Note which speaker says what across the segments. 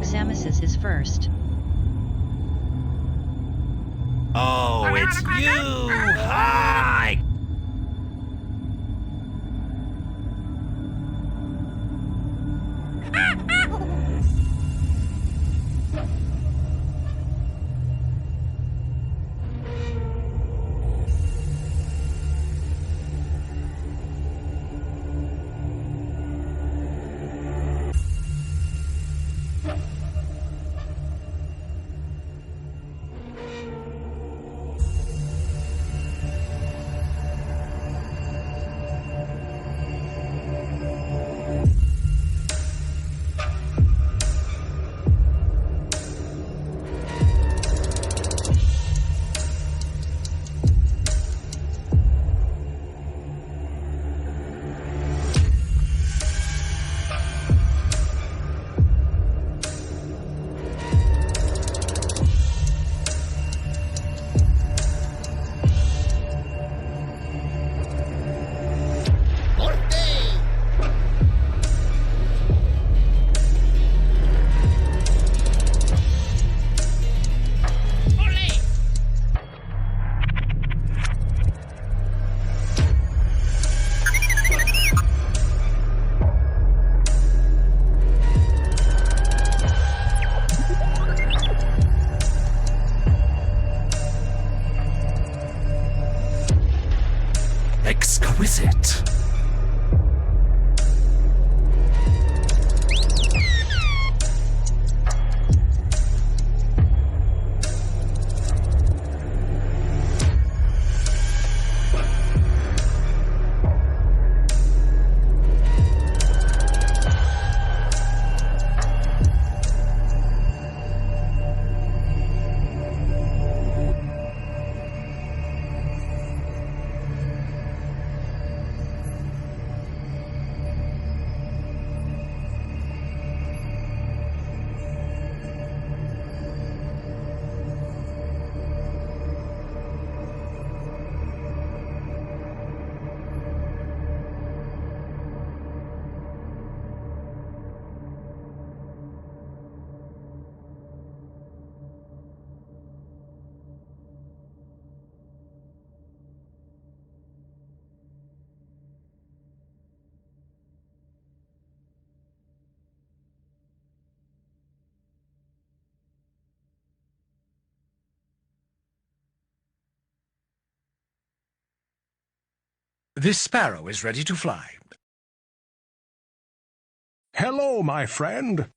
Speaker 1: Xamesis is first.
Speaker 2: Oh, it's you! Hi! Exquisite. This sparrow is ready to fly.
Speaker 3: Hello, my friend.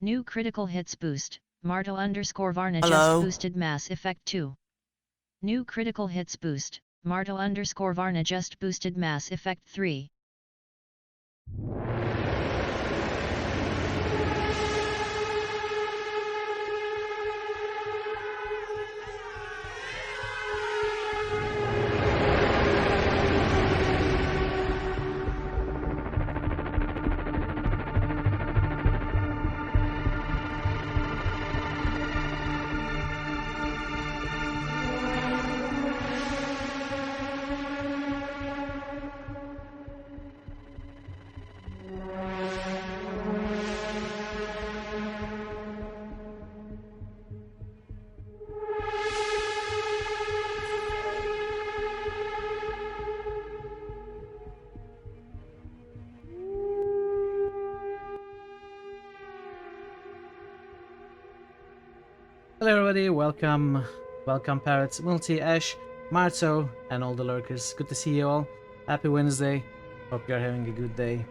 Speaker 1: New critical hits boost. Marto _ Varna
Speaker 2: Hello?
Speaker 1: just boosted Mass Effect 2. New critical hits boost. Marto _ Varna just boosted Mass Effect 3.
Speaker 4: Hello everybody, welcome Parrots, Multi, Ash, Marto, and all the lurkers. Good to see you all. Happy Wednesday. Hope you're having a good day.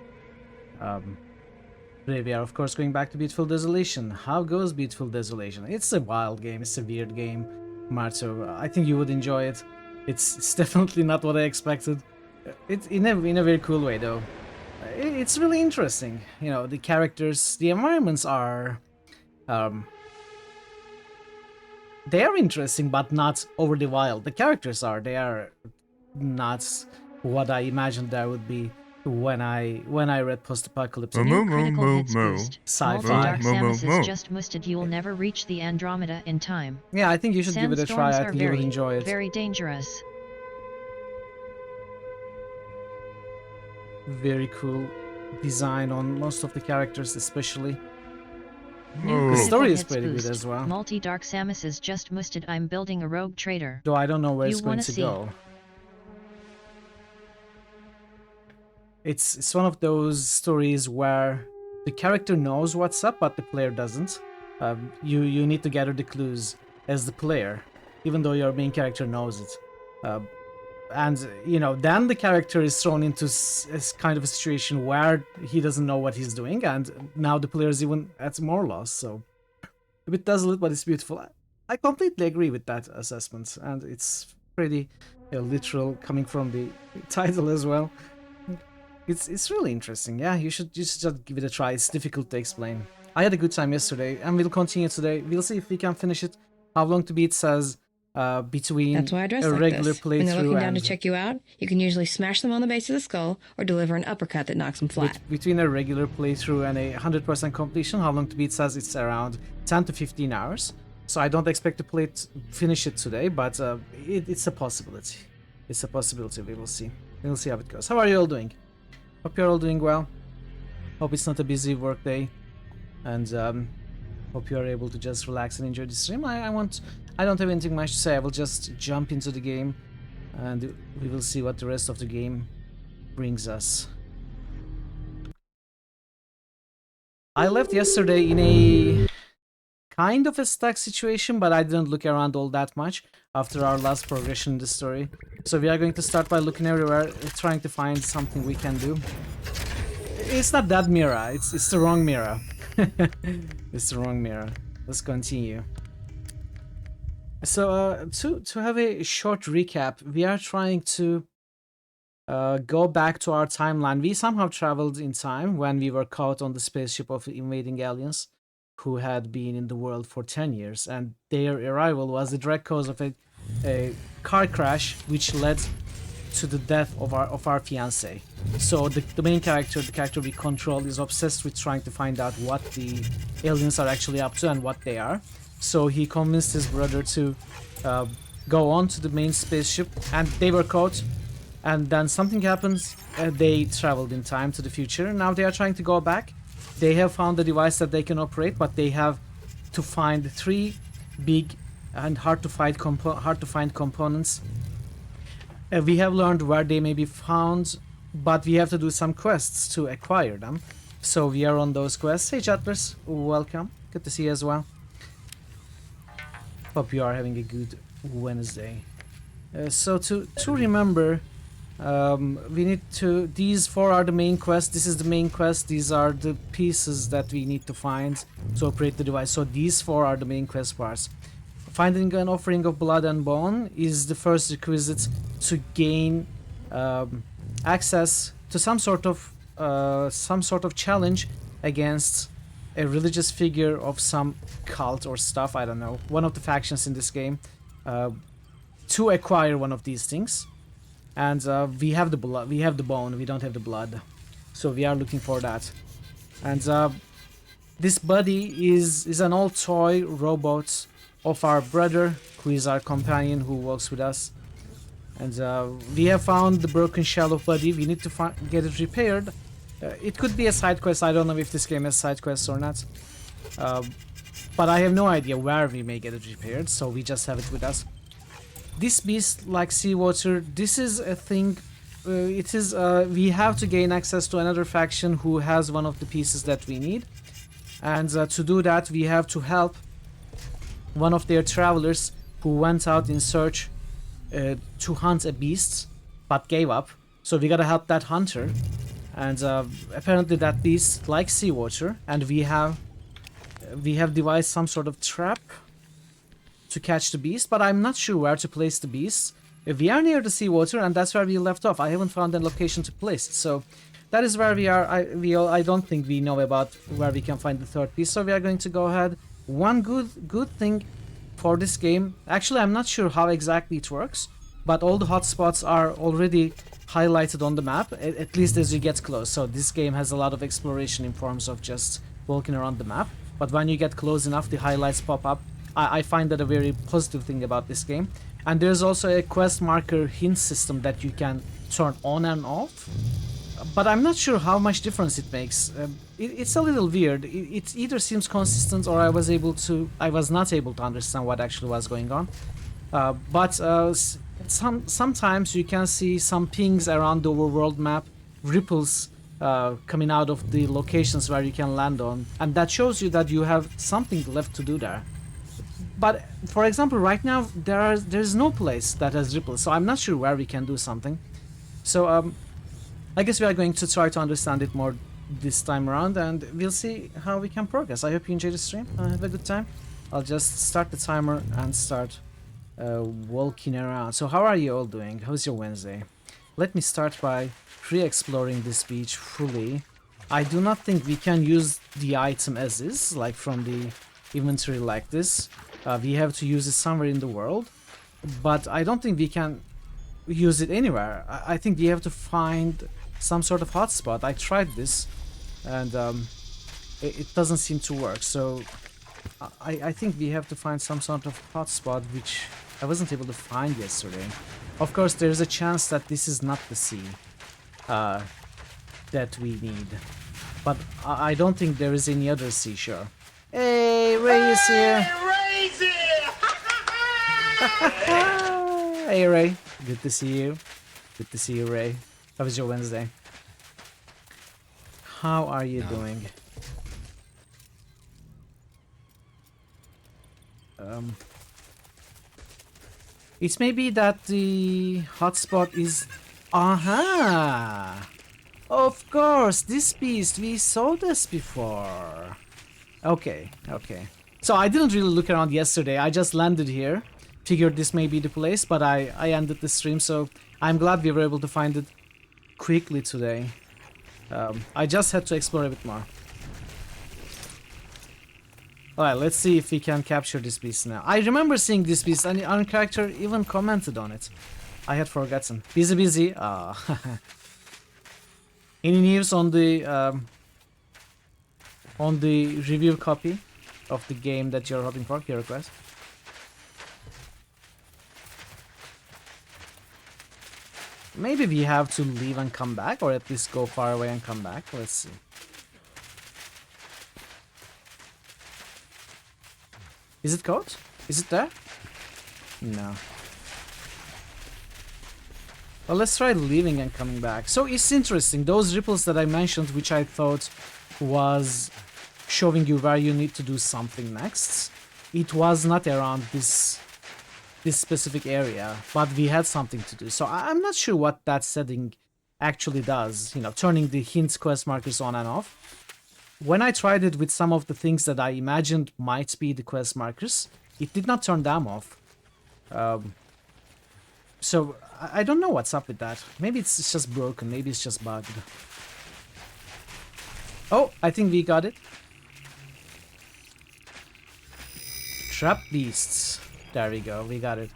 Speaker 4: Today we are of course going back to Beautiful Desolation. How goes Beautiful Desolation? It's a wild game, it's a weird game, Marto. I think you would enjoy it. It's definitely not what I expected. It's in a very cool way though. It's really interesting. You know, the characters, the environments are they are interesting, but not overly wild. The characters are. They are not what I imagined there would be when I read post-apocalyptic
Speaker 1: New critical hits boost.
Speaker 4: Sci-fi.
Speaker 1: Multi-Dark Samus is just musted. You will never reach the Andromeda in time.
Speaker 4: Yeah, I think you should give it a try.
Speaker 1: Sandstorms
Speaker 4: I
Speaker 1: are
Speaker 4: think you would enjoy it.
Speaker 1: very dangerous.
Speaker 4: Very cool design on most of the characters, especially.
Speaker 1: New
Speaker 4: The story is
Speaker 1: hits
Speaker 4: pretty
Speaker 1: boost.
Speaker 4: good as well.
Speaker 1: Multi-Dark Samus is just musted. I'm building a rogue trader.
Speaker 4: Though I don't know where
Speaker 1: You
Speaker 4: it's going
Speaker 1: wanna
Speaker 4: to
Speaker 1: see?
Speaker 4: go. It's one of those stories where the character knows what's up, but the player doesn't. You need to gather the clues as the player, even though your main character knows it. And you know, then the character is thrown into kind of a situation where he doesn't know what he's doing, and now the player is even at more loss. So a bit desolate, but it's beautiful. I completely agree with that assessment, and it's pretty literal coming from the title as well. It's really interesting. Yeah, you should just give it a try. It's difficult to explain. I had a good time yesterday, and we'll continue today. We'll see if we can finish it. How long to beat says between
Speaker 5: That's why I dress
Speaker 4: a
Speaker 5: like
Speaker 4: regular
Speaker 5: this. When they're
Speaker 4: playthrough
Speaker 5: looking down
Speaker 4: and
Speaker 5: to check you out, you can usually smash them on the base of the skull or deliver an uppercut that knocks them flat.
Speaker 4: between a regular playthrough and a 100% completion, How Long to Beat says it's around 10 to 15 hours. So I don't expect to finish it today, but it's a possibility. It's a possibility. We will see. We'll see how it goes. How are you all doing? Hope you're all doing well. Hope it's not a busy work day, and hope you are able to just relax and enjoy the stream. I don't have anything much to say. I will just jump into the game, and we will see what the rest of the game brings us. I left yesterday in a kind of a stuck situation, but I didn't look around all that much after our last progression in the story. So we are going to start by looking everywhere, trying to find something we can do. It's not that mirror, it's the wrong mirror. It's the wrong mirror. Let's continue. So to have a short recap, we are trying to go back to our timeline. We somehow traveled in time when we were caught on the spaceship of invading aliens who had been in the world for 10 years, and their arrival was the direct cause of a car crash which led to the death of our fiancé. So the main character, the character we control, is obsessed with trying to find out what the aliens are actually up to and what they are. So he convinced his brother to go on to the main spaceship, and they were caught, and then something happens. They traveled in time to the future. Now they are trying to go back. They have found a device that they can operate, but they have to find 3 big and hard to find components. We have learned where they may be found, but we have to do some quests to acquire them. So we are on those quests. Hey chatters, welcome. Good to see you as well. Hope you are having a good Wednesday. So to remember We need to. These four are the main quest. This is the main quest. These are the pieces that we need to find to operate the device. So these four are the main quest parts. Finding an offering of blood and bone is the first requisite to gain access to some sort of challenge against a religious figure of some cult or stuff. I don't know. One of the factions in this game. To acquire one of these things. And we have the blood, we have the bone, we don't have the blood, so we are looking for that. And this buddy is an old toy robot of our brother, who is our companion, who works with us. And we have found the broken shell of Buddy. We need to get it repaired. It could be a side quest. I don't know if this game has side quests or not. But I have no idea where we may get it repaired, so we just have it with us. This beast, like seawater, this is a thing. We have to gain access to another faction who has one of the pieces that we need. And to do that, we have to help one of their travelers who went out in search to hunt a beast, but gave up. So we gotta help that hunter. And apparently that beast likes seawater, and we have devised some sort of trap to catch the beast, but I'm not sure where to place the beast. We are near the seawater, and that's where we left off. I haven't found a location to place it, so that is where we are. I don't think we know about where we can find the third piece, so we are going to go ahead. One good thing for this game, actually I'm not sure how exactly it works, but all the hotspots are already highlighted on the map, at least as you get close. So this game has a lot of exploration in forms of just walking around the map, but when you get close enough, the highlights pop up. I find that a very positive thing about this game. And there's also a quest marker hint system that you can turn on and off, but I'm not sure how much difference it makes. It's a little weird. It either seems consistent, or I was not able to understand what actually was going on. But sometimes you can see some pings around the overworld map, ripples coming out of the locations where you can land on, and that shows you that you have something left to do there. But for example, right now there's no place that has ripples, so I'm not sure where we can do something. So I guess we are going to try to understand it more this time around, and we'll see how we can progress. I hope you enjoy the stream. Have a good time. I'll just start the timer and start walking around. So how are you all doing? How's your Wednesday? Let me start by pre-exploring this beach fully. I do not think we can use the item as is, like from the inventory like this. We have to use it somewhere in the world, but I don't think we can use it anywhere. I think we have to find some sort of hotspot. I tried this, and it doesn't seem to work. So I think we have to find some sort of hotspot, which I wasn't able to find yesterday. Of course, there's a chance that this is not the sea that we need, but I don't think there is any other seashore. Hey, Ray is here!
Speaker 2: Ray's here!
Speaker 4: Hey, Ray. Good to see you. Good to see you, Ray. How was your Wednesday? How are you doing? It may be that the hotspot is... Aha! Of course, this beast, we saw this before. Okay. So I didn't really look around yesterday. I just landed here. Figured this may be the place, but I ended the stream, so I'm glad we were able to find it quickly today. I just had to explore a bit more. Alright, let's see if we can capture this beast now. I remember seeing this beast, and our character even commented on it. I had forgotten. Busy. Any news on the review copy of the game that you're hoping for? Hero Quest? Maybe we have to leave and come back, or at least go far away and come back. Let's see. Is it code? Is it there? No. Well, let's try leaving and coming back. So it's interesting. Those ripples that I mentioned, which I thought was showing you where you need to do something next, it was not around this this specific area, but we had something to do. So I'm not sure what that setting actually does, you know, turning the hint quest markers on and off. When I tried it with some of the things that I imagined might be the quest markers, it did not turn them off. So I don't know what's up with that. Maybe it's just broken, maybe it's just bugged. Oh, I think we got it. Trap beasts. There we go, we got it.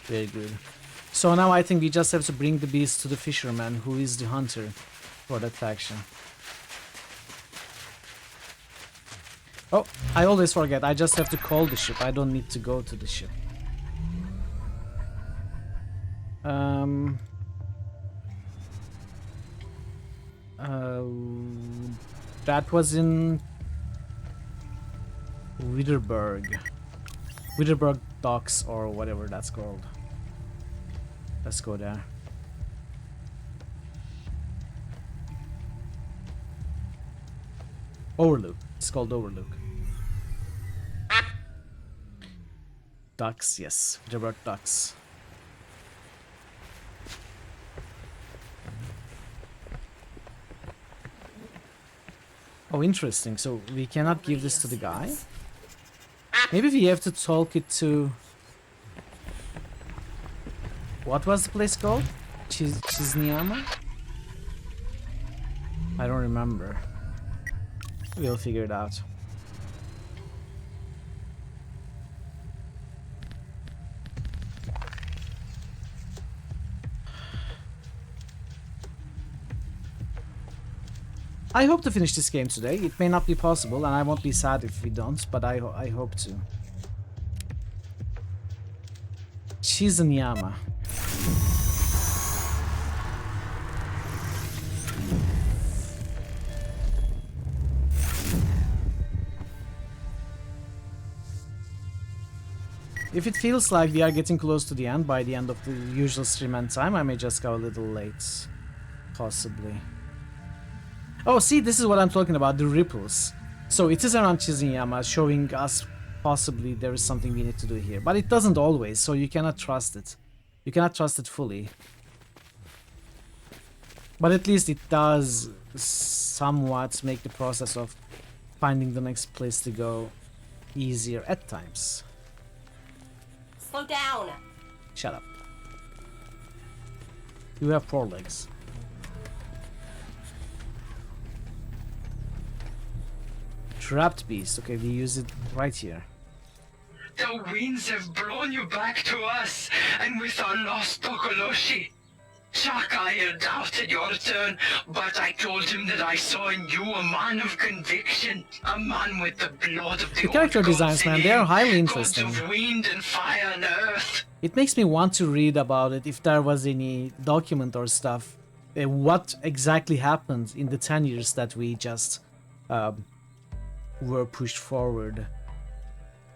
Speaker 4: Very good. So now I think we just have to bring the beast to the fisherman, who is the hunter for that faction. Oh, I always forget. I just have to call the ship. I don't need to go to the ship. That was in Witterberg. Witterberg Docks, or whatever that's called. Let's go there. Overlook. It's called Overlook. Ducks, yes. Witterberg Ducks. Oh, interesting. So we cannot give this to the guy? Maybe we have to talk it to... What was the place called? Chizniama? I don't remember. We'll figure it out. I hope to finish this game today. It may not be possible, and I won't be sad if we don't, but I hope to. Chizanyama. If it feels like we are getting close to the end, by the end of the usual stream end time, I may just go a little late. Possibly. Oh, see, this is what I'm talking about, the ripples. So it is around Chizanyama, showing us possibly there is something we need to do here. But it doesn't always, so you cannot trust it. You cannot trust it fully. But at least it does somewhat make the process of finding the next place to go easier at times.
Speaker 6: Slow down.
Speaker 4: Shut up. You have 4 legs. Trapped beast. Okay, we use it right here.
Speaker 7: The winds have blown you back to us, and with our lost Tokoloshi. Shakaya doubted your return, but I told him that I saw in you a man of conviction, a man with the blood of the
Speaker 4: character
Speaker 7: old
Speaker 4: designs,
Speaker 7: gods
Speaker 4: man,
Speaker 7: in
Speaker 4: they are
Speaker 7: him,
Speaker 4: highly
Speaker 7: gods
Speaker 4: interesting.
Speaker 7: of wind and fire and earth.
Speaker 4: It makes me want to read about it if there was any document or stuff. What exactly happened in the 10 years that we just were pushed forward.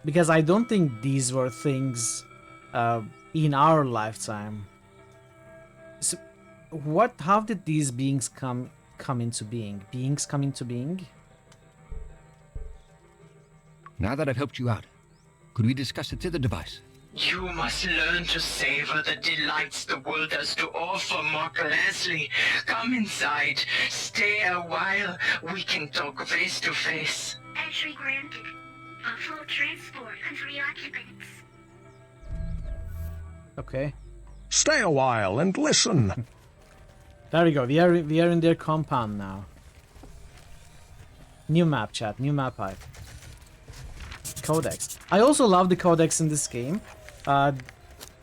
Speaker 4: Because I don't think these were things in our lifetime. So, how did these beings come into being? Beings come into being?
Speaker 8: Now that I've helped you out, could we discuss the tether device?
Speaker 7: You must learn to savor the delights the world has to offer, Mark Leslie. Come inside, stay a while, we can talk face to face.
Speaker 9: Entry granted. A full transport and 3 occupants.
Speaker 4: Okay.
Speaker 3: Stay a while and listen.
Speaker 4: There we go. We are in their compound now. New map, chat. New map hype. Codex. I also love the codex in this game.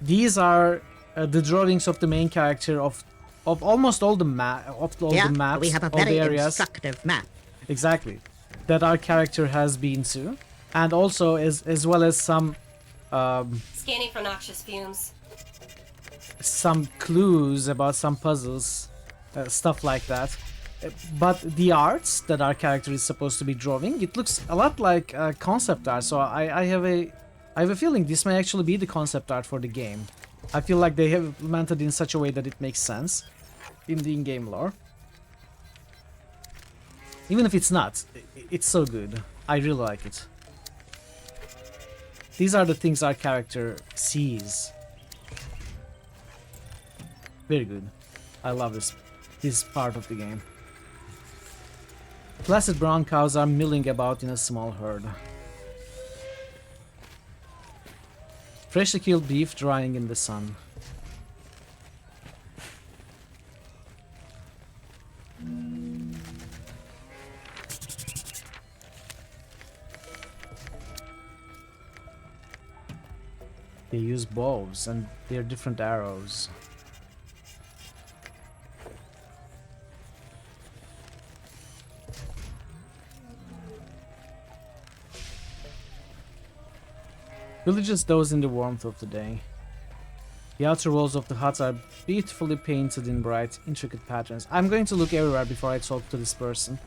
Speaker 4: These are the drawings of the main character of almost all the the maps,
Speaker 10: we have a
Speaker 4: all the
Speaker 10: very
Speaker 4: areas.
Speaker 10: instructive map.
Speaker 4: Exactly. That our character has been to, and also as well as some
Speaker 6: Scanning for noxious fumes.
Speaker 4: some clues about some puzzles, stuff like that. But the arts that our character is supposed to be drawing, it looks a lot like concept art. So I have a feeling this may actually be the concept art for the game. I feel like they have implemented it in such a way that it makes sense in the in-game lore. Even if it's not, it's so good. I really like it. These are the things our character sees. Very good. I love this part of the game. Placid brown cows are milling about in a small herd. Freshly killed beef drying in the sun. They use bows and they're different arrows. Villagers doze in the warmth of the day. The outer walls of the huts are beautifully painted in bright, intricate patterns. I'm going to look everywhere before I talk to this person.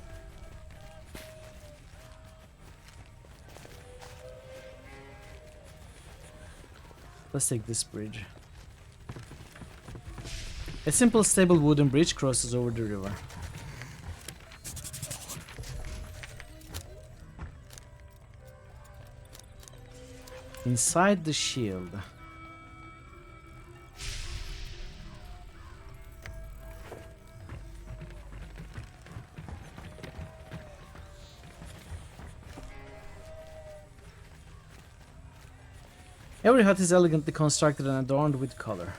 Speaker 4: Let's take this bridge. A simple stable wooden bridge crosses over the river. Inside the shield. Every hut is elegantly constructed and adorned with color.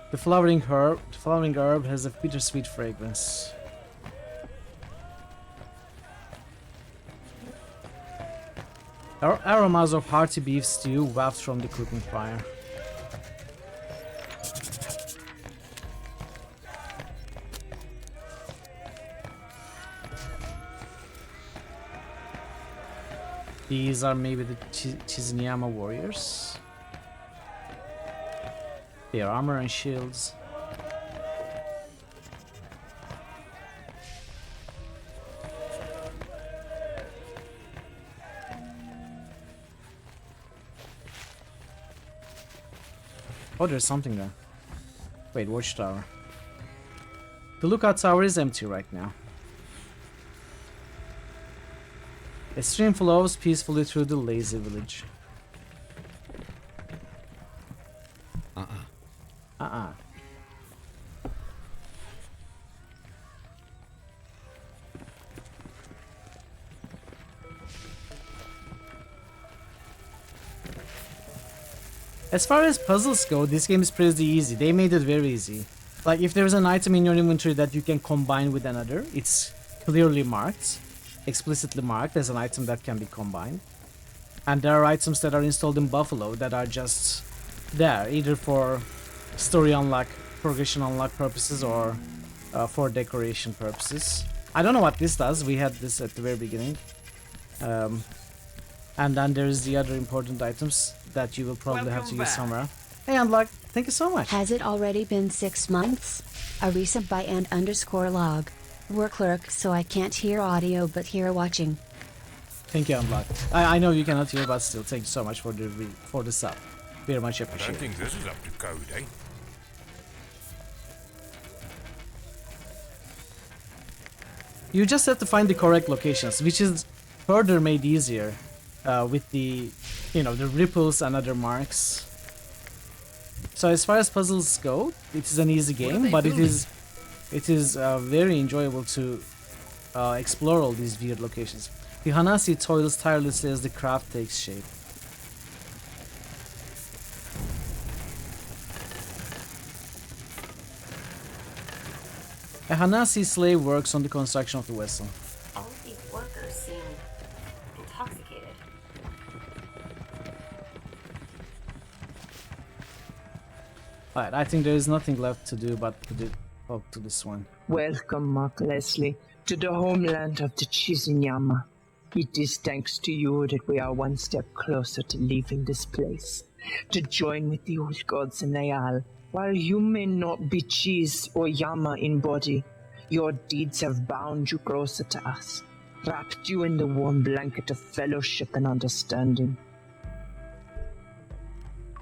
Speaker 4: The flowering herb has a bittersweet fragrance. Aromas of hearty beef stew waft from the cooking fire. These are maybe the Chizinyama warriors. Their armor and shields. Oh, there's something there. Wait, watchtower. The lookout tower is empty right now. A stream flows peacefully through the lazy village. As far as puzzles go, this game is pretty easy. They made it very easy. Like, if there's an item in your inventory that you can combine with another, it's clearly marked, explicitly marked as an item that can be combined. And there are items that are installed in Buffalo that are just there, either for story unlock, progression unlock purposes, or for decoration purposes. I don't know what this does. We had this at the very beginning. And then there's the other important items that you will probably have to use somewhere. Hey, Unlock, thank you so much.
Speaker 10: Has it already been 6 months? A recent by &_log. We're clerk, so I can't hear audio but hear watching.
Speaker 4: Thank you, Unlock. I know you cannot hear, but still, thank you so much for the sub. Very much
Speaker 2: I don't
Speaker 4: appreciated.
Speaker 2: think this is up to code, eh?
Speaker 4: You just have to find the correct locations, which is further made easier with the, the ripples and other marks. So as far as puzzles go, it is an easy game, but it is very enjoyable to explore all these weird locations. The Hanasi toils tirelessly as the craft takes shape. A Hanasi slave works on the construction of the vessel.
Speaker 6: All of these workers seem intoxicated.
Speaker 4: Alright, I think there is nothing left to do but to talk to this one.
Speaker 7: Welcome, Mark Leslie, to the homeland of the Chizinyama. It is thanks to you that we are one step closer to leaving this place, to join with the old gods in Ayal. While you may not be Chiz or Yama in body, your deeds have bound you closer to us, wrapped you in the warm blanket of fellowship and understanding.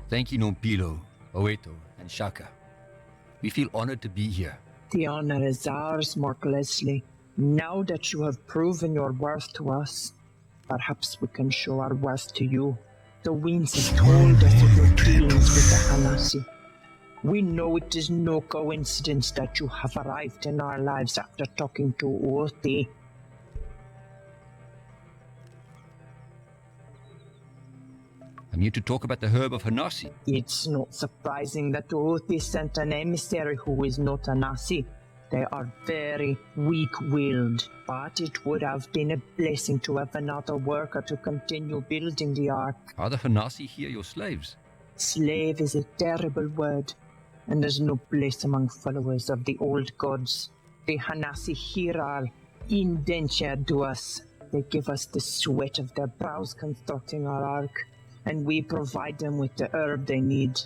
Speaker 8: Thank you, Nompilo, Oeto, and Shaka. We feel honored to be here.
Speaker 7: The honor is ours, Mark Leslie. Now that you have proven your worth to us, perhaps we can show our worth to you. The winds have told us of your dealings with the Hanasi. We know it is no coincidence that you have arrived in our lives after talking to Othi.
Speaker 8: I'm here to talk about the herb of Hanasi.
Speaker 7: It's not surprising that Othi sent an emissary who is not a Nasi. They are very weak-willed, but it would have been a blessing to have another worker to continue building the Ark.
Speaker 8: Are the Hanasi here your slaves?
Speaker 7: Slave is a terrible word, and there's no place among followers of the old gods. The Hanasi here are indentured to us. They give us the sweat of their brows constructing our Ark, and we provide them with the herb they need.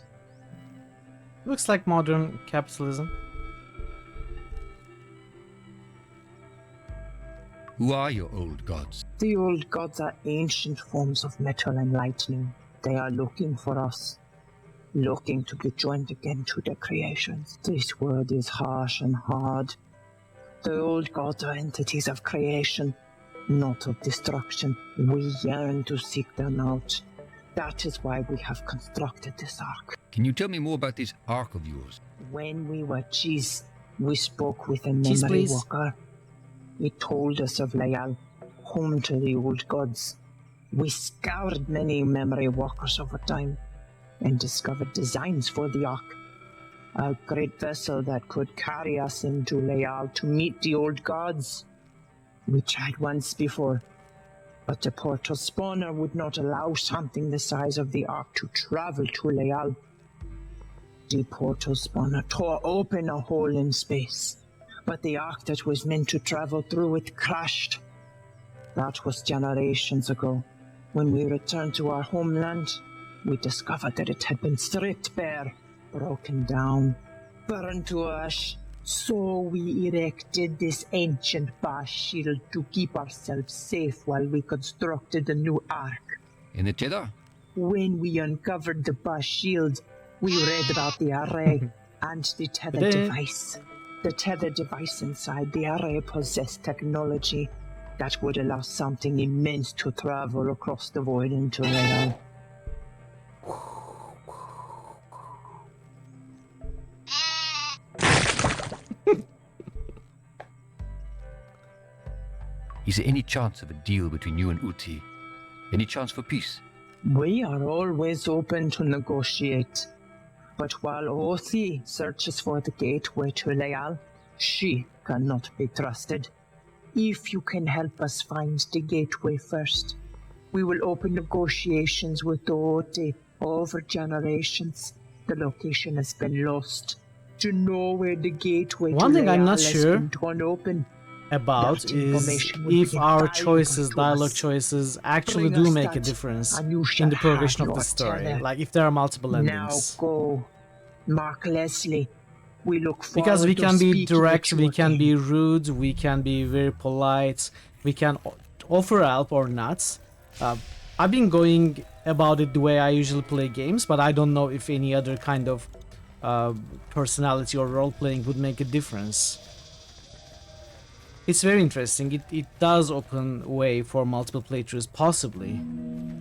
Speaker 4: Looks like modern capitalism.
Speaker 8: Who are your old gods?
Speaker 7: The old gods are ancient forms of metal and lightning. They are looking for us, looking to be joined again to their creations. This word is harsh and hard. The old gods are entities of creation, not of destruction. We yearn to seek them out. That is why we have constructed this ark.
Speaker 8: Can you tell me more about this ark of yours?
Speaker 7: When we were Cheese, we spoke with a
Speaker 4: Cheese,
Speaker 7: memory
Speaker 4: please.
Speaker 7: walker. He told us of Layal, home to the old gods. We scoured many memory walkers over time and discovered designs for the ark. A great vessel that could carry us into Layal to meet the old gods. We tried once before, but the portal spawner would not allow something the size of the ark to travel to Layal. The portal spawner tore open a hole in space, but the ark that was meant to travel through it crashed. That was generations ago. When we returned to our homeland, we discovered that it had been stripped bare, broken down, burned to ash. So we erected this ancient bar shield to keep ourselves safe while we constructed a new ark.
Speaker 8: In the tether?
Speaker 7: When we uncovered the bar shield, we read about the array and the tether device. The tether device inside the array possessed technology that would allow something immense to travel across the void into Real.
Speaker 8: Is there any chance of a deal between you and Uti? Any chance for peace?
Speaker 7: We are always open to negotiate. But while Othi searches for the gateway to Leal, she cannot be trusted. If you can help us find the gateway first, we will open negotiations with Othi. Over generations, the location has been lost. To know where the gateway
Speaker 4: One
Speaker 7: to
Speaker 4: thing I'm
Speaker 7: Leal
Speaker 4: not
Speaker 7: has
Speaker 4: sure
Speaker 7: been torn open,
Speaker 4: about
Speaker 7: that
Speaker 4: is
Speaker 7: information will
Speaker 4: if
Speaker 7: be
Speaker 4: our
Speaker 7: invaluable
Speaker 4: choices,
Speaker 7: to
Speaker 4: dialogue
Speaker 7: us.
Speaker 4: choices, actually
Speaker 7: Bring
Speaker 4: do
Speaker 7: us
Speaker 4: make a
Speaker 7: that,
Speaker 4: difference
Speaker 7: and you
Speaker 4: in
Speaker 7: shall
Speaker 4: the progression
Speaker 7: have
Speaker 4: of the
Speaker 7: your
Speaker 4: story.
Speaker 7: tether.
Speaker 4: Like if there are multiple
Speaker 7: Now
Speaker 4: endings.
Speaker 7: go, Mark Leslie. We look forward
Speaker 4: Because we
Speaker 7: to
Speaker 4: can be
Speaker 7: speaking
Speaker 4: direct,
Speaker 7: with you
Speaker 4: we can
Speaker 7: again.
Speaker 4: be rude, we can be very polite, we can offer help or not. I've been going about it the way I usually play games, but I don't know if any other kind of personality or role-playing would make a difference. It's very interesting. It does open way for multiple playthroughs, possibly.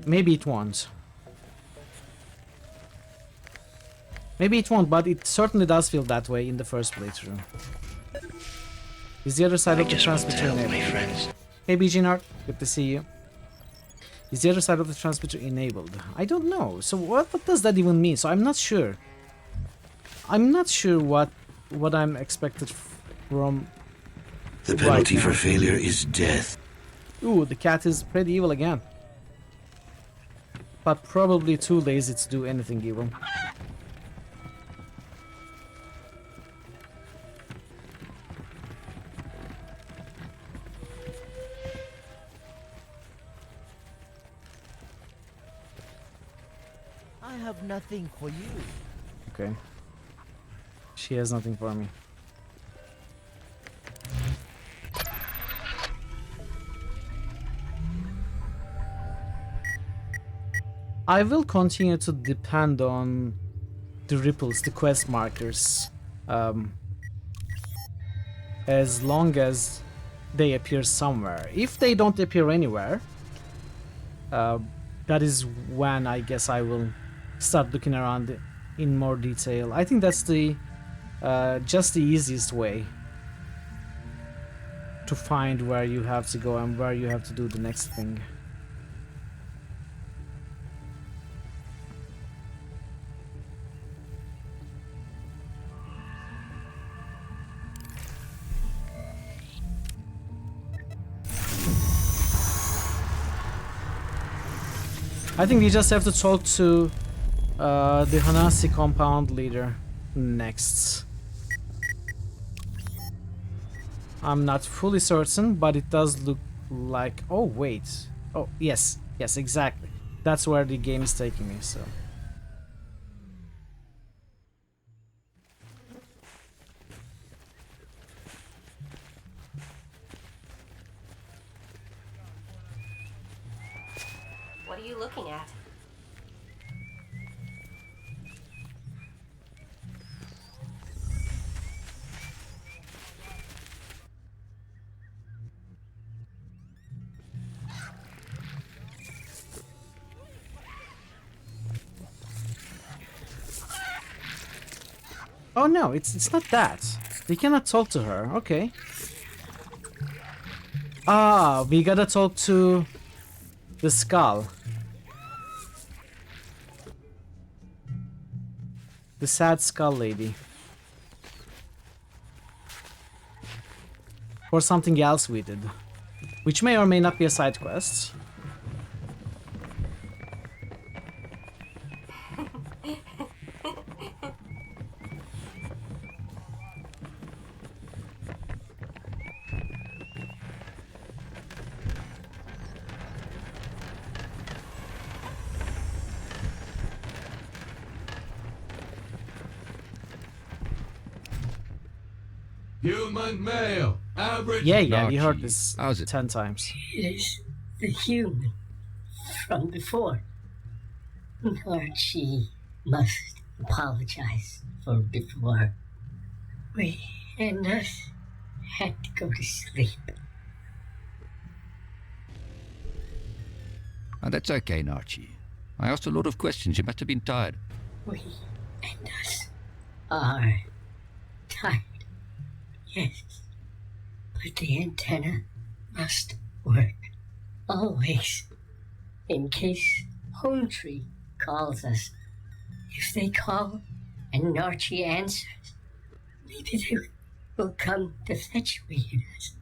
Speaker 4: Maybe it won't. Maybe it won't, but it certainly does feel that way in the first playthrough. Is the other side of the transmitter enabled? Hey BGNart, good to see you. Is the other side of the transmitter enabled? I don't know. So what does that even mean? So I'm not sure. I'm not sure what I'm expected from.
Speaker 2: The penalty for failure is death.
Speaker 4: Ooh, the cat is pretty evil again. But probably too lazy to do anything evil.
Speaker 11: I have nothing for you.
Speaker 4: Okay. She has nothing for me. I will continue to depend on the ripples, the quest markers, as long as they appear somewhere. If they don't appear anywhere, that is when I guess I will start looking around in more detail. I think that's the just the easiest way to find where you have to go and where you have to do the next thing. I think we just have to talk to the Hanasi compound leader next. I'm not fully certain, but it does look like... Oh, wait. Oh, yes. Yes, exactly. That's where the game is taking me, so...
Speaker 6: What are you looking at?
Speaker 4: Oh no, it's not that. We cannot talk to her. Okay. Ah, we gotta talk to the skull. The sad skull lady. Or something else we did. Which may or may not be a side quest.
Speaker 12: Human male, average.
Speaker 4: Yeah, we heard this
Speaker 8: How's it?
Speaker 4: 10 times.
Speaker 13: It is the human from before. Archie must apologize for before. We and us had to go to sleep.
Speaker 8: Oh, that's okay, Narchi. I asked a lot of questions. You must have been tired.
Speaker 13: We and us are tired. Yes, but the antenna must work. Always. In case Home Tree calls us. If they call and Narchi answers, maybe they will come to fetch me and us.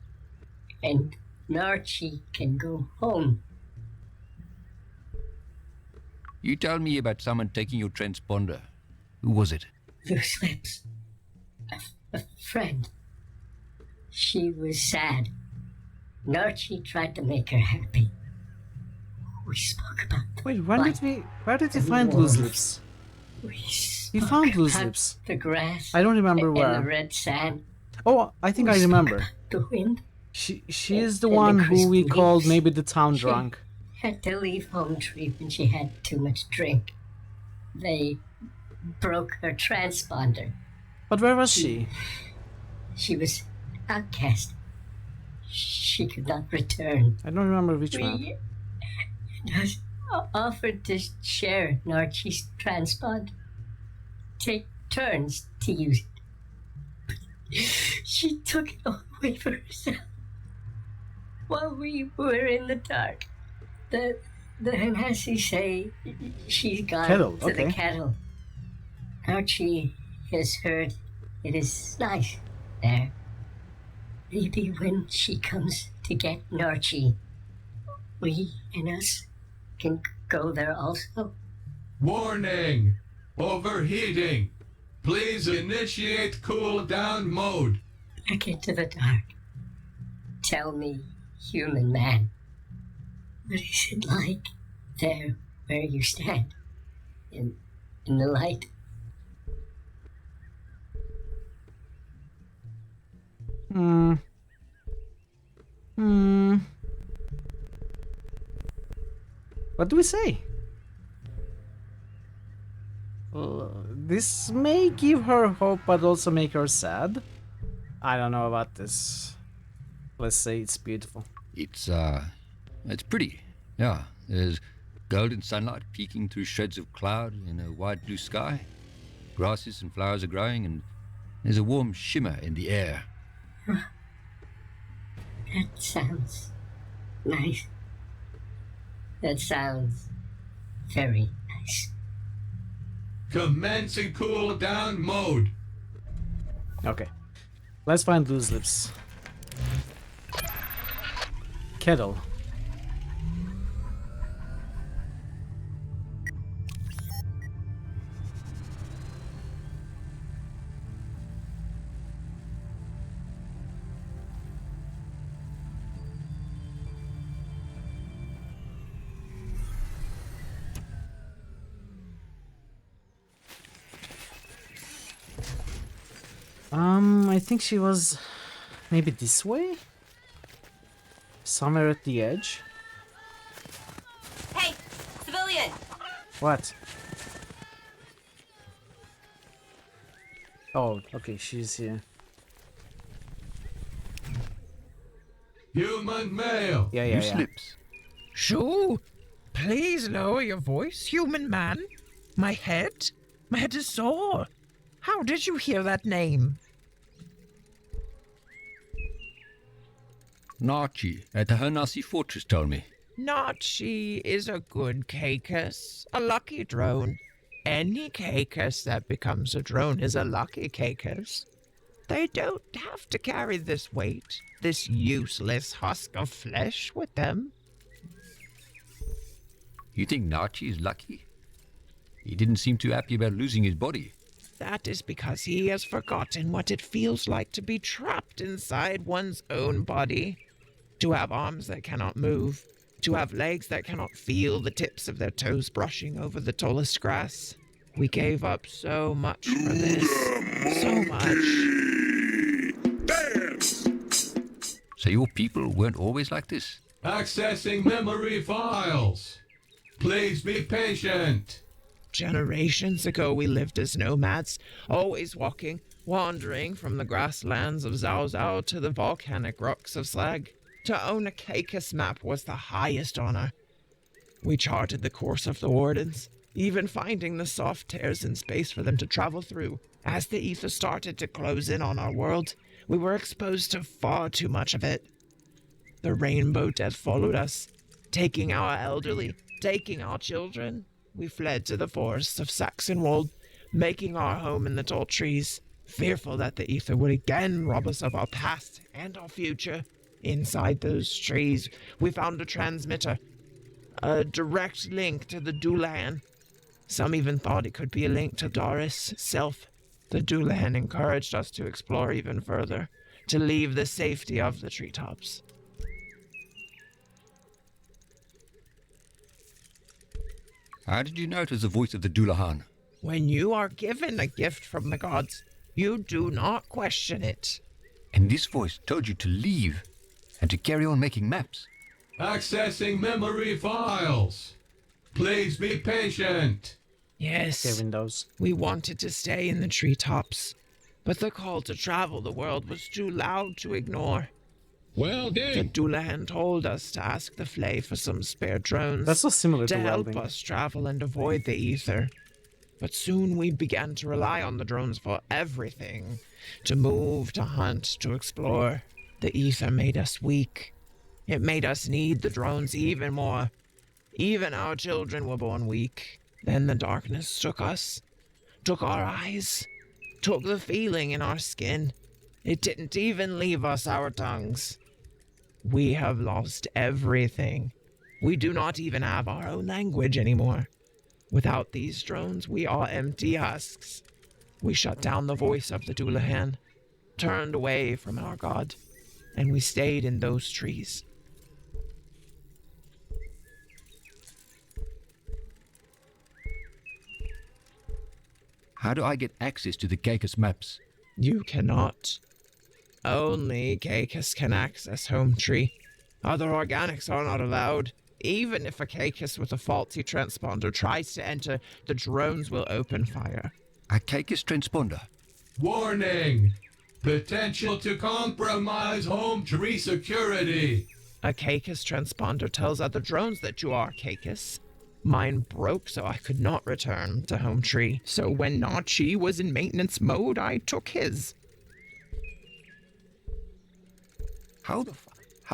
Speaker 13: And Narchi can go home.
Speaker 8: You told me about someone taking your transponder. Who was it?
Speaker 13: Loose lips. A friend. She was sad. Narchi tried to make her happy. We spoke about the
Speaker 4: Wait, where did we find
Speaker 13: wolf.
Speaker 4: Loose Lips? We found Loose
Speaker 13: about
Speaker 4: Lips.
Speaker 13: the grass.
Speaker 4: I don't remember
Speaker 13: and
Speaker 4: where.
Speaker 13: the red sand.
Speaker 4: Oh, I think
Speaker 13: We
Speaker 4: I
Speaker 13: spoke
Speaker 4: remember.
Speaker 13: about the wind.
Speaker 4: She is the
Speaker 13: and
Speaker 4: one
Speaker 13: the
Speaker 4: who we
Speaker 13: crisp
Speaker 4: called
Speaker 13: leaves.
Speaker 4: maybe the town
Speaker 13: She
Speaker 4: drunk.
Speaker 13: had to leave Home Tree when she had too much drink. They broke her transponder.
Speaker 4: But where was she?
Speaker 13: She was outcast. She could not return.
Speaker 4: I don't remember which map.
Speaker 13: We offered to share Narchi's transponder. Take turns to use it. She took it all away for herself. While we were in the dark, the Hanasi say she's gone
Speaker 4: Kettle,
Speaker 13: to
Speaker 4: okay.
Speaker 13: the kettle. Archie has heard it is nice there. Maybe when she comes to get Narchi, we and us can go there also.
Speaker 12: Warning! Overheating! Please initiate cool down mode.
Speaker 13: Back into the dark. Tell me, human man, what is it like there where you stand? In the light?
Speaker 4: What do we say? This may give her hope, but also make her sad. I don't know about this. Let's say it's beautiful.
Speaker 8: It's pretty. Yeah, there's golden sunlight peeking through shreds of cloud in a wide blue sky. Grasses and flowers are growing, and there's a warm shimmer in the air.
Speaker 13: That sounds nice. That sounds very nice.
Speaker 12: Commencing cool down mode.
Speaker 4: Okay. Let's find loose lips. Kettle. I think she was maybe this way? Somewhere at the edge?
Speaker 6: Hey, civilian!
Speaker 4: What? Oh, okay, she's here.
Speaker 12: Human male.
Speaker 4: Yeah.
Speaker 8: Loose lips.
Speaker 14: Shoo! Please lower your voice, human man. My head is sore. How did you hear that name?
Speaker 8: Nachi at the Hanasi fortress told me.
Speaker 14: Nachi is a good Caicus, a lucky drone. Any Caicus that becomes a drone is a lucky Caicus. They don't have to carry this weight, this useless husk of flesh with them.
Speaker 8: You think Nachi is lucky? He didn't seem too happy about losing his body.
Speaker 14: That is because he has forgotten what it feels like to be trapped inside one's own body. To have arms that cannot move. To have legs that cannot feel the tips of their toes brushing over the tallest grass. We gave up so much for this. So much.
Speaker 8: So your people weren't always like this?
Speaker 12: Accessing memory files. Please be patient.
Speaker 14: Generations ago, we lived as nomads, always walking, wandering from the grasslands of Zhao Zhao to the volcanic rocks of Slag. To own a Caicus map was the highest honor. We charted the course of the Wardens, even finding the soft tears in space for them to travel through. As the ether started to close in on our world, we were exposed to far too much of it. The rainbow death followed us, taking our elderly, taking our children. We fled to the forests of Saxonwold, making our home in the tall trees, fearful that the ether would again rob us of our past and our future. Inside those trees, we found a transmitter, a direct link to the Doulahan. Some even thought it could be a link to Doris' self. The Doulahan encouraged us to explore even further, to leave the safety of the treetops.
Speaker 8: How did you know it was the voice of the Doulahan?
Speaker 14: When you are given a gift from the gods, you do not question it.
Speaker 8: And this voice told you to leave and to carry on making maps.
Speaker 12: Accessing memory files. Please be patient.
Speaker 14: Yes,
Speaker 4: Okay, Windows.
Speaker 14: we wanted to stay in the treetops, but the call to travel the world was too loud to ignore.
Speaker 12: Well
Speaker 14: The
Speaker 12: done.
Speaker 14: Doulahan told us to ask the Flay for some spare drones
Speaker 4: That's so similar to
Speaker 14: to help
Speaker 4: welding.
Speaker 14: us travel and avoid the ether. But soon we began to rely on the drones for everything. To move, to hunt, to explore. The ether made us weak. It made us need the drones even more. Even our children were born weak. Then the darkness took us, took our eyes, took the feeling in our skin. It didn't even leave us our tongues. We have lost everything. We do not even have our own language anymore. Without these drones, we are empty husks. We shut down the voice of the Doulahan, turned away from our god, and we stayed in those trees.
Speaker 8: How do I get access to the Caicus maps?
Speaker 14: You cannot. Only Caicus can access Home Tree. Other organics are not allowed. Even if a Caicus with a faulty transponder tries to enter, the drones will open fire.
Speaker 8: A Caicus transponder?
Speaker 12: Warning. Potential to compromise home tree security.
Speaker 14: A Caicus transponder tells other drones that you are Caicus. Mine broke, so I could not return to home tree. So when Nachi was in maintenance mode, I took his.
Speaker 8: How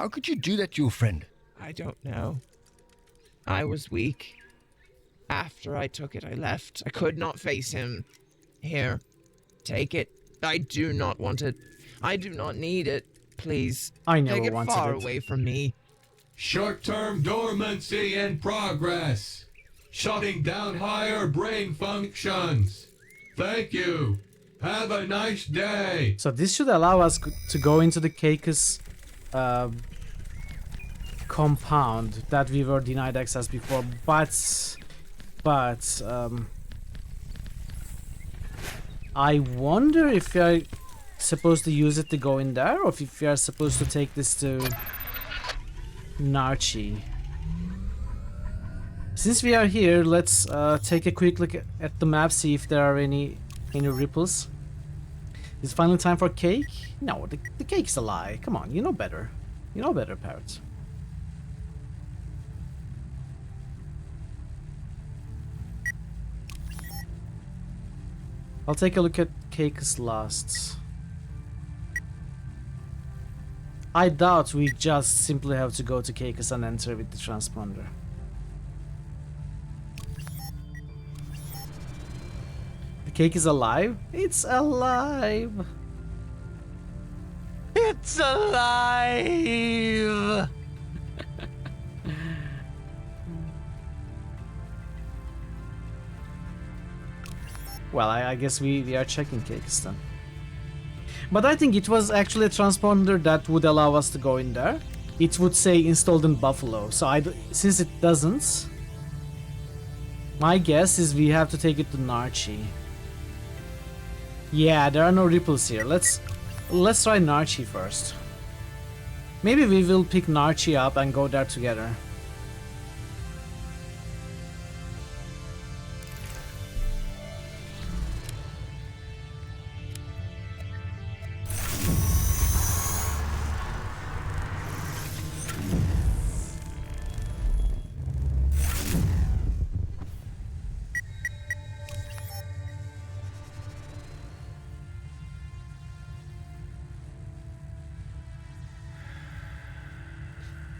Speaker 8: could you do that to your friend?
Speaker 14: I don't know. I was weak. After I took it, I left. I could not face him. Here, take it. I do not want it. I do not need it. Please.
Speaker 4: I never
Speaker 14: take it
Speaker 4: wanted
Speaker 14: far
Speaker 4: it.
Speaker 14: away from me.
Speaker 12: Short-term dormancy in progress. Shutting down higher brain functions. Thank you. Have a nice day.
Speaker 4: So this should allow us to go into the Caicus compound that we were denied access before, but I wonder if we are supposed to use it to go in there, or if we are supposed to take this to Narchi. Since we are here, let's take a quick look at the map, see if there are any ripples. Is it finally time for cake? No, the cake's a lie. Come on, you know better. You know better, Parrot. I'll take a look at cake's lasts. I doubt we just simply have to go to Caicus and enter with the transponder. The cake is alive? It's alive!
Speaker 11: It's alive!
Speaker 4: Well, I guess we are checking Caicus then. But I think it was actually a transponder that would allow us to go in there. It would say installed in Buffalo, so since it doesn't, my guess is we have to take it to Narchi. Yeah, there are no ripples here. Let's try Narchi first. Maybe we will pick Narchi up and go there together.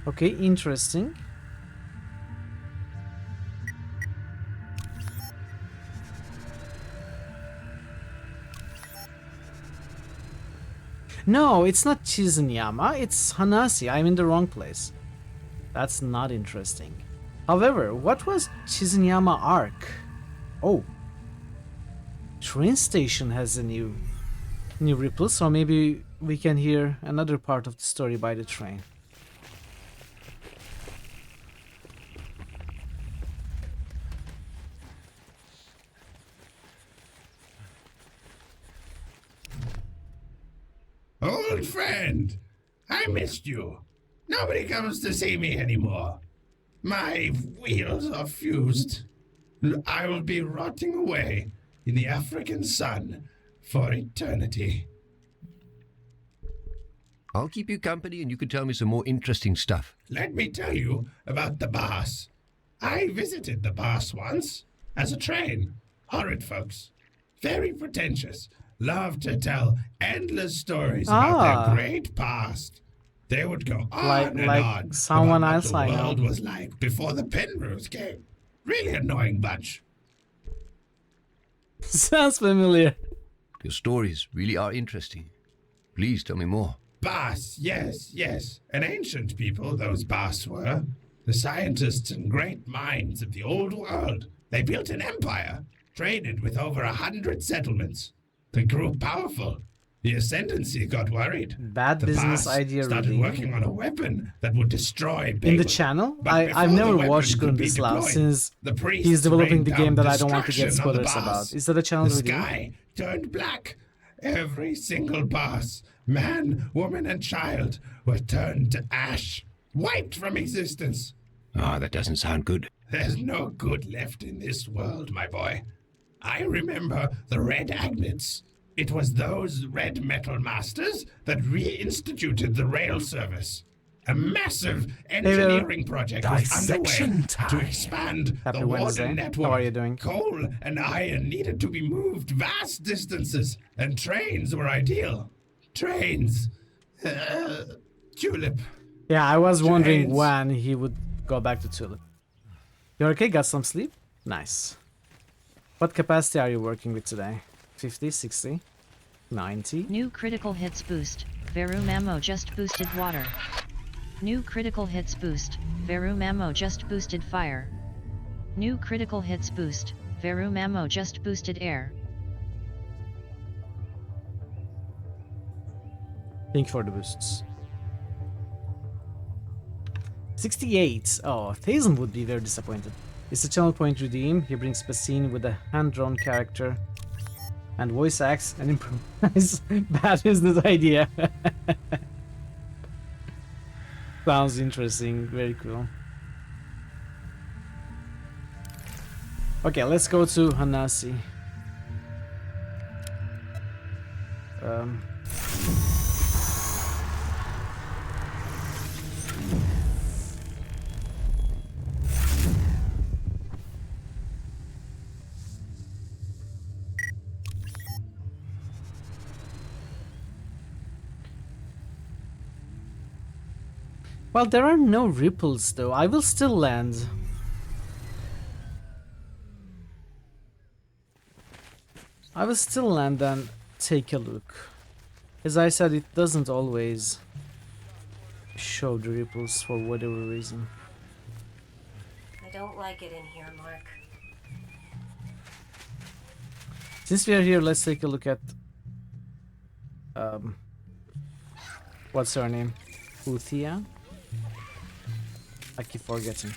Speaker 4: Okay, interesting. No, it's not Chizunyama, it's Hanasi. I'm in the wrong place. That's not interesting. However, what was Chizunyama Arc? Oh. Train station has a new ripple, so maybe we can hear another part of the story by the train.
Speaker 2: Old friend, I missed you. Nobody comes to see me anymore. My wheels are fused. I will be rotting away in the African sun for eternity.
Speaker 8: I'll keep you company and you can tell me some more interesting stuff.
Speaker 2: Let me tell you about the Bass. I visited the Bass once as a train. Horrid folks. Very pretentious. Love to tell endless stories about their great past. They would go on and on
Speaker 4: someone
Speaker 2: about
Speaker 4: else
Speaker 2: what the
Speaker 4: I know.
Speaker 2: world was like before the Penrose came. Really annoying bunch.
Speaker 4: Sounds familiar.
Speaker 8: Your stories really are interesting. Please tell me more.
Speaker 2: Bass, yes. An ancient people, those Bass were. The scientists and great minds of the old world. They built an empire, traded with over 100 settlements. They grew powerful. The Ascendancy got worried.
Speaker 4: Bad
Speaker 2: The
Speaker 4: business
Speaker 2: Bass
Speaker 4: idea,
Speaker 2: started
Speaker 4: really.
Speaker 2: working on a weapon that would destroy Babel.
Speaker 4: In the channel?
Speaker 2: But
Speaker 4: I've
Speaker 2: before
Speaker 4: never
Speaker 2: the weapon
Speaker 4: watched
Speaker 2: could be
Speaker 4: Grundislav
Speaker 2: deployed,
Speaker 4: since
Speaker 2: the priests
Speaker 4: he's developing the
Speaker 2: rained
Speaker 4: game
Speaker 2: down
Speaker 4: that I don't want to get
Speaker 2: destruction on the
Speaker 4: spoilers about.
Speaker 2: Bass.
Speaker 4: Is that a channel
Speaker 2: The
Speaker 4: review?
Speaker 2: sky turned black. Every single Bass, man, woman, and child, were turned to ash, wiped from existence.
Speaker 8: Ah, that doesn't sound good.
Speaker 2: There's no good left in this world, my boy. I remember the Red Agnets. It was those red metal masters that reinstituted the rail service. A massive engineering project was underway to expand
Speaker 4: Happy
Speaker 2: the
Speaker 4: Wednesday.
Speaker 2: Warden network.
Speaker 4: How are you doing?
Speaker 2: Coal and iron needed to be moved vast distances, and trains were ideal. Trains. Tulip.
Speaker 4: Yeah, I was wondering
Speaker 2: Trains.
Speaker 4: when he would go back to Tulip. You okay? Got some sleep? Nice. What capacity are you working with today? 50, 60, 90?
Speaker 1: New critical hits boost. Verum ammo just boosted water. New critical hits boost. Verum ammo just boosted fire. New critical hits boost. Verum ammo just boosted air.
Speaker 4: Thank you for the boosts. 68. Oh, Thazen would be very disappointed. It's a channel point redeem. He brings Bassine with a hand-drawn character and voice acts and improvise. Bad business idea. Sounds interesting. Very cool. Okay, let's go to Hanasi. Well, there are no ripples though. I will still land. I will still land and take a look. As I said, it doesn't always show the ripples for whatever reason.
Speaker 6: I don't like it in here, Mark.
Speaker 4: Since we are here, let's take a look at what's her name? Uthia? I keep forgetting.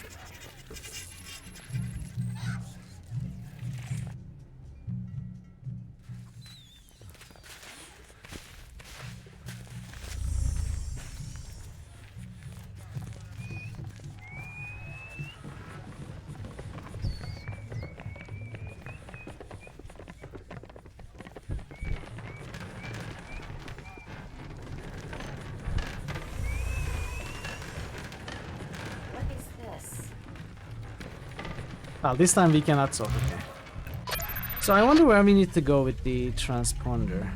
Speaker 4: Well, this time we cannot solve it. So I wonder where we need to go with the transponder.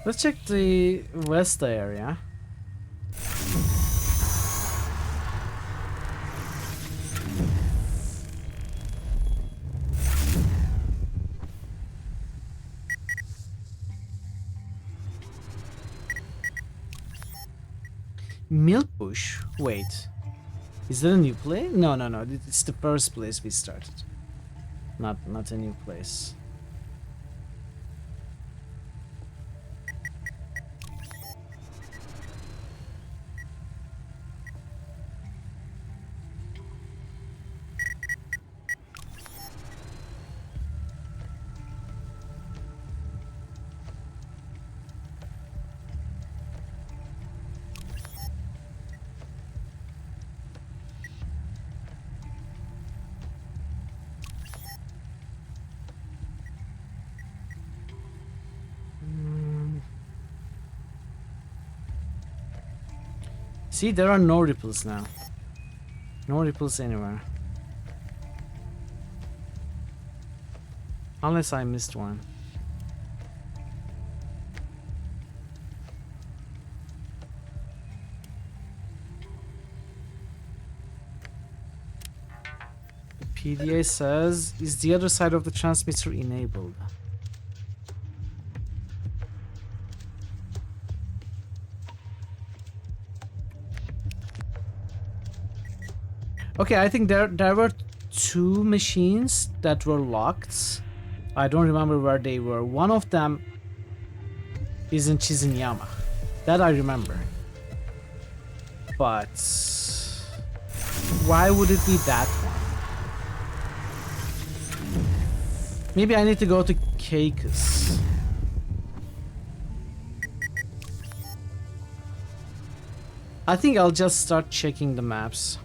Speaker 4: Let's check the Vesta area. Milk Bush? Wait. Is that a new place? No, no, no. It's the first place we started. Not a new place. See, there are no ripples now. No ripples anywhere. Unless I missed one. The PDA says, is the other side of the transmitter enabled? Okay, I think there were two machines that were locked. I don't remember where they were. One of them is in Chizunyama. That I remember. But why would it be that one? Maybe I need to go to Keikis. I think I'll just start checking the maps.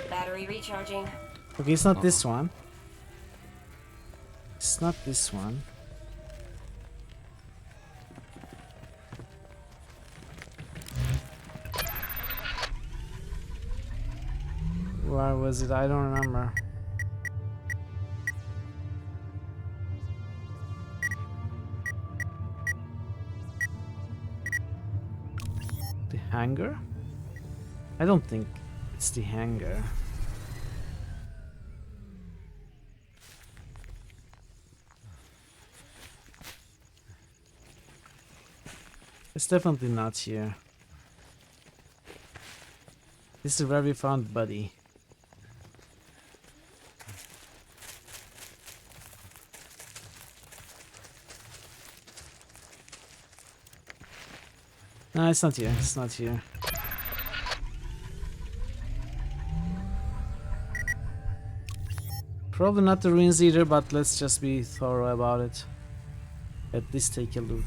Speaker 6: Battery recharging.
Speaker 4: Okay, it's not this one. It's not this one. Where was it? I don't remember. The hangar? I don't think it's the hangar. It's definitely not here. This is where we found Buddy. No, it's not here. It's not here. Probably not the ruins either, but let's just be thorough about it. At least take a look.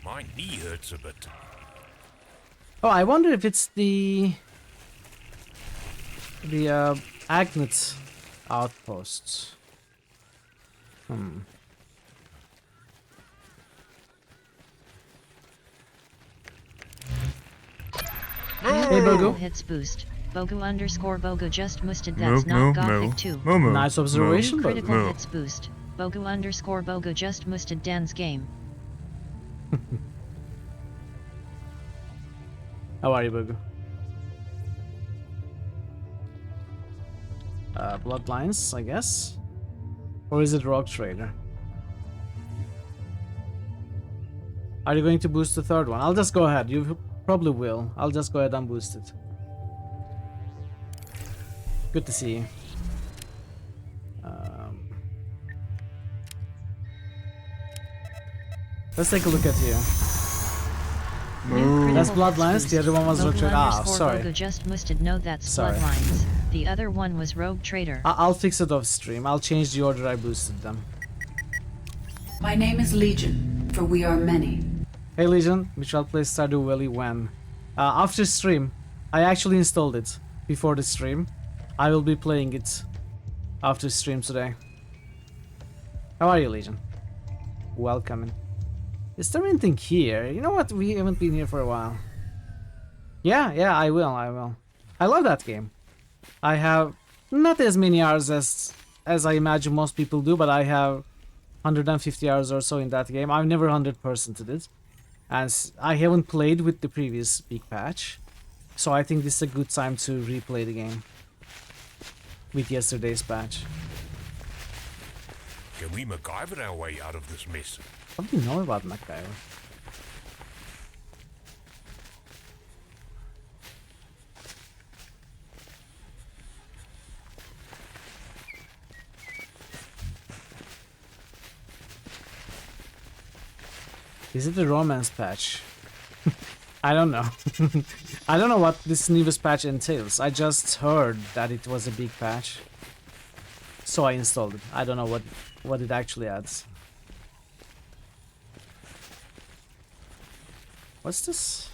Speaker 15: My knee hurts a bit.
Speaker 4: Oh, I wonder if it's the Agnet outposts. Hey, Bogo.
Speaker 1: Hits boost. Bogo_Bogo just moosted. That's not Gothic 2.
Speaker 4: Nice observation,
Speaker 1: New
Speaker 4: but
Speaker 1: critical hits boost. Bogo_Bogo just moosted Dan's game.
Speaker 4: How are you, Bogo? Bloodlines, I guess? Or is it Rogue Trader? Are you going to boost the third one? I'll just go ahead. You probably will. I'll just go ahead and boost it. Good to see you. Let's take a look at here. That's Bloodlines, the other one was Rogue Trader. Ah, sorry.
Speaker 1: Bogo just moosted. No, that's
Speaker 4: Sorry.
Speaker 1: Bloodlines. The other one was Rogue Trader.
Speaker 4: I'll fix it off stream. I'll change the order I boosted them.
Speaker 16: My name is Legion, for we are many.
Speaker 4: Hey Legion, we shall play Stardew Valley when? After stream. I actually installed it before the stream. I will be playing it after stream today. How are you, Legion? Welcome. Is there anything here? You know what? We haven't been here for a while. Yeah, I will. I love that game. I have not as many hours as I imagine most people do, but I have 150 hours or so in that game. I've never 100%ed it, as I haven't played with the previous big patch, so I think this is a good time to replay the game with yesterday's patch.
Speaker 15: Can we MacGyver our way out of this mess?
Speaker 4: What do you know about MacGyver? Is it a romance patch? I don't know. I don't know what this newest patch entails. I just heard that it was a big patch, so I installed it. I don't know what it actually adds. What's this?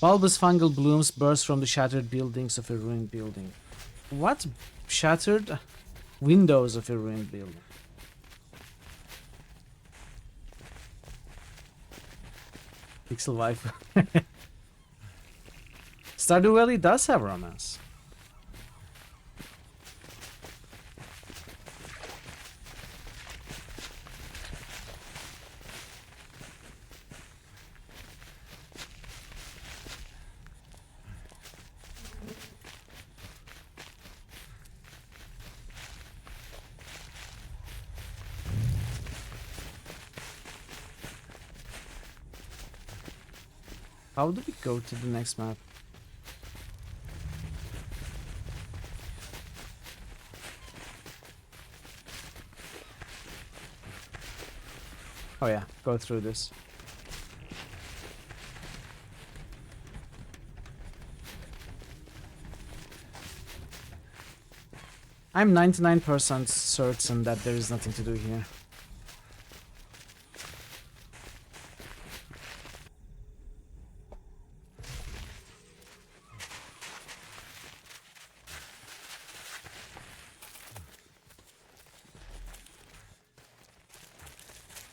Speaker 4: Bulbous fungal blooms burst from the shattered buildings of a ruined building. What? Shattered windows of a ruined building. Pixel wife. Stardew Valley does have romance. How do we go to the next map? Oh yeah, go through this. I'm 99% certain that there is nothing to do here.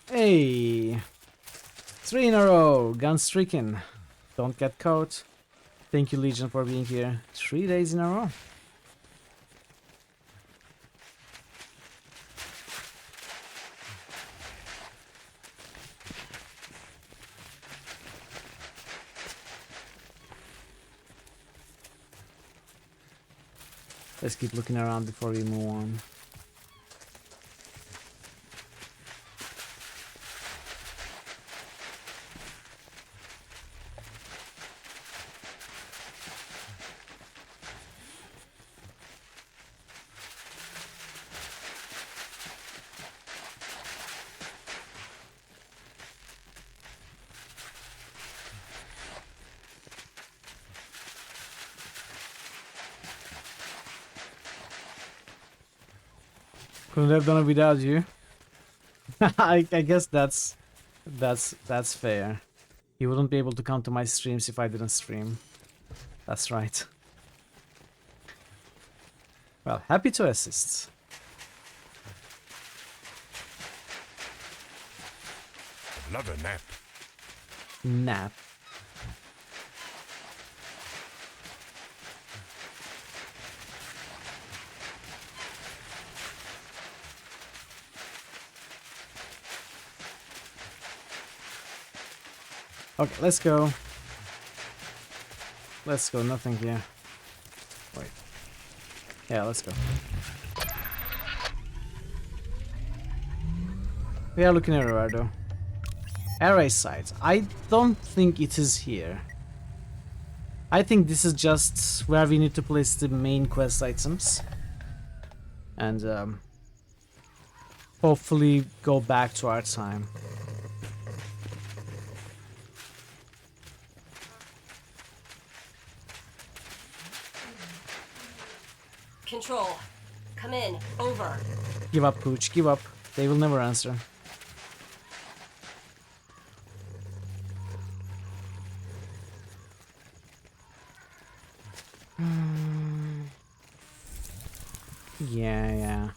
Speaker 4: Hey! 3 in a row! Gun streaking. Don't get caught. Thank you, Legion, for being here 3 days in a row. Let's keep looking around before we move on. Couldn't have done it without you. I guess that's fair. You wouldn't be able to come to my streams if I didn't stream. That's right. Well, happy to assist.
Speaker 15: Love a nap.
Speaker 4: Nap. Okay, let's go. Let's go, nothing here. Wait. Yeah, let's go. We are looking everywhere though. Array site. I don't think it is here. I think this is just where we need to place the main quest items. And hopefully go back to our time.
Speaker 6: Control. Come in. Over.
Speaker 4: Give up, Pooch. Give up. They will never answer. Yeah.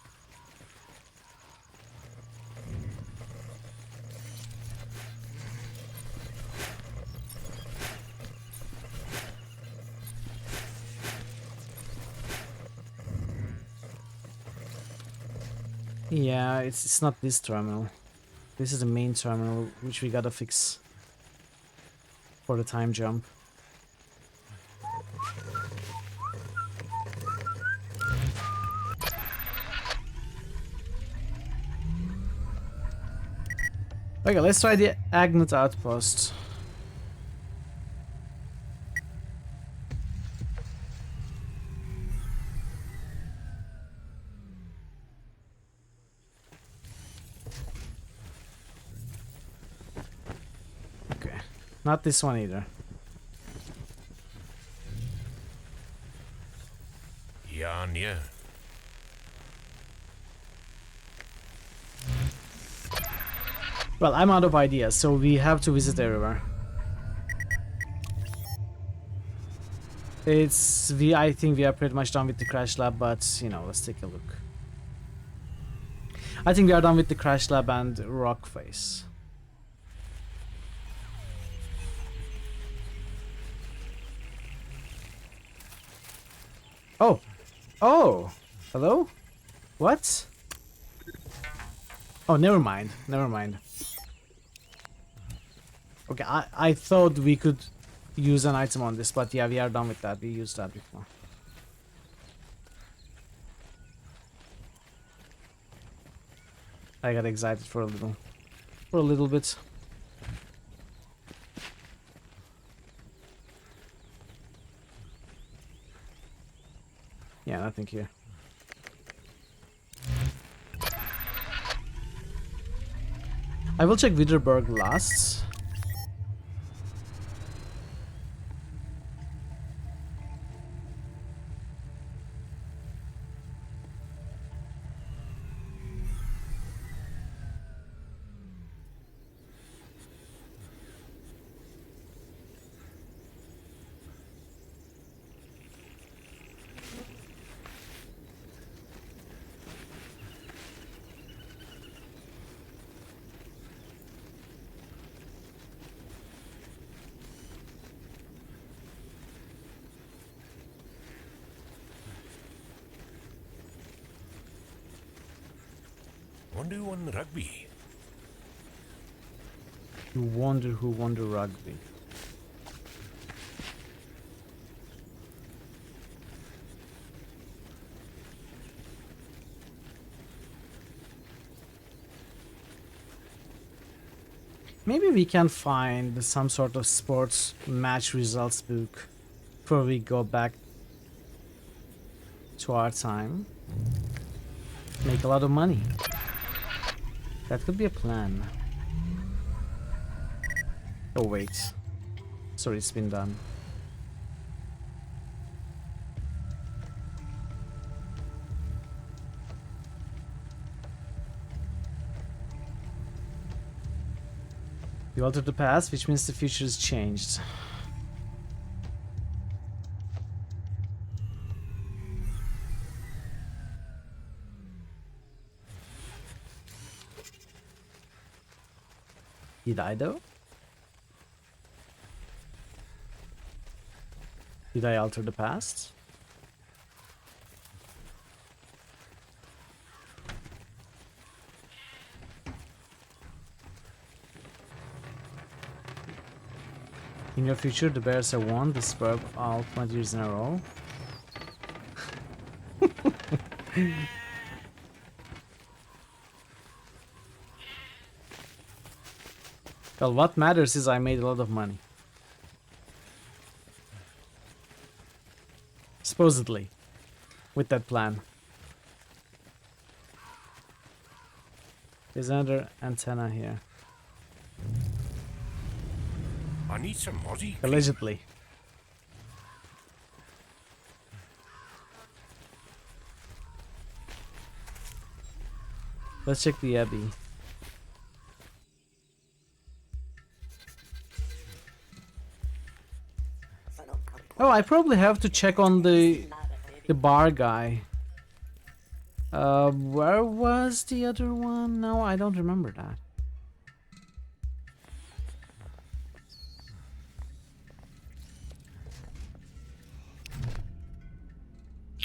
Speaker 4: Yeah, it's not this terminal. This is the main terminal, which we gotta fix for the time jump. Okay, let's try the Agnet outpost. Okay, not this one either.
Speaker 15: Yeah.
Speaker 4: Well, I'm out of ideas, so we have to visit everywhere. I think we are pretty much done with the crash lab, but you know, let's take a look. I think we are done with the crash lab and rock face. Oh, hello? What? Oh, never mind. Okay, I thought we could use an item on this, but yeah, we are done with that. We used that before. I got excited for a little bit. Yeah, nothing here. I will check Witterberg last.
Speaker 15: Wonder who won the rugby.
Speaker 4: You wonder who won the rugby. Maybe we can find some sort of sports match results book before we go back to our time. Make a lot of money. That could be a plan. Oh wait. Sorry, it's been done. You altered the past, which means the future has changed. Did I though? Did I alter the past? In your future, the Bears have won the Super Bowl all 20 years in a row. Well, what matters is I made a lot of money. Supposedly. With that plan. There's another antenna here.
Speaker 15: I need some Aussie.
Speaker 4: Allegedly. Let's check the Abbey. Oh, I probably have to check on the bar guy. Where was the other one? No, I don't remember that.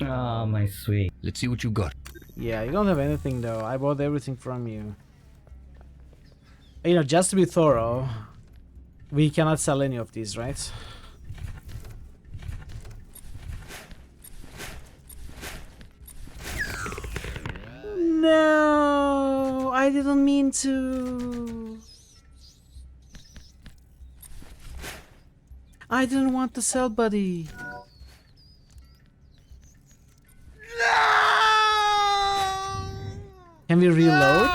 Speaker 17: Oh, my sweet.
Speaker 8: Let's see what you got.
Speaker 4: Yeah, you don't have anything though. I bought everything from you. You know, just to be thorough, we cannot sell any of these, right? No, I didn't mean to. I didn't want to sell, buddy. Can we reload?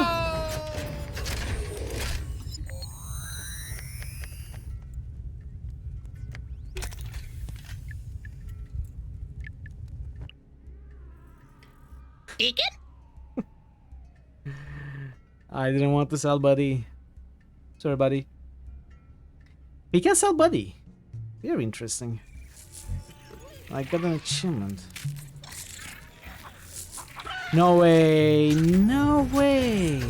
Speaker 14: Deacon?
Speaker 4: I didn't want to sell, buddy. Sorry, buddy. We can sell, buddy. Very interesting. I got an achievement. No way! No way!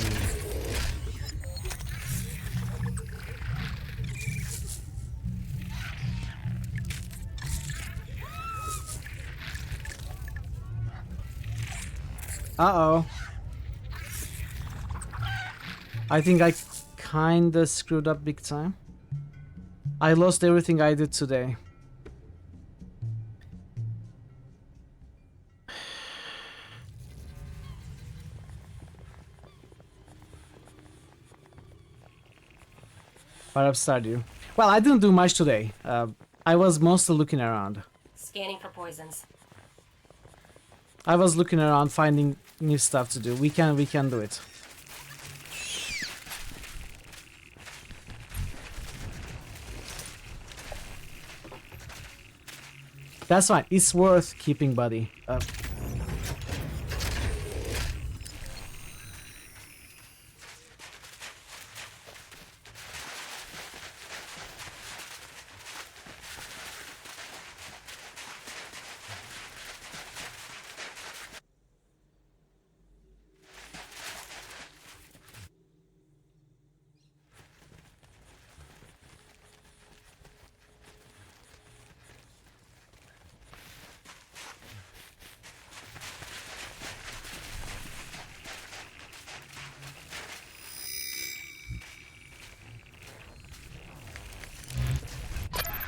Speaker 4: Uh-oh. I think I kinda screwed up big time. I lost everything I did today. What up, Stardew? Well, I didn't do much today. I was mostly looking around.
Speaker 6: Scanning for poisons.
Speaker 4: I was looking around finding new stuff to do. We can do it. That's fine. It's worth keeping, buddy.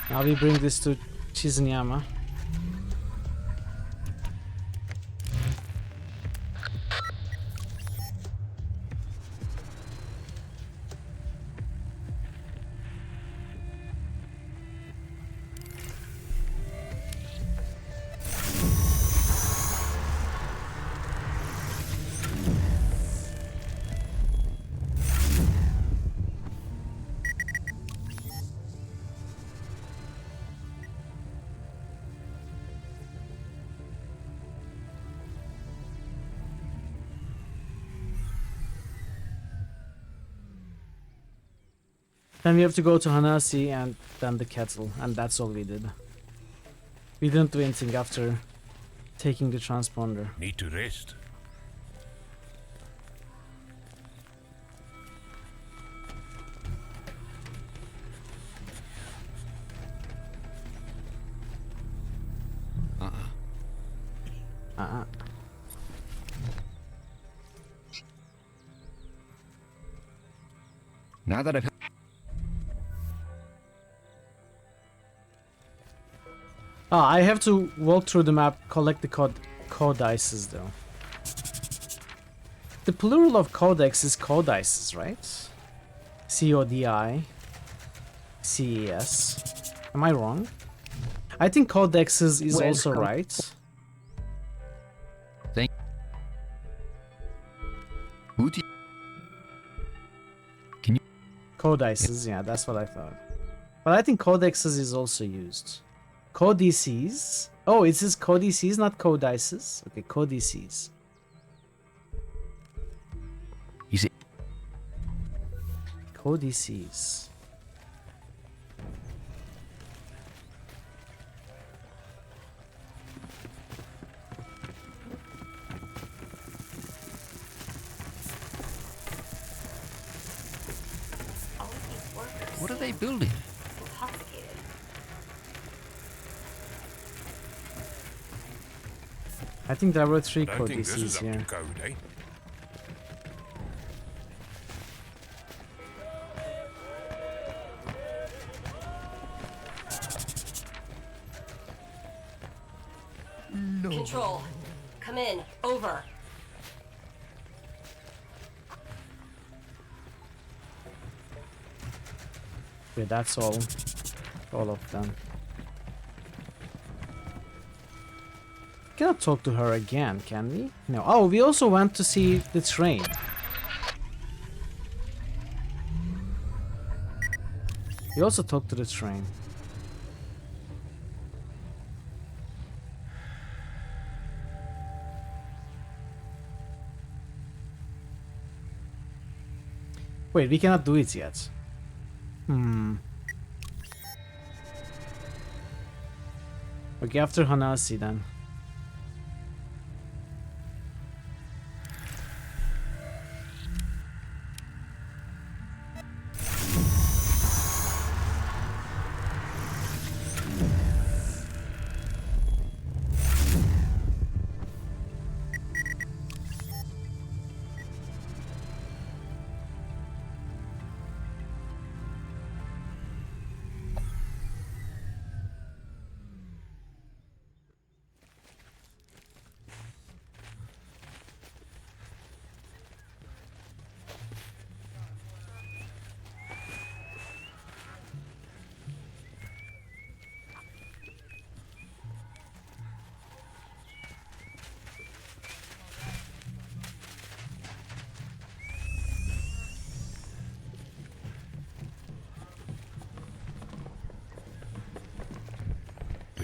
Speaker 4: Now we bring this to Chizunyama. Then we have to go to Hanasi and then the kettle, and that's all we did. We didn't do anything after taking the transponder.
Speaker 15: Need to rest.
Speaker 8: Now that I've...
Speaker 4: I have to walk through the map, collect the codices though. The plural of codex is codices, right? C-O-D-I C-E-S. Am I wrong? I think codexes is also right.
Speaker 8: Thank... Can you...
Speaker 4: Codices, yeah, that's what I thought. But I think codexes is also used. Codices. Oh, it says codices, not codices. Okay, codices.
Speaker 8: Is it?
Speaker 4: Codices.
Speaker 8: What are they building?
Speaker 6: Intoxicated.
Speaker 4: I think there were 3
Speaker 15: I don't think this
Speaker 4: codices
Speaker 15: is up
Speaker 4: here.
Speaker 15: to code, eh?
Speaker 6: Control. Come in. Over.
Speaker 4: Okay, that's all. All of them. Cannot talk to her again, can we? No. Oh, we also went to see the train. We also talked to the train. Wait, we cannot do it yet. Okay, after Hanasi then.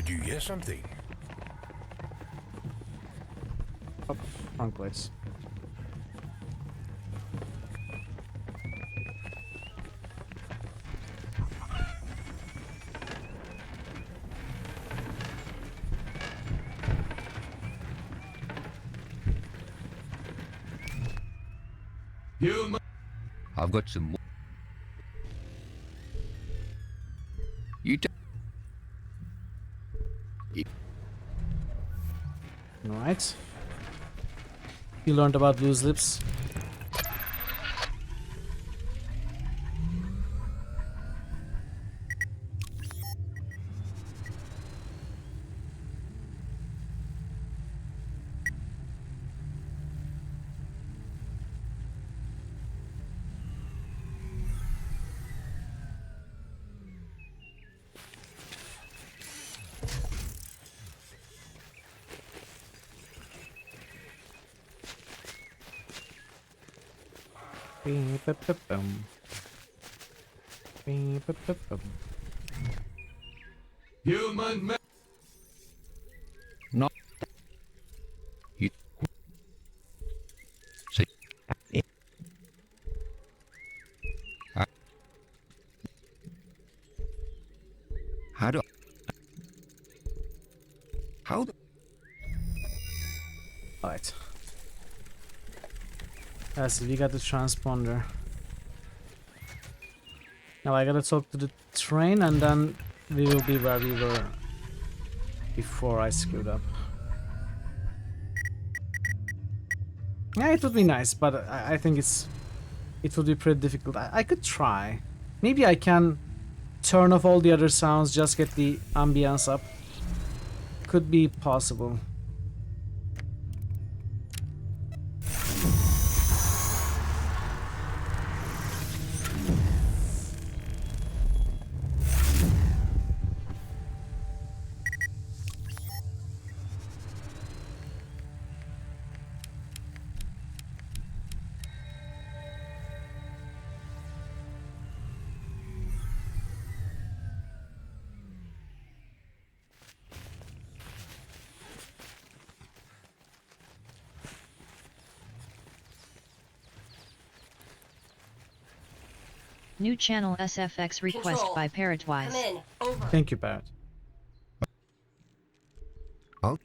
Speaker 15: Did you hear something?
Speaker 4: Oh, wrong place.
Speaker 8: I've got some more. You
Speaker 4: Alright. You learned about loose lips.
Speaker 12: Human.
Speaker 8: No. You. See. How do? How do?
Speaker 4: Alright. So we got the transponder. Now I gotta talk to the train and then we will be where we were before I screwed up. Yeah, it would be nice, but I think it would be pretty difficult. I could try. Maybe I can turn off all the other sounds, just get the ambience up. Could be possible.
Speaker 1: New channel SFX request
Speaker 6: Control.
Speaker 1: by Parrotwise.
Speaker 6: Come in. Over.
Speaker 4: Thank you, Barrett.
Speaker 8: Oh.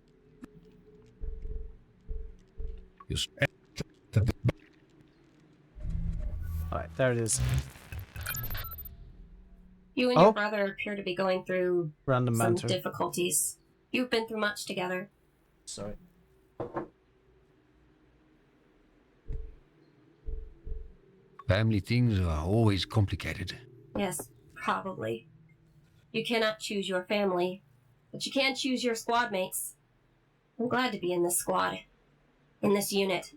Speaker 4: Alright, there it is.
Speaker 6: You and your brother appear to be going through
Speaker 4: Random
Speaker 6: some
Speaker 4: banter.
Speaker 6: difficulties. You've been through much together.
Speaker 4: Sorry.
Speaker 8: Family things are always complicated.
Speaker 6: Yes, probably. You cannot choose your family, but you can choose your squad mates. I'm glad to be in this squad. In this unit.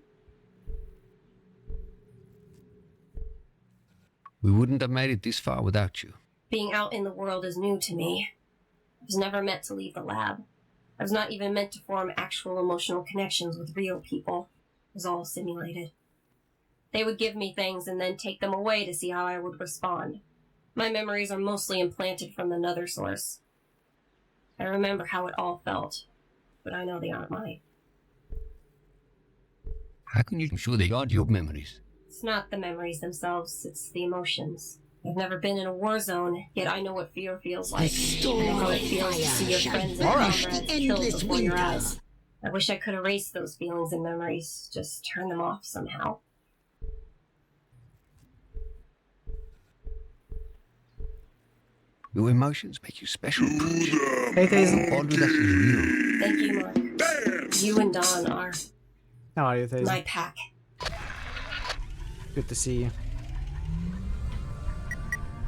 Speaker 8: We wouldn't have made it this far without you.
Speaker 6: Being out in the world is new to me. I was never meant to leave the lab. I was not even meant to form actual emotional connections with real people. It was all simulated. They would give me things and then take them away to see how I would respond. My memories are mostly implanted from another source. I remember how it all felt, but I know they aren't mine.
Speaker 8: How can you be sure they aren't your memories?
Speaker 6: It's not the memories themselves, it's the emotions. I've never been in a war zone, yet I know what fear feels like. I know how it feels to see your friends and comrades killed before your eyes. I wish I could erase those feelings and memories, just turn them off somehow.
Speaker 8: Your emotions make you special.
Speaker 4: Hey, Tazen.
Speaker 8: Bond with us is real.
Speaker 6: Thank you, Mark. You and Don are
Speaker 4: How are you, Tazen?
Speaker 6: my pack.
Speaker 4: Good to see you.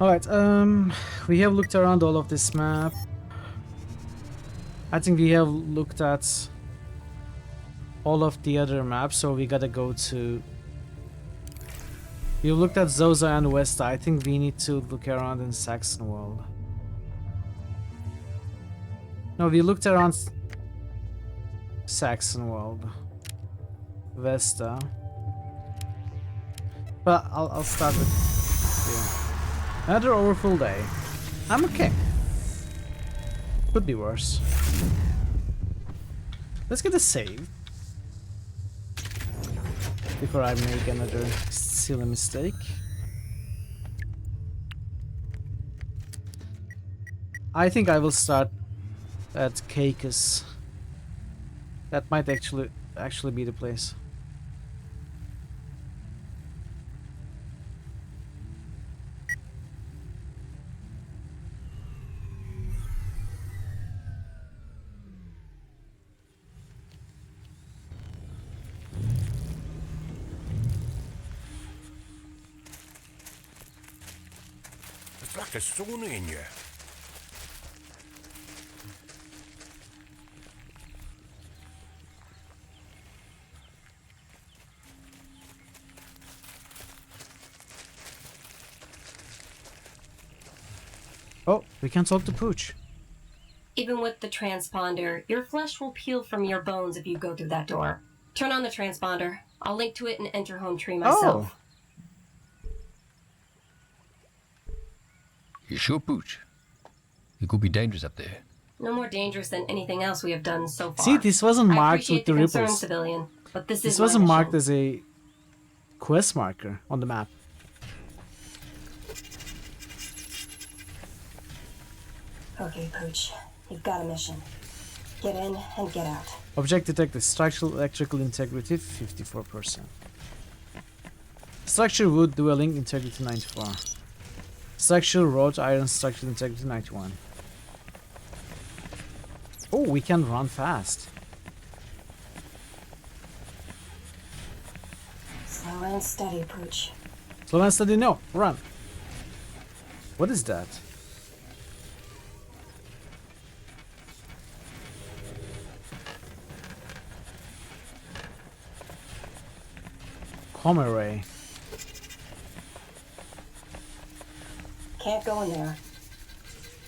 Speaker 4: Alright, we have looked around all of this map. I think we have looked at all of the other maps, so we gotta go to... We looked at Zoza and Westa. I think we need to look around in Saxonwald. No, we looked around Saxonwald. Vesta. But I'll start with you. Another overfull day. I'm okay. Could be worse. Let's get a save before I make another silly mistake. I think I will start at Caicus. That might actually be the place.
Speaker 15: It's like a sauna in you.
Speaker 4: Oh, we can talk to Pooch.
Speaker 6: Even with the transponder, your flesh will peel from your bones if you go through that door. Turn on the transponder. I'll link to it and enter home tree myself.
Speaker 8: You sure, Pooch? It could be dangerous up there.
Speaker 6: No more dangerous than anything else we have done so far.
Speaker 4: See, this wasn't
Speaker 6: I
Speaker 4: marked
Speaker 6: appreciate
Speaker 4: with the
Speaker 6: concern,
Speaker 4: ripples.
Speaker 6: civilian, but this
Speaker 4: This
Speaker 6: is my
Speaker 4: wasn't marked
Speaker 6: mission.
Speaker 4: as a quest marker on the map.
Speaker 6: Okay, Pooch. You've got a mission. Get in and get out.
Speaker 4: Object detected. Structural electrical integrity 54%. Structure wood dwelling integrity 94. Structure wrought iron structural integrity 91. Oh, we can run fast.
Speaker 6: Slow and steady, Pooch.
Speaker 4: Slow and steady, no, run. What is that? Com array.
Speaker 6: Can't go in there.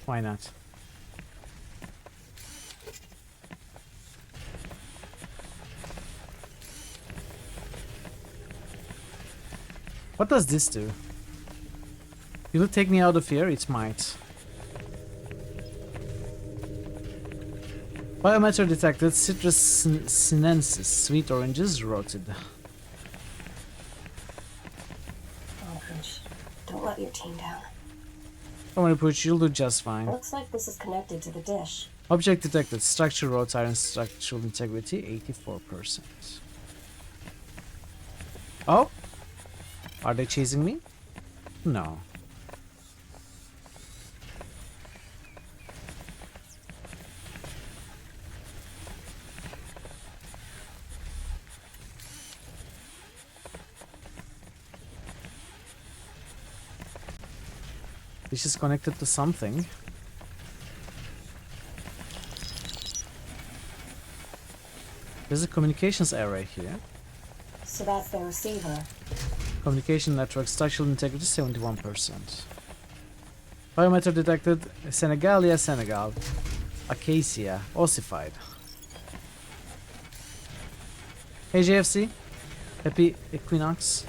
Speaker 4: Why not? What does this do? Will it take me out of here? It might. Biometer detected. Citrus sinensis. Sweet oranges rotted.
Speaker 6: Oh, Pooch. Don't let your team down.
Speaker 4: Don't worry, Pooch. You'll do just fine.
Speaker 6: Looks like this is connected to the dish.
Speaker 4: Object detected. Structure wrought iron structural integrity 84%. Oh? Are they chasing me? No. This is connected to something. There's a communications array here.
Speaker 6: So that's the receiver.
Speaker 4: Communication network structural integrity 71%. Biometer detected. Senegalia, Senegal. Acacia, ossified. Hey JFC. Happy Equinox.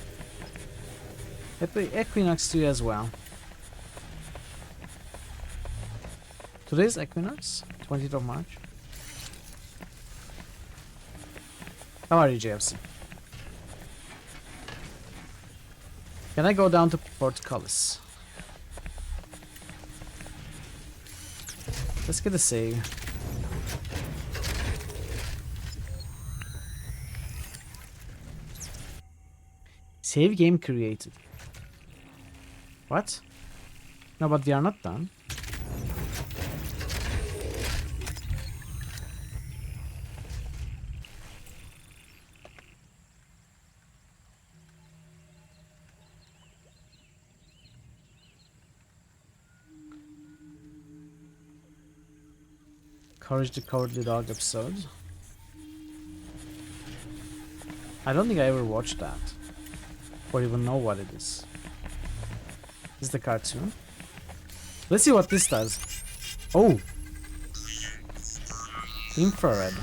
Speaker 4: Happy Equinox to you as well. Today's Equinox, 20th of March. How are you, JFC? Can I go down to Portcullis? Let's get a save. Save game created. What? No, but we are not done. Courage the Cowardly Dog episode. I don't think I ever watched that. Or even know what it is. This is the cartoon. Let's see what this does. Oh! Infrared.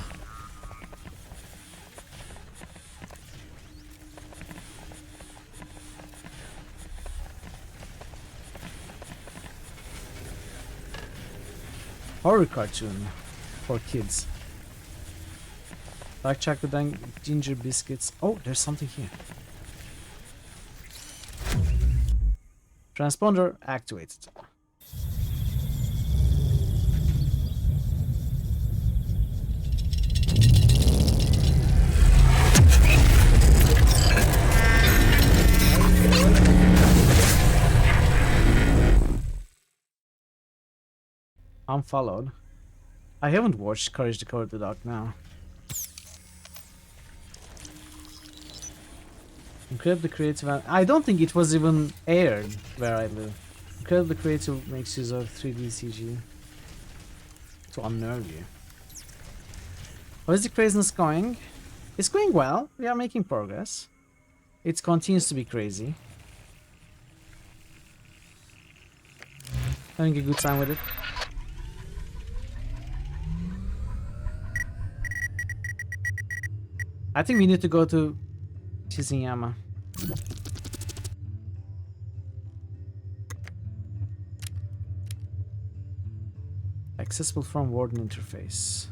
Speaker 4: horror cartoon for kids. Dark chocolate and ginger biscuits. Oh, there's something here. Transponder activated. I'm followed. I haven't watched Courage the Cowardly Dog now. Incredibly creative. I don't think it was even aired where I live. Incredibly creative makes use of 3D CG to unnerve you. How is the craziness going? It's going well. We are making progress. It continues to be crazy. Having a good time with it. I think we need to go to Shizunyama. Accessible from Warden interface.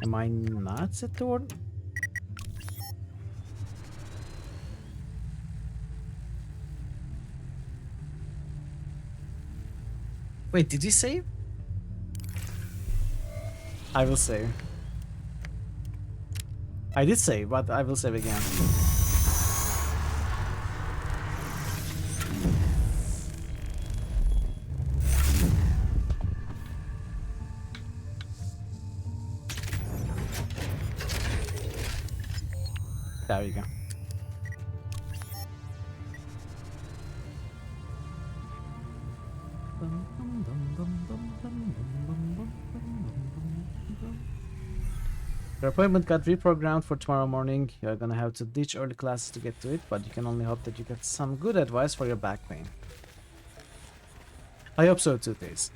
Speaker 4: Am I not at the Warden? Wait, did you save? I will save. I did save, but I will save again. There you go. Your appointment got reprogrammed for tomorrow morning. You're gonna have to ditch early classes to get to it, but you can only hope that you get some good advice for your back pain. I hope so too, Taze.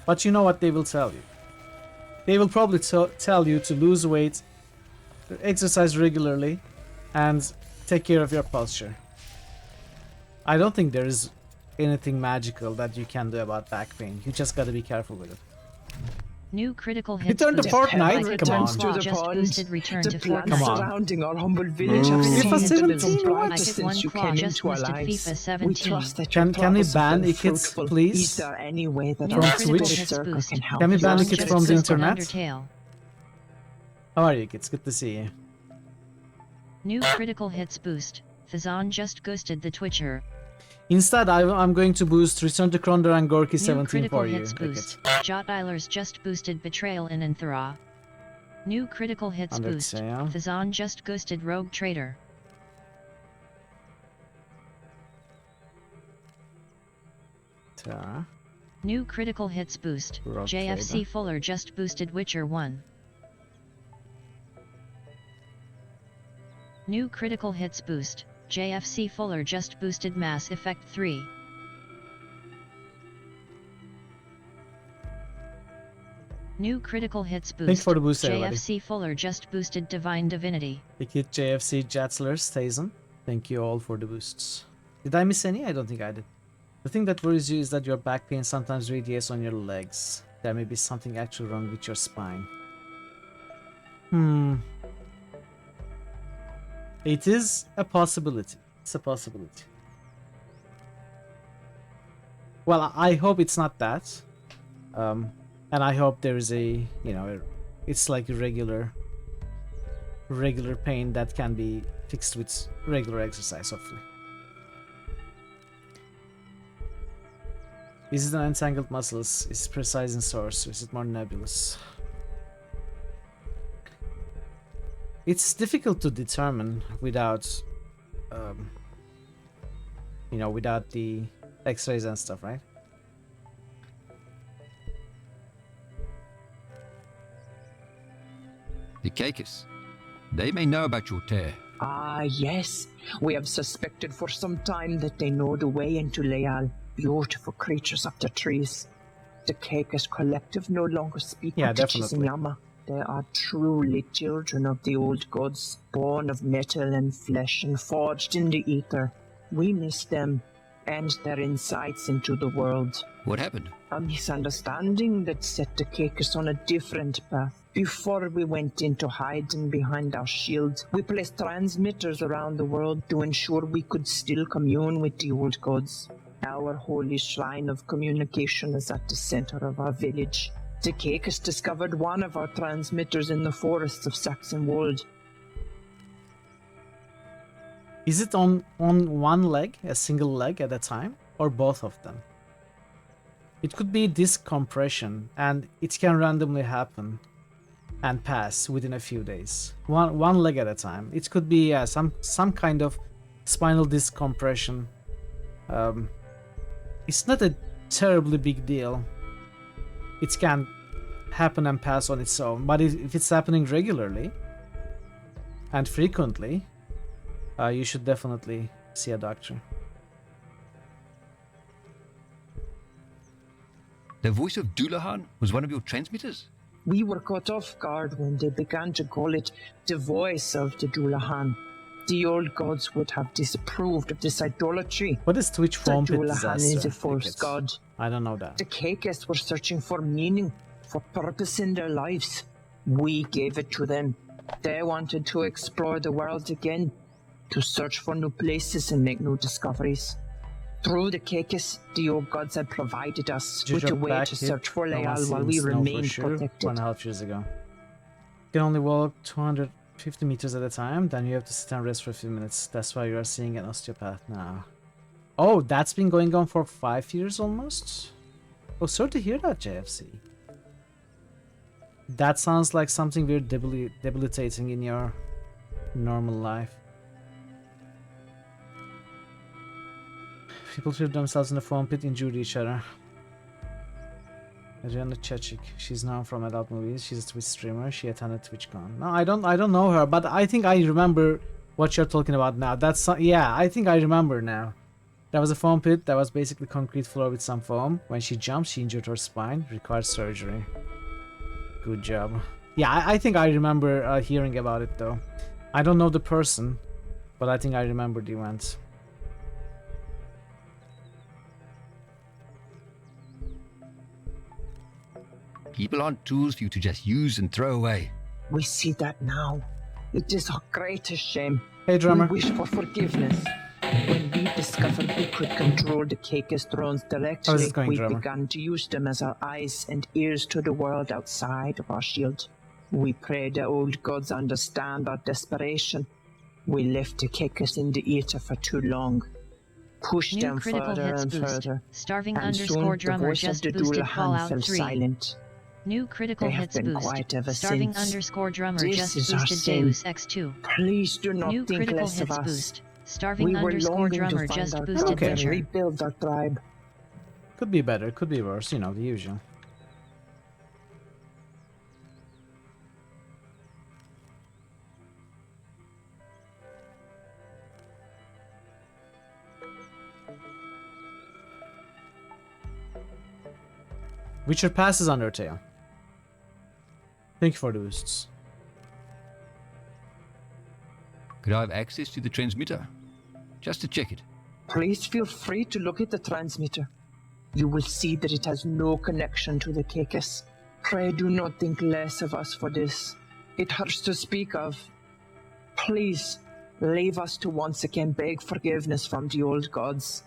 Speaker 4: But you know what they will tell you. They will probably tell you to lose weight, exercise regularly, and take care of your posture. I don't think there is anything magical that you can do about back pain. You just gotta be careful with it.
Speaker 1: New critical hits.
Speaker 4: Return to Fortnite? Come on.
Speaker 1: To just boosted return to
Speaker 14: plants
Speaker 1: Fortnite.
Speaker 14: surrounding our humble village have
Speaker 4: FIFA
Speaker 14: seemed to
Speaker 4: 17?
Speaker 14: be
Speaker 4: What?
Speaker 14: brighter since you came
Speaker 1: just
Speaker 14: into our
Speaker 1: boosted
Speaker 14: lives.
Speaker 1: FIFA 17.
Speaker 14: We trust that your
Speaker 4: Can we
Speaker 14: purpose
Speaker 4: ban
Speaker 14: will be
Speaker 4: Ikits,
Speaker 14: fruitful.
Speaker 4: please?
Speaker 14: Is there any way that
Speaker 4: From
Speaker 14: our
Speaker 4: Switch?
Speaker 14: circle can help
Speaker 4: Can we
Speaker 14: us?
Speaker 4: ban
Speaker 1: Just
Speaker 4: Ikits from the
Speaker 1: boosted
Speaker 4: internet?
Speaker 1: Undertale.
Speaker 4: How are you, Ikits? Good to see you.
Speaker 1: New critical hits boost. Fazan just ghosted the Twitcher.
Speaker 4: Instead, I'm going to boost Return to Kronder and Gorky
Speaker 1: New
Speaker 4: 17
Speaker 1: critical
Speaker 4: for you.
Speaker 1: hits boost. Jot Eilers just boosted Betrayal in Anthra. New critical hits boost.
Speaker 4: Undertale.
Speaker 1: Fazan just ghosted Rogue Trader.
Speaker 4: Tara.
Speaker 1: New critical hits boost.
Speaker 4: Rogue
Speaker 1: JFC
Speaker 4: Trader.
Speaker 1: Fuller just boosted Witcher 1. New critical hits boost. JFC Fuller just boosted Mass Effect 3. New critical hits boost.
Speaker 4: Thanks for the boost, everybody.
Speaker 1: JFC Fuller just boosted Divine Divinity.
Speaker 4: Ikit, JFC, Jatzler, Stazen. Thank you all for the boosts. Did I miss any? I don't think I did. The thing that worries you is that your back pain sometimes radiates on your legs. There may be something actually wrong with your spine. It is a possibility. It's a possibility. Well, I hope it's not that. And I hope there is a, you know, it's like a regular pain that can be fixed with regular exercise, hopefully. Is it an entangled muscles? Is it precise in source? Or is it more nebulous? It's difficult to determine without, you know, without the X-rays and stuff, right?
Speaker 8: The Caicus. They may know about your tear.
Speaker 14: Ah, yes. We have suspected for some time that they know the way into Leal. Beautiful creatures up the trees. The Caicus Collective no longer speak
Speaker 4: Yeah,
Speaker 14: of the
Speaker 4: definitely.
Speaker 14: Chizunyama. They are truly children of the old gods, born of metal and flesh and forged in the ether. We missed them and their insights into the world.
Speaker 8: What happened?
Speaker 14: A misunderstanding that set the Caicus on a different path. Before we went into hiding behind our shield, we placed transmitters around the world to ensure we could still commune with the old gods. Our holy shrine of communication is at the center of our village. The Caicus discovered one of our transmitters in the forests of Saxonwold.
Speaker 4: Is it on one leg, a single leg at a time, or both of them? It could be disk compression, and it can randomly happen and pass within a few days. One leg at a time. It could be some kind of spinal disc compression. It's not a terribly big deal. It can happen and pass on its own, but if it's happening regularly and frequently, you should definitely see a doctor.
Speaker 8: The voice of Dullahan was one of your transmitters?
Speaker 14: We were caught off guard when they began to call it the voice of the Dullahan. The old gods would have disapproved of this idolatry.
Speaker 4: What is Twitch foam pit
Speaker 14: Dullahan
Speaker 4: disaster?
Speaker 14: is a false god.
Speaker 4: I don't know that.
Speaker 14: The Caicus were searching for meaning, for purpose in their lives. We gave it to them. They wanted to explore the world again, to search for new places and make new discoveries. Through the Caicus, the old gods had provided us with a way to search for Leal while we remained protected.
Speaker 4: 1.5 years ago. You can only walk 250 meters at a time, then you have to sit and rest for a few minutes. That's why you are seeing an osteopath now. Oh, that's been going on for 5 years almost? Oh, sorry to hear that, JFC. That sounds like something very debilitating in your normal life. People threw themselves in the foam pit, injured each other. Adriana Chechik, she's known from adult movies. She's a Twitch streamer. She attended TwitchCon. No, I don't know her, but I think I remember what you're talking about now. That's yeah, I think I remember now. There was a foam pit that was basically concrete floor with some foam. When she jumped, she injured her spine, required surgery. Good job. Yeah, I think I remember hearing about it though. I don't know the person, but I think I remember the event.
Speaker 8: People aren't tools for you to just use and throw away.
Speaker 14: We see that now. It is our greatest shame.
Speaker 4: Hey, drummer.
Speaker 14: We wish for forgiveness. When we discovered we could control the Caicus drones directly, we began to use them as our eyes and ears to the world outside of our shield. We pray the old gods understand our desperation. We left the Caicus in the ether for too long. Pushed them further and further.
Speaker 1: Starving
Speaker 14: and
Speaker 1: underscore
Speaker 14: soon
Speaker 1: drummer
Speaker 14: the voice
Speaker 1: just
Speaker 14: of the
Speaker 1: boosted
Speaker 14: Dullahan
Speaker 1: Fallout
Speaker 14: fell
Speaker 1: 3.
Speaker 14: silent.
Speaker 1: New critical
Speaker 14: They have
Speaker 1: hits
Speaker 14: been
Speaker 1: boost.
Speaker 14: quiet ever
Speaker 1: Starving
Speaker 14: since.
Speaker 1: underscore drummer
Speaker 14: This
Speaker 1: just
Speaker 14: is our
Speaker 1: boosted
Speaker 14: sin.
Speaker 1: Deus X2.
Speaker 14: Please do not
Speaker 1: New
Speaker 14: think
Speaker 1: critical
Speaker 14: less of
Speaker 1: hits
Speaker 14: us.
Speaker 1: boost. Starving
Speaker 14: We were
Speaker 1: underscore
Speaker 14: longing
Speaker 1: drummer
Speaker 14: to find
Speaker 1: just
Speaker 14: our
Speaker 1: boosted
Speaker 14: tribe and
Speaker 1: Witcher.
Speaker 14: rebuild our tribe.
Speaker 4: Could be better, could be worse, you know, the usual. Witcher passes Undertale. Thank you for the boosts.
Speaker 8: Could I have access to the transmitter? Just to check it.
Speaker 14: Please feel free to look at the transmitter. You will see that it has no connection to the Caicus. Pray do not think less of us for this. It hurts to speak of. Please, leave us to once again beg forgiveness from the old gods.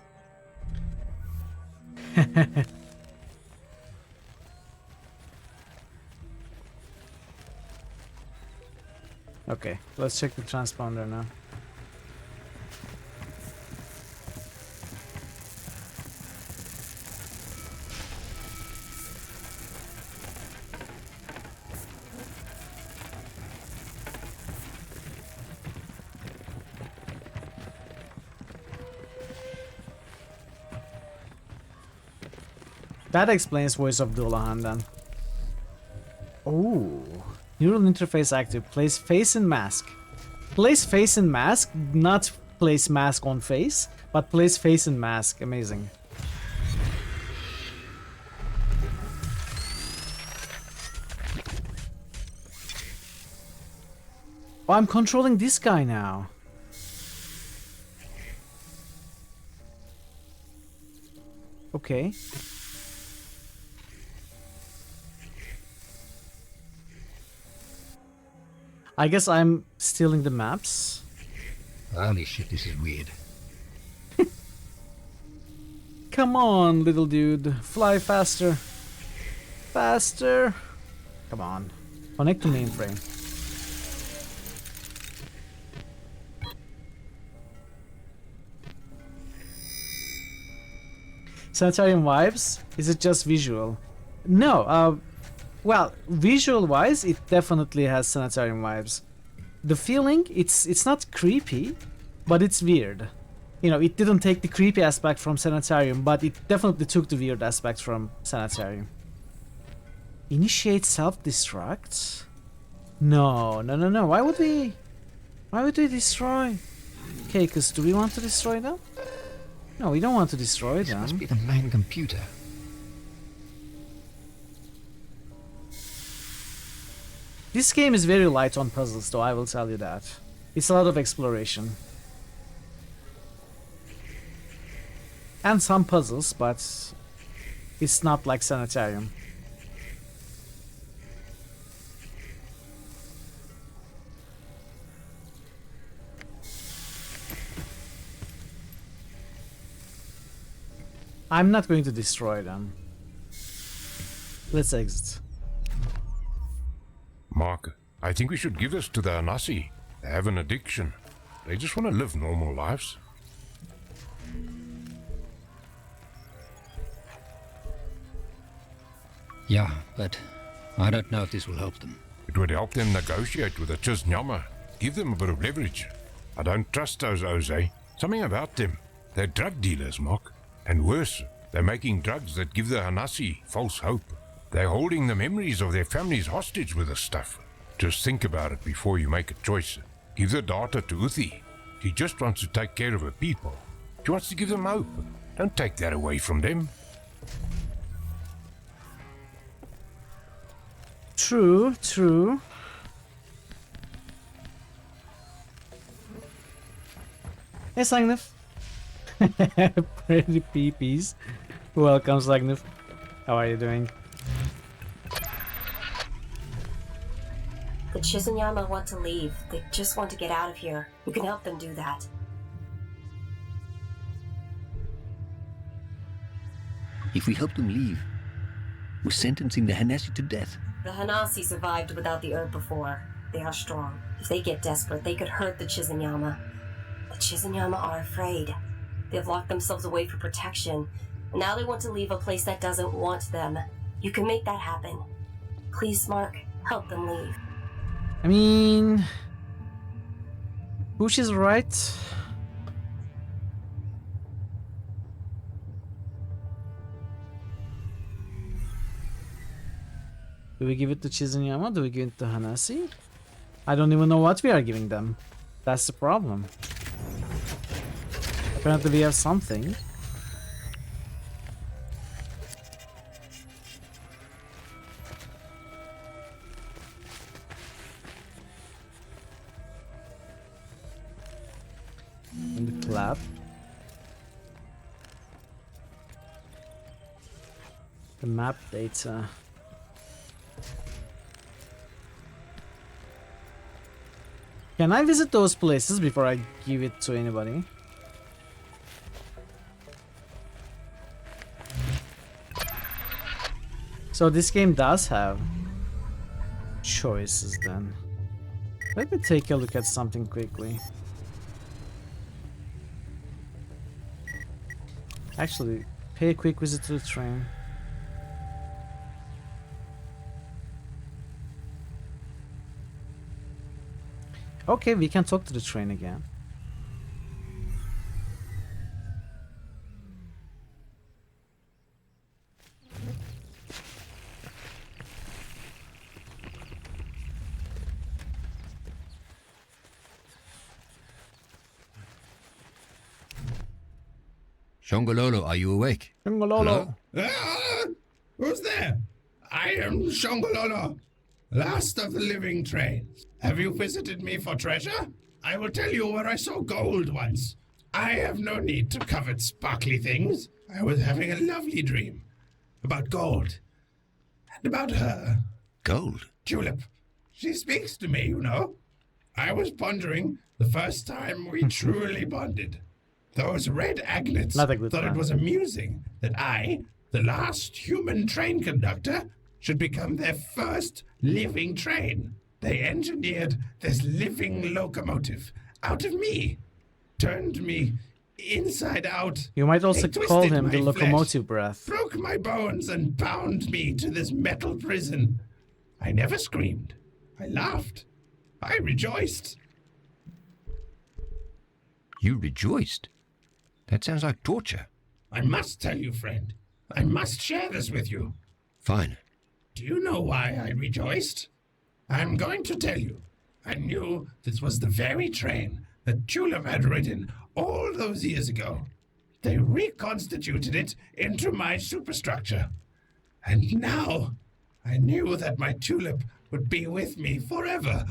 Speaker 4: Okay, let's check the transponder now. That explains voice of Dullahan then. Oh, neural interface active. Place face in mask. Place face in mask, not place mask on face, but place face in mask. Amazing. Oh, I'm controlling this guy now. Okay. I guess I'm stealing the maps.
Speaker 8: Holy shit, this is weird.
Speaker 4: Come on, little dude. Fly faster. Faster. Come on. Connect to mainframe. Sanitarium vibes? Is it just visual? No, well, visual-wise, it definitely has sanitarium vibes. The feeling, it's not creepy, but it's weird. You know, it didn't take the creepy aspect from sanitarium, but it definitely took the weird aspects from sanitarium. Initiate self-destruct? No. Why would we destroy Caicus? Do we want to destroy them? No, we don't want to destroy them.
Speaker 8: This must be the main computer.
Speaker 4: This game is very light on puzzles, though, I will tell you that. It's a lot of exploration. And some puzzles, but it's not like Sanitarium. I'm not going to destroy them. Let's exit.
Speaker 15: Mark, I think we should give this to the Anasi. They have an addiction. They just want to live normal lives.
Speaker 8: Yeah, but I don't know if this will help them.
Speaker 15: It would help them negotiate with the Chisnyama. Give them a bit of leverage. I don't trust those Oze. Something about them. They're drug dealers, Mark. And worse, they're making drugs that give the Hanasi false hope. They're holding the memories of their families hostage with this stuff. Just think about it before you make a choice. Give the data to Uthi. She just wants to take care of her people. She wants to give them hope. Don't take that away from them.
Speaker 4: True, true. Hey, Sagnif. Pretty peepees. Welcome, Sagnif. How are you doing?
Speaker 6: The Chizunyama want to leave. They just want to get out of here. You can help them do that.
Speaker 8: If we help them leave, we're sentencing the Hanasi to death.
Speaker 6: The Hanasi survived without the herb before. They are strong. If they get desperate, they could hurt the Chizunyama. The Chizunyama are afraid. They've locked themselves away for protection, and now they want to leave a place that doesn't want them. You can make that happen. Please, Mark, help them leave.
Speaker 4: I mean, Bush is right. Do we give it to Chizunyama? Do we give it to Hanasi? I don't even know what we are giving them. That's the problem. Apparently we have something. In the clap. The map data. Can I visit those places before I give it to anybody? So this game does have choices then. Let me take a look at something quickly. Actually, pay a quick visit to the train. Okay, we can talk to the train again.
Speaker 8: Shongololo, are you awake?
Speaker 4: Shongololo.
Speaker 2: Who's there? I am Shongololo, last of the living trains. Have you visited me for treasure? I will tell you where I saw gold once. I have no need to covet sparkly things. I was having a lovely dream about gold and about her.
Speaker 15: Gold?
Speaker 2: Tulip. She speaks to me, you know. I was pondering the first time we truly bonded. Those red agnets
Speaker 4: Not a good
Speaker 2: thought
Speaker 4: plan.
Speaker 2: it was amusing that I, the last human train conductor, should become their first living train. They engineered this living locomotive out of me, turned me inside out.
Speaker 4: You might also
Speaker 2: They
Speaker 4: call
Speaker 2: twisted
Speaker 4: him the
Speaker 2: my
Speaker 4: locomotive
Speaker 2: flesh,
Speaker 4: breath.
Speaker 2: broke my bones and bound me to this metal prison. I never screamed. I laughed. I rejoiced.
Speaker 8: You rejoiced? That sounds like torture.
Speaker 2: I must tell you, friend. I must share this with you.
Speaker 8: Fine.
Speaker 2: Do you know why I rejoiced? I'm going to tell you. I knew this was the very train that Tulip had ridden all those years ago. They reconstituted it into my superstructure. And now I knew that my Tulip would be with me forever,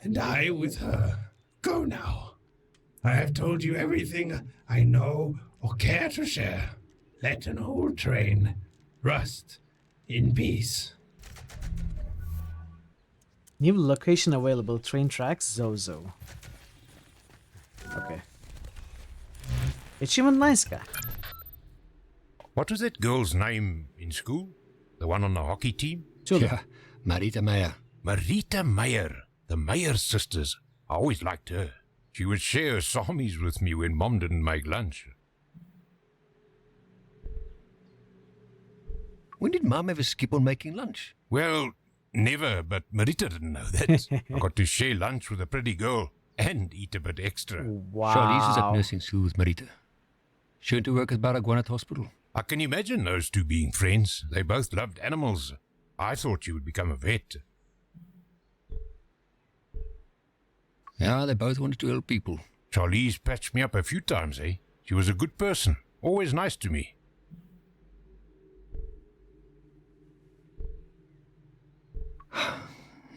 Speaker 2: and I with her. Go now. I have told you everything I know or care to share. Let an old train rust in peace.
Speaker 4: New location available, train tracks, Zozo. Okay. Achievement nice guy.
Speaker 15: What was that girl's name in school? The one on the hockey team?
Speaker 8: Yeah, Marita Meyer.
Speaker 15: Marita Meyer. The Meyer sisters. I always liked her. She would share her salmis with me when Mom didn't make lunch.
Speaker 8: When did Mum ever skip on making lunch?
Speaker 15: Well, never, but Marita didn't know that. I got to share lunch with a pretty girl and eat a bit extra.
Speaker 4: Wow.
Speaker 8: Charlize is at nursing school with Marita. She went to work at Baragwanath Hospital.
Speaker 15: I can imagine those two being friends. They both loved animals. I thought you would become a vet.
Speaker 8: Yeah, they both wanted to help people.
Speaker 15: Charlize patched me up a few times, eh? She was a good person. Always nice to me.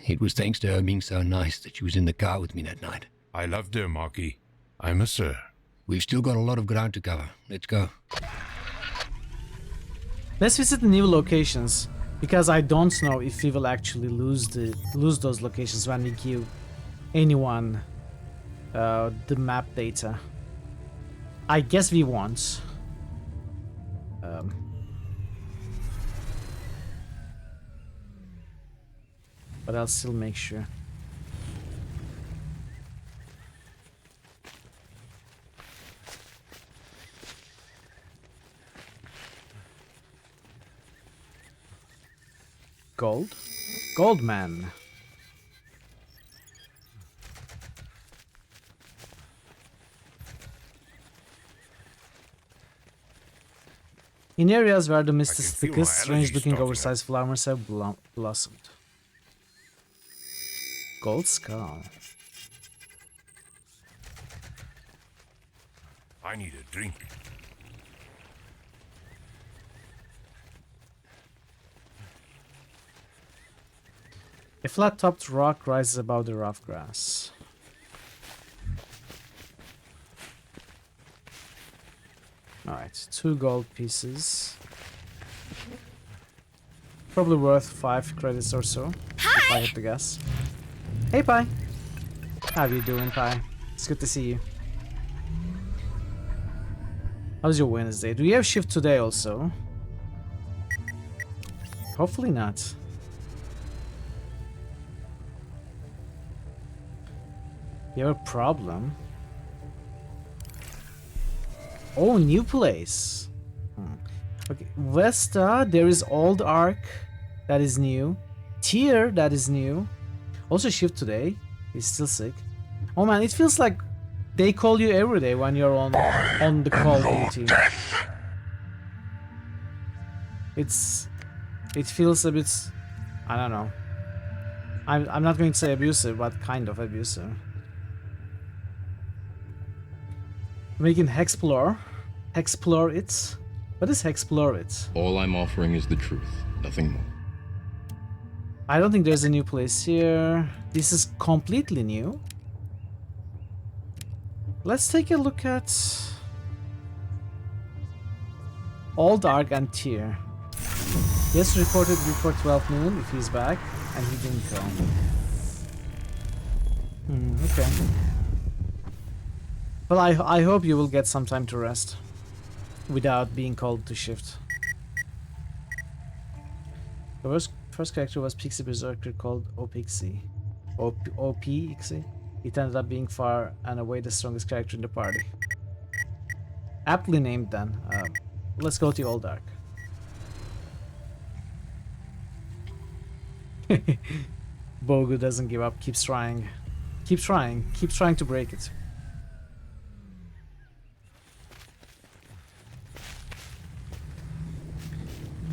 Speaker 8: It was thanks to her being so nice that she was in the car with me that night.
Speaker 15: I loved her, Marky. I miss her.
Speaker 8: We've still got a lot of ground to cover. Let's go.
Speaker 4: Let's visit the new locations, because I don't know if we will actually lose those locations when we give anyone the map data. I guess we won't. But I'll still make sure. Gold? Goldman. In areas where the mist is thickest, strange-looking oversized flowers have blossomed. Gold skull.
Speaker 15: I need a drink.
Speaker 4: A flat-topped rock rises above the rough grass. Alright, 2 gold pieces. Probably worth 5 credits or so. If I had to guess. Hey, Pi. How you doing, Pi? It's good to see you. How's your Wednesday? Do you have shift today also? Hopefully not. You have a problem? Oh, new place. Okay, Vesta, there is Old Ark, that is new. Tier, that is new. Also shift today. He's still sick. Oh man, it feels like they call you every day when you're on the call duty. It feels a bit, I don't know. I'm not going to say abusive, but kind of abusive. Making Hexplore. Hexplore it. What is Hexplore it?
Speaker 18: All I'm offering is the truth, nothing more.
Speaker 4: I don't think there's a new place here. This is completely new. Let's take a look at Old Ark and Tyr. Yes, reported before 12 noon if he's back, and he didn't come. Okay. Well, I hope you will get some time to rest without being called to shift. The first character was Pixie Berserker called Opixie. Opixie. It ended up being far and away the strongest character in the party. Aptly named then. Let's go to Old Ark. Bogu doesn't give up, keeps trying. Keep trying to break it.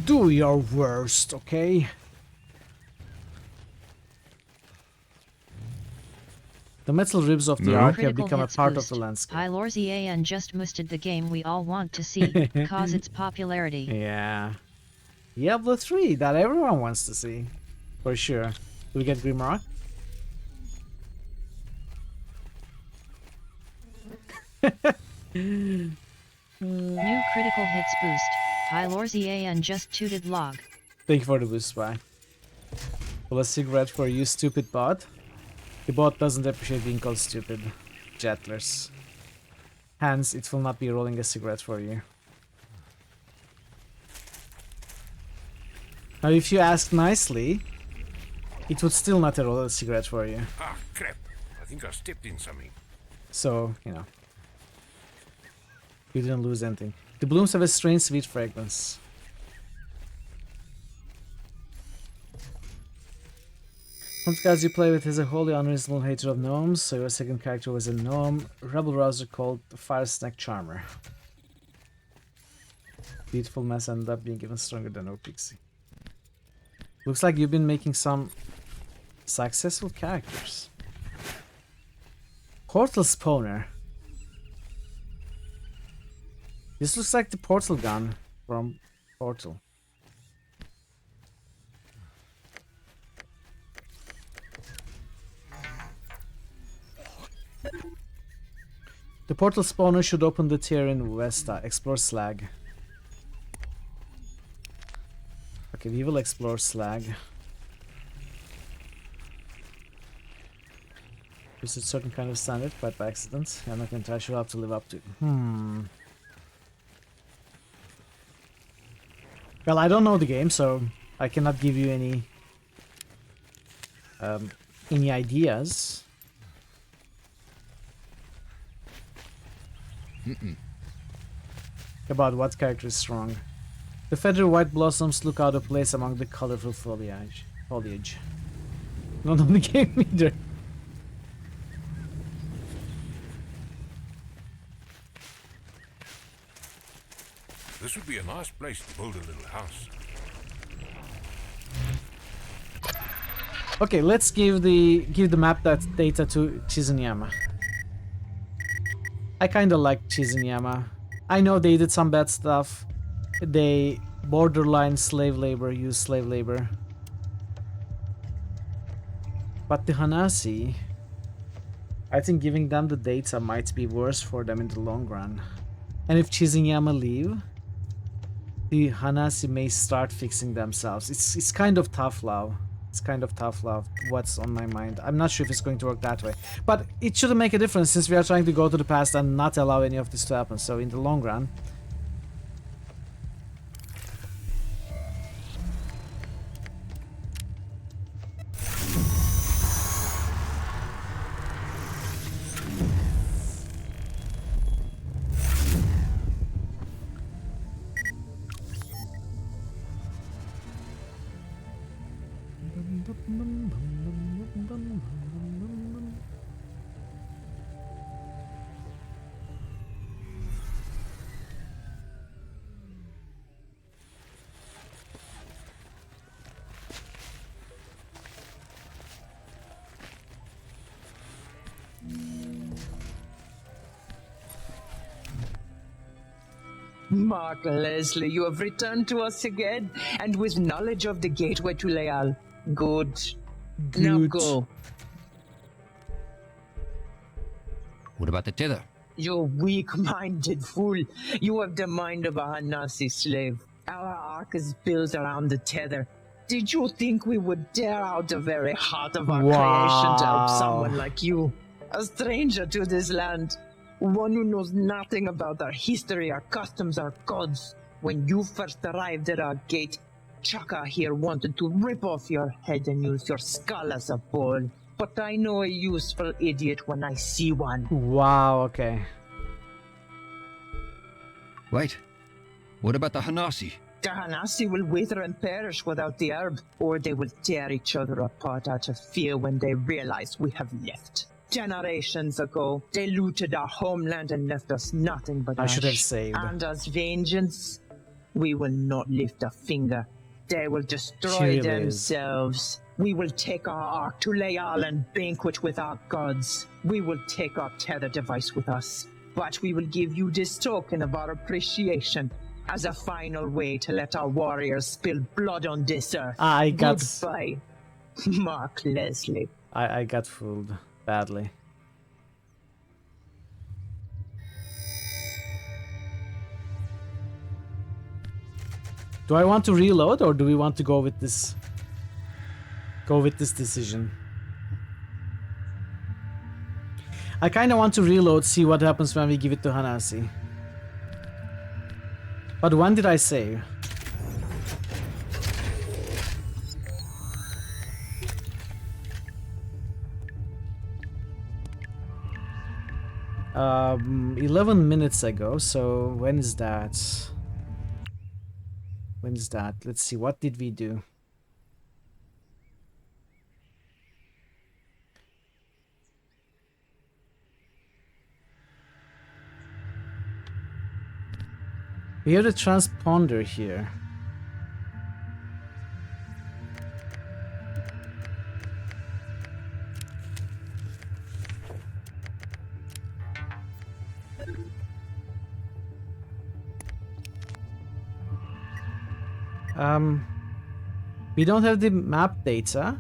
Speaker 4: Do your worst, okay? The metal ribs of the Ark have become a part of the landscape.
Speaker 1: Hylorzian just boosted the game we all want to see, cause its popularity.
Speaker 4: Yeah. Diablo 3, that everyone wants to see. For sure. Do we get Grimrock?
Speaker 1: New critical hits boost. Hylorzian just tooted log.
Speaker 4: Thank you for the boost, Spy. Well, a cigarette for you, stupid bot. The bot doesn't appreciate being called stupid. Jettlers. Hence, it will not be rolling a cigarette for you. Now, if you ask nicely, it would still not roll a cigarette for you.
Speaker 15: Ah, crap. I think I stepped in something.
Speaker 4: So, you know. You didn't lose anything. The blooms have a strange sweet fragrance. One of the guys you play with has a wholly unreasonable hatred of gnomes, so your second character was a gnome rebel rouser called the Fire Snack Charmer. Beautiful mess ended up being even stronger than Opixie. Looks like you've been making some successful characters. Portal Spawner. This looks like the portal gun from Portal. The portal spawner should open the tier in Vesta. Explore Slag. Okay, we will explore Slag. Is it a certain kind of standard, quite by accident? I'm not entirely sure how to live up to. Well, I don't know the game, so I cannot give you any ideas. About what character is strong. The feathery white blossoms look out of place among the colorful foliage. Not on the game either.
Speaker 15: This would be a nice place to build a little house.
Speaker 4: Okay, let's give the map data to Chizunyama. I kinda like Chizunyama. I know they did some bad stuff. They borderline slave labor, use slave labor. But the Hanasi, I think giving them the data might be worse for them in the long run. And if Chizunyama leave, the Hanasi may start fixing themselves. It's kind of tough love. It's kind of tough love, what's on my mind. I'm not sure if it's going to work that way. But it shouldn't make a difference since we are trying to go to the past and not allow any of this to happen. So in the long run...
Speaker 19: Mark Leslie, you have returned to us again, and with knowledge of the gateway to Leal. Good. Now go.
Speaker 8: What about the tether?
Speaker 19: You weak-minded fool. You have the mind of a Hanasi slave. Our ark is built around the tether. Did you think we would dare out the very heart of our creation to help someone like you? A stranger to this land. One who knows nothing about our history, our customs, our gods. When you first arrived at our gate, Chaka here wanted to rip off your head and use your skull as a bowl. But I know a useful idiot when I see one.
Speaker 4: Wow, okay.
Speaker 8: Wait, what about the Hanasi?
Speaker 19: The Hanasi will wither and perish without the herb, or they will tear each other apart out of fear when they realize we have left. Generations ago, they looted our homeland and left us nothing but
Speaker 4: I should have
Speaker 19: ash.
Speaker 4: saved.
Speaker 19: And as vengeance, we will not lift a finger. They will
Speaker 4: She
Speaker 19: destroy
Speaker 4: really
Speaker 19: themselves. We will take our ark to Leal and banquet with our gods. We will take our tether device with us. But we will give you this token of our appreciation as a final way to let our warriors spill blood on this earth.
Speaker 4: I got...
Speaker 19: Goodbye, Mark Leslie.
Speaker 4: I got fooled badly. Do I want to reload or do we want to go with this? Go with this decision. I kind of want to reload, see what happens when we give it to Hanasi. But when did I save? Um, 11 minutes ago, so when is that? When is that? Let's see, what did we do? We have a transponder here. We don't have the map data.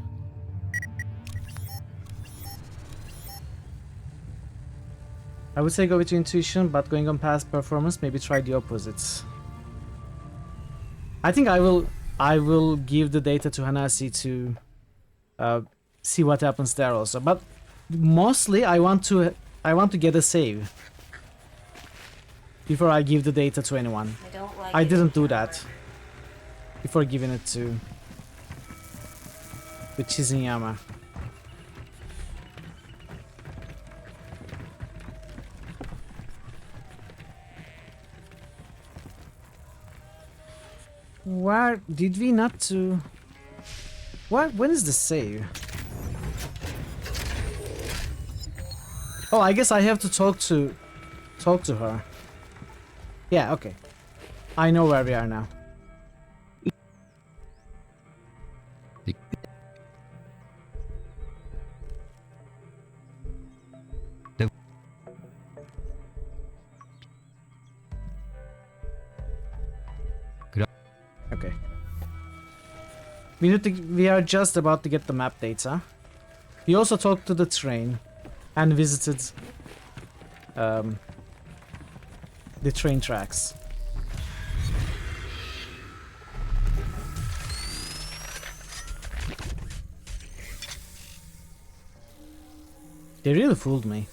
Speaker 4: I would say go with your intuition, but going on past performance, maybe try the opposites. I think I will give the data to Hanasi to see what happens there also. But mostly I want to get a save before I give the data to anyone. I didn't do that before giving it to Chizunyama. Where did we not to? What? When is the save? Oh, I guess I have to talk to her. Yeah, okay. I know where we are now. Okay. We are just about to get the map data. We also talked to the train and visited the train tracks. They really fooled me.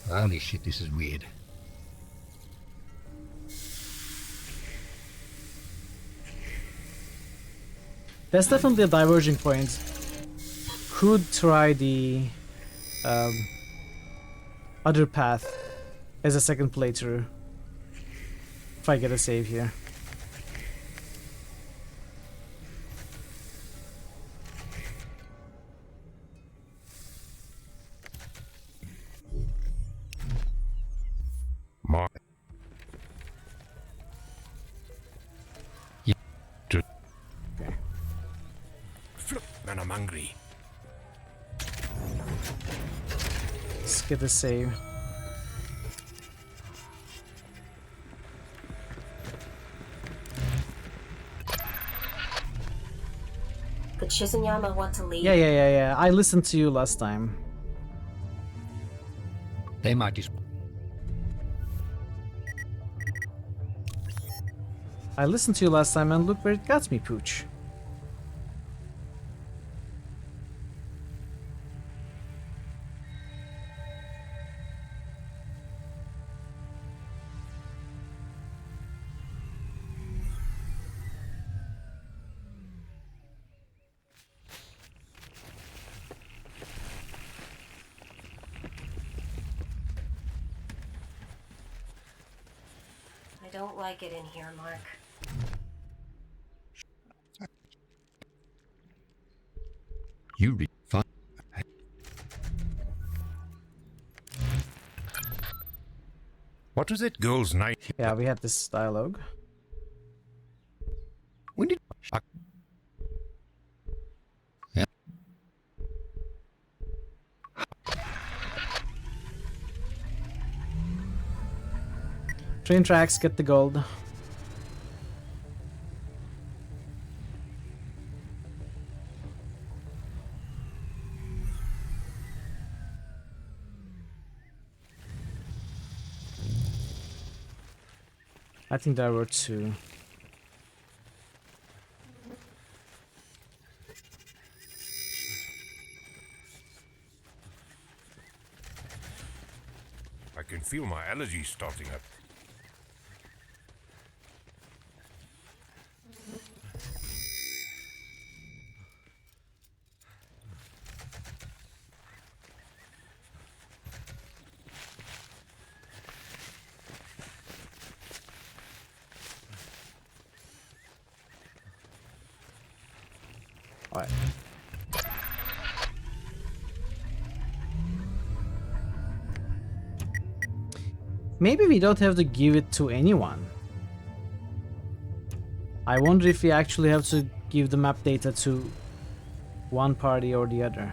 Speaker 8: Holy shit, this is weird.
Speaker 4: That's definitely a diverging point. Could try the other path as a second playthrough if I get a save here.
Speaker 15: Mark.
Speaker 8: Yeah.
Speaker 4: Okay.
Speaker 15: Flip, man, I'm hungry.
Speaker 4: Let's get a save.
Speaker 6: Chizunyama want to leave?
Speaker 4: Yeah. I listened to you last time.
Speaker 8: They might just.
Speaker 4: I listened to you last time and look where it got me, Pooch.
Speaker 6: I don't like it in here, Mark.
Speaker 8: You read fine.
Speaker 15: What was that girl's name?
Speaker 4: Yeah, we had this dialogue.
Speaker 8: When did yeah.
Speaker 4: Train tracks, get the gold. I think there were two.
Speaker 15: I can feel my allergies starting up.
Speaker 4: Alright. Maybe we don't have to give it to anyone. I wonder if we actually have to give the map data to one party or the other.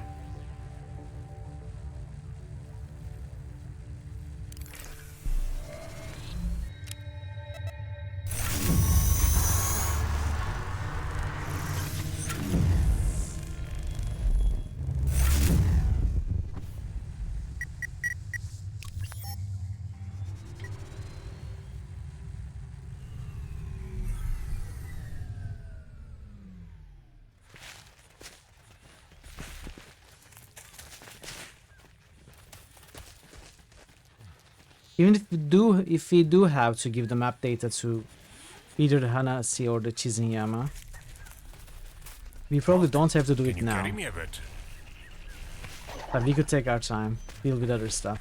Speaker 4: Even if we do have to give the map data to either the Hanasi or the Chizunyama, we probably don't have to do it now.
Speaker 15: Carry me a bit.
Speaker 4: But we could take our time, deal with other stuff.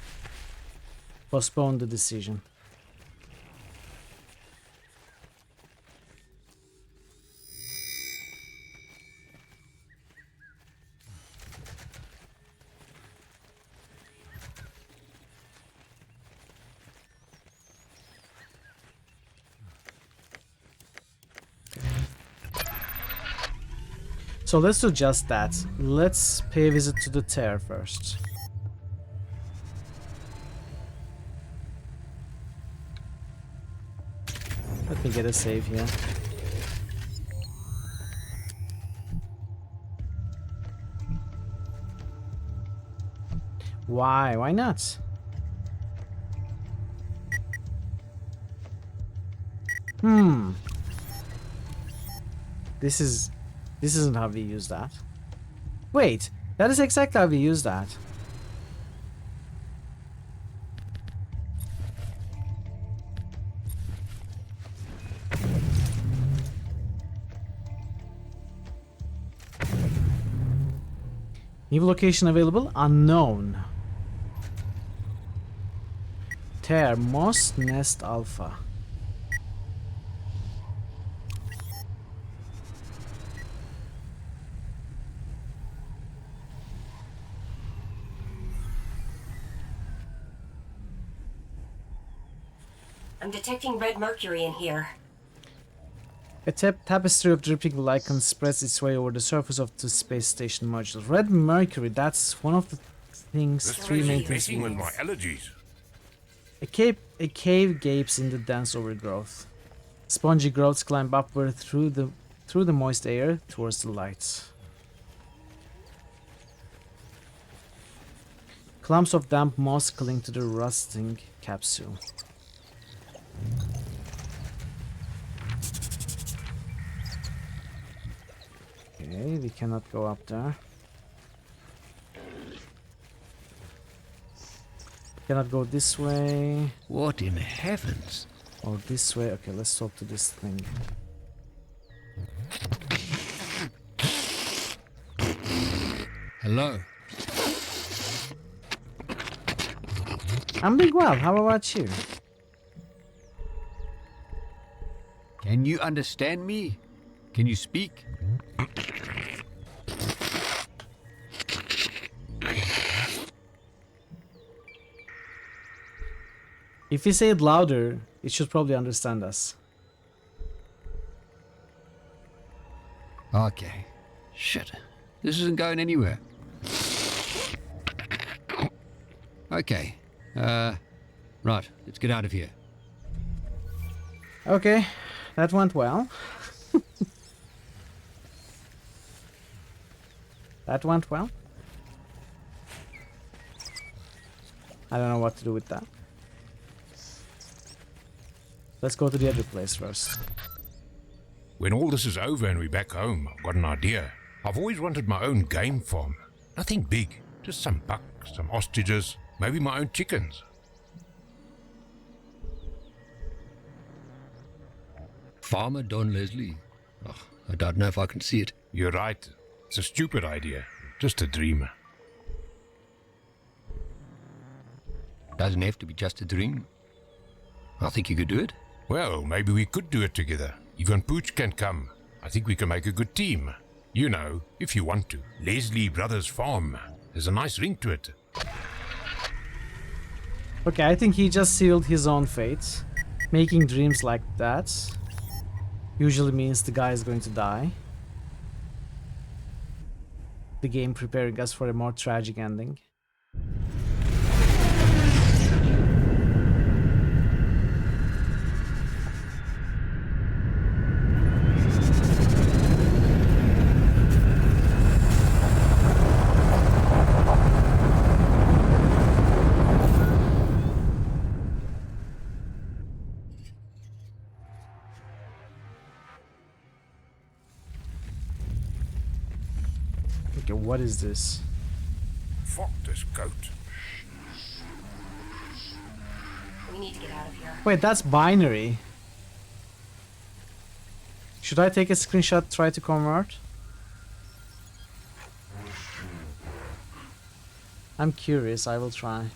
Speaker 4: Postpone the decision. So let's do just that. Let's pay a visit to the Tear first. Let me get a save here. Why? Why not? This isn't how we use that. Wait, that is exactly how we use that. New location available? Unknown. Tear Moss Nest Alpha.
Speaker 6: I'm detecting red mercury in here.
Speaker 4: A tapestry of dripping lichen spreads its way over the surface of the space station module. Red mercury, that's one of the things
Speaker 15: This
Speaker 4: three
Speaker 15: place
Speaker 4: main
Speaker 15: is
Speaker 4: things
Speaker 15: messing with
Speaker 4: needs.
Speaker 15: my allergies.
Speaker 4: A cave gapes in the dense overgrowth. Spongy growths climb upward through the moist air towards the light. Clumps of damp moss cling to the rusting capsule. Okay, we cannot go up there. Cannot go this way.
Speaker 8: What in heavens?
Speaker 4: Or this way. Okay, let's talk to this thing.
Speaker 8: Hello.
Speaker 4: I'm doing well. How about you?
Speaker 8: Can you understand me? Can you speak?
Speaker 4: If we say it louder, it should probably understand us.
Speaker 8: Okay. Shit. This isn't going anywhere. Okay. Right. Let's get out of here.
Speaker 4: Okay, that went well. That went well. I don't know what to do with that. Let's go to the other place first.
Speaker 15: When all this is over and we're back home, I've got an idea. I've always wanted my own game farm. Nothing big, just some bucks, some ostriches, maybe my own chickens.
Speaker 8: Farmer Don Leslie. Oh, I don't know if I can see it.
Speaker 15: You're right. It's a stupid idea. Just a dream.
Speaker 8: Doesn't have to be just a dream. I think you could do it.
Speaker 15: Well, maybe we could do it together. Even Pooch can come. I think we can make a good team. You know, if you want to. Leslie Brothers Farm. There's a nice ring to it.
Speaker 4: Okay, I think he just sealed his own fate. Making dreams like that usually means the guy is going to die. The game preparing us for a more tragic ending. Okay, what is this?
Speaker 15: Fuck this goat.
Speaker 6: We need to get out of here.
Speaker 4: Wait, that's binary. Should I take a screenshot, try to convert? I'm curious, I will try.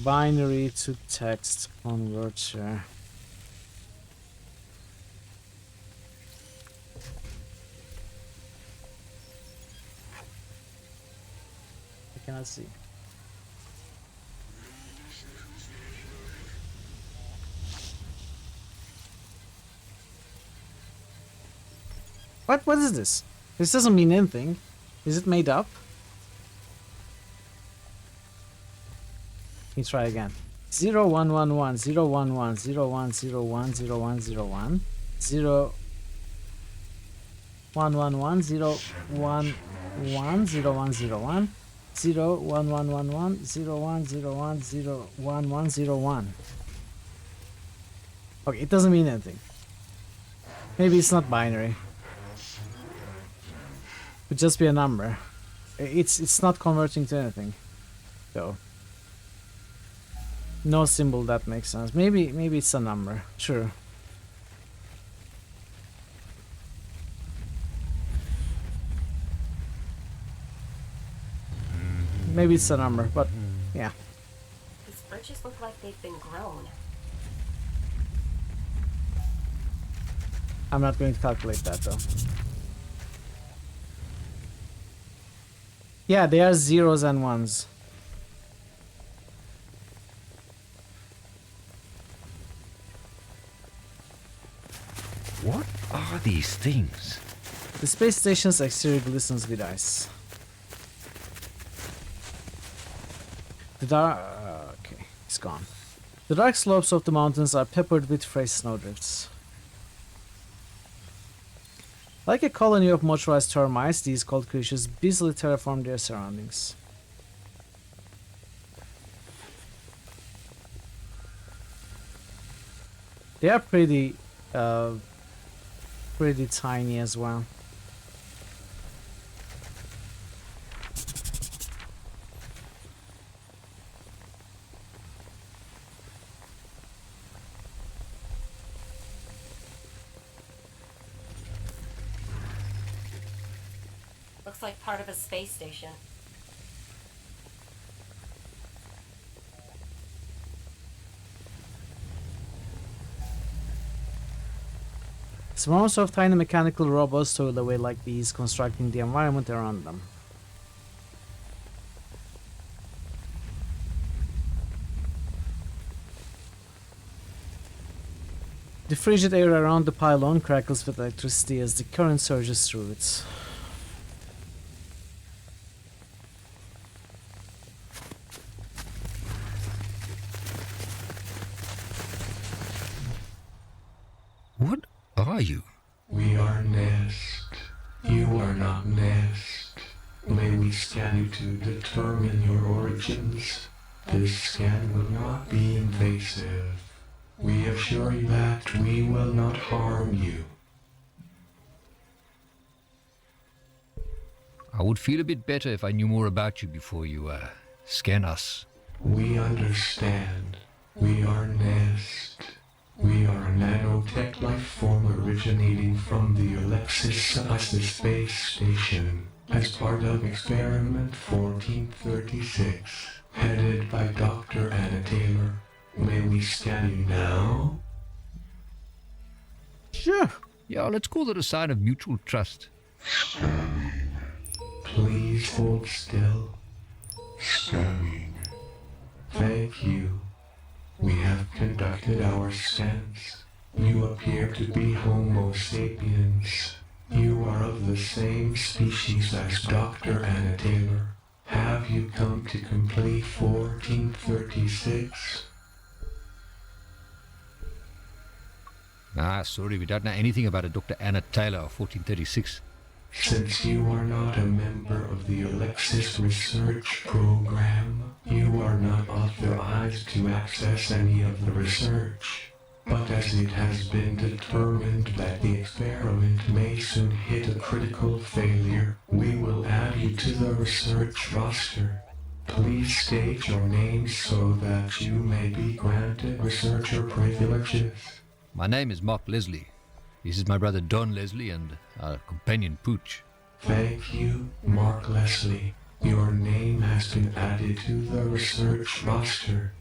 Speaker 4: Binary to text converter. I cannot see. What is this? This doesn't mean anything. Is it made up? Let me try again. 0111 011 0101 0101 0 111 011 0101 01111 0101 01101. Okay, it doesn't mean anything. Maybe it's not binary. Could just be a number. It's not converting to anything, though. No symbol that makes sense. Maybe it's a number. Sure. Maybe it's a number, but yeah.
Speaker 6: These birches look like they've been grown.
Speaker 4: I'm not going to calculate that though. Yeah, they are zeros and ones.
Speaker 8: What are these things?
Speaker 4: The space station's exterior glistens with ice. The dark... okay, it's gone. The dark slopes of the mountains are peppered with fresh snowdrifts. Like a colony of motorized termites, these cold creatures busily terraform their surroundings. They are pretty tiny as well.
Speaker 6: Looks like part of a space station.
Speaker 4: Swarms of tiny mechanical robots toil away like bees, constructing the environment around them. The frigid air around the pylon crackles with electricity as the current surges through it.
Speaker 8: What are you?
Speaker 12: We are Nest. You are not Nest. May we scan you to determine your origins? This scan will not be invasive. We assure you that we will not harm you.
Speaker 8: I would feel a bit better if I knew more about you before you, scan us.
Speaker 12: We understand. We are Nest. We are a nanotech life form originating from the Alexis Space Station as part of Experiment 1436, headed by Dr. Anna Taylor. May we scan you now?
Speaker 4: Sure.
Speaker 8: Yeah, let's call it a sign of mutual trust.
Speaker 12: Please hold still. Scanning. Thank you. We have conducted our scans. You appear to be Homo sapiens. You are of the same species as Dr. Anna Taylor. Have you come to complete 1436?
Speaker 8: Ah, sorry, we don't know anything about a Dr. Anna Taylor of 1436.
Speaker 12: Since you are not a member of the Alexis Research Program, you are not authorized to access any of the research. But as it has been determined that the experiment may soon hit a critical failure, we will add you to the research roster. Please state your name so that you may be granted researcher privileges.
Speaker 8: My name is Mark Leslie. This is my brother Don Leslie and our companion Pooch.
Speaker 12: Thank you, Mark Leslie. Your name has been added to the research roster.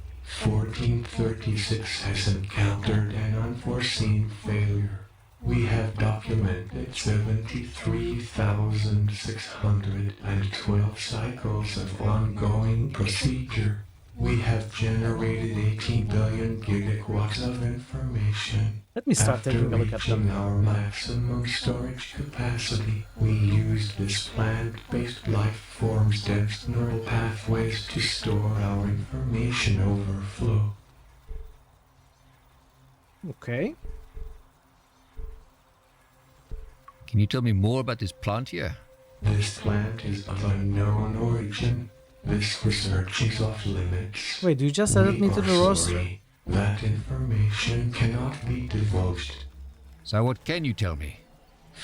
Speaker 12: 1436 has encountered an unforeseen failure. We have documented 73,612 cycles of ongoing procedure. We have generated 18 billion gigawatts of information.
Speaker 4: Let me start taking a look at them.
Speaker 12: After reaching our maximum storage capacity, we used this plant-based life form's dense neural pathways to store our information overflow.
Speaker 4: Okay.
Speaker 8: Can you tell me more about this plant here?
Speaker 12: This plant is of unknown origin. This research is off limits.
Speaker 4: Wait, you just added me to the roster?
Speaker 12: Sorry, that information cannot be divulged.
Speaker 8: So what can you tell me?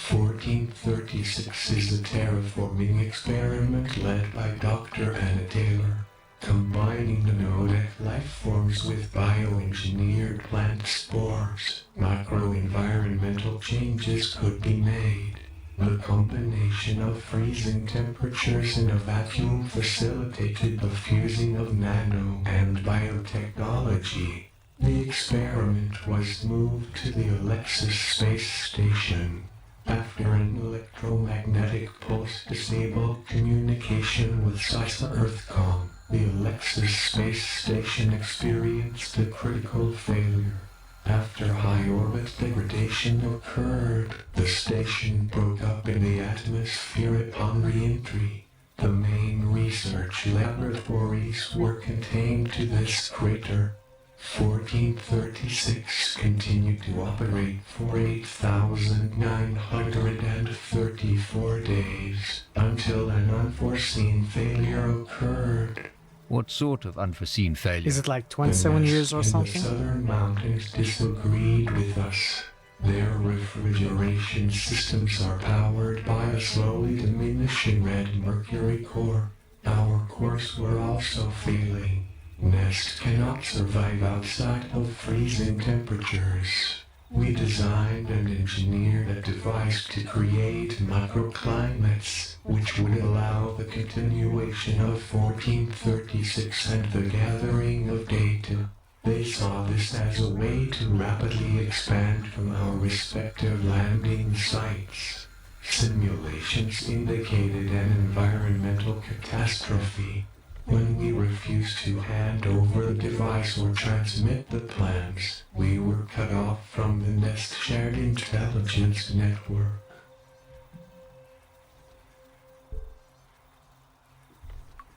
Speaker 12: 1436 is a terraforming experiment led by Dr. Anna Taylor. Combining the nanotech life forms with bioengineered plant spores, microenvironmental changes could be made. The combination of freezing temperatures in a vacuum facilitated the fusing of nano and biotechnology. The experiment was moved to the Alexis Space Station. After an electromagnetic pulse disabled communication with SISA EarthCom, the Alexis Space Station experienced a critical failure. After high orbit degradation occurred, the station broke up in the atmosphere upon re-entry. The main research laboratories were contained to this crater. 1436 continued to operate for 8,934 days until an unforeseen failure occurred.
Speaker 8: What sort of unforeseen failure?
Speaker 4: Is it like 27 years or
Speaker 12: The
Speaker 4: something?
Speaker 12: southern mountains disagreed with us. Their refrigeration systems are powered by a slowly diminishing red mercury core. Our cores were also failing. Nest cannot survive outside of freezing temperatures. We designed and engineered a device to create microclimates, which would allow the continuation of 1436 and the gathering of data. They saw this as a way to rapidly expand from our respective landing sites. Simulations indicated an environmental catastrophe. When we refused to hand over the device or transmit the plans, we were cut off from the Nest Shared Intelligence Network.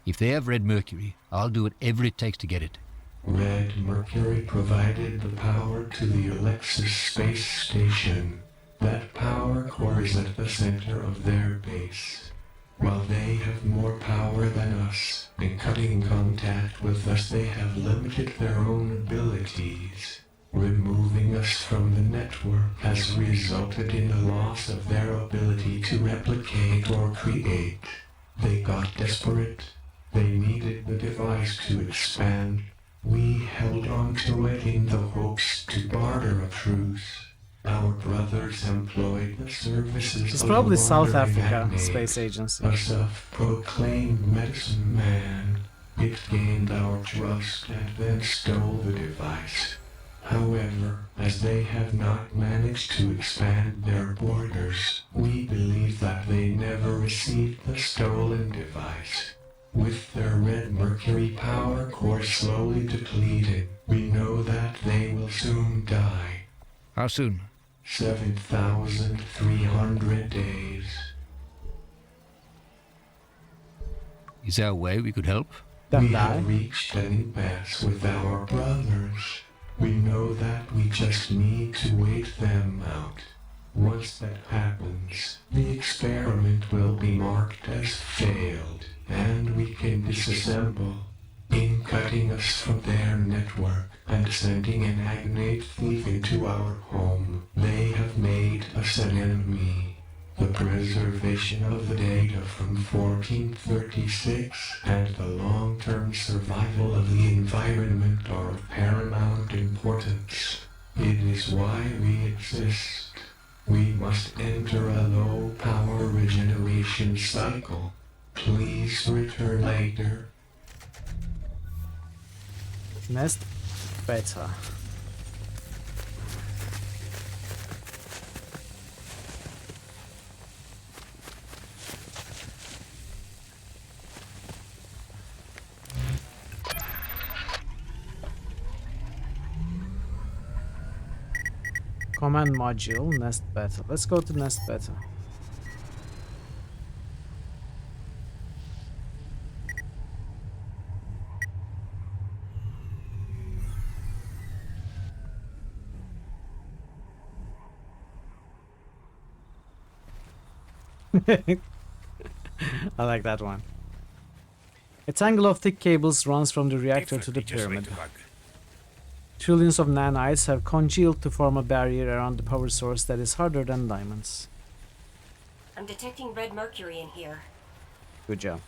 Speaker 8: If they have red mercury, I'll do whatever it takes to get it.
Speaker 12: Red Mercury provided the power to the Alexis space station. That power core is at the center of their base. While they have more power than us, in cutting contact with us they have limited their own abilities. Removing us from the network has resulted in the loss of their ability to replicate or create. They got desperate. They needed the device to expand. We held on to it in the hopes to barter a truce. Our brothers employed the services
Speaker 4: It's
Speaker 12: of
Speaker 4: probably
Speaker 12: a
Speaker 4: South
Speaker 12: wandering
Speaker 4: Africa
Speaker 12: magnate,
Speaker 4: Space Agency.
Speaker 12: a self-proclaimed medicine man. It gained our trust and then stole the device. However, as they have not managed to expand their borders, we believe that they never received the stolen device. With their red mercury power core slowly depleted, we know that they will soon die.
Speaker 8: How soon?
Speaker 12: 7,300 days.
Speaker 8: Is there a way we could help?
Speaker 12: We have reached an impasse with our brothers. We know that we just need to wait them out. Once that happens, the experiment will be marked as failed, and we can disassemble. In cutting us from their network and sending an agnate thief into our home, they have made us an enemy. The preservation of the data from 1436 and the long-term survival of the environment are of paramount importance. It is why we exist. We must enter a low-power regeneration cycle. Please return later.
Speaker 4: Nest Beta. Command module, Nest Beta. Let's go to Nest Beta. I like that one. A tangle of thick cables runs from the reactor to the pyramid. Trillions of nanites have congealed to form a barrier around the power source that is harder than diamonds.
Speaker 6: I'm detecting red mercury in here.
Speaker 4: Good job.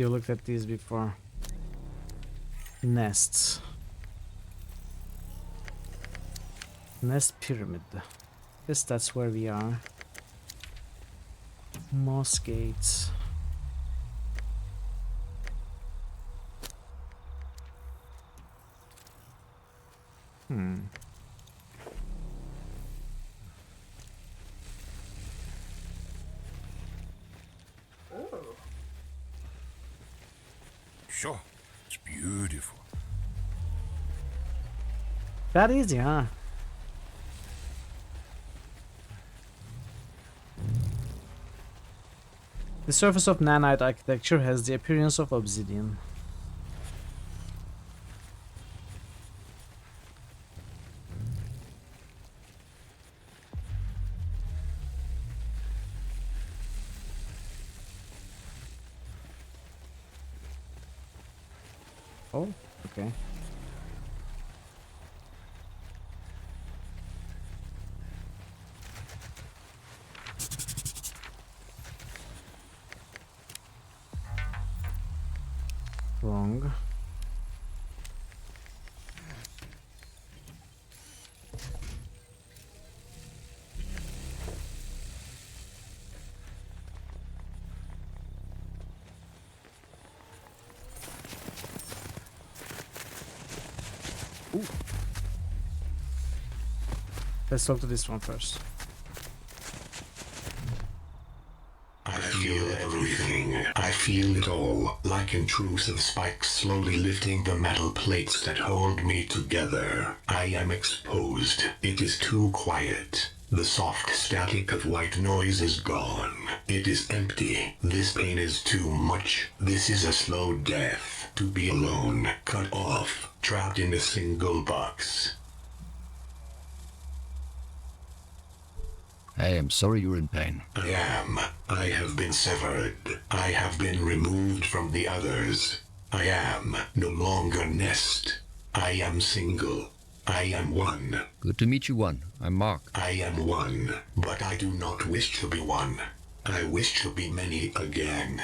Speaker 4: You looked at these before. Nests. Nest pyramid. Guess that's where we are. Moss gates.
Speaker 15: sure. It's beautiful.
Speaker 4: That easy, huh? The surface of nanite architecture has the appearance of obsidian. Oh, okay. Wrong. Ooh. Let's talk to this one first.
Speaker 12: I feel everything. I feel it all, like intrusive spikes slowly lifting the metal plates that hold me together. I am exposed. It is too quiet. The soft static of white noise is gone. It is empty. This pain is too much. This is a slow death. To be alone, cut off, trapped in a single box.
Speaker 8: I am sorry you're in pain.
Speaker 12: I am. I have been severed. I have been removed from the others. I am no longer Nest. I am single. I am one.
Speaker 8: Good to meet you, one. I'm Mark.
Speaker 12: I am one, but I do not wish to be one. I wish to be many again.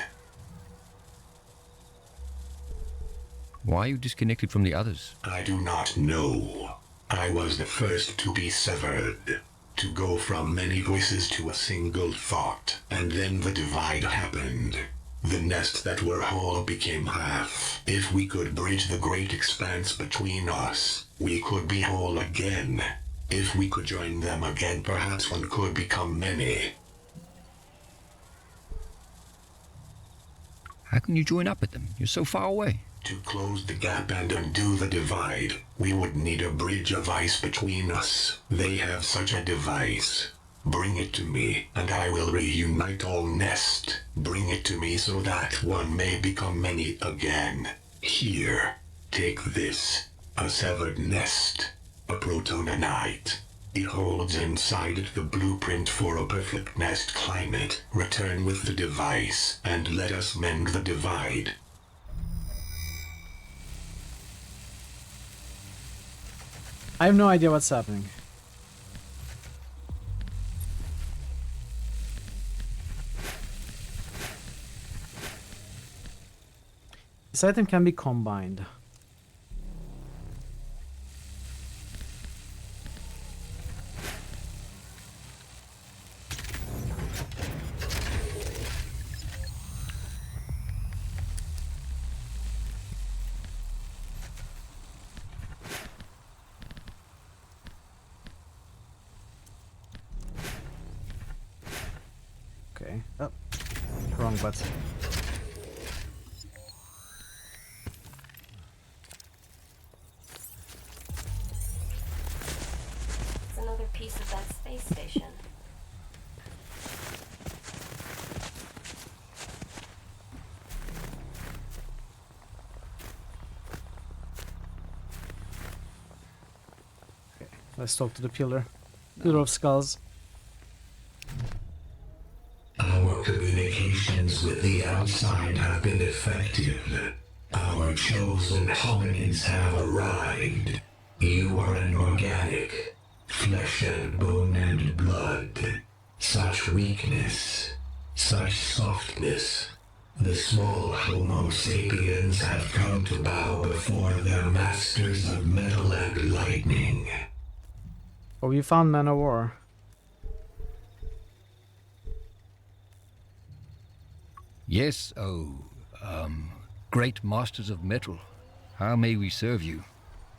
Speaker 8: Why are you disconnected from the others?
Speaker 12: I do not know. I was the first to be severed. To go from many voices to a single thought, and then the divide happened. The nest that were whole became half. If we could bridge the great expanse between us, we could be whole again. If we could join them again, perhaps one could become many.
Speaker 8: How can you join up with them? You're so far away.
Speaker 12: To close the gap and undo the divide, we would need a bridge of ice between us. They have such a device. Bring it to me, and I will reunite all Nest. Bring it to me so that one may become many again. Here, take this. A severed nest. A protonanite. It holds inside it the blueprint for a perfect nest climate. Return with the device, and let us mend the divide.
Speaker 4: I have no idea what's happening. This item can be combined. Okay. Oh, wrong button.
Speaker 6: It's another piece of that space station.
Speaker 4: Okay, let's talk to the pillar. Pillar of skulls.
Speaker 12: Our communications with the outside have been effective. Our chosen hominids have arrived. You are an organic, flesh and bone and blood. Such weakness, such softness. The small Homo sapiens have come to bow before their masters of metal and lightning.
Speaker 4: Oh, we found Man of War.
Speaker 8: Yes, great masters of metal. How may we serve you?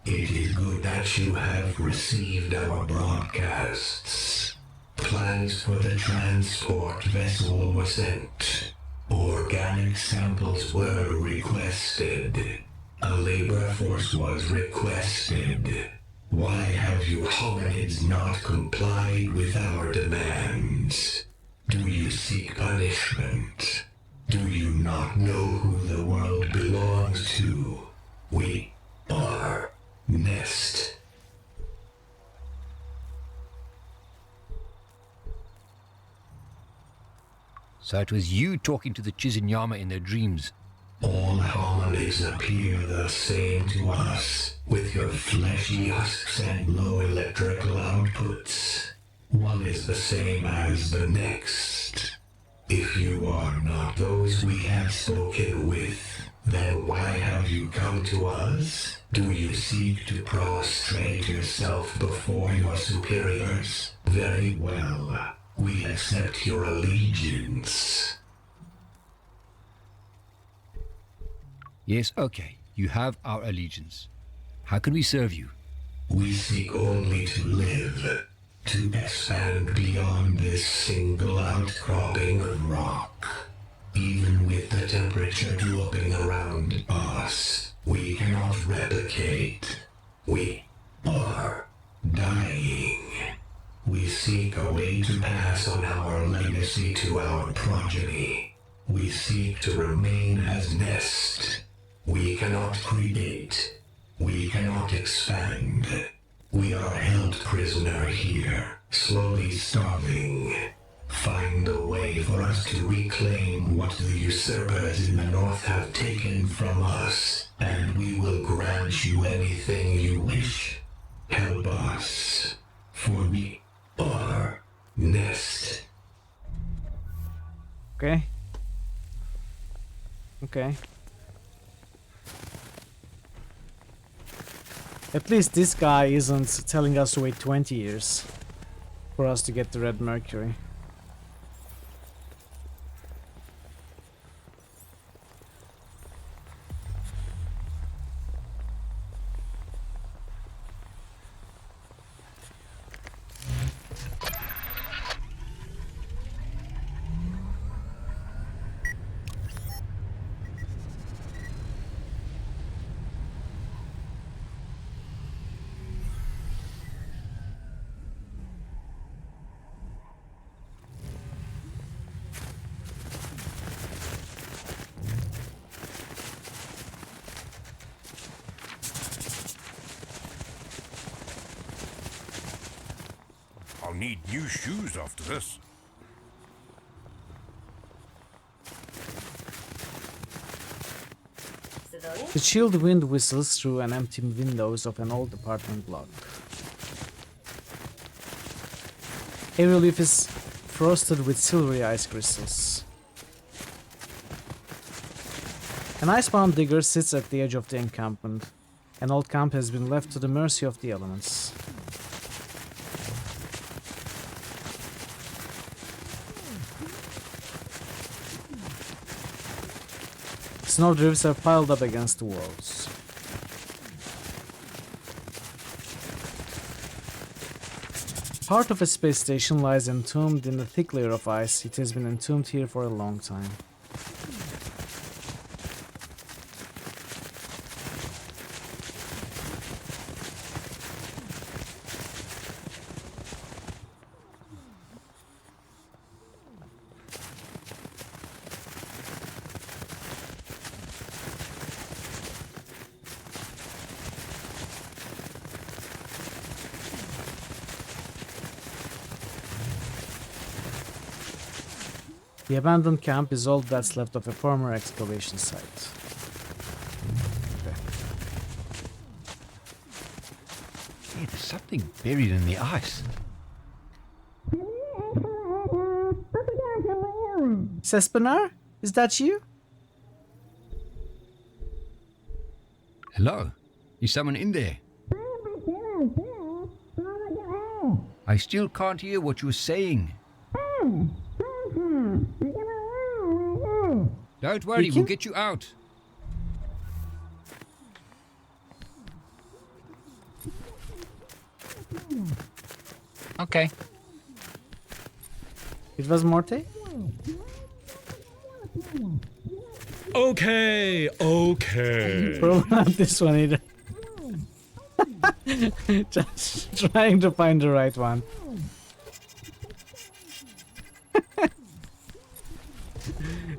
Speaker 12: It is good that you have received our broadcasts. Plans for the transport vessel were sent. Organic samples were requested. A labor force was requested. Why have you hominids not complied with our demands? Do you seek punishment? Do you not know who the world belongs to? We are Nest.
Speaker 8: So it was you talking to the Chizinyama in their dreams.
Speaker 12: All hominids appear the same to us, with your fleshy husks and low electrical outputs. One is the same as the next. If you are not those we have spoken with, then why have you come to us? Do you seek to prostrate yourself before your superiors? Very well. We accept your allegiance.
Speaker 8: Yes, okay. You have our allegiance. How can we serve you?
Speaker 12: We seek only to live, to expand beyond this single outcropping of rock. Even with the temperature dropping around us, we cannot replicate. We are dying. We seek a way to pass on our legacy to our progeny. We seek to remain as Nest. We cannot predate. We cannot expand. We are held prisoner here, slowly starving. Find a way for us to reclaim what the usurpers in the north have taken from us, and we will grant you anything you wish. Help us, for we are Nest.
Speaker 4: Okay. Okay. At least this guy isn't telling us to wait 20 years for us to get the red mercury.
Speaker 15: I'll need new shoes after this.
Speaker 4: The chilled wind whistles through an empty windows of an old apartment block. Every leaf is frosted with silvery ice crystals. An icebound digger sits at the edge of the encampment. An old camp has been left to the mercy of the elements. Snowdrifts are piled up against the walls. Part of a space station lies entombed in a thick layer of ice. It has been entombed here for a long time. The abandoned camp is all that's left of a former excavation site. Okay.
Speaker 8: Hey, there's something buried in the ice.
Speaker 4: Sespinar? Is that you?
Speaker 8: Hello? Is someone in there? I still can't hear what you're saying. Don't worry, we'll get you out.
Speaker 4: Okay. It was Morte?
Speaker 20: Okay, okay.
Speaker 4: Probably not this one either. Just trying to find the right one.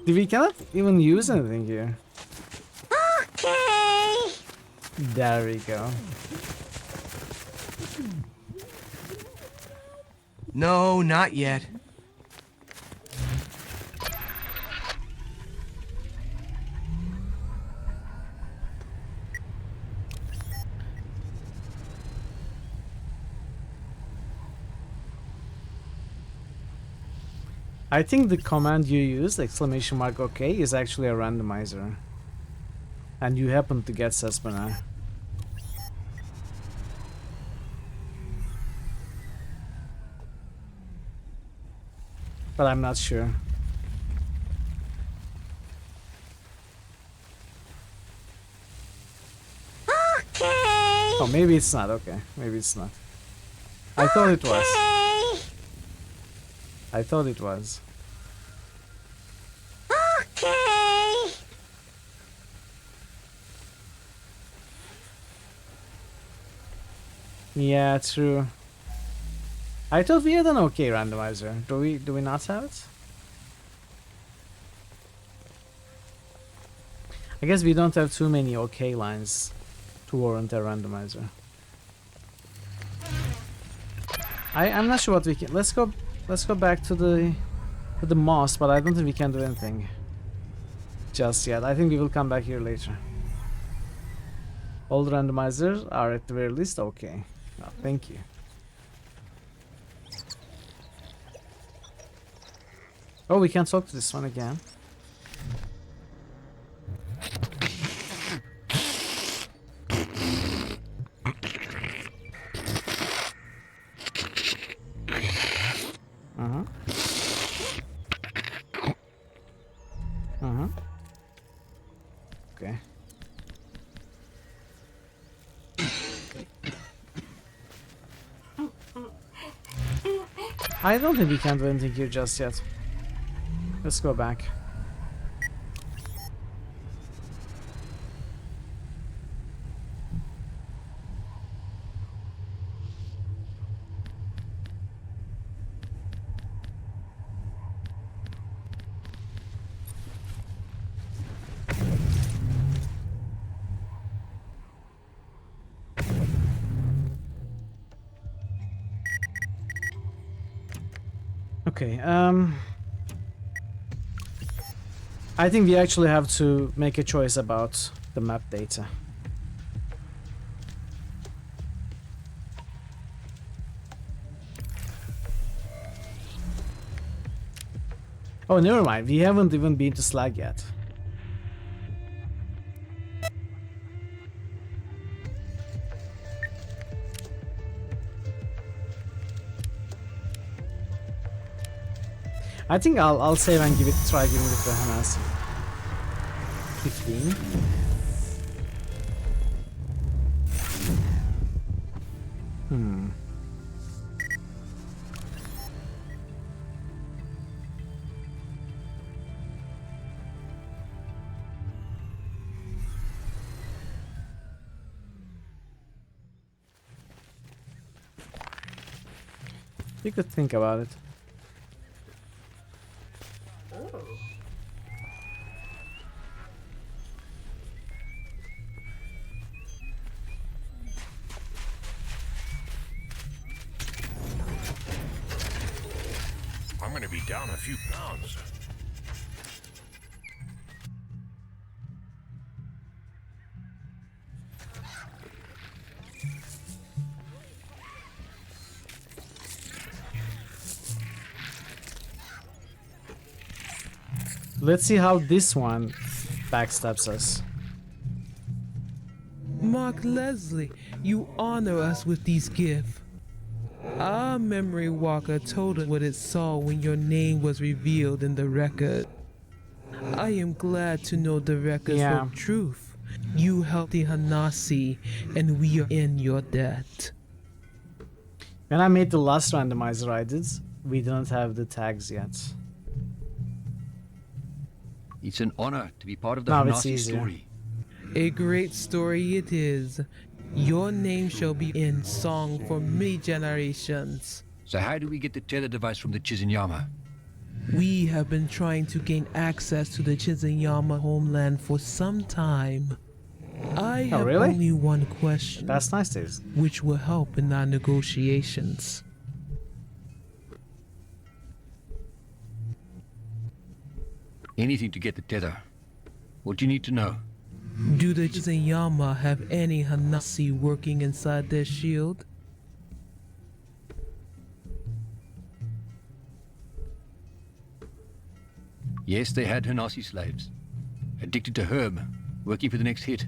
Speaker 4: We cannot even use anything here.
Speaker 9: Okay.
Speaker 4: There we go.
Speaker 11: No, not yet.
Speaker 4: I think the command you used, exclamation mark OK, is actually a randomizer. And you happen to get Sespenar. But I'm not sure.
Speaker 9: Okay.
Speaker 4: Oh, maybe it's not. Okay, maybe it's not. I thought it was. I thought it was.
Speaker 9: Okay.
Speaker 4: Yeah, true. I thought we had an OK randomizer. Do we not have it? I guess we don't have too many OK lines to warrant a randomizer. I'm not sure what we can. Let's go back to the moss, but I don't think we can do anything just yet. I think we will come back here later. All the randomizers are at the very least okay. Oh, thank you. Oh, we can talk to this one again. Okay. I don't think we can do anything here just yet. Let's go back. Okay, I think we actually have to make a choice about the map data. Oh, never mind. We haven't even been to Slag yet. I think I'll save and try giving it to Hanasi. 15. You could think about it.
Speaker 15: I'm going to be down a few pounds.
Speaker 4: Let's see how this one backstabs us.
Speaker 21: Mark Leslie, you honor us with these gifts. Our memory walker told us what it saw when your name was revealed in the record. I am glad to know the records were truth. You helped the Hanasi, and we are in your debt.
Speaker 4: When I made the last randomizer I did, we didn't have the tags yet.
Speaker 8: It's an honor to be part of the
Speaker 4: Now it's
Speaker 8: Hanasi
Speaker 4: easier.
Speaker 8: story.
Speaker 21: A great story it is. Your name shall be in song for many generations.
Speaker 8: So how do we get the tether device from the Chizunyama?
Speaker 21: We have been trying to gain access to the Chizunyama homeland for some time. I have
Speaker 4: really?
Speaker 21: only one question.
Speaker 4: That's nice, Davis.
Speaker 21: Which will help in our negotiations.
Speaker 8: Anything to get the tether. What do you need to know?
Speaker 21: Do the Chizunyama have any Hanasi working inside their shield?
Speaker 8: Yes, they had Hanasi slaves. Addicted to herb, working for the next hit.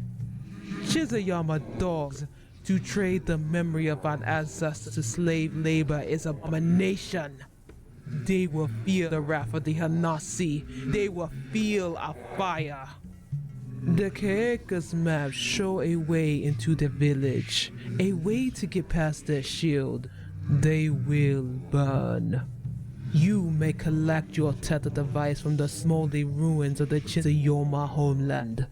Speaker 21: Chizunyama dogs to trade the memory of our ancestors to slave labor is abomination. They will feel the wrath of the Hanasi. They will feel our fire. The Kaeka's maps show a way into the village, a way to get past their shield. They will burn. You may collect your tether device from the smoldering ruins of the Chizuyama homeland.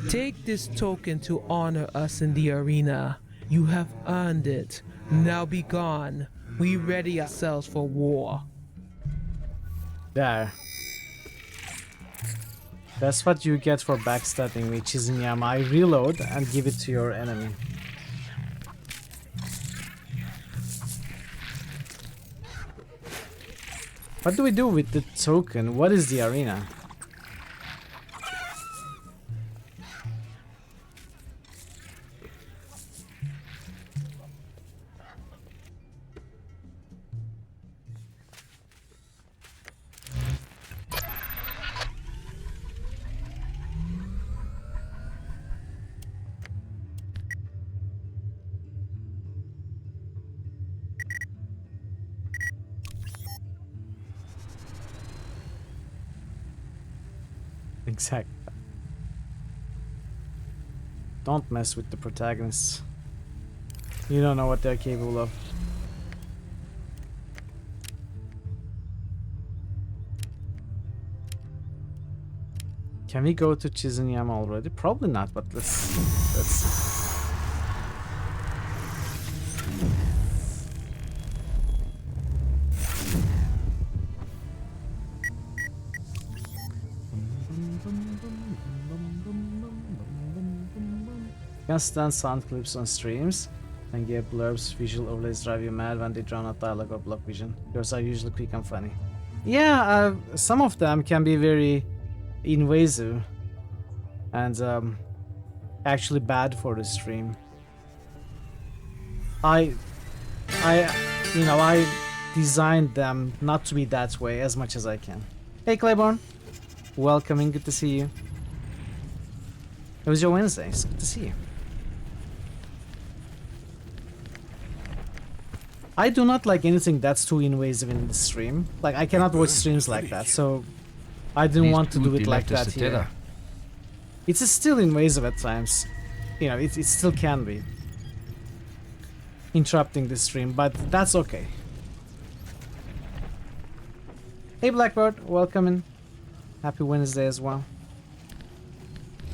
Speaker 21: Take this token to honor us in the arena. You have earned it. Now be gone. We ready ourselves for war.
Speaker 4: There. That's what you get for backstabbing me, Chizunyama. I reload and give it to your enemy. What do we do with the token? What is the arena? Exactly. Don't mess with the protagonists. You don't know what they're capable of. Can we go to Chizunyama already? Probably not, but let's see. You can stand sound clips on streams and get blurbs. Visual overlays drive you mad when they drown out dialogue or block vision. Yours are usually quick and funny. Yeah, some of them can be very invasive and actually bad for the stream. I designed them not to be that way as much as I can. Hey Claiborne, welcoming, good to see you. It was your Wednesday, it's good to see you. I do not like anything that's too invasive in the stream. Like, I cannot watch streams like that, so I didn't want to do it like that here. It's still invasive at times. You know, it still can be. Interrupting the stream, but that's okay. Hey Blackbird, welcome in. Happy Wednesday as well.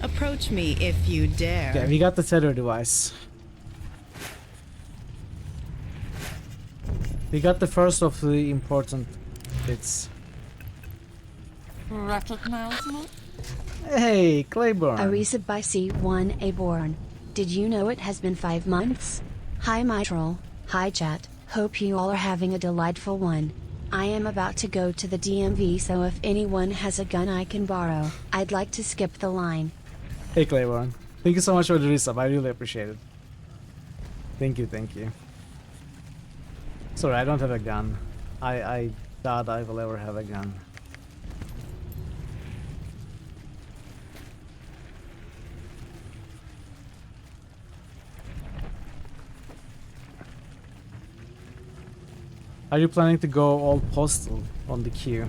Speaker 5: Approach me if you dare.
Speaker 4: Okay, we got the tether device. We got the first of the important bits.
Speaker 10: Recognize me?
Speaker 4: Hey, Claiborne.
Speaker 10: Arisa by C1A Born. Did you know it has been 5 months? Hi Mitral. Hi chat. Hope you all are having a delightful one. I am about to go to the DMV, so if anyone has a gun I can borrow, I'd like to skip the line.
Speaker 4: Hey Claiborne. Thank you so much for the resub. I really appreciate it. Thank you, thank you. Sorry, I don't have a gun. I doubt I will ever have a gun. Are you planning to go all postal on the queue?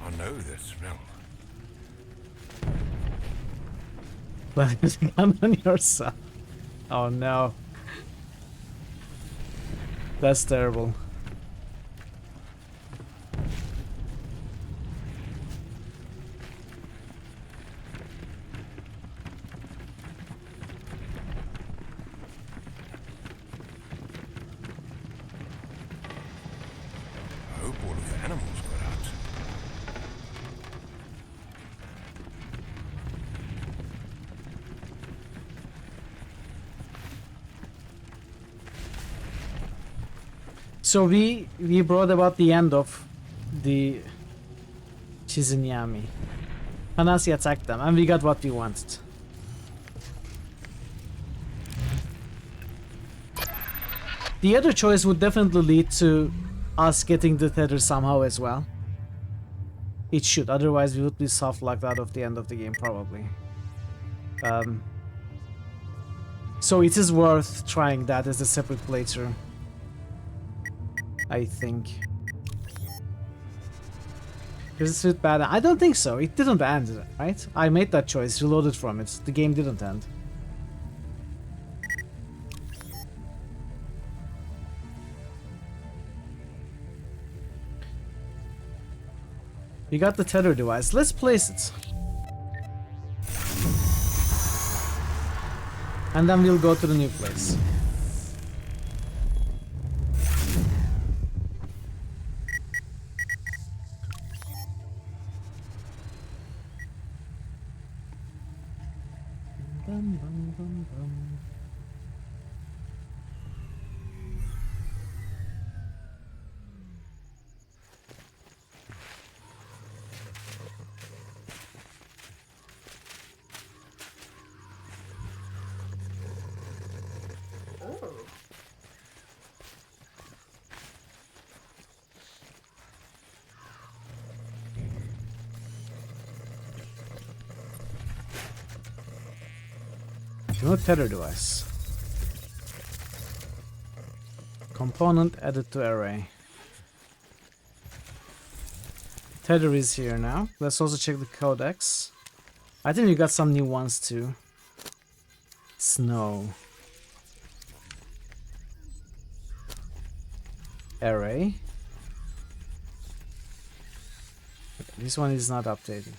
Speaker 15: I know the smell.
Speaker 4: But there's a gun on yourself. Oh no. That's terrible.
Speaker 15: I hope all of the animals got out.
Speaker 4: So we brought about the end of the Chizinyami. Hanasi attacked them and we got what we wanted. The other choice would definitely lead to us getting the tether somehow as well. It should, otherwise we would be soft locked out of the end of the game probably. So it is worth trying that as a separate playthrough, I think. Does it bad? I don't think so. It didn't end, right? I made that choice, reloaded from it. The game didn't end. We got the tether device. Let's place it. And then we'll go to the new place. Bum, bum, bum, bum. No tether device. Component added to array. Tether is here now. Let's also check the codex. I think we got some new ones too. Snow. Array. This one is not updated.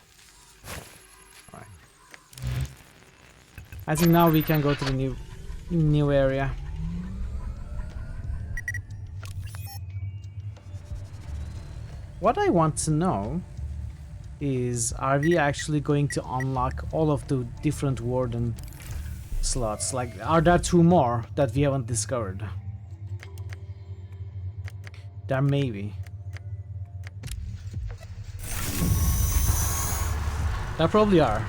Speaker 4: Alright. I think now we can go to the new area. What I want to know is, are we actually going to unlock all of the different warden slots? Like, are there 2 more that we haven't discovered? There may be. There probably are.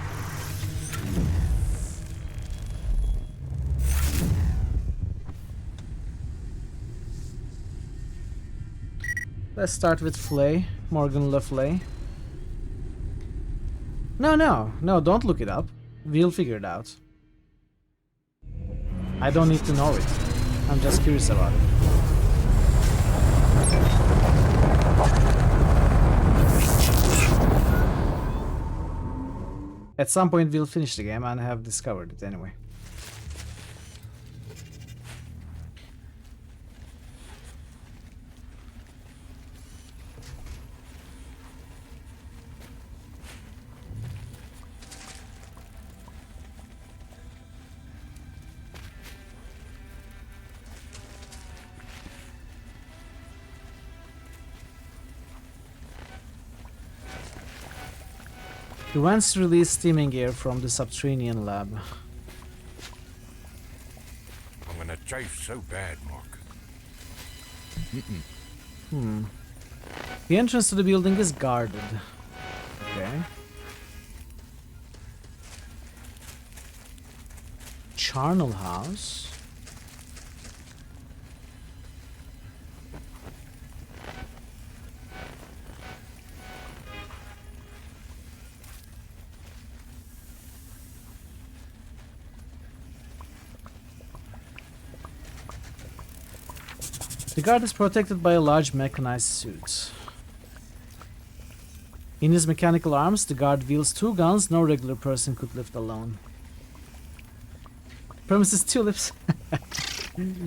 Speaker 4: Let's start with Flay, Morgan Le Flay. No, don't look it up. We'll figure it out. I don't need to know it. I'm just curious about it. At some point we'll finish the game and have discovered it anyway. The once released steaming gear from the subterranean lab.
Speaker 15: I'm gonna chafe so bad, Mark.
Speaker 4: The entrance to the building is guarded. Okay. Charnel House. The guard is protected by a large mechanized suit. In his mechanical arms, the guard wields 2 guns no regular person could lift alone. Premises tulips.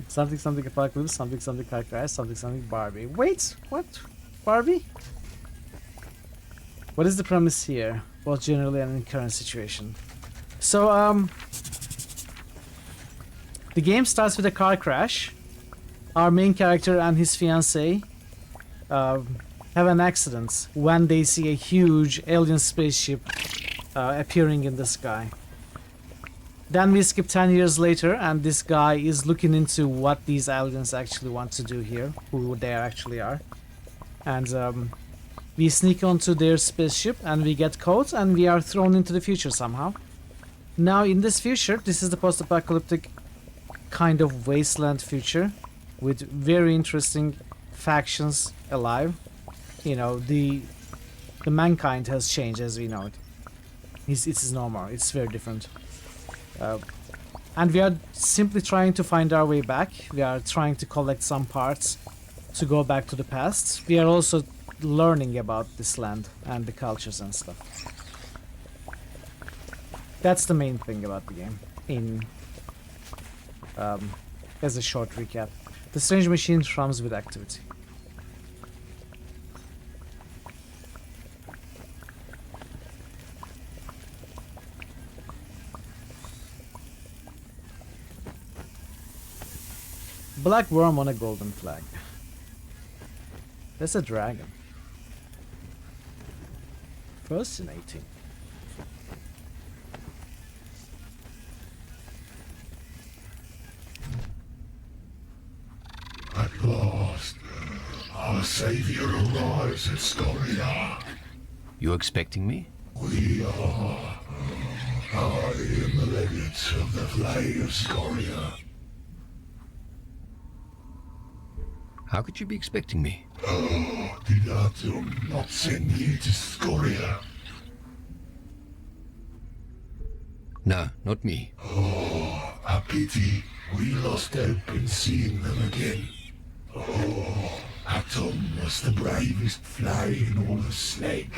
Speaker 4: Something something apocalypse, something something car crash, something something Barbie. Wait, what? Barbie? What is the premise here, both generally and in current situation? So, the game starts with a car crash. Our main character and his fiancée have an accident when they see a huge alien spaceship appearing in the sky. Then we skip 10 years later, and this guy is looking into what these aliens actually want to do here, who they actually are. And we sneak onto their spaceship, and we get caught, and we are thrown into the future somehow. Now, in this future, this is the post-apocalyptic kind of wasteland future, with very interesting factions alive. You know, the mankind has changed as we know it. It's normal. It's very different. And we are simply trying to find our way back. We are trying to collect some parts to go back to the past. We are also learning about this land and the cultures and stuff. That's the main thing about the game. As a short recap, the strange machine thrums with activity. Black worm on a golden flag. That's a dragon. Fascinating.
Speaker 5: At last, our savior arrives at Scoria.
Speaker 22: You expecting me?
Speaker 5: We are. I am the legate of the Flay of Scoria.
Speaker 22: How could you be expecting me?
Speaker 5: Oh, did Atom not send you to Scoria?
Speaker 22: No, not me.
Speaker 5: Oh, a pity. We lost hope in seeing them again. Oh, Atom was the bravest Flay in all of Slag.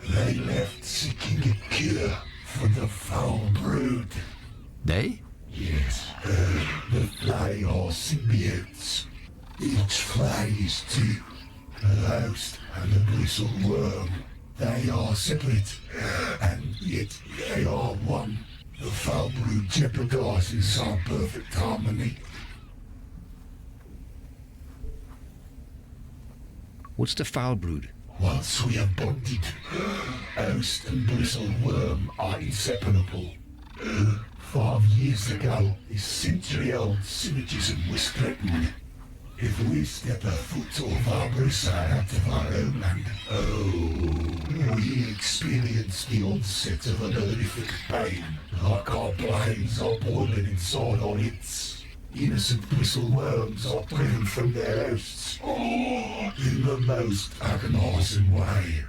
Speaker 5: They left seeking a cure for the foul brood.
Speaker 22: They?
Speaker 5: Yes, the Flay are symbiotes. Each Flay is two, the host and the bristled worm. They are separate, and yet they are one. The foul brood jeopardizes our perfect harmony.
Speaker 22: What's the foul brood?
Speaker 5: Once we have bonded, host and bristled worm are inseparable. 5 years ago, this century-old synergism was threatened. If we step a foot off our bristle out of our homeland, we experience the onset of an horrific pain, like our brains are boiling inside our heads. Innocent bristle worms are driven from their hosts in the most agonizing way.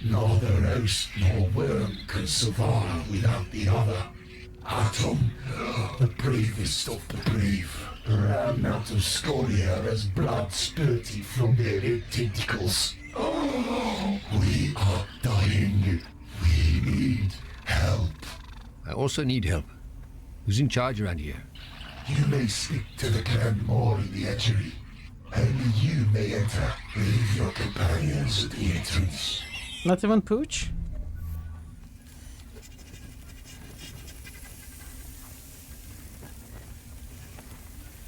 Speaker 5: Neither host nor worm can survive without the other. Atom, the bravest of the brave, ran out of Scoria as blood spurted from their red tentacles. We are dying. We need help.
Speaker 22: I also need help. Who's in charge around here?
Speaker 5: You may stick to the clan more in the edgery. Only you may enter. Leave your companions at the entrance.
Speaker 4: Not even Pooch?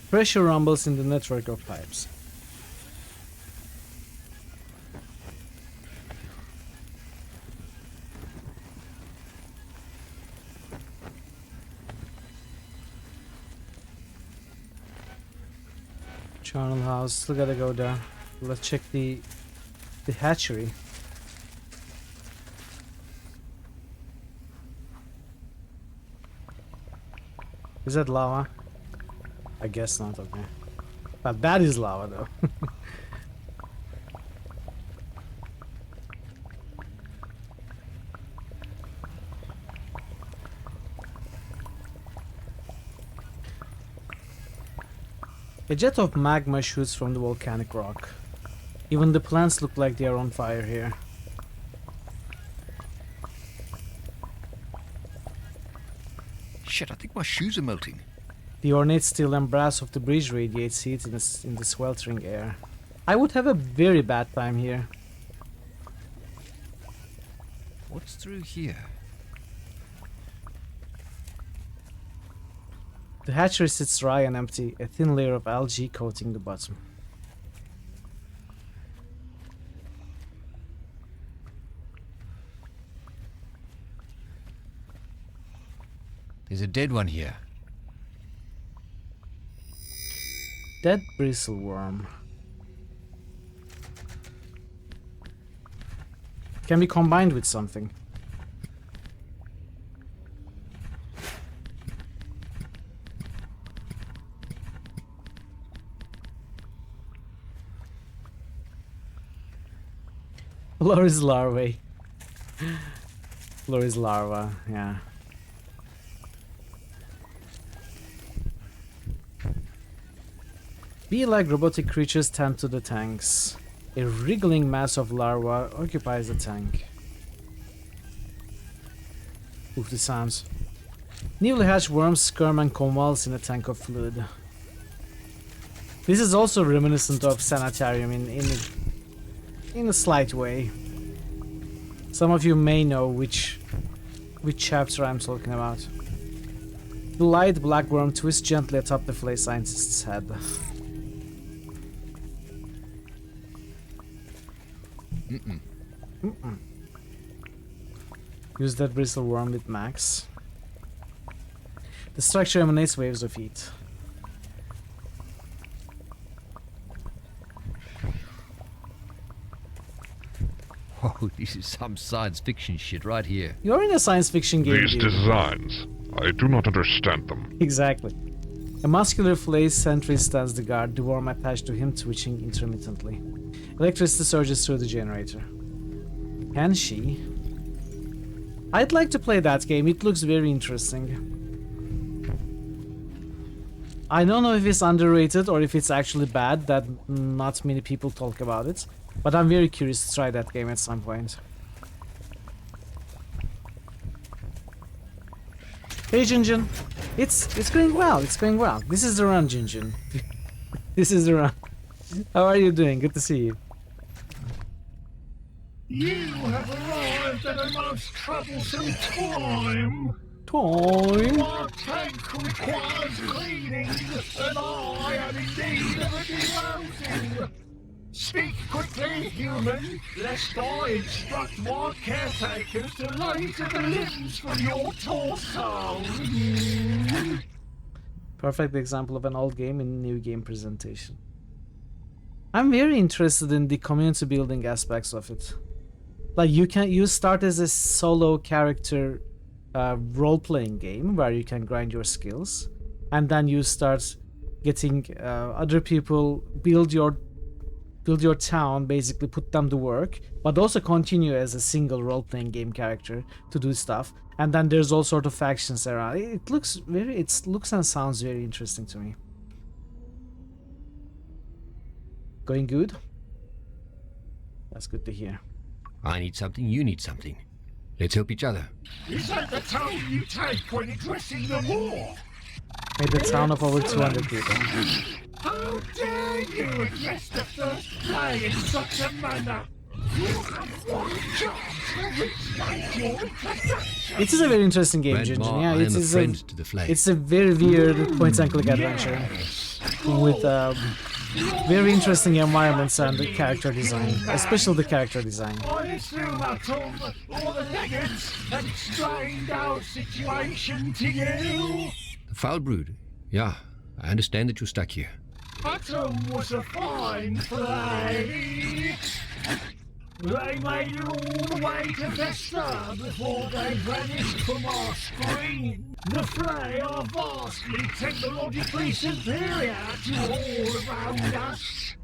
Speaker 4: Pressure rumbles in the network of pipes. Charnel house, still gotta go there. Let's check the hatchery. Is that lava? I guess not, okay. But that is lava though. A jet of magma shoots from the volcanic rock. Even the plants look like they are on fire here.
Speaker 22: Shit, I think my shoes are melting.
Speaker 4: The ornate steel and brass of the bridge radiates heat in the sweltering air. I would have a very bad time here.
Speaker 8: What's through here?
Speaker 4: The hatchery sits dry and empty, a thin layer of algae coating the bottom.
Speaker 8: There's a dead one here.
Speaker 4: Dead bristleworm. Can be combined with something. Loris larvae. Loris larva, yeah. Bee-like robotic creatures tend to the tanks. A wriggling mass of larvae occupies the tank. Oof, the sounds. Newly hatched worms squirm and convulse in a tank of fluid. This is also reminiscent of Sanitarium in a slight way. Some of you may know which chapter I'm talking about. The light black worm twists gently atop the flay scientist's head. Use that bristle worm with Max. The structure emanates waves of heat.
Speaker 8: Oh, this is some science fiction shit right here.
Speaker 4: You're in a science fiction game.
Speaker 15: These designs, I do not understand them.
Speaker 4: Exactly. A muscular flay sentry stands the guard, the worm attached to him twitching intermittently. Electricity surges through the generator. Can she? I'd like to play that game, it looks very interesting. I don't know if it's underrated or if it's actually bad, that not many people talk about it. But I'm very curious to try that game at some point. Hey Jinjin! It's going well, it's going well. This is the run, Jinjin. This is the run. How are you doing? Good to see you.
Speaker 5: You have arrived at a most troublesome time. Our tank requires cleaning, and I am indeed of a devoting. Speak quickly, human, lest I instruct my caretakers to laser the limbs from your torso.
Speaker 4: Perfect example of an old game in new game presentation. I'm very interested in the community building aspects of it. Like you start as a solo character role-playing game where you can grind your skills, and then you start getting other people build your town, basically put them to work, but also continue as a single role-playing game character to do stuff. And then there's all sort of factions around. It looks and sounds very interesting to me. Going good? That's good to hear.
Speaker 8: I need something, you need something. Let's help each other.
Speaker 5: Is that the tone you take when addressing the war?
Speaker 4: Made the town of over 200 people.
Speaker 5: How dare you address the first play in such a manner? You have one chance to restate your introduction.
Speaker 4: It is a very interesting game, Jinjin. Yeah, it is it's a very weird point-and-click adventure with very interesting environments and the character design, especially the character design.
Speaker 5: I assume Atom or the Legends have explained our situation to you.
Speaker 8: The foul brood. Yeah, I understand that you're stuck here.
Speaker 5: Atom was a fine flay. They made it all the way to Vesta before they vanished from our screen. The Flay are vastly technologically superior to all around us.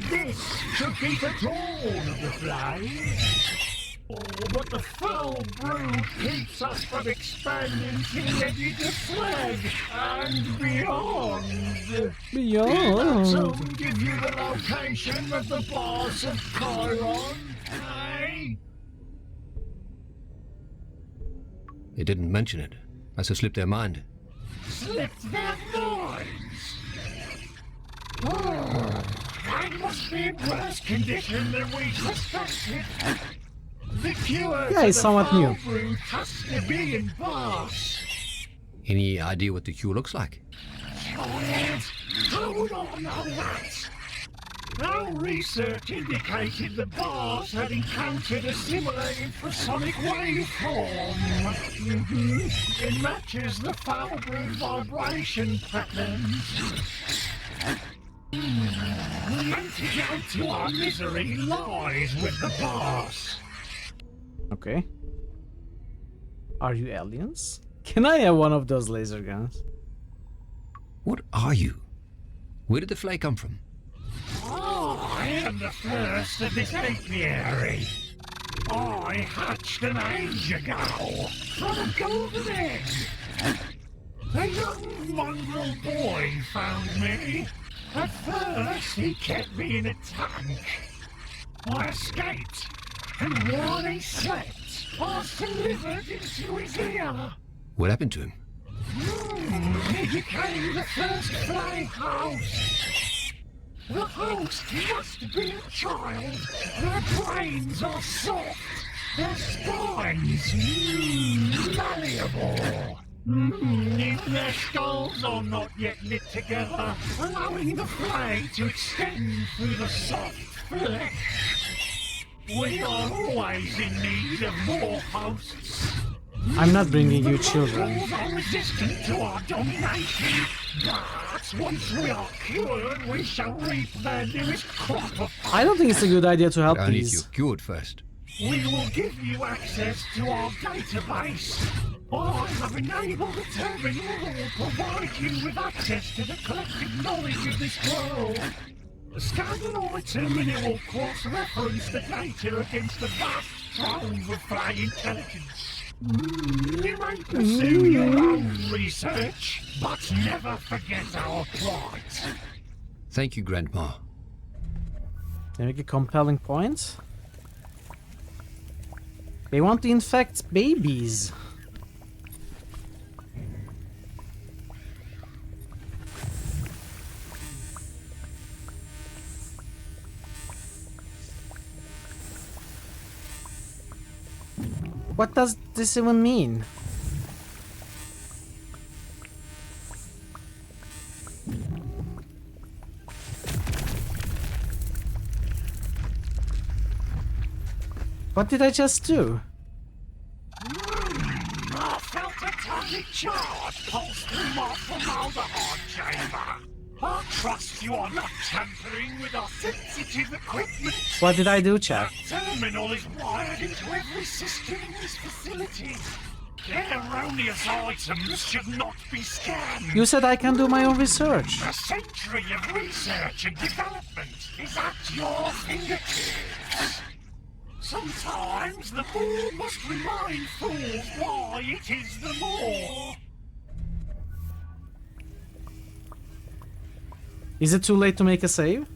Speaker 5: This should be the dawn of the Flay. Oh, but the foul brood keeps us from expanding to the edge of Slag and beyond.
Speaker 4: Beyond.
Speaker 5: Did Atom give you the location of the boss of Chiron? Hey?
Speaker 8: They didn't mention it. Must have slipped their mind.
Speaker 5: slipped their minds. Oh, they must be in worse condition than we suspected. The cure
Speaker 4: Yeah,
Speaker 5: to
Speaker 4: it's
Speaker 5: the
Speaker 4: somewhat new.
Speaker 5: foul brood has to be in Boss.
Speaker 22: Any idea what the cure looks like?
Speaker 5: Quiet! How would I know that? Our research indicated the bars had encountered a similar infrasonic waveform. It matches the foul brood vibration patterns. The antidote to our misery lies with the bars.
Speaker 4: Okay. Are you aliens? Can I have one of those laser guns?
Speaker 22: What are you? Where did the flay come from?
Speaker 5: I am the first of this apiary. I hatched an age ago from a golden egg. A young mongrel boy found me. At first, he kept me in a tank. I escaped, and while he slept, I was delivered into his ear.
Speaker 22: What happened to him?
Speaker 5: He became the first flay host. The host must be a child. Their brains are soft. Their spines malleable. Even their skulls are not yet knit together, allowing the flay to extend through the soft flesh. We are always in need of more hosts.
Speaker 4: I'm not bringing you children.
Speaker 5: They are resistant to our domination, but once we are cured, we shall reap their newest crop of...
Speaker 4: I don't think it's a good idea to help
Speaker 22: Only if
Speaker 4: these.
Speaker 22: you're cured first.
Speaker 5: We will give you access to our database. I have enabled the terminal that will provide you with access to the collective knowledge of this world. Scan the item and it will cross-reference the data against the vast trove of flay intelligence. You may pursue your own research, but never forget our plight.
Speaker 22: Thank you, Grandma.
Speaker 4: They make a compelling point. They want to infect babies. What does this even mean? What did I just do?
Speaker 5: I felt a tiny charge pulse through my formaldehyde chamber. I trust you are not tampering with our sensitive equipment.
Speaker 4: What did I do, chat?
Speaker 5: Terminal is wired into every system in this facility. Erroneous items should not be scanned.
Speaker 4: You said I can do my own research.
Speaker 5: A century of research and development is at your fingertips. Sometimes the more must remind fools why it is the more.
Speaker 4: Is it too late to make a save?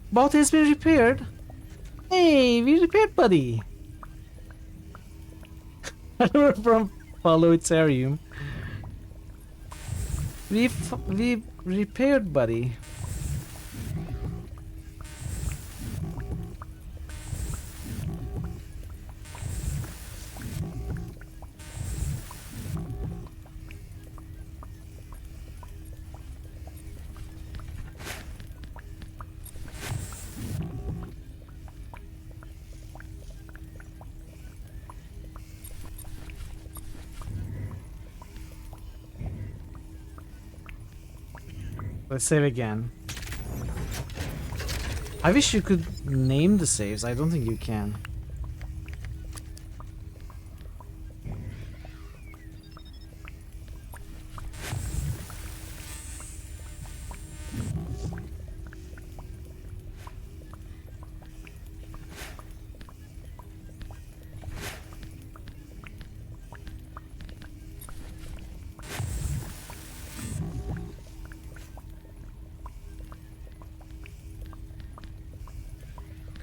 Speaker 4: Boat has been repaired. Hey, we repaired, buddy. We're from Palutarium. We repaired, buddy. Let's save again. I wish you could name the saves. I don't think you can.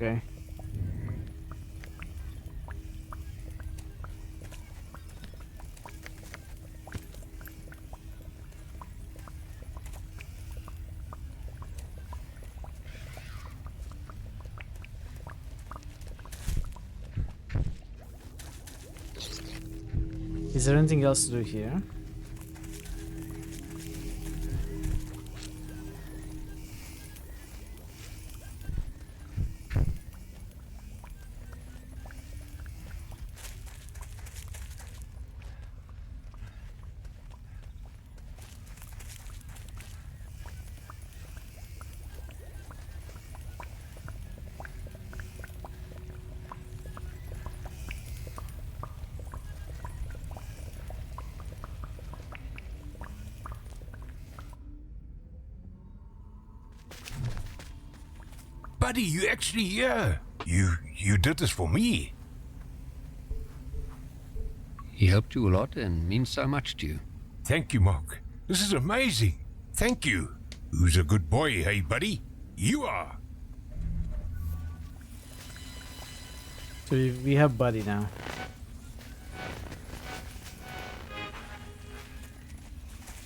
Speaker 4: Okay. Is there anything else to do here?
Speaker 15: Buddy, you actually here. You did this for me.
Speaker 8: He helped you a lot and means so much to you.
Speaker 15: Thank you, Mark. This is amazing. Thank you. Who's a good boy, hey, buddy? You are.
Speaker 4: So we have Buddy now.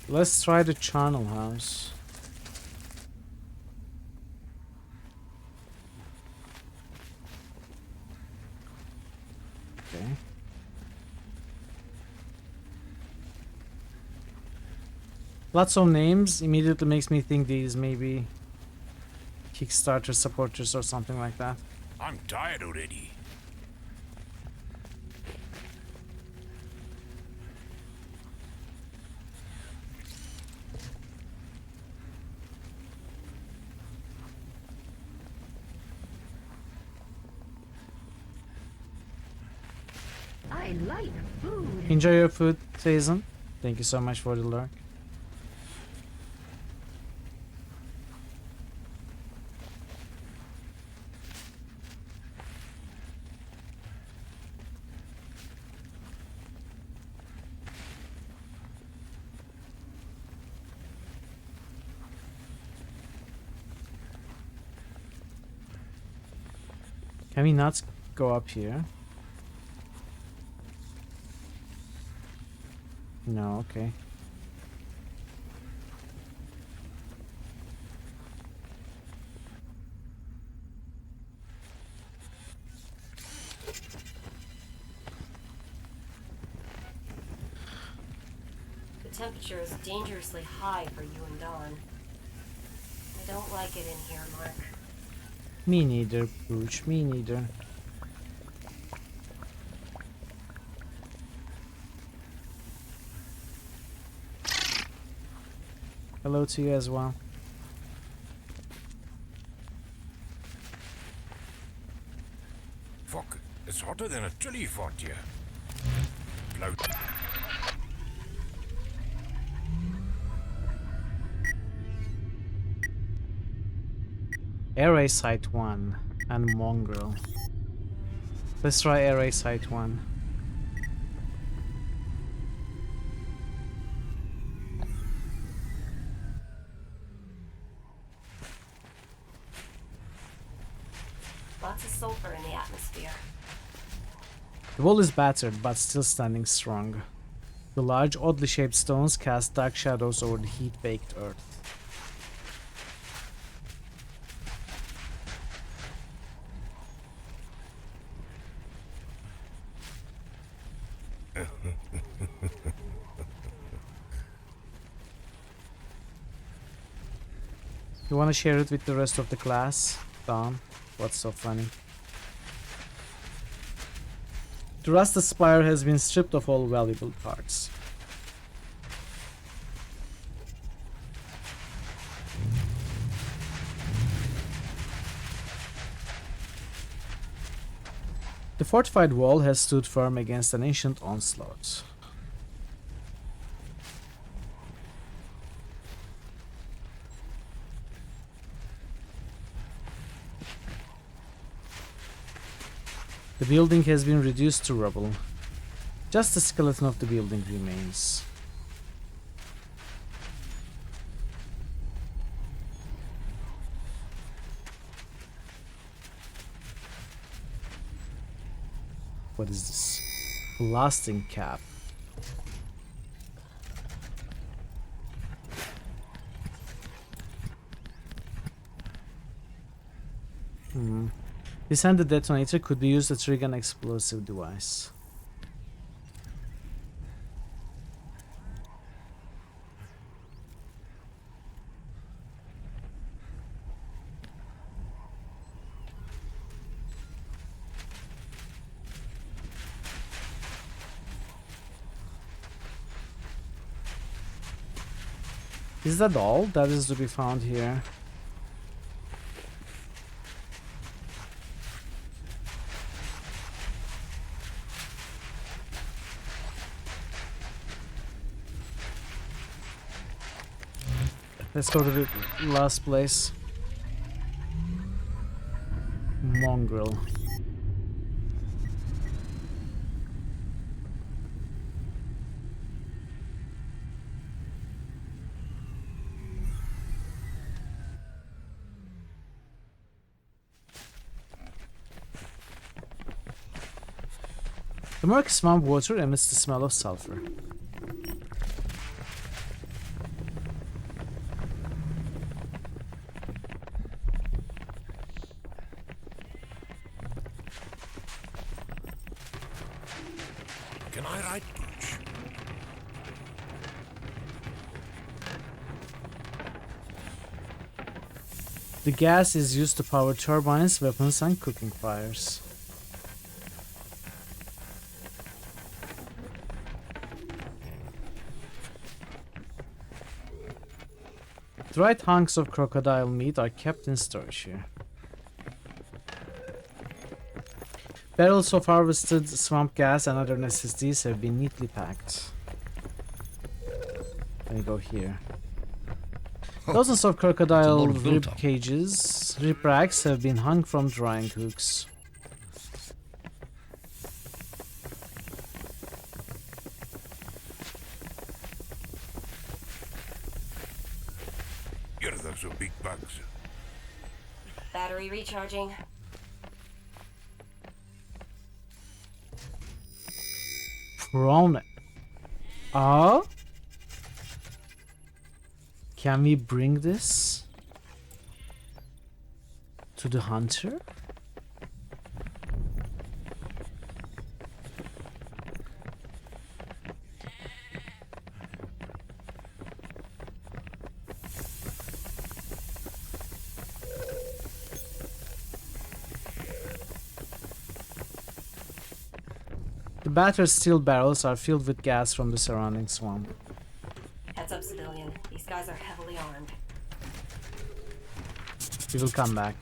Speaker 4: Let's try the charnel house. Okay. Lots of names immediately makes me think these maybe Kickstarter supporters or something like that.
Speaker 15: I'm tired already.
Speaker 9: I like food.
Speaker 4: Enjoy your food, Faison. Thank you so much for the lurk. Can we not go up here? No, okay.
Speaker 6: The temperature is dangerously high for you and Dawn. I don't like it in here, Mark.
Speaker 4: Me neither, Pooch. Me neither. Hello to you as well.
Speaker 15: Fuck, it's hotter than a chili fort here. Bloat.
Speaker 4: Array Site 1 and Mongrel. Let's try Array Site 1.
Speaker 6: Lots of sulfur in the atmosphere.
Speaker 4: The wall is battered but still standing strong. The large, oddly shaped stones cast dark shadows over the heat-baked earth. You wanna share it with the rest of the class? Don, what's so funny? The rusted spire has been stripped of all valuable parts. The fortified wall has stood firm against an ancient onslaught. The building has been reduced to rubble. Just the skeleton of the building remains. What is this? Blasting cap. This handed detonator could be used to trigger an explosive device. Is that all that is to be found here? Let's go to the last place. Mongrel. The murky swamp water emits the smell of sulfur.
Speaker 15: Can I ride Pooch?
Speaker 4: The gas is used to power turbines, weapons, and cooking fires. Dried hunks of crocodile meat are kept in storage here. Barrels of harvested swamp gas and other necessities have been neatly packed. Let me go here. Dozens of crocodile rib cages, rib racks have been hung from drying hooks.
Speaker 15: Here, those are big bugs.
Speaker 6: Battery recharging.
Speaker 4: Prawn. Ah? Can we bring this to the hunter? The battered steel barrels are filled with gas from the surrounding swamp.
Speaker 6: Heads up, civilian. These guys are heavily armed.
Speaker 4: We will come back.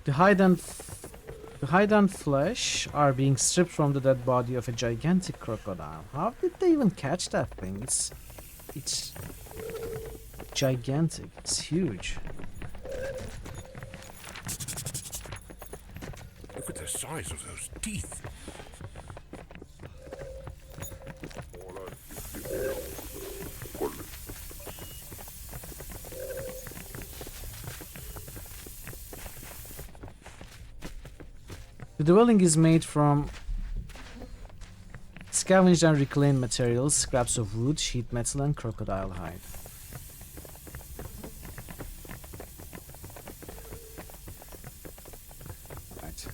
Speaker 4: The hide and flesh are being stripped from the dead body of a gigantic crocodile. How did they even catch that thing? It's gigantic. It's huge.
Speaker 15: Look at the size of those teeth.
Speaker 4: The dwelling is made from scavenged and reclaimed materials, scraps of wood, sheet metal, and crocodile hide. Right.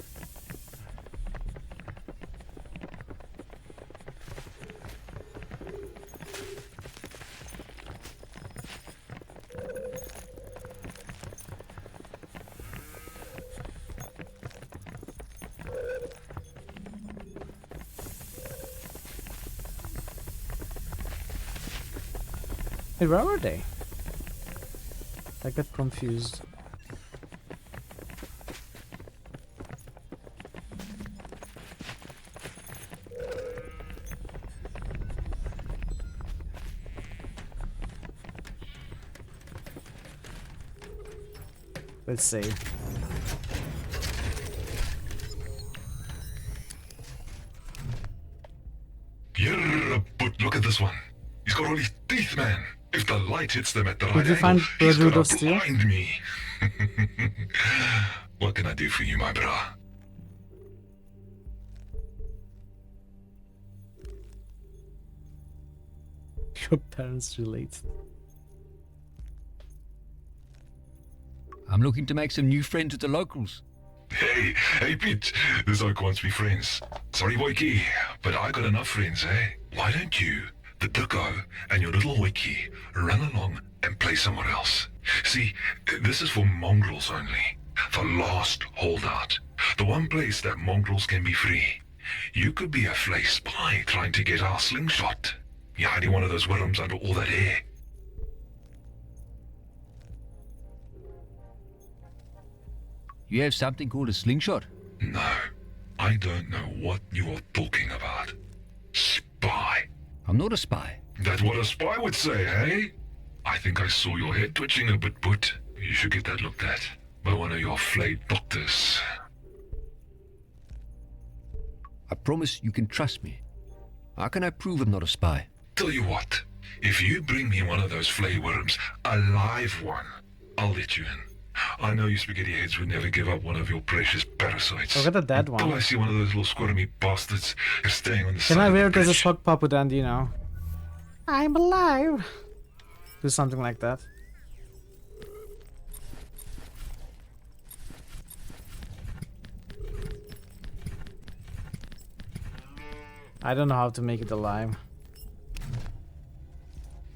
Speaker 4: Hey, where are they? I got confused. Let's see.
Speaker 5: man. If the light hits them at the right
Speaker 4: Did you find
Speaker 5: angle, he's
Speaker 4: Brotherhood
Speaker 5: gonna
Speaker 4: of Steel?
Speaker 5: blind me. What can I do for you, my bra?
Speaker 4: Your parents relate.
Speaker 8: I'm looking to make some new friends with the locals.
Speaker 5: Hey, Pete. This oak wants to be friends. Sorry, Woiki, but I got enough friends, eh? Why don't you, the Ducko, and your little Woiki run along and play somewhere else? See, this is for mongrels only. The last holdout. The one place that mongrels can be free. You could be a flay spy trying to get our slingshot. You're hiding one of those worms under all that hair.
Speaker 8: You have something called a slingshot?
Speaker 5: No, I don't know what you are talking about. Spy.
Speaker 8: I'm not a spy.
Speaker 5: That's what a spy would say, eh? I think I saw your head twitching a bit, Put. You should get that looked at by one of your flayed doctors.
Speaker 8: I promise you can trust me. How can I prove I'm not a spy?
Speaker 5: Tell you what, if you bring me one of those flay worms, a live one, I'll let you in. I know you spaghetti heads would never give up one of your precious parasites.
Speaker 4: Look at the dead one.
Speaker 5: Until I see one of those little squirmy bastards staying on the
Speaker 4: Can
Speaker 5: side
Speaker 4: I
Speaker 5: of
Speaker 4: wear
Speaker 5: the
Speaker 4: it as a
Speaker 5: bridge.
Speaker 4: sock puppet and, you know, I'm alive? Do something like that. I don't know how to make it alive.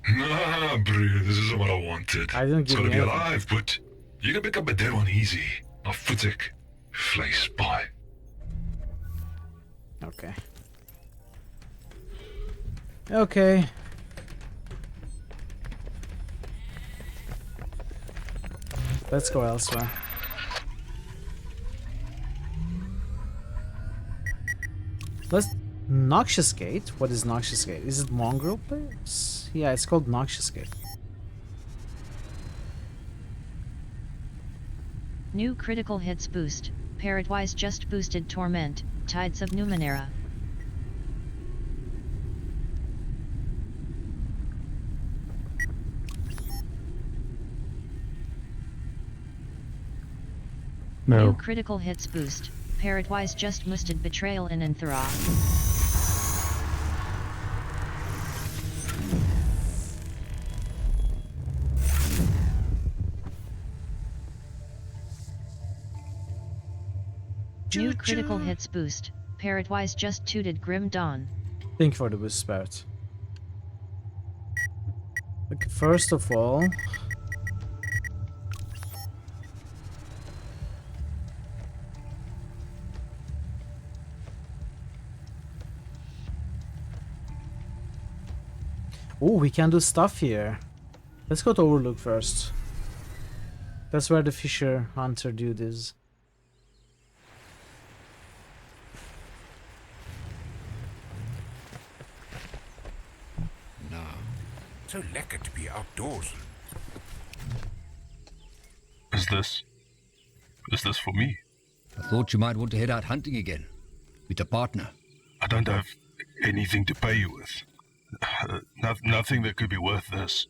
Speaker 5: Nah, bro, this isn't what I wanted.
Speaker 4: I didn't
Speaker 5: It's
Speaker 4: give
Speaker 5: gotta
Speaker 4: you
Speaker 5: be
Speaker 4: anything.
Speaker 5: alive, but you can pick up a dead one easy. A footic, flay spy.
Speaker 4: Okay. Okay. Let's go elsewhere. Let's... Noxious Gate? What is Noxious Gate? Is it mongrel place? Yeah, it's called Noxious Gate.
Speaker 1: New critical hits boost. Parrotwise just boosted Torment, Tides of Numenera. New critical hits boost. Parrotwise just boosted Betrayal in Anthera. New critical hits boost. Parrotwise just tooted Grim Dawn.
Speaker 4: Think for the boost spirit. Okay, first of all... Oh, we can do stuff here. Let's go to Overlook first. That's where the Fisher Hunter dude is.
Speaker 15: No. So lekker to be outdoors.
Speaker 5: Is this for me?
Speaker 8: I thought you might want to head out hunting again. With a partner.
Speaker 5: I don't have anything to pay you with. Nothing that could be worth this.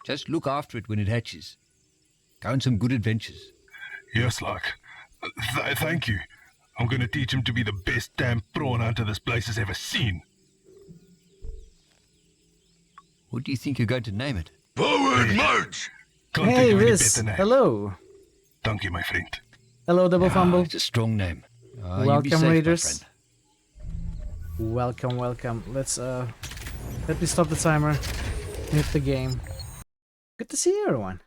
Speaker 8: Just look after it when it hatches. Go on some good adventures.
Speaker 5: Yes, like. Thank you. I'm gonna teach him to be the best damn prawn hunter this place has ever seen.
Speaker 8: What do you think you're going to name it?
Speaker 5: Forward march! Can't
Speaker 4: Hey,
Speaker 5: think of any
Speaker 4: Riz!
Speaker 5: better name.
Speaker 4: Hello!
Speaker 5: Thank you, my friend.
Speaker 4: Hello, Double Fumble.
Speaker 8: It's a strong name. You be
Speaker 4: Welcome,
Speaker 8: safe, my
Speaker 4: Raiders.
Speaker 8: friend.
Speaker 4: Welcome, welcome. Let's, let me stop the timer. Hit the game. Good to see everyone.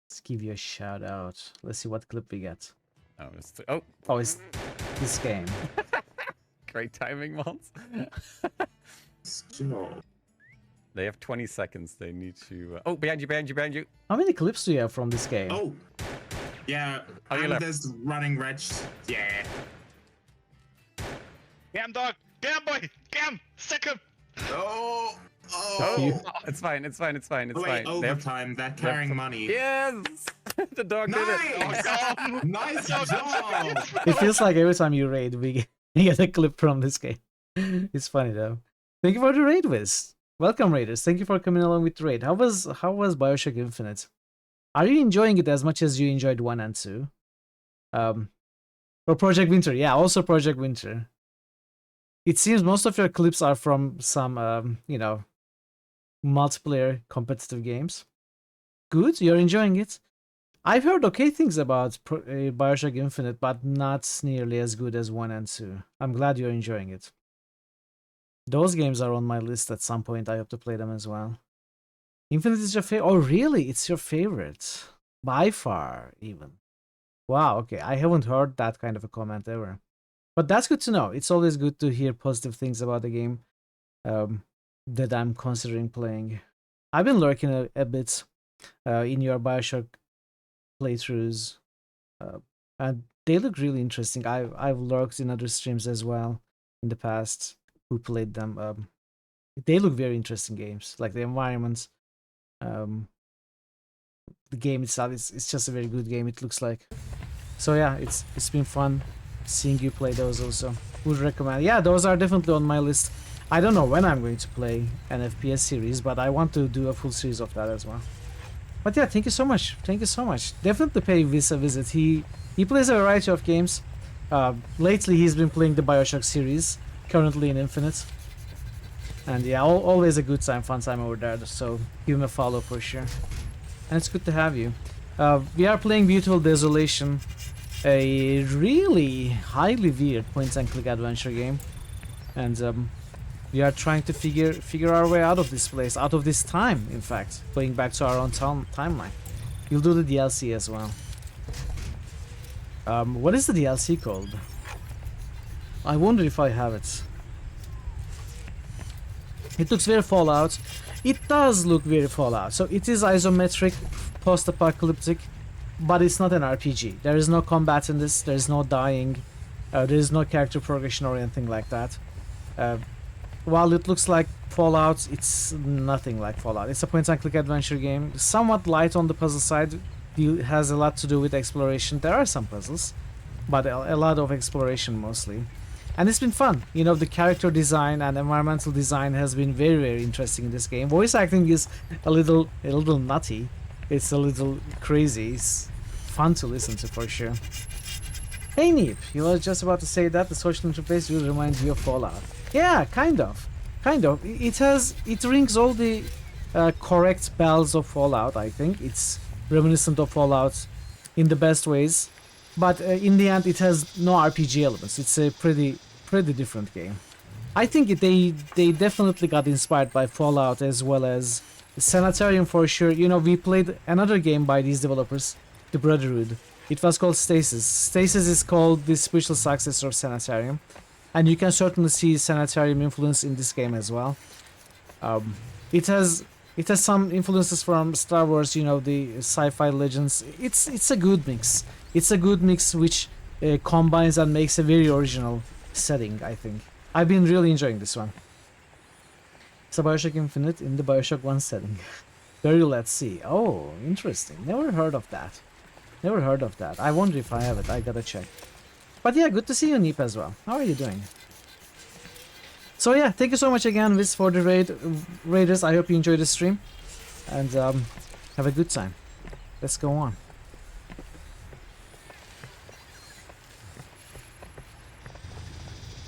Speaker 4: Let's give you a shout out. Let's see what clip we get.
Speaker 3: Oh,
Speaker 4: it's this game.
Speaker 3: great timing, Mons. They have 20 seconds. They need to. Oh, behind you.
Speaker 4: How many clips do you have from this game?
Speaker 7: Oh, yeah.
Speaker 3: On your
Speaker 7: I'm
Speaker 3: left.
Speaker 7: this running wretch. Yeah.
Speaker 23: Get him, dog! Get him, boy! Get him! Sick him!
Speaker 7: Oh!
Speaker 3: Oh, it's fine. It's
Speaker 7: Wait,
Speaker 3: fine. They have-
Speaker 7: overtime. They're carrying money.
Speaker 3: Yes! The dog did it.
Speaker 7: Nice! Nice job!
Speaker 4: It feels like every time you raid, we You get a clip from this game. It's funny though. Thank you for the raid, Wiz. Welcome, Raiders. Thank you for coming along with the raid. How was Bioshock Infinite? Are you enjoying it as much as you enjoyed 1 and 2? Or Project Winter? Yeah, also Project Winter. It seems most of your clips are from some, you know, multiplayer competitive games. Good, you're enjoying it. I've heard okay things about Bioshock Infinite, but not nearly as good as 1 and 2. I'm glad you're enjoying it. Those games are on my list at some point. I hope to play them as well. Infinite is your favorite? Oh, really? It's your favorite? By far, even. Wow, okay. I haven't heard that kind of a comment ever. But that's good to know. It's always good to hear positive things about the game that I'm considering playing. I've been lurking a bit in your Bioshock playthroughs, and they look really interesting. I've lurked in other streams as well in the past who played them. They look very interesting games, like the environments, the game itself. It's just a very good game. It looks like. So yeah, it's been fun seeing you play those also. Would recommend. Yeah, those are definitely on my list. I don't know when I'm going to play an FPS series, but I want to do a full series of that as well. But yeah, thank you so much. Thank you so much. Definitely pay Viz a visit. He plays a variety of games. Lately, he's been playing the Bioshock series, currently in Infinite. And yeah, always a good time, fun time over there. So give him a follow for sure. And it's good to have you. We are playing Beautiful Desolation, a really highly weird point-and-click adventure game. And we are trying to figure our way out of this place, out of this time, in fact, going back to our own timeline. You'll do the DLC as well. What is the DLC called? I wonder if I have it. It looks very Fallout. It does look very Fallout. So it is isometric, post-apocalyptic, but it's not an RPG. There is no combat in this. There is no dying. There is no character progression or anything like that. While it looks like Fallout, it's nothing like Fallout. It's a point-and-click adventure game, somewhat light on the puzzle side. It has a lot to do with exploration. There are some puzzles, but a lot of exploration mostly. And it's been fun. You know, the character design and environmental design has been very, very interesting in this game. Voice acting is a little nutty. It's a little crazy. It's fun to listen to for sure. Hey Neep, you were just about to say that the social interface will remind you of Fallout. Yeah, kind of. It rings all the correct bells of Fallout, I think. It's reminiscent of Fallout in the best ways. But in the end, it has no RPG elements. It's a pretty different game. I think they definitely got inspired by Fallout as well as Sanitarium for sure. You know, we played another game by these developers, the Brotherhood. It was called Stasis. Stasis is called the spiritual successor of Sanitarium. And you can certainly see Sanitarium influence in this game as well. It has some influences from Star Wars, you know, the sci-fi legends. It's a good mix. It's a good mix which combines and makes a very original setting, I think. I've been really enjoying this one. It's a Bioshock Infinite in the Bioshock 1 setting. Very let's see. Oh, interesting. Never heard of that. Never heard of that. I wonder if I have it. I gotta check. But yeah, good to see you, Neep, as well. How are you doing? So yeah, thank you so much again, Viz, for the Raiders. I hope you enjoyed the stream. And have a good time. Let's go on.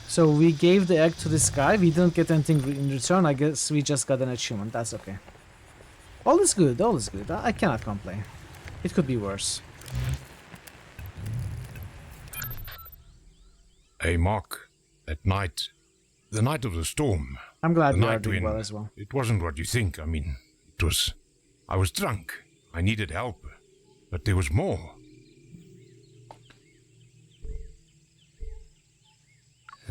Speaker 4: So we gave the egg to this guy. We didn't get anything in return. I guess we just got an achievement. That's okay. All is good. All is good. I cannot complain. It could be worse.
Speaker 15: Hey, Mark. That night. The night of the storm.
Speaker 4: I'm glad you are doing well as well.
Speaker 15: It wasn't what you think. I mean, it was... I was drunk. I needed help. But there was more.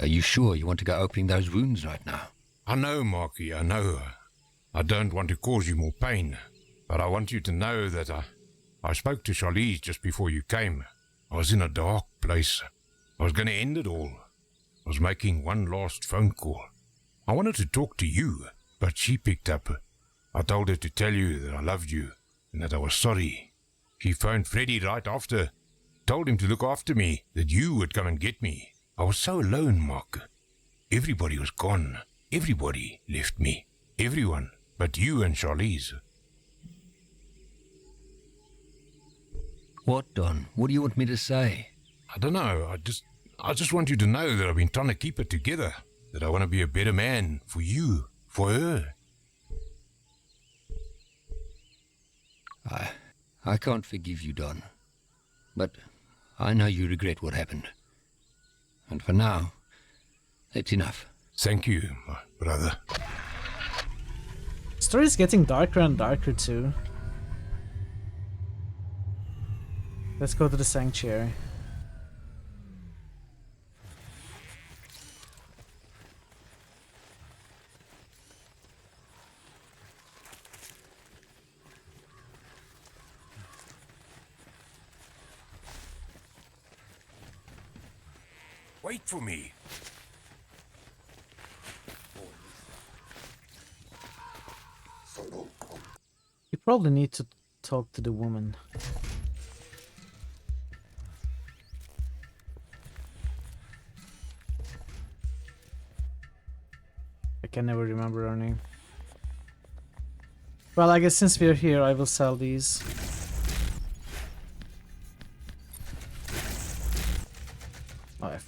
Speaker 22: Are you sure you want to go opening those wounds right now?
Speaker 15: I know, Marky, I know. I don't want to cause you more pain. But I want you to know that I spoke to Charlize just before you came. I was in a dark place. I was going to end it all. I was making one last phone call. I wanted to talk to you, but she picked up. I told her to tell you that I loved you and that I was sorry. She phoned Freddy right after, told him to look after me, that you would come and get me. I was so alone, Mark. Everybody was gone. Everybody left me. Everyone but you and Charlize.
Speaker 22: What, Don? What do you want me to say?
Speaker 15: I don't know. I just want you to know that I've been trying to keep it together. That I want to be a better man for you, for her.
Speaker 22: I can't forgive you, Don. But I know you regret what happened. And for now, that's enough.
Speaker 15: Thank you, my brother.
Speaker 4: The story is getting darker and darker too. Let's go to the sanctuary.
Speaker 15: Wait for me.
Speaker 4: You probably need to talk to the woman. I can never remember her name. Well, I guess since we're here, I will sell these.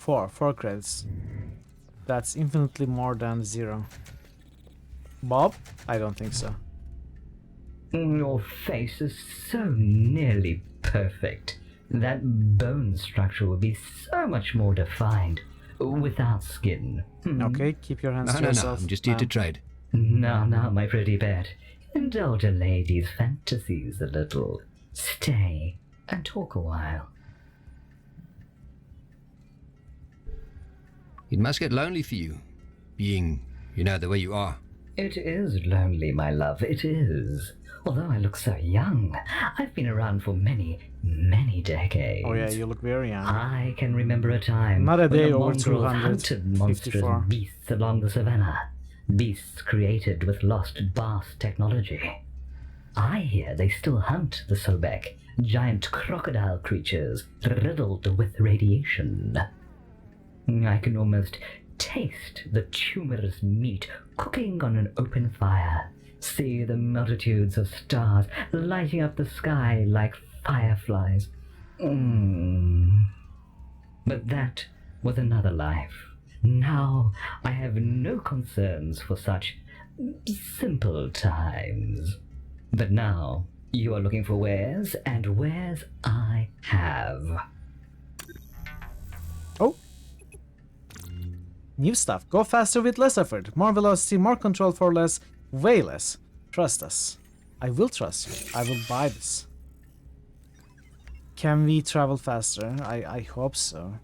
Speaker 4: Oh, four credits. That's infinitely more than 0. Bob? I don't think so.
Speaker 13: Your face is so nearly perfect. That bone structure would be so much more defined without skin.
Speaker 4: Okay, keep your hands to
Speaker 22: No,
Speaker 4: yourself.
Speaker 22: I'm just here to trade.
Speaker 13: Now, my pretty pet. Indulge a lady's fantasies a little. Stay and talk a while.
Speaker 22: It must get lonely for you, being, the way you are.
Speaker 13: It is lonely, my love, it is. Although I look so young, I've been around for many, many decades.
Speaker 4: Oh yeah, you look very young.
Speaker 13: I can remember a time
Speaker 4: Not a day
Speaker 13: when the
Speaker 4: over
Speaker 13: mongrels
Speaker 4: 200.
Speaker 13: hunted monstrous
Speaker 4: 54.
Speaker 13: beasts along the savannah. Beasts created with lost Bas technology. I hear they still hunt the Sobek, giant crocodile creatures riddled with radiation. I can almost taste the tumorous meat cooking on an open fire. See the multitudes of stars lighting up the sky like fireflies. But that was another life. Now I have no concerns for such simple times. But now you are looking for wares, and wares I have.
Speaker 4: Oh. New stuff. Go faster with less effort. More velocity, more control for less. Way less. Trust us. I will trust you. I will buy this. Can we travel faster? I hope so.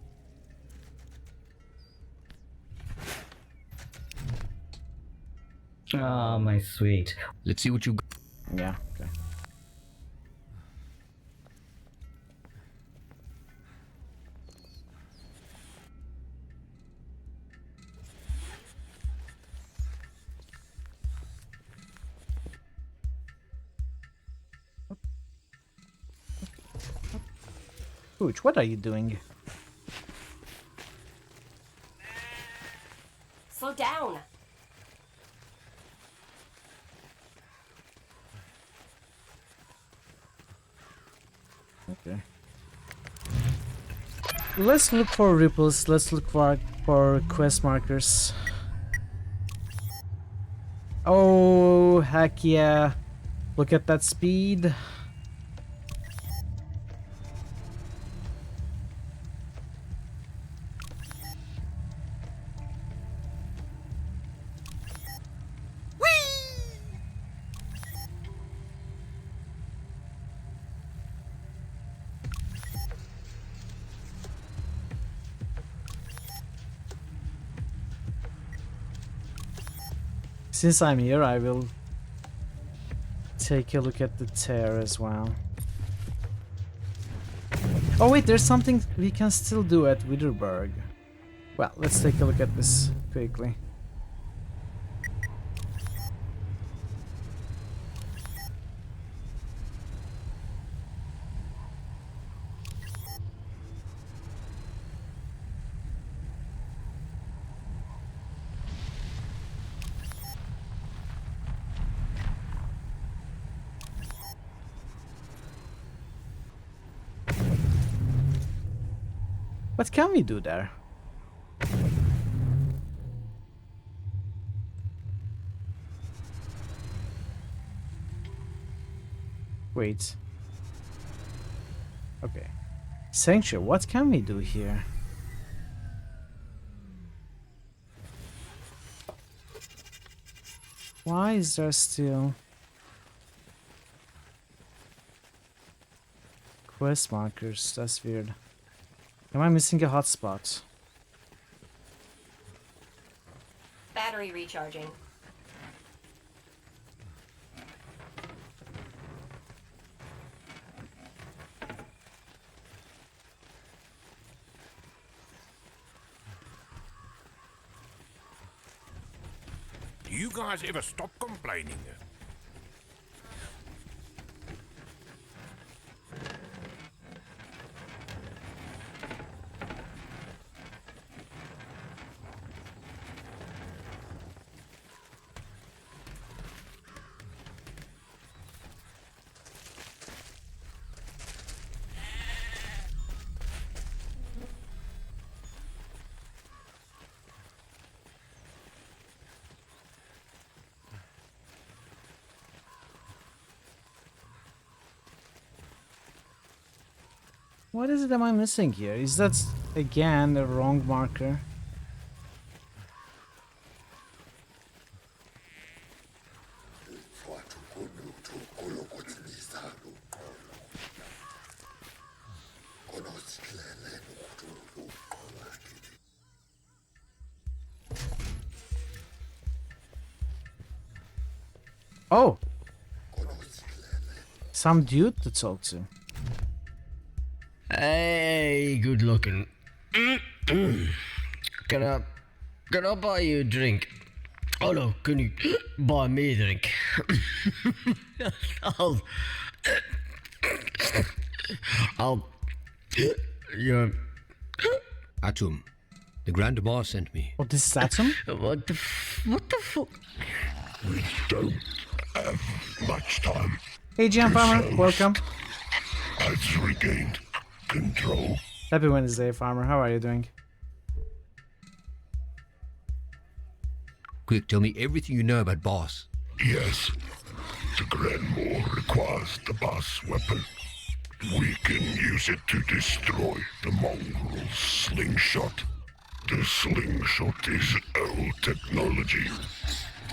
Speaker 13: Ah, my sweet.
Speaker 22: Let's see what you got.
Speaker 4: Yeah, okay. Pooch, what are you doing?
Speaker 6: Slow down.
Speaker 4: Okay. Let's look for ripples. Let's look for quest markers. Oh, heck yeah. Look at that speed. Since I'm here, I will take a look at the tear as well. Oh wait, there's something we can still do at Witherberg. Well, let's take a look at this quickly. What can we do there? Wait. Okay. Sanctuary, what can we do here? Why is there still quest markers? That's weird. Am I missing a hotspot?
Speaker 6: Battery recharging.
Speaker 15: Do you guys ever stop complaining?
Speaker 4: What is it am I missing here? Is that again the wrong marker? Oh! Some dude to talk to.
Speaker 14: Hey, good looking. Can I buy you a drink? Oh no, can you buy me a drink?
Speaker 22: Yeah. Atum. The Grand Boss sent me.
Speaker 4: Oh, this is Atum?
Speaker 14: What the fuck?
Speaker 5: We don't have much time.
Speaker 4: Hey, Jam Farmer, welcome.
Speaker 5: I've regained control.
Speaker 4: Happy Wednesday, Farmer. How are you doing?
Speaker 22: Quick, tell me everything you know about Boss.
Speaker 5: Yes. The Grand Maw requires the boss weapon. We can use it to destroy the mongrel slingshot. The slingshot is old technology.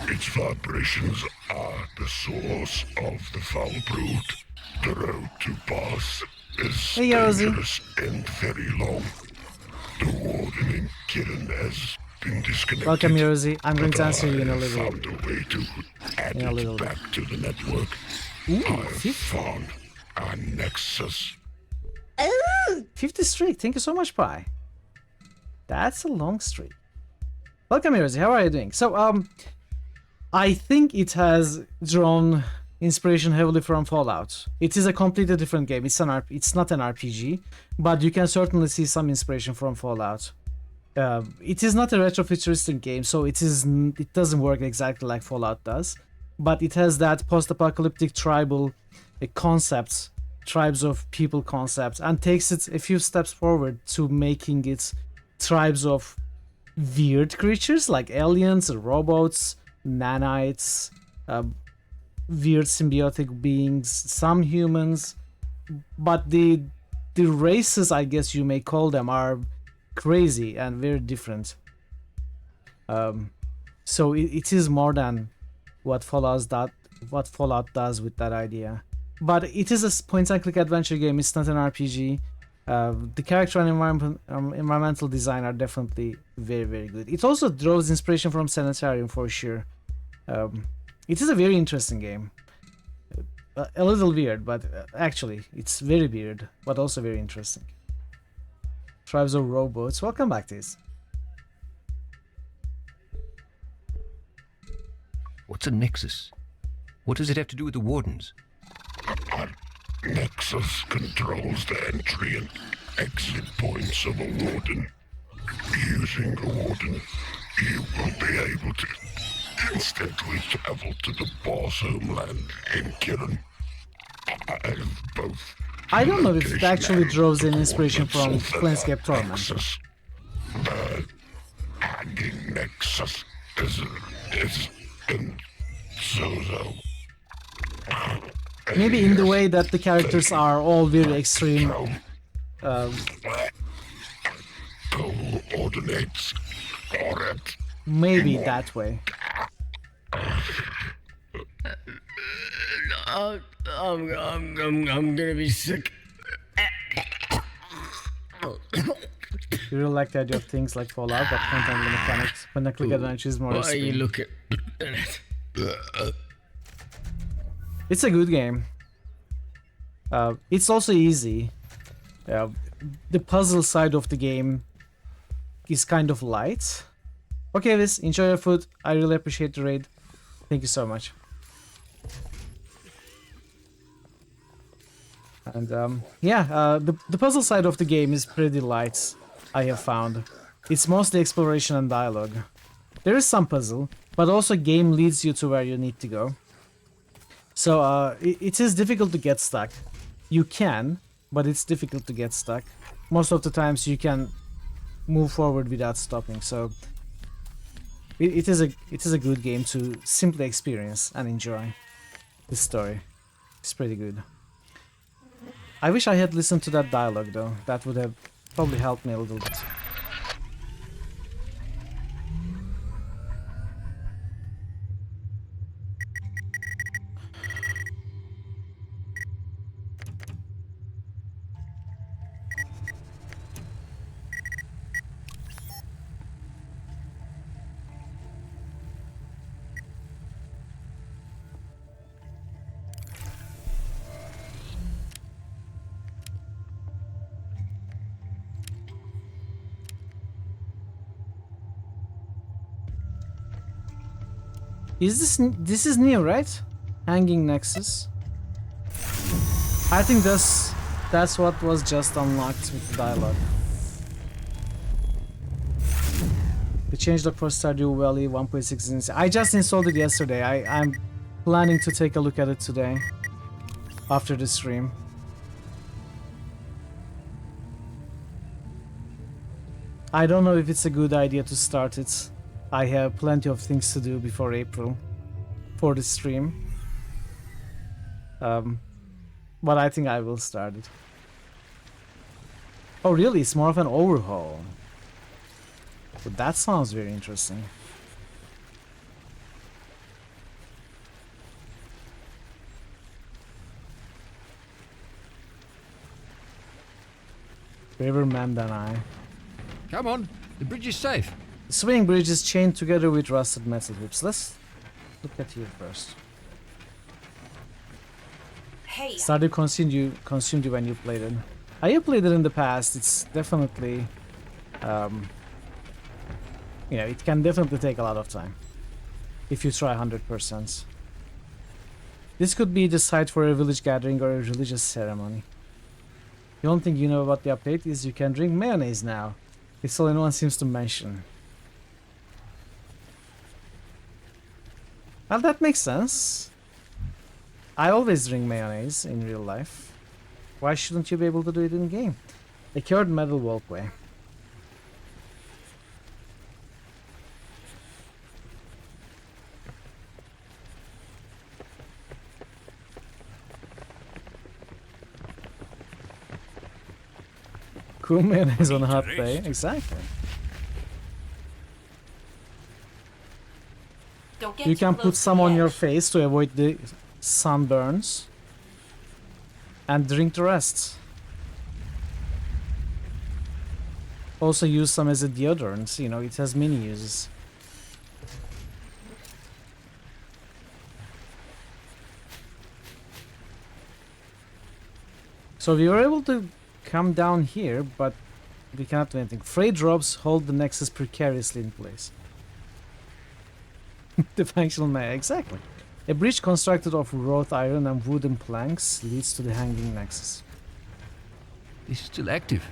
Speaker 5: Its vibrations are the source of the foul brood. The road to boss is dangerous and very long. The warden in Kirin has been disconnected.
Speaker 4: Welcome, Yosi. I'm going to answer you in a little
Speaker 5: found a way to add it back to the network.
Speaker 4: Ooh,
Speaker 5: I found a nexus.
Speaker 4: 50 streak. Thank you so much, Pi. That's a long streak. Welcome, Yosi. How are you doing? So, I think it has drawn inspiration heavily from Fallout. It is a completely different game. It's not an RPG, but you can certainly see some inspiration from Fallout. It is not a retrofuturistic game, so it doesn't work exactly like Fallout does, but it has that post-apocalyptic tribal concepts, tribes of people concepts, and takes it a few steps forward to making it tribes of weird creatures like aliens, robots, nanites, weird symbiotic beings, some humans, but the races, I guess you may call them, are crazy and very different. So it is more than what Fallout does with that idea. But it is a point-and-click adventure game. It's not an RPG. The character and environmental design are definitely very, very good. It also draws inspiration from Sanitarium for sure. It is a very interesting game. A little weird, but actually, it's very weird, but also very interesting. Tribes of robots. Welcome back, Tiz.
Speaker 22: What's a nexus? What does it have to do with the wardens?
Speaker 5: A nexus controls the entry and exit points of a warden. Using a warden, you will be able to instantly travel to the boss homeland in Kirin. I have both
Speaker 4: I don't know if it actually draws an inspiration from Planescape Torment.
Speaker 5: Hanging Nexus is so.
Speaker 4: Maybe in the way that the characters are all very extreme.
Speaker 5: Coordinates correct.
Speaker 4: Maybe that way.
Speaker 14: I'm gonna be sick.
Speaker 4: You really like the idea of things like Fallout that can't handle the mechanics. When I click adventure is more
Speaker 14: Why are you
Speaker 4: extreme.
Speaker 14: looking at it?
Speaker 4: It's a good game. It's also easy. The puzzle side of the game is kind of light. Okay, Viz, enjoy your food. I really appreciate the raid. Thank you so much. And yeah, the puzzle side of the game is pretty light, I have found. It's mostly exploration and dialogue. There is some puzzle, but also game leads you to where you need to go. So it is difficult to get stuck. You can, but it's difficult to get stuck. Most of the times you can move forward without stopping. So it is a good game to simply experience and enjoy. The story is pretty good. I wish I had listened to that dialogue though. That would have probably helped me a little bit. Is this is new, right? Hanging Nexus. I think that's what was just unlocked with the dialogue. The changelog for Stardew Valley 1.6. I just installed it yesterday. I'm planning to take a look at it today after the stream. I don't know if it's a good idea to start it. I have plenty of things to do before April for the stream. But I think I will start it. Oh really? It's more of an overhaul. But that sounds very interesting. Braver man than I.
Speaker 22: Come on, the bridge is safe.
Speaker 4: The swing bridge is chained together with rusted metal hoops. Let's look at you first.
Speaker 6: Hey.
Speaker 4: Stardew consumed you when you played it. I have played it in the past. It's definitely, you know, it can definitely take a lot of time if you try 100%. This could be the site for a village gathering or a religious ceremony. The only thing you know about the update is you can drink mayonnaise now. It's all anyone seems to mention. Well, that makes sense. I always drink mayonnaise in real life. Why shouldn't you be able to do it in game? A cured metal walkway. Cool mayonnaise on a hot day. Exactly. You can put some on your face to avoid the sunburns and drink the rest. Also use some as a deodorant, you know, it has many uses. So we were able to come down here, but we cannot do anything. Freight ropes hold the nexus precariously in place. The functional maya, exactly. A bridge constructed of wrought iron and wooden planks leads to the hanging nexus.
Speaker 22: It's still active.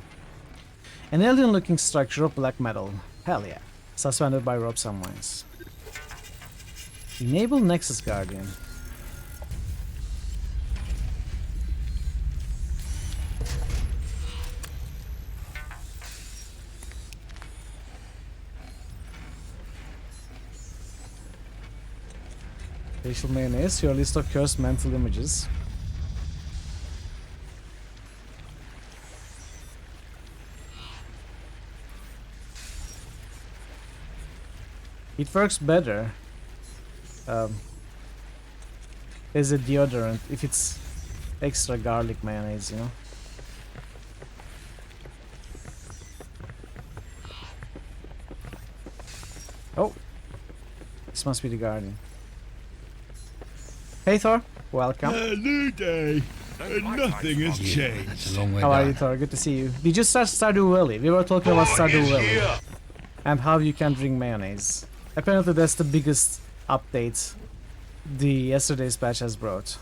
Speaker 4: An alien-looking structure of black metal. Hell yeah. Suspended by ropes and wires. Enable Nexus Guardian. Facial mayonnaise, your list of cursed mental images. It works better as a deodorant if it's extra garlic mayonnaise, you know. Oh, this must be the Guardian. Hey Thor, welcome.
Speaker 20: New day, and nothing has changed.
Speaker 22: That's a long way
Speaker 4: How are
Speaker 22: down.
Speaker 4: you, Thor? Good to see you. Did you start Stardew Valley? We were talking about Stardew Valley and how you can drink mayonnaise. Apparently that's the biggest update the yesterday's patch has brought.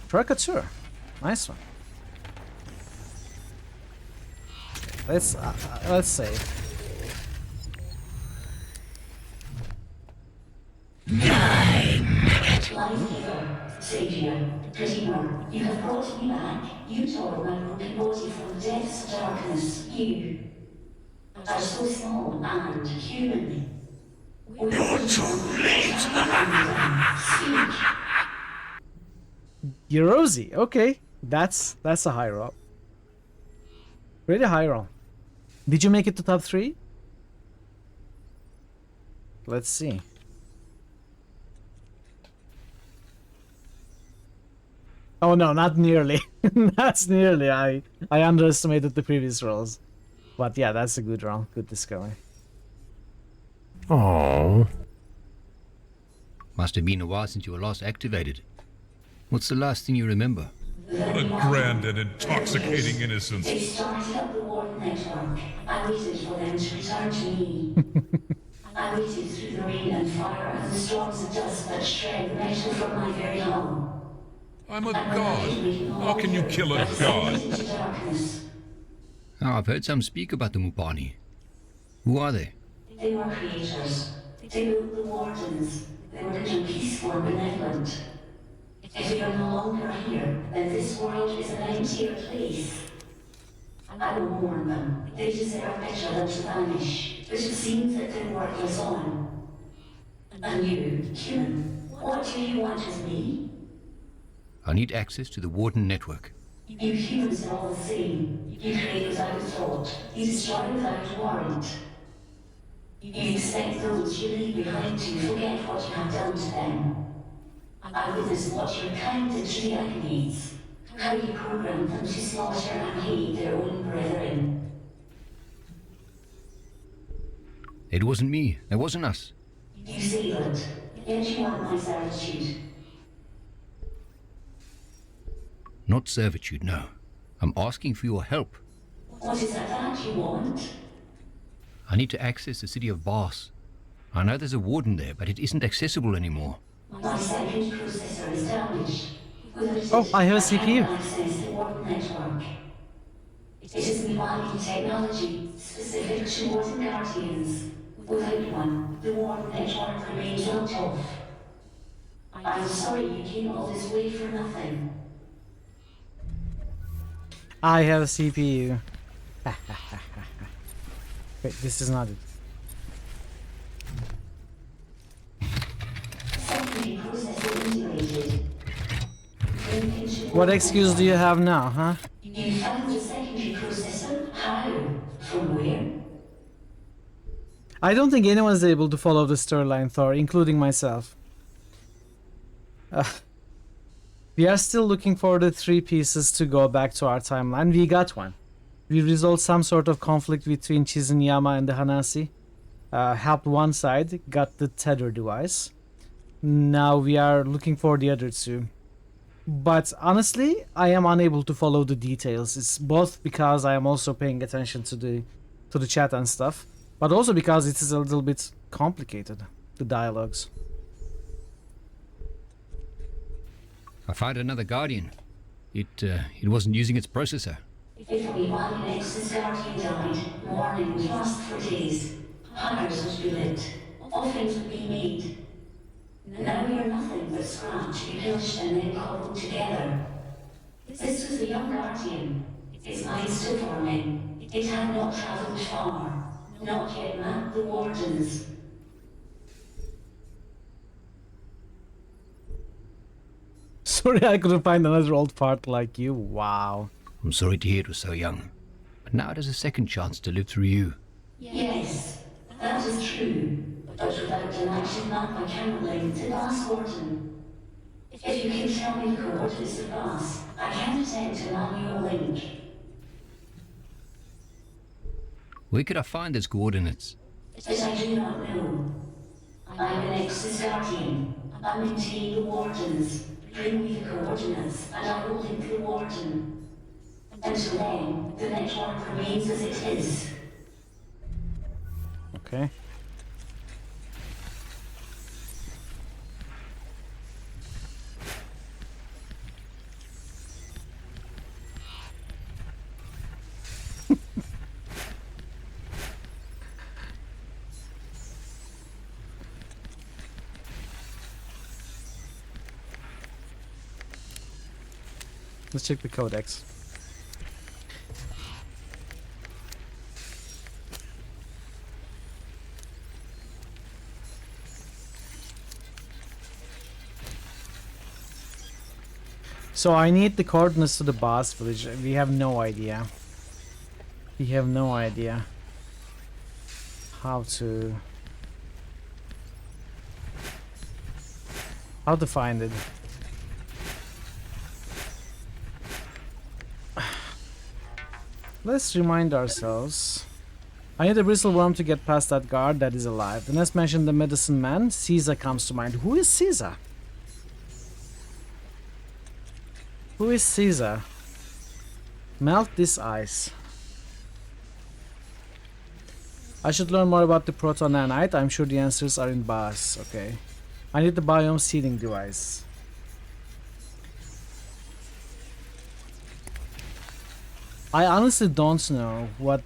Speaker 4: Truckature. Nice one. Let's save.
Speaker 9: 9. Savior, Redeemer, you have brought me back. You tore my broken body from the depths of darkness. You are so small and human. You're too late. Speak.
Speaker 4: Yerosi, okay. That's a high roll. Pretty high roll. Did you make it to top 3? Let's see. Oh no, not nearly. That's nearly. I underestimated the previous rolls. But yeah, that's a good roll. Good discovery.
Speaker 15: Oh.
Speaker 22: Must have been a while since you were last activated. What's the last thing you remember?
Speaker 20: What a grand and intoxicating
Speaker 9: They
Speaker 20: innocence.
Speaker 9: started up the Warden network. I waited for them to return to me. I waited through the rain and fire and the storms of dust that shred the metal from my very hull.
Speaker 20: I'm a god. How can you kill a god?
Speaker 9: Into darkness.
Speaker 22: Oh, I've heard some speak about the Mupani. Who are they?
Speaker 9: They were creators. They built the Wardens. They were little peaceful and benevolent. If they are no longer here, then this world is an emptier place. I will warn them. They deserve better than to vanish. But it seems that their work lives on. And you, human, what do you want with me?
Speaker 22: I need access to the Warden network.
Speaker 9: You humans are all the same. You create without thought. You destroy without warrant. You expect those you leave behind to forget what you have done to them. I witnessed what your kind did to the Agonies. How you programmed them to slaughter and hate their own brethren.
Speaker 22: It wasn't me. It wasn't us.
Speaker 9: You say that, yet you want my servitude.
Speaker 22: Not servitude, no. I'm asking for your help.
Speaker 9: What is that you want?
Speaker 22: I need to access the city of Bas. I know there's a warden there, but it isn't accessible anymore.
Speaker 9: My second processor is damaged. Without it,
Speaker 4: Oh, I have a
Speaker 9: cannot
Speaker 4: CPU.
Speaker 9: access the Warden network. It is an evolving technology specific to Warden Guardians. Without one, the Warden network remains locked off. I'm sorry you came all this way for nothing.
Speaker 4: I have a CPU. Wait, this is not it.
Speaker 9: Secondary processor integrated.
Speaker 4: What excuse do you have now, huh?
Speaker 9: You found the secondary processor? How? From where?
Speaker 4: I don't think anyone is able to follow the storyline, Thor, including myself. We are still looking for the 3 pieces to go back to our timeline. We got one. We resolved some sort of conflict between Chizunyama and the Hanasi. Helped one side, got the tether device. Now we are looking for the other 2. But honestly, I am unable to follow the details. It's both because I am also paying attention to the chat and stuff, but also because it is a little bit complicated, the dialogues.
Speaker 22: I found another Guardian. It wasn't using its processor.
Speaker 9: If we one Nexus Guardian died, mourning would last for days. Fires would be lit. Offerings would be made. Now we are nothing but scrap to be pillaged and then cobbled together. This was the young Guardian. Its mind still forming. It had not travelled far. Not yet, ma'am. The wardens.
Speaker 4: Sorry, I couldn't find another old fart like you. Wow.
Speaker 22: I'm sorry to hear it was so young, but now it has a second chance to live through you.
Speaker 9: Yes, that is true. But without an active map I cannot link to Glass Warden. If you can tell me the coordinates of Glass, I can detect a manual link.
Speaker 22: Where could I find its coordinates?
Speaker 9: But I do not know. I am an ex-Guardian. I maintain the Wardens. Bring me the coordinates, and I will link the Warden. Until then, the network remains as it is.
Speaker 4: Okay. Let's check the codex. So I need the coordinates to the boss village. We have no idea. We have no idea how to find it. Let's remind ourselves. I need a bristle worm to get past that guard that is alive. The next mentioned the medicine man. Caesar comes to mind. Who is Caesar? Who is Caesar? Melt this ice. I should learn more about the proton nanite. I'm sure the answers are in Bass. Okay. I need the biome seeding device. I honestly don't know what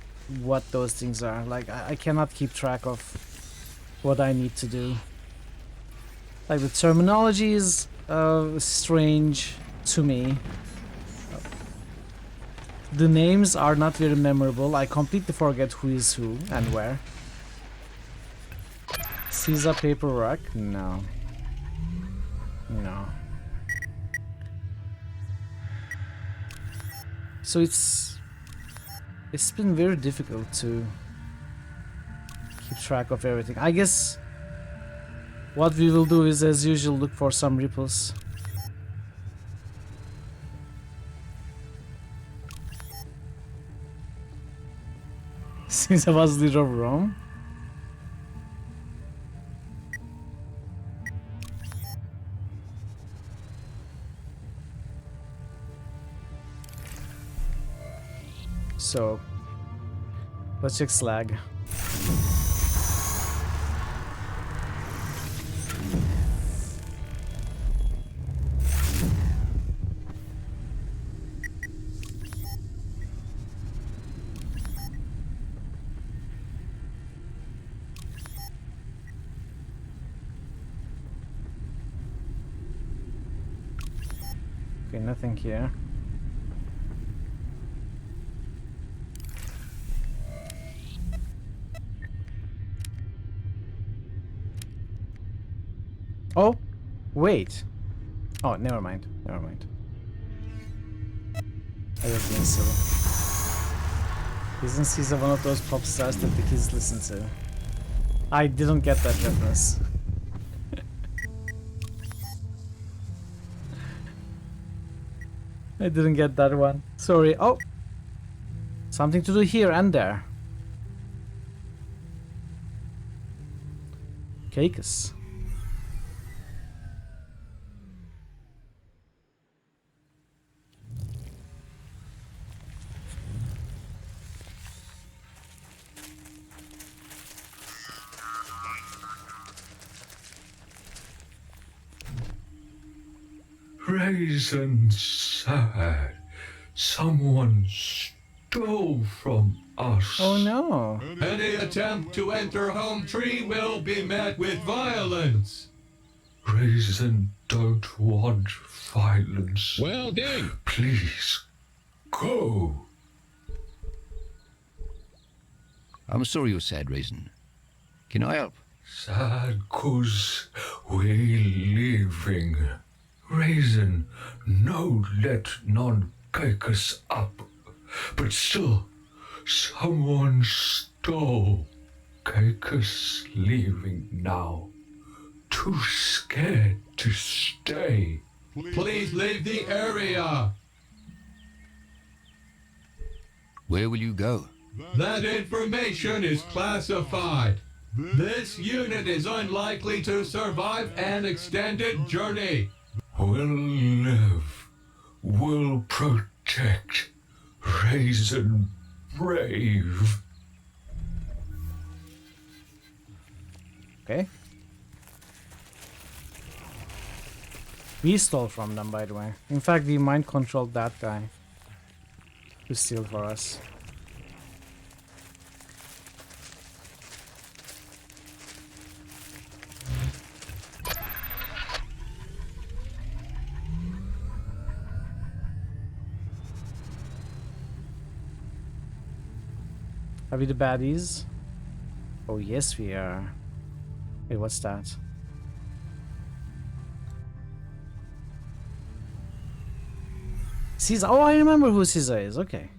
Speaker 4: those things are. Like I cannot keep track of what I need to do. Like the terminology is strange to me. The names are not very memorable. I completely forget who is who and where. Caesar paperwork? No. No. So it's been very difficult to keep track of everything. I guess what we will do is, as usual, look for some ripples. Since I was leader of Rome. So let's check slag. Okay, nothing here. Oh, wait. Oh, never mind. Never mind. I was being silly. Isn't Caesar one of those pop stars that the kids listen to? I didn't get that reference. I didn't get that one. Sorry. Oh! Something to do here and there. Cakes.
Speaker 12: Raisin sad. Someone stole from us.
Speaker 4: Oh no.
Speaker 12: Any attempt to enter Home Tree will be met with violence. Raisin don't want violence.
Speaker 15: Well done.
Speaker 12: Please, go.
Speaker 22: I'm sorry you're sad, Raisin. Can I help?
Speaker 12: Sad 'cause we leaving. Raisin, no let none cake us up. But still, someone stole. Cake us leaving now. Too scared to stay.
Speaker 2: Please leave the area.
Speaker 22: Where will you go?
Speaker 2: That information is classified. This unit is unlikely to survive an extended journey.
Speaker 12: We'll live. We'll protect. Raisin brave.
Speaker 4: Okay. We stole from them, by the way. In fact, we mind controlled that guy to steal for us. Are we the baddies? Oh yes we are. Wait, what's that? Caesar. Oh, I remember who Caesar is. Okay.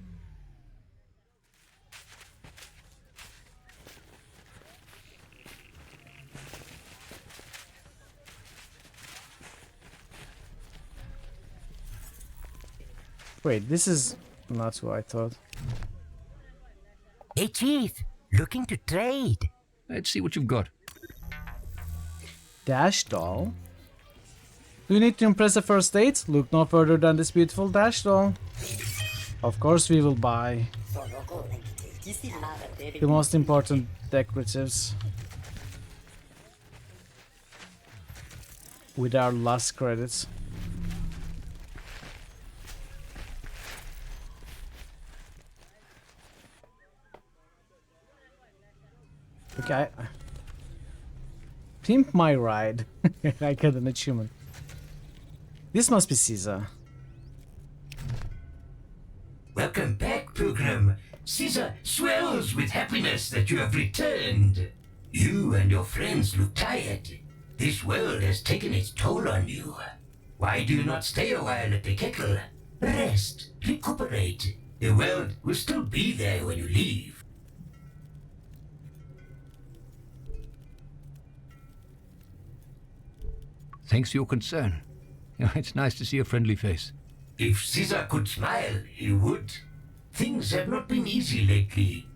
Speaker 4: Wait, this is not who I thought.
Speaker 16: Hey, Chief. Looking to trade.
Speaker 22: Let's see what you've got.
Speaker 4: Dash doll. Do you need to impress a first date? Look no further than this beautiful dash doll. Of course we will buy the most important decoratives with our last credits. Okay. Pimp my ride. I got an achievement. This must be Caesar.
Speaker 17: Welcome back, Pilgrim. Caesar swells with happiness that you have returned. You and your friends look tired. This world has taken its toll on you. Why do you not stay a while at the kettle? Rest, recuperate. The world will still be there when you leave.
Speaker 22: Thanks for your concern. It's nice to see a friendly face.
Speaker 17: If Caesar could smile, he would. Things have not been easy lately.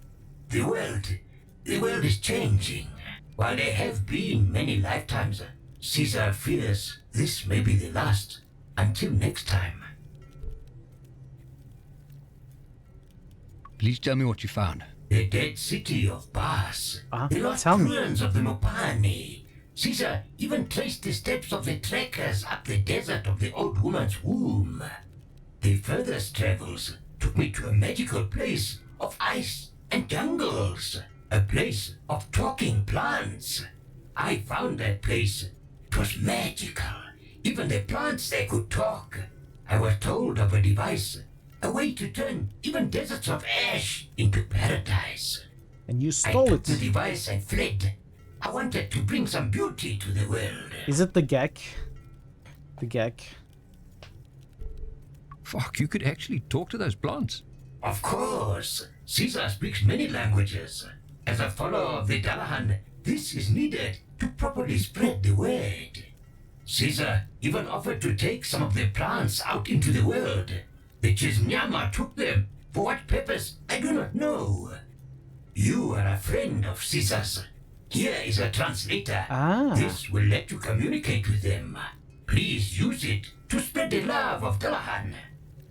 Speaker 17: The world is changing. While there have been many lifetimes, Caesar fears this may be the last. Until next time.
Speaker 22: Please tell me what you found.
Speaker 17: The dead city of Bas. The lost
Speaker 4: tell me.
Speaker 17: ruins of the Mopani. Caesar even traced the steps of the trekkers up the desert of the old woman's womb. The furthest travels took me to a magical place of ice and jungles. A place of talking plants. I found that place. It was magical. Even the plants there could talk. I was told of a device. A way to turn even deserts of ash into paradise.
Speaker 4: And you stole
Speaker 17: I took
Speaker 4: it.
Speaker 17: the device and fled. I wanted to bring some beauty to the world.
Speaker 4: Is it the Gek? The Gek.
Speaker 22: Fuck, you could actually talk to those plants.
Speaker 17: Of course. Caesar speaks many languages. As a follower of the Dalahan, this is needed to properly spread the word. Caesar even offered to take some of the plants out into the world. The Chisnyama took them. For what purpose, I do not know. You are a friend of Caesar's. Here is a translator. This will let you communicate with them. Please use it to spread the love of Dalahan.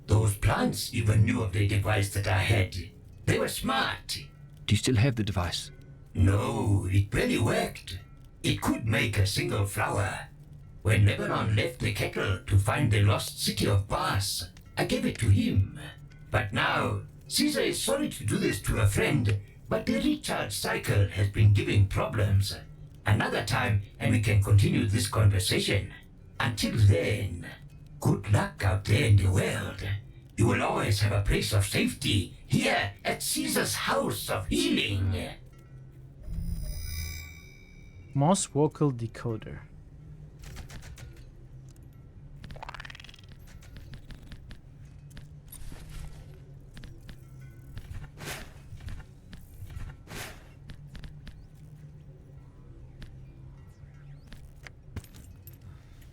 Speaker 17: Those plants even knew of the device that I had. They were smart.
Speaker 22: Do you still have the device?
Speaker 17: No, it barely worked. It could make a single flower. When Lebanon left the kettle to find the lost city of Bas, I gave it to him. But now, Caesar is sorry to do this to a friend, but the recharge cycle has been giving problems. Another time, and we can continue this conversation. Until then, good luck out there in the world. You will always have a place of safety here at Caesar's House of Healing.
Speaker 4: Moss vocal decoder.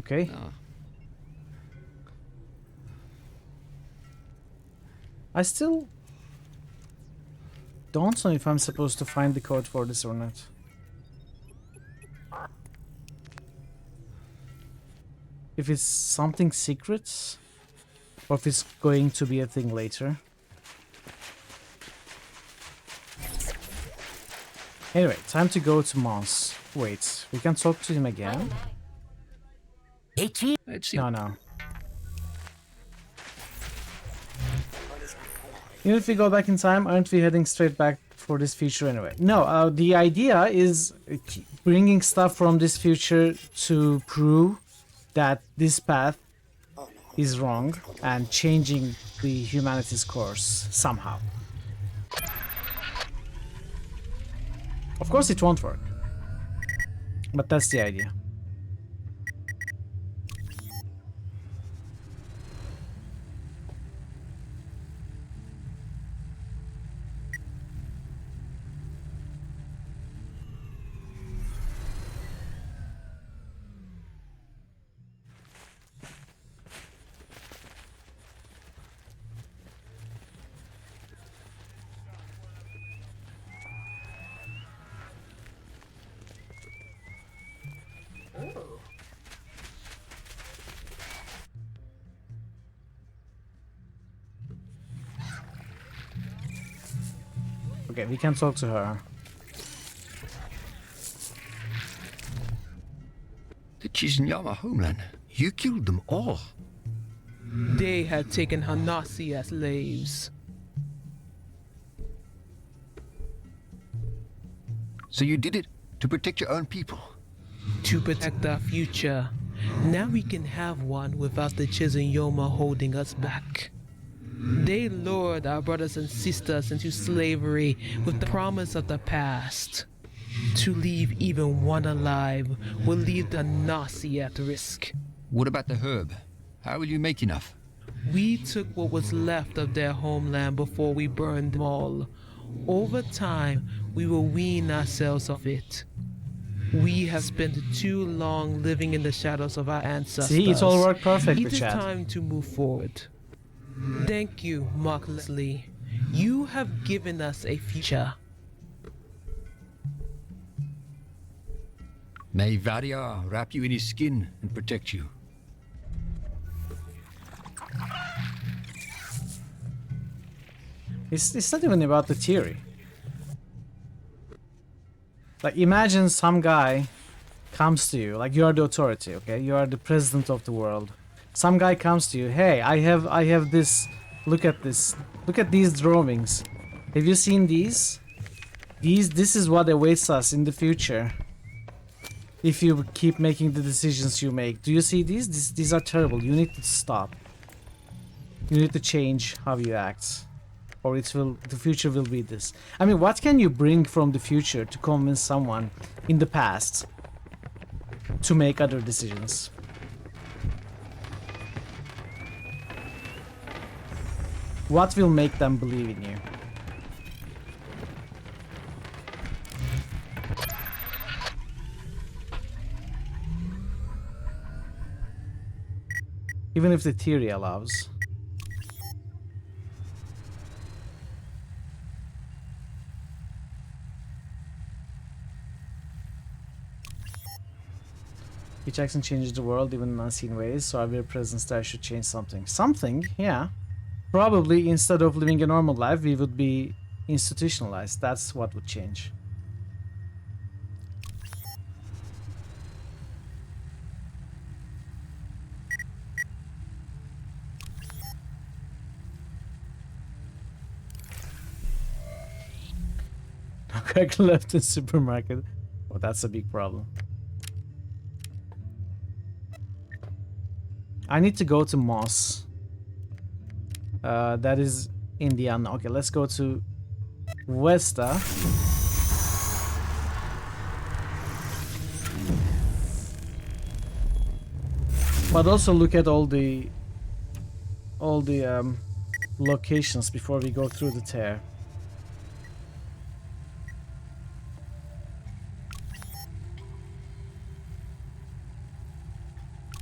Speaker 4: Okay. I still don't know if I'm supposed to find the code for this or not. If it's something secret, or if it's going to be a thing later. Anyway, time to go to Mons. Wait, we can talk to him again? No. Even if we go back in time, aren't we heading straight back for this future anyway? No, the idea is bringing stuff from this future to prove that this path is wrong and changing the humanity's course somehow. Of course it won't work, but that's the idea. Okay, we can talk to her.
Speaker 22: The Chizinyama homeland. You killed them all.
Speaker 21: They had taken Hanasi as slaves.
Speaker 22: So you did it to protect your own people?
Speaker 21: To protect our future. Now we can have one without the Chizinyama holding us back. They lured our brothers and sisters into slavery with the promise of the past. To leave even one alive will leave the Nasi at risk.
Speaker 22: What about the herb? How will you make enough?
Speaker 21: We took what was left of their homeland before we burned them all. Over time, we will wean ourselves of it. We have spent too long living in the shadows of our ancestors.
Speaker 4: See, it all worked perfectly,
Speaker 21: It is
Speaker 4: Chad.
Speaker 21: time to move forward. Thank you, Mark Leslie. You have given us a future.
Speaker 22: May Varia wrap you in his skin and protect you.
Speaker 4: It's not even about the theory. Like, imagine some guy comes to you, like you are the authority, okay? You are the president of the world. Some guy comes to you, hey, I have this, look at this, look at these drawings. Have you seen these? This is what awaits us in the future. If you keep making the decisions you make. Do you see these? These are terrible. You need to stop. You need to change how you act. Or the future will be this. I mean, what can you bring from the future to convince someone in the past to make other decisions? What will make them believe in you? Even if the theory allows. Each action changes the world even in unseen ways, so our very presence there should change something. Something, yeah. Probably instead of living a normal life, we would be institutionalized. That's what would change. Crack left in supermarket. Oh, that's a big problem. I need to go to Moss. That is Indiana. Okay, let's go to Vesta. But also look at all the locations before we go through the tear.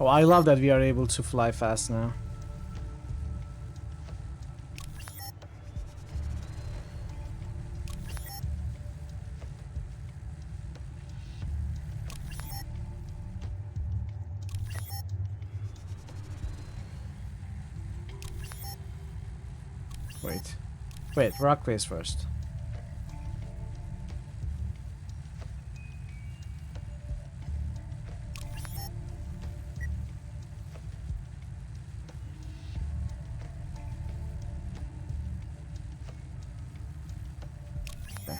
Speaker 4: Oh, I love that we are able to fly fast now. Wait, rock face first. Okay.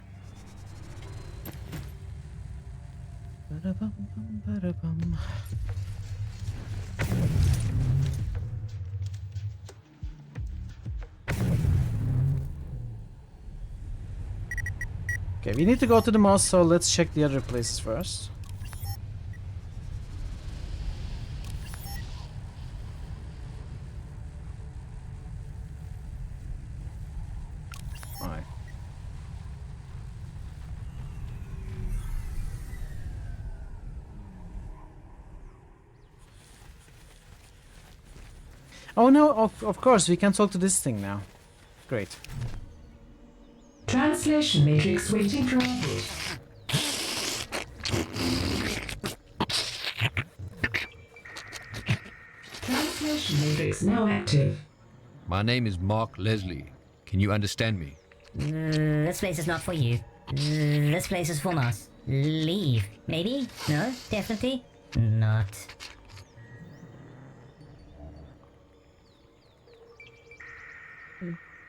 Speaker 4: Ba-da-bum-bum-ba-da-bum. Okay, we need to go to the mouse, so let's check the other places first. Alright. Oh no, of course, we can talk to this thing now. Great.
Speaker 9: Translation matrix waiting for output. Translation matrix now active.
Speaker 22: My name is Mark Leslie. Can you understand me?
Speaker 11: This place is not for you. This place is for us. Leave. Maybe? No? Definitely? Not.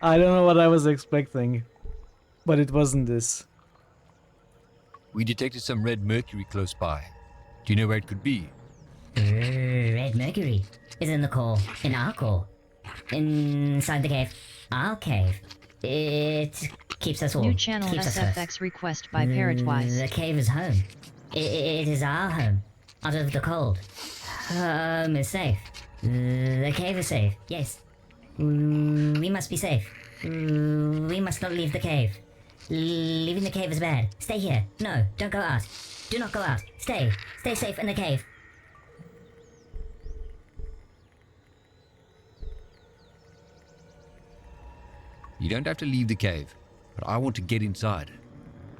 Speaker 4: I don't know what I was expecting, but it wasn't this.
Speaker 22: We detected some red mercury close by. Do you know where it could be?
Speaker 11: Red mercury is in the core. In our core. Inside the cave. Our cave. It keeps us all.
Speaker 1: New channel
Speaker 11: keeps us
Speaker 1: SFX
Speaker 11: first.
Speaker 1: request by Parrotwise.
Speaker 11: The cave is home. It is our home. Out of the cold. Home is safe. The cave is safe. Yes. We must be safe. We must not leave the cave. Leaving the cave is bad. Stay here. No, don't go out. Do not go out. Stay. Stay safe in the cave.
Speaker 22: You don't have to leave the cave, but I want to get inside.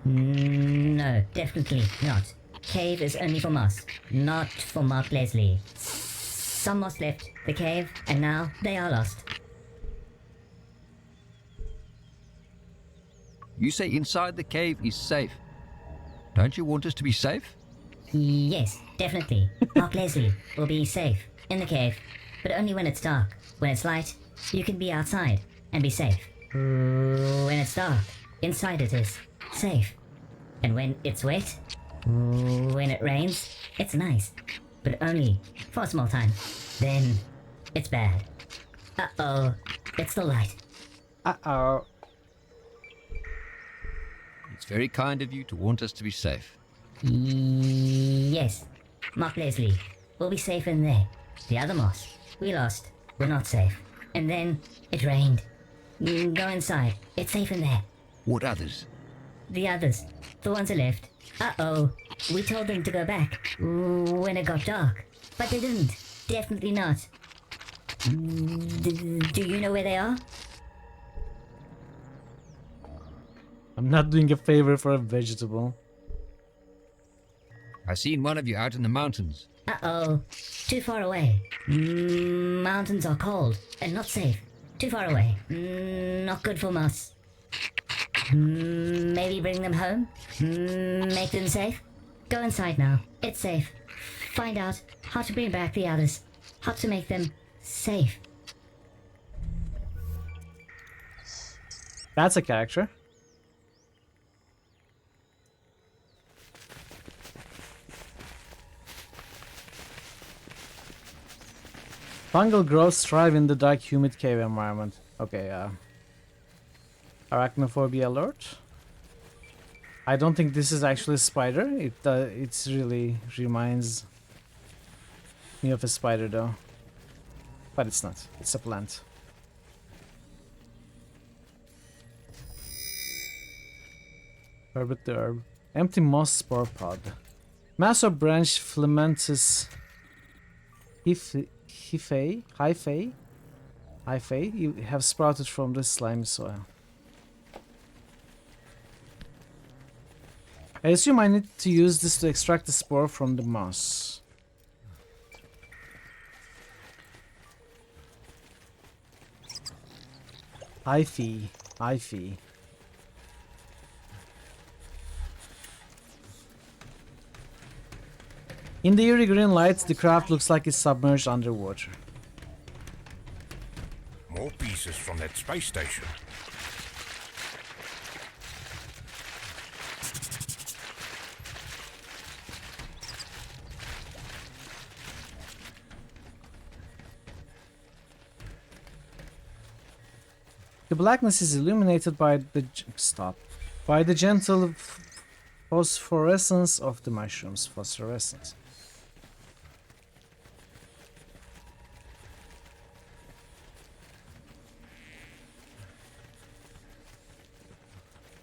Speaker 11: No, definitely not. Cave is only for Moss, not for Mark Leslie. Some Moss left the cave, and now they are lost.
Speaker 22: You say inside the cave is safe. Don't you want us to be safe?
Speaker 11: Yes, definitely. Mark Leslie will be safe in the cave, but only when it's dark. When it's light, you can be outside and be safe. When it's dark, inside it is safe. And when it's wet, when it rains, it's nice, but only for a small time. Then it's bad. Uh-oh, it's the light.
Speaker 4: Uh-oh.
Speaker 22: It's very kind of you to want us to be safe.
Speaker 11: Yes, Mark Leslie will be safe in there. The other Moss we lost were not safe. And then it rained. Go inside. It's safe in there.
Speaker 22: What others?
Speaker 11: The others. The ones who left. Uh-oh. We told them to go back when it got dark. But they didn't. Definitely not. Do you know where they are?
Speaker 4: I'm not doing a favor for a vegetable.
Speaker 22: I seen one of you out in the mountains.
Speaker 11: Uh-oh. Too far away. Mountains are cold and not safe. Too far away. Not good for us. Maybe bring them home? Make them safe? Go inside now. It's safe. Find out how to bring back the others. How to make them safe.
Speaker 4: That's a character. Fungal growths thrive in the dark, humid cave environment. Okay, arachnophobia alert. I don't think this is actually a spider. It really reminds me of a spider though. But it's not. It's a plant. Herbert the herb. Empty moss spore pod. Mass of branch filamentous hyphae you have sprouted from the slimy soil. I assume I need to use this to extract the spore from the moss. Hyphae. In the eerie green lights, the craft looks like it's submerged underwater.
Speaker 15: More pieces from that space station.
Speaker 4: The blackness is illuminated by the by the gentle phosphorescence of the mushrooms. Phosphorescence.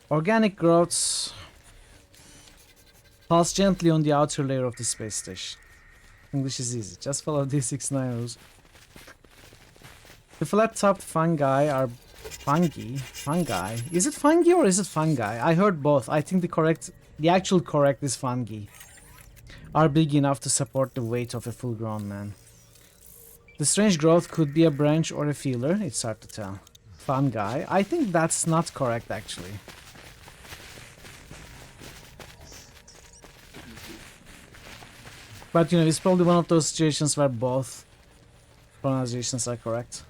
Speaker 4: Organic growths pulse gently on the outer layer of the space station. English is easy. Just follow these 6-9 rules. The flat-topped fungi are fungi. Is it fungi or is it fungi? I heard both. I think the actual correct is fungi. Are big enough to support the weight of a full-grown man. The strange growth could be a branch or a feeler. It's hard to tell. Fungi. I think that's not correct actually. But you know, it's probably one of those situations where both pronunciations are correct.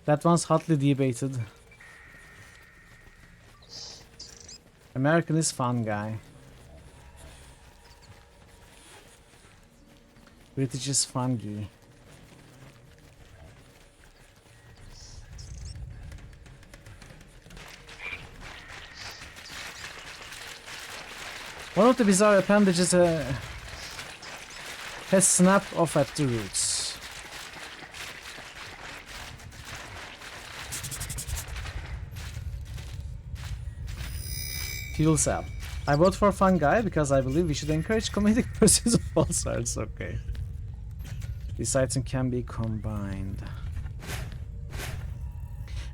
Speaker 4: That one's hotly debated. American is fungi. British is fungi. One of the bizarre appendages has snapped off at the roots. Fuel cell. I vote for fungi because I believe we should encourage comedic pursuits of all sorts. Okay. These items can be combined.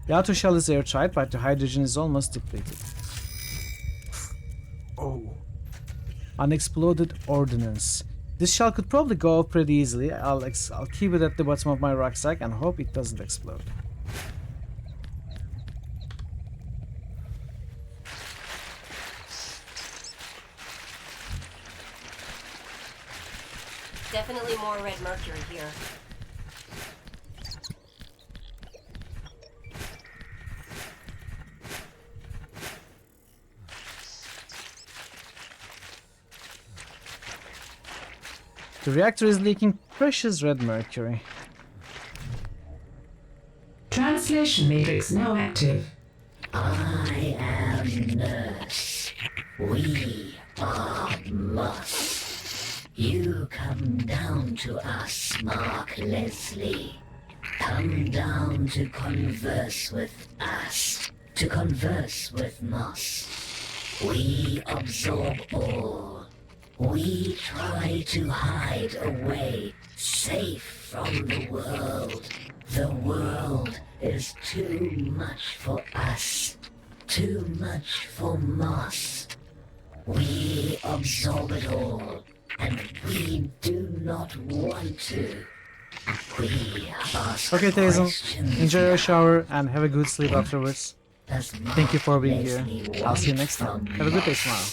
Speaker 4: The outer shell is airtight, but the hydrogen is almost depleted. Oh. Unexploded ordnance. This shell could probably go off pretty easily. I'll keep it at the bottom of my rucksack and hope it doesn't explode.
Speaker 6: Definitely more red mercury here.
Speaker 4: The reactor is leaking precious red mercury.
Speaker 9: Translation matrix now active.
Speaker 11: I am Nurse. We are Moss. You come down to us, Mark Leslie. Come down to converse with us. To converse with Moss. We absorb all. We try to hide away, safe from the world. The world is too much for us, too much for Moss. We absorb it all, and we do not want to. We ask
Speaker 4: Okay, Tazen,
Speaker 11: questions.
Speaker 4: enjoy your shower and have a good sleep afterwards. Thank you for being here. I'll see you next time. Have a good day tomorrow.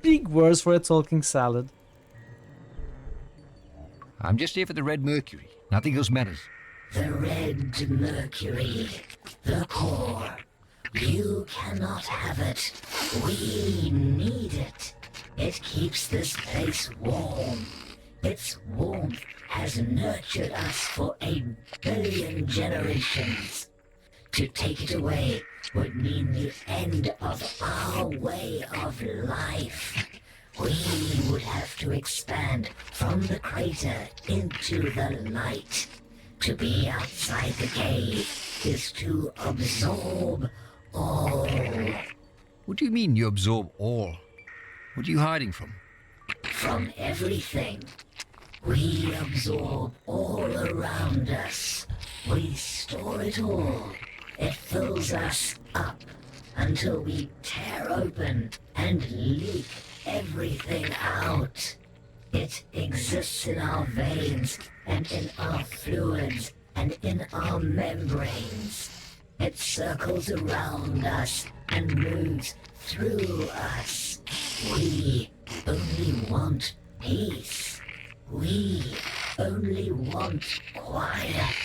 Speaker 4: Big words for a talking salad.
Speaker 22: I'm just here for the red mercury. Nothing else matters.
Speaker 11: The red mercury, the core. You cannot have it. We need it. It keeps this place warm.
Speaker 9: Its warmth has nurtured us for 1,000,000,000 generations. To take it away would mean the end of our way of life. We would have to expand from the crater into the light. To be outside the cave is to absorb all.
Speaker 22: What do you mean you absorb all? What are you hiding from?
Speaker 9: From everything. We absorb all around us. We store it all. It fills us up until we tear open and leak everything out. It exists in our veins and in our fluids and in our membranes. It circles around us and moves through us. We only want peace. We only want quiet.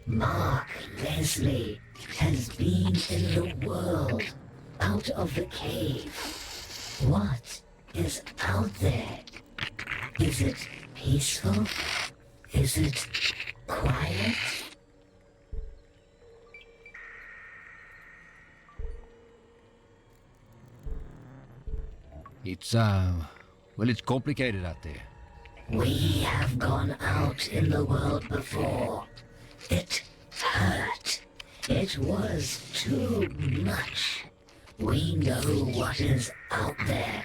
Speaker 9: Mark Leslie has been in the world, out of the cave. What is out there? Is it peaceful? Is it quiet?
Speaker 22: It's, well, it's complicated out there.
Speaker 9: We have gone out in the world before. It hurt. It was too much. We know what is out there.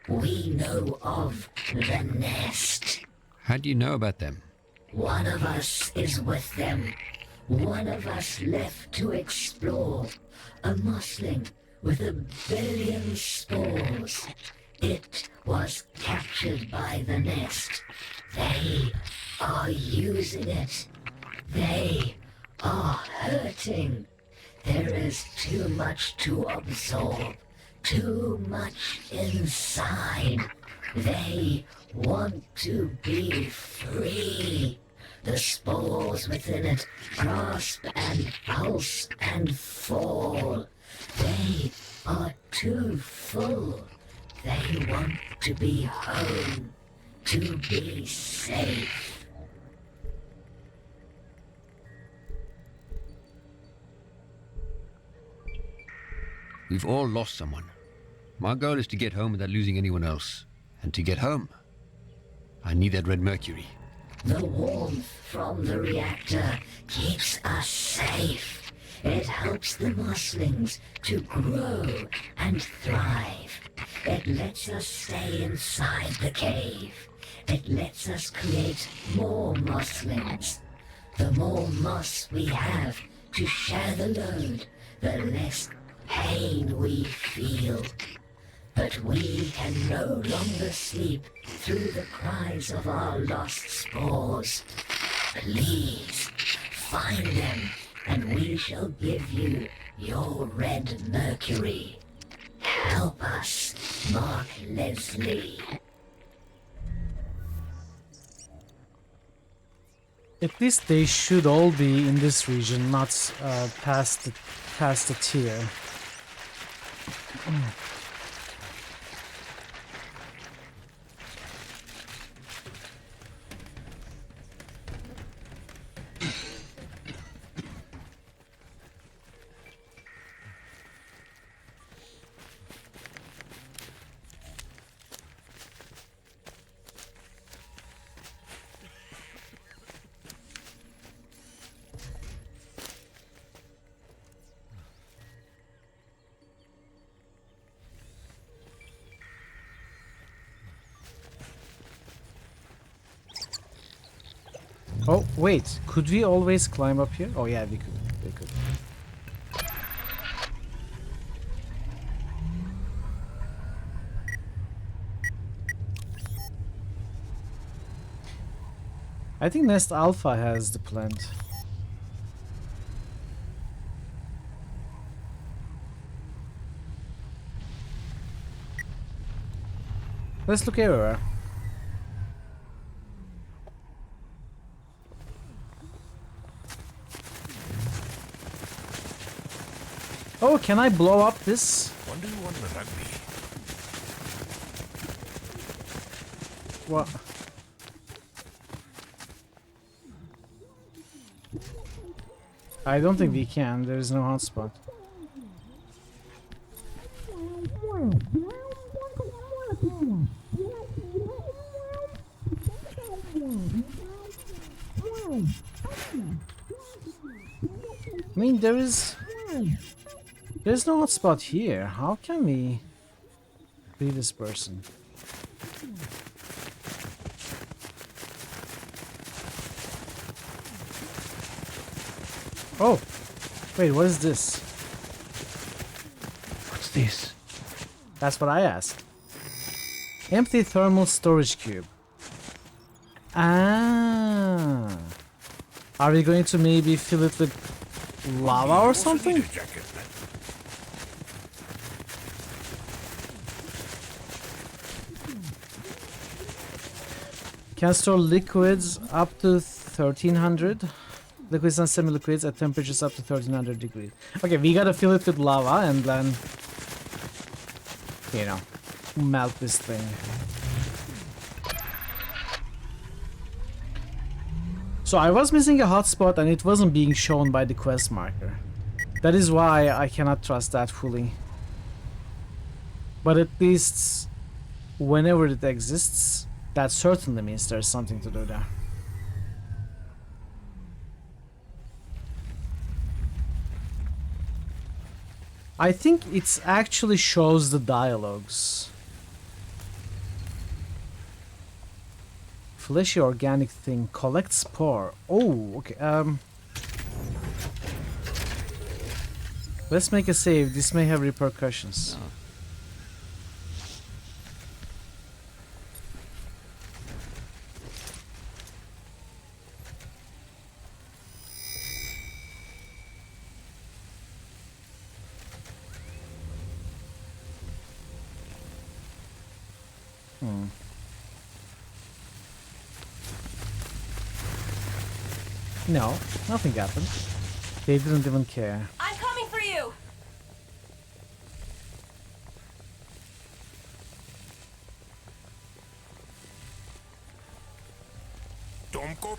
Speaker 9: We know of the nest.
Speaker 22: How do you know about them?
Speaker 9: One of us is with them. One of us left to explore. A mossling with 1,000,000,000 spores. It was captured by the nest. They are using it. They are hurting. There is too much to absorb. Too much inside. They want to be free. The spores within it grasp and pulse and fall. They are too full. They want to be home, to be safe.
Speaker 22: We've all lost someone. My goal is to get home without losing anyone else. And to get home, I need that red mercury.
Speaker 9: The warmth from the reactor keeps us safe. It helps the mosslings to grow and thrive. It lets us stay inside the cave. It lets us create more mosslings. The more moss we have to share the load, the less pain we feel. But we can no longer sleep through the cries of our lost spores. Please, find them, and we shall give you your red mercury. Help us, Mark Leslie.
Speaker 4: At least they should all be in this region, not past the tier. Oh, wait. Could we always climb up here? Oh, yeah, we could. We could. I think Nest Alpha has the plant. Let's look everywhere. Oh, can I blow up this?
Speaker 15: Wonder who won the rugby.
Speaker 4: What? I don't think we can. There is no hotspot. I mean, there's no hotspot here. How can we free this person? Oh, wait, what is this?
Speaker 14: What's this?
Speaker 4: That's what I asked. Empty thermal storage cube. Ah. Are we going to maybe fill it with lava or something? Can store liquids up to 1300. Liquids and semi-liquids at temperatures up to 1300 degrees. Okay, we gotta fill it with lava and then, you know, melt this thing. So I was missing a hotspot and it wasn't being shown by the quest marker. That is why I cannot trust that fully. But at least whenever it exists, that certainly means there's something to do there. I think it actually shows the dialogues. Fleshy organic thing collects spore. Oh, okay. Let's make a save. This may have repercussions.
Speaker 3: Oh.
Speaker 4: No, nothing happened. They didn't even care.
Speaker 10: I'm coming for you!
Speaker 15: Domkop.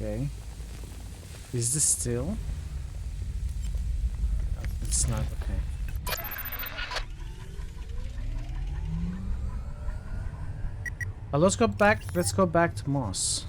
Speaker 4: Okay. Is this still? It's not, okay. Let's go back to Moss.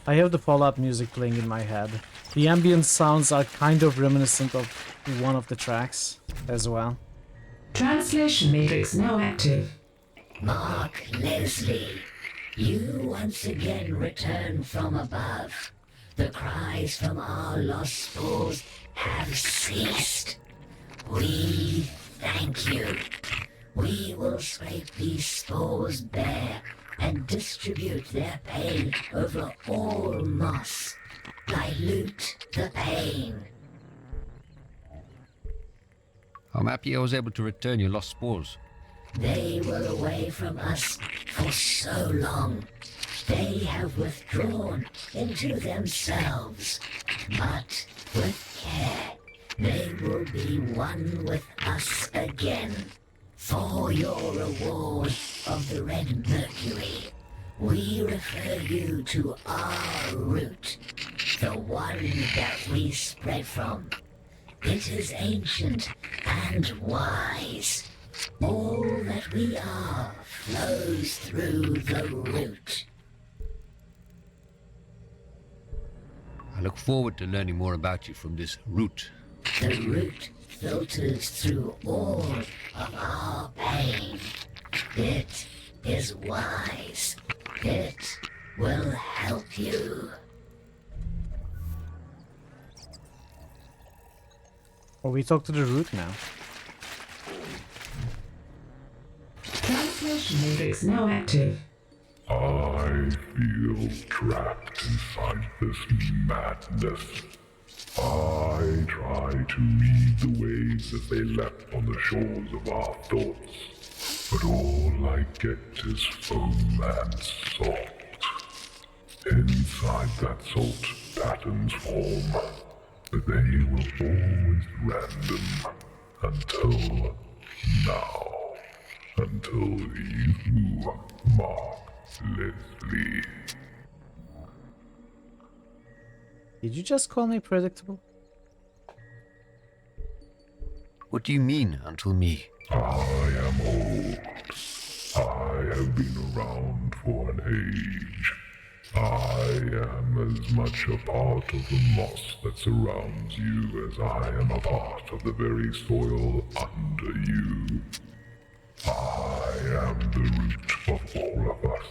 Speaker 4: I have the Fallout music playing in my head. The ambient sounds are kind of reminiscent of one of the tracks as well.
Speaker 9: Translation matrix now active. Mark Leslie, you once again return from above. The cries from our lost spores have ceased. We thank you. We will scrape these spores bare and distribute their pain over all moss. Dilute the pain.
Speaker 22: I'm happy I was able to return your lost spores.
Speaker 9: They were away from us for so long. They have withdrawn into themselves. But with care, they will be one with us again. For your reward of the Red Mercury, we refer you to our root, the one that we spread from. It is ancient and wise. All that we are flows through the root.
Speaker 22: I look forward to learning more about you from this root.
Speaker 9: The root filters through all of our pain. It is wise. It will help you.
Speaker 4: Or we talk to the root now.
Speaker 9: Translation matrix now active.
Speaker 5: I feel trapped inside this madness. I try to read the waves as they lap on the shores of our thoughts, but all I get is foam and salt. Inside that salt, patterns form, but they were always random until now. Until you, Mark Leslie.
Speaker 4: Did you just call me predictable?
Speaker 22: What do you mean, until me?
Speaker 5: I am old. I have been around for an age. I am as much a part of the moss that surrounds you as I am a part of the very soil under you. I am the root of all of us.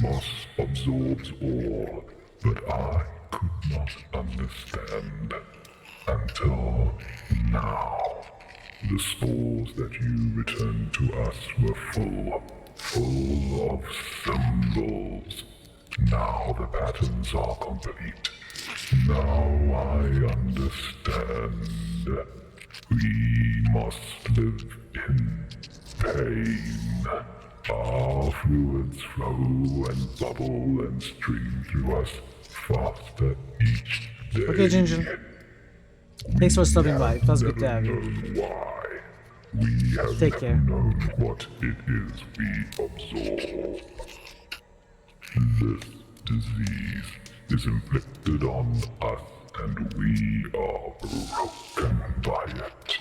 Speaker 5: Moss absorbs all, but I could not understand until now. The spores that you returned to us were full of symbols. Now the patterns are complete. Now I understand. We must live in pain. Our fluids flow and bubble and stream through us faster each day.
Speaker 4: Okay, Ginger. Thanks for stopping by. It was good to have you.
Speaker 5: Why? We have
Speaker 4: Take
Speaker 5: never
Speaker 4: care.
Speaker 5: known what it is we absorb. This disease is inflicted on us, and we are broken by it.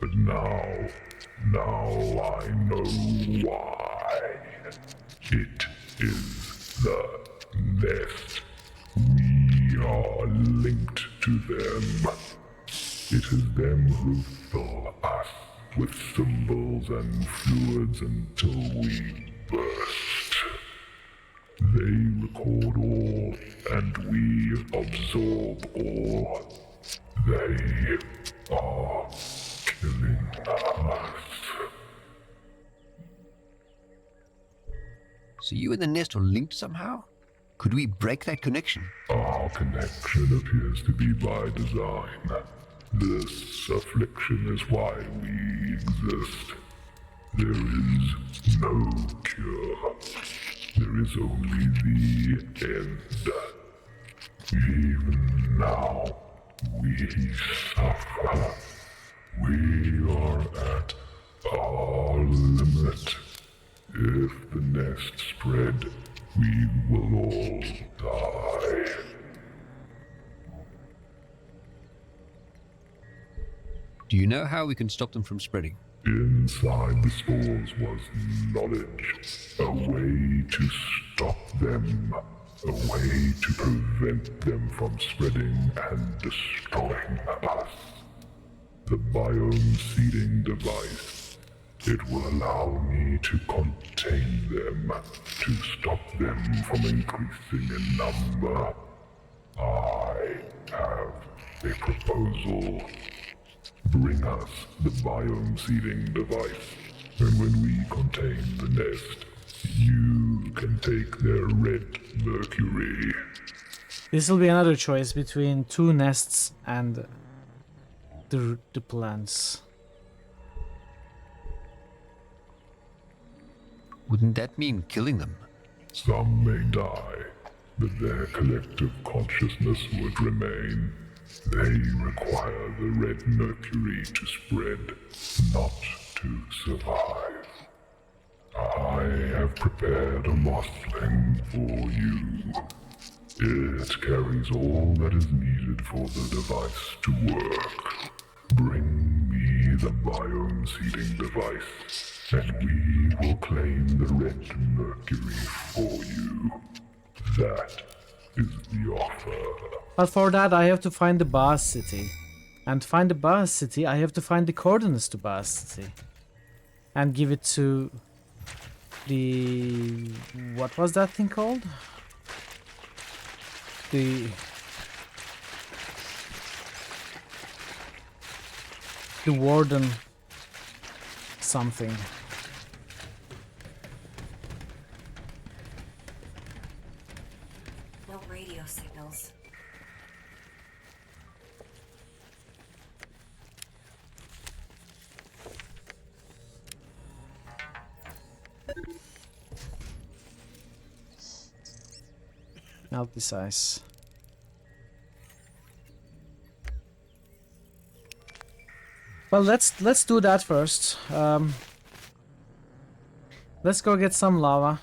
Speaker 5: But now I know why. It is the nest. We are linked to them. It is them who fill us with symbols and fluids until we burst. They record all, and we absorb all. They are killing us.
Speaker 22: So you and the nest are linked somehow? Could we break that connection?
Speaker 5: Our connection appears to be by design. This affliction is why we exist. There is no cure. There is only the end. Even now, we suffer. We are at our limit. If the nest spread, we will all die.
Speaker 22: Do you know how we can stop them from spreading?
Speaker 5: Inside the spores was knowledge, a way to stop them, a way to prevent them from spreading and destroying us. The biome seeding device. It will allow me to contain them, to stop them from increasing in number. I have a proposal. Bring us the biome seeding device, and when we contain the nest, you can take their red mercury.
Speaker 4: This will be another choice between two nests and the plants.
Speaker 22: Wouldn't that mean killing them?
Speaker 5: Some may die, but their collective consciousness would remain. They require the red mercury to spread, not to survive. I have prepared a mossling for you. It carries all that is needed for the device to work. Bring me the biome seeding device, and we will claim the red mercury for you. That is the offer.
Speaker 4: But for that, I have to find the Boss City. And to find the Boss City, I have to find the coordinates to Boss City. And give it to the... what was that thing called? the warden something.
Speaker 6: No radio signals.
Speaker 4: Melt this ice. Well, let's do that first. Let's go get some lava.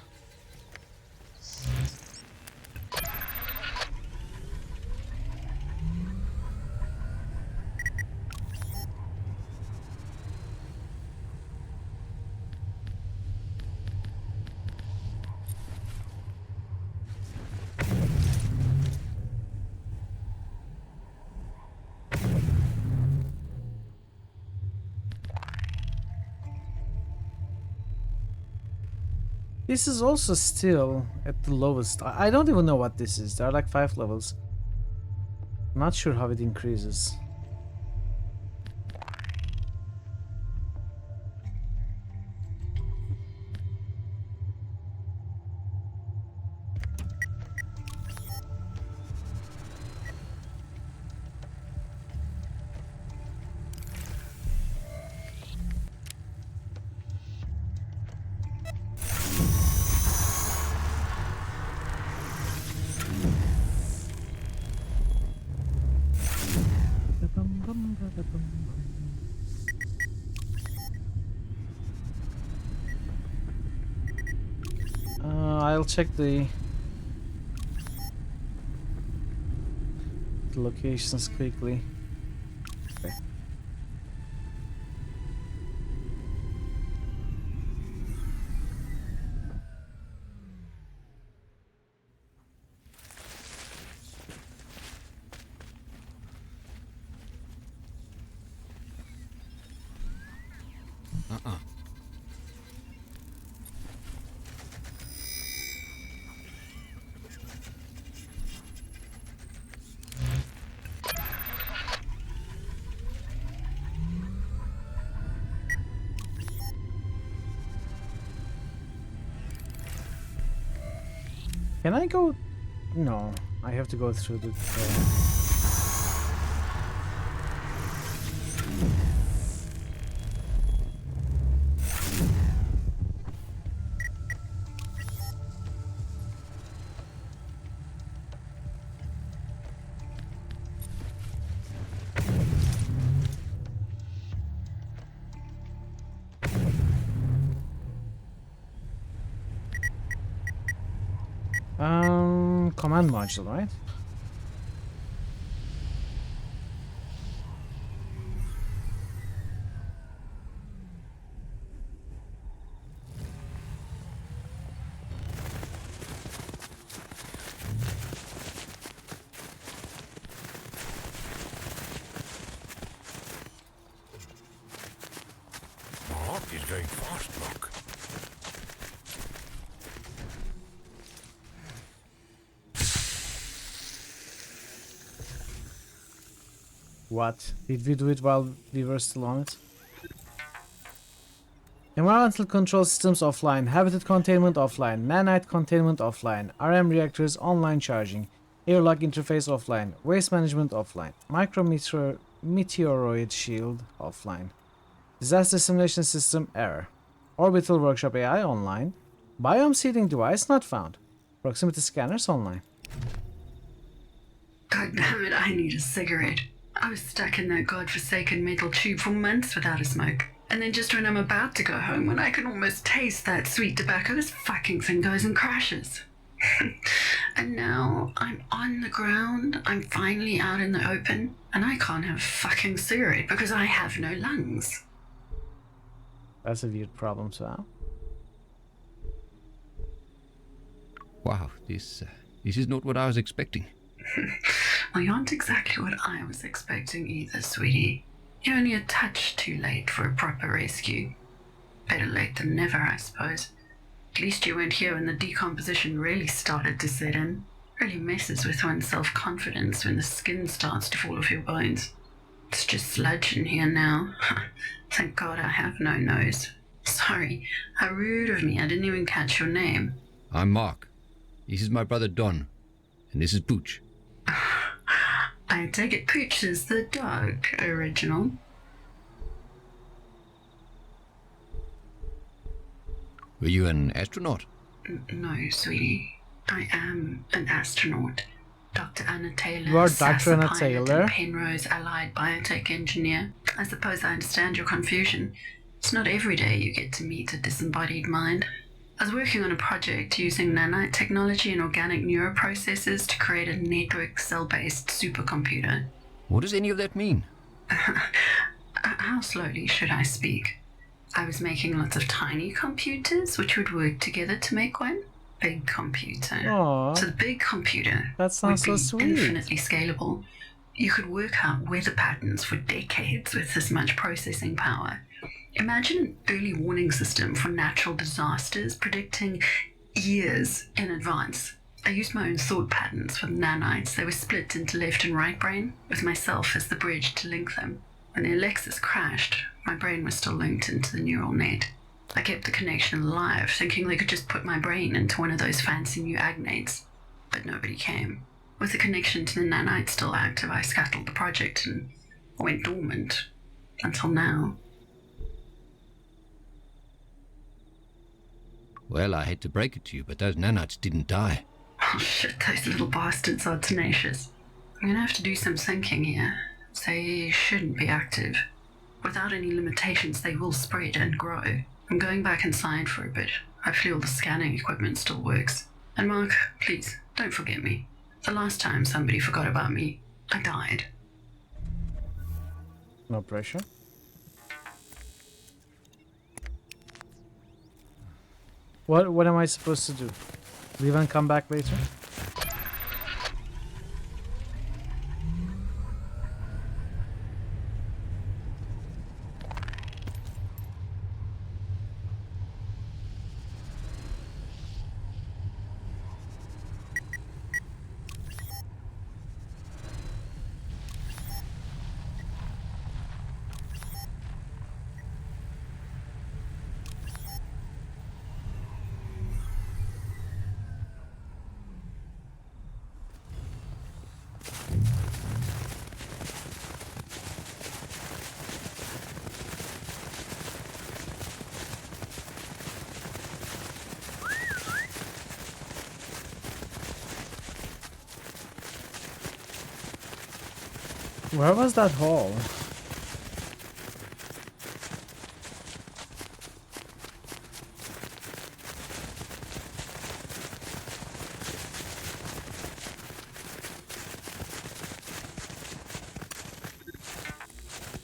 Speaker 4: This is also still at the lowest. I don't even know what this is. There are like 5 levels. Not sure how it increases. I'll check the locations quickly. Okay. Can I go? No, I have to go through the... command module, right?
Speaker 15: My heart is going fast, Mark.
Speaker 4: What? Did we do it while we were still on it? Environmental control systems offline, habitat containment offline, nanite containment offline, RM reactors online charging, airlock interface offline, waste management offline, meteoroid shield offline, disaster simulation system error, orbital workshop AI online, biome seeding device not found, proximity scanners online.
Speaker 10: God damn it, I need a cigarette. I was stuck in that godforsaken metal tube for months without a smoke. And then just when I'm about to go home, when I can almost taste that sweet tobacco, this fucking thing goes and crashes. And now I'm on the ground, I'm finally out in the open, and I can't have a fucking cigarette because I have no lungs.
Speaker 4: That's a weird problem to have.
Speaker 22: Wow, this is not what I was expecting.
Speaker 10: Well, you aren't exactly what I was expecting either, sweetie. You're only a touch too late for a proper rescue. Better late than never, I suppose. At least you weren't here when the decomposition really started to set in. Really messes with one's self-confidence when the skin starts to fall off your bones. It's just sludge in here now. Thank God I have no nose. Sorry, how rude of me. I didn't even catch your name.
Speaker 22: I'm Mark. This is my brother Don. And this is Pooch.
Speaker 10: I take it Pooch is the dog original.
Speaker 22: Were you an astronaut?
Speaker 10: No, sweetie. I am an astronaut. Dr. Anna Taylor.
Speaker 4: You are Dr. Anna
Speaker 10: pilot
Speaker 4: Taylor?
Speaker 10: and Penrose allied biotech engineer. I suppose I understand your confusion. It's not every day you get to meet a disembodied mind. I was working on a project using nanite technology and organic neuroprocessors to create a network cell-based supercomputer.
Speaker 22: What does any of that mean?
Speaker 10: How slowly should I speak? I was making lots of tiny computers which would work together to make one big computer.
Speaker 4: Aww.
Speaker 10: So the big computer
Speaker 4: That sounds
Speaker 10: would be
Speaker 4: so sweet.
Speaker 10: infinitely scalable. You could work out weather patterns for decades with this much processing power. Imagine an early warning system for natural disasters predicting years in advance. I used my own thought patterns for the nanites. They were split into left and right brain, with myself as the bridge to link them. When the Alexis crashed, my brain was still linked into the neural net. I kept the connection alive, thinking they could just put my brain into one of those fancy new agnates. But nobody came. With the connection to the nanite still active, I scuttled the project and went dormant. Until now.
Speaker 22: Well, I hate to break it to you, but those nanites didn't die.
Speaker 10: Oh shit, those little bastards are tenacious. I'm gonna have to do some thinking here. They shouldn't be active. Without any limitations, they will spread and grow. I'm going back inside for a bit. Hopefully all the scanning equipment still works. And Mark, please, don't forget me. The last time somebody forgot about me, I died.
Speaker 4: No pressure. What am I supposed to do? Leave and come back later? Where was that hole?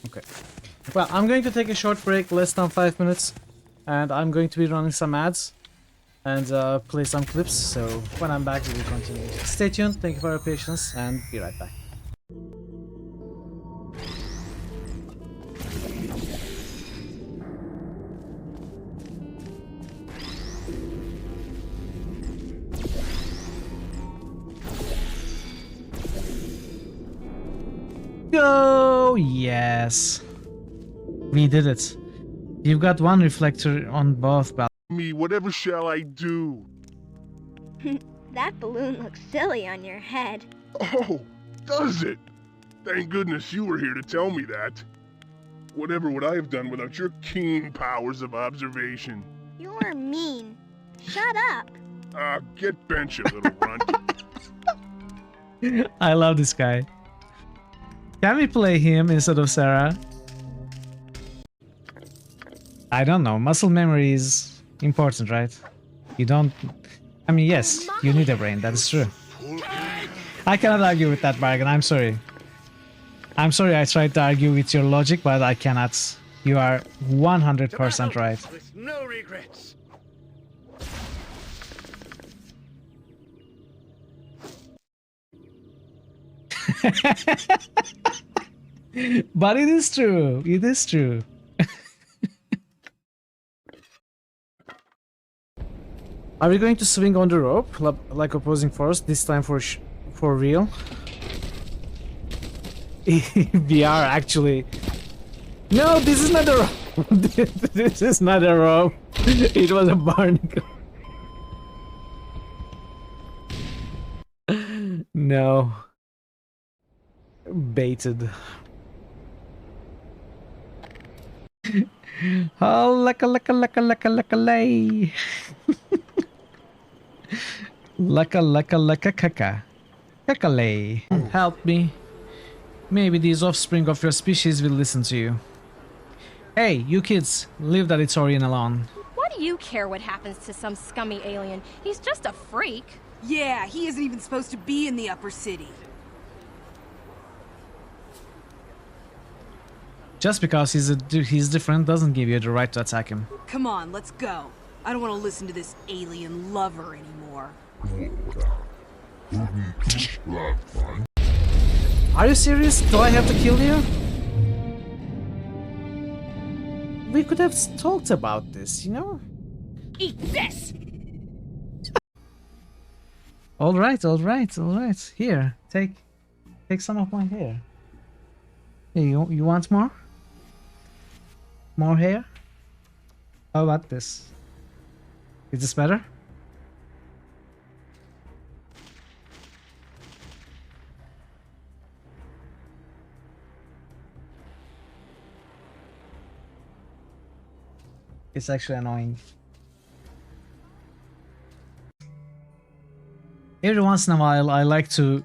Speaker 4: Okay. Well, I'm going to take a short break, less than 5 minutes, and I'm going to be running some ads and play some clips, so when I'm back we will continue. Stay tuned, thank you for your patience, and be right back. Go! Yes. We did it. You've got one reflector on both balconies.
Speaker 8: Me, whatever shall I do?
Speaker 18: That balloon looks silly on your head.
Speaker 8: Oh, does it? Thank goodness you were here to tell me that. Whatever would I have done without your keen powers of observation?
Speaker 18: You're mean. Shut up.
Speaker 8: Get bent, you little runt.
Speaker 4: I love this guy. Can we play him instead of Sarah? I don't know. Muscle memory is important, right? You don't... I mean, yes, you need a brain. That is true. I cannot argue with that bargain. I'm sorry. I'm sorry I tried to argue with your logic, but I cannot. You are 100% right.
Speaker 19: With no regrets.
Speaker 4: But it is true. It is true. Are we going to swing on the rope like opposing force this time for real? We are actually... No, this is not a room. This is not a room. It was a barnacle. No. Baited. Oh, laka lay. Laka kaka. Kakalay. Help me. Maybe these offspring of your species will listen to you. Hey, you kids, leave that Itorian alone.
Speaker 7: Why do you care what happens to some scummy alien? He's just a freak.
Speaker 19: Yeah, he isn't even supposed to be in the upper city.
Speaker 4: Just because he's different doesn't give you the right to attack him.
Speaker 19: Come on, let's go. I don't want to listen to this alien lover anymore.
Speaker 4: Are you serious? Do I have to kill you? We could have talked about this, you know?
Speaker 19: Eat this!
Speaker 4: Alright. Here, take some of my hair. Hey, you want more? More hair? How about this? Is this better? It's actually annoying. Every once in a while, I like to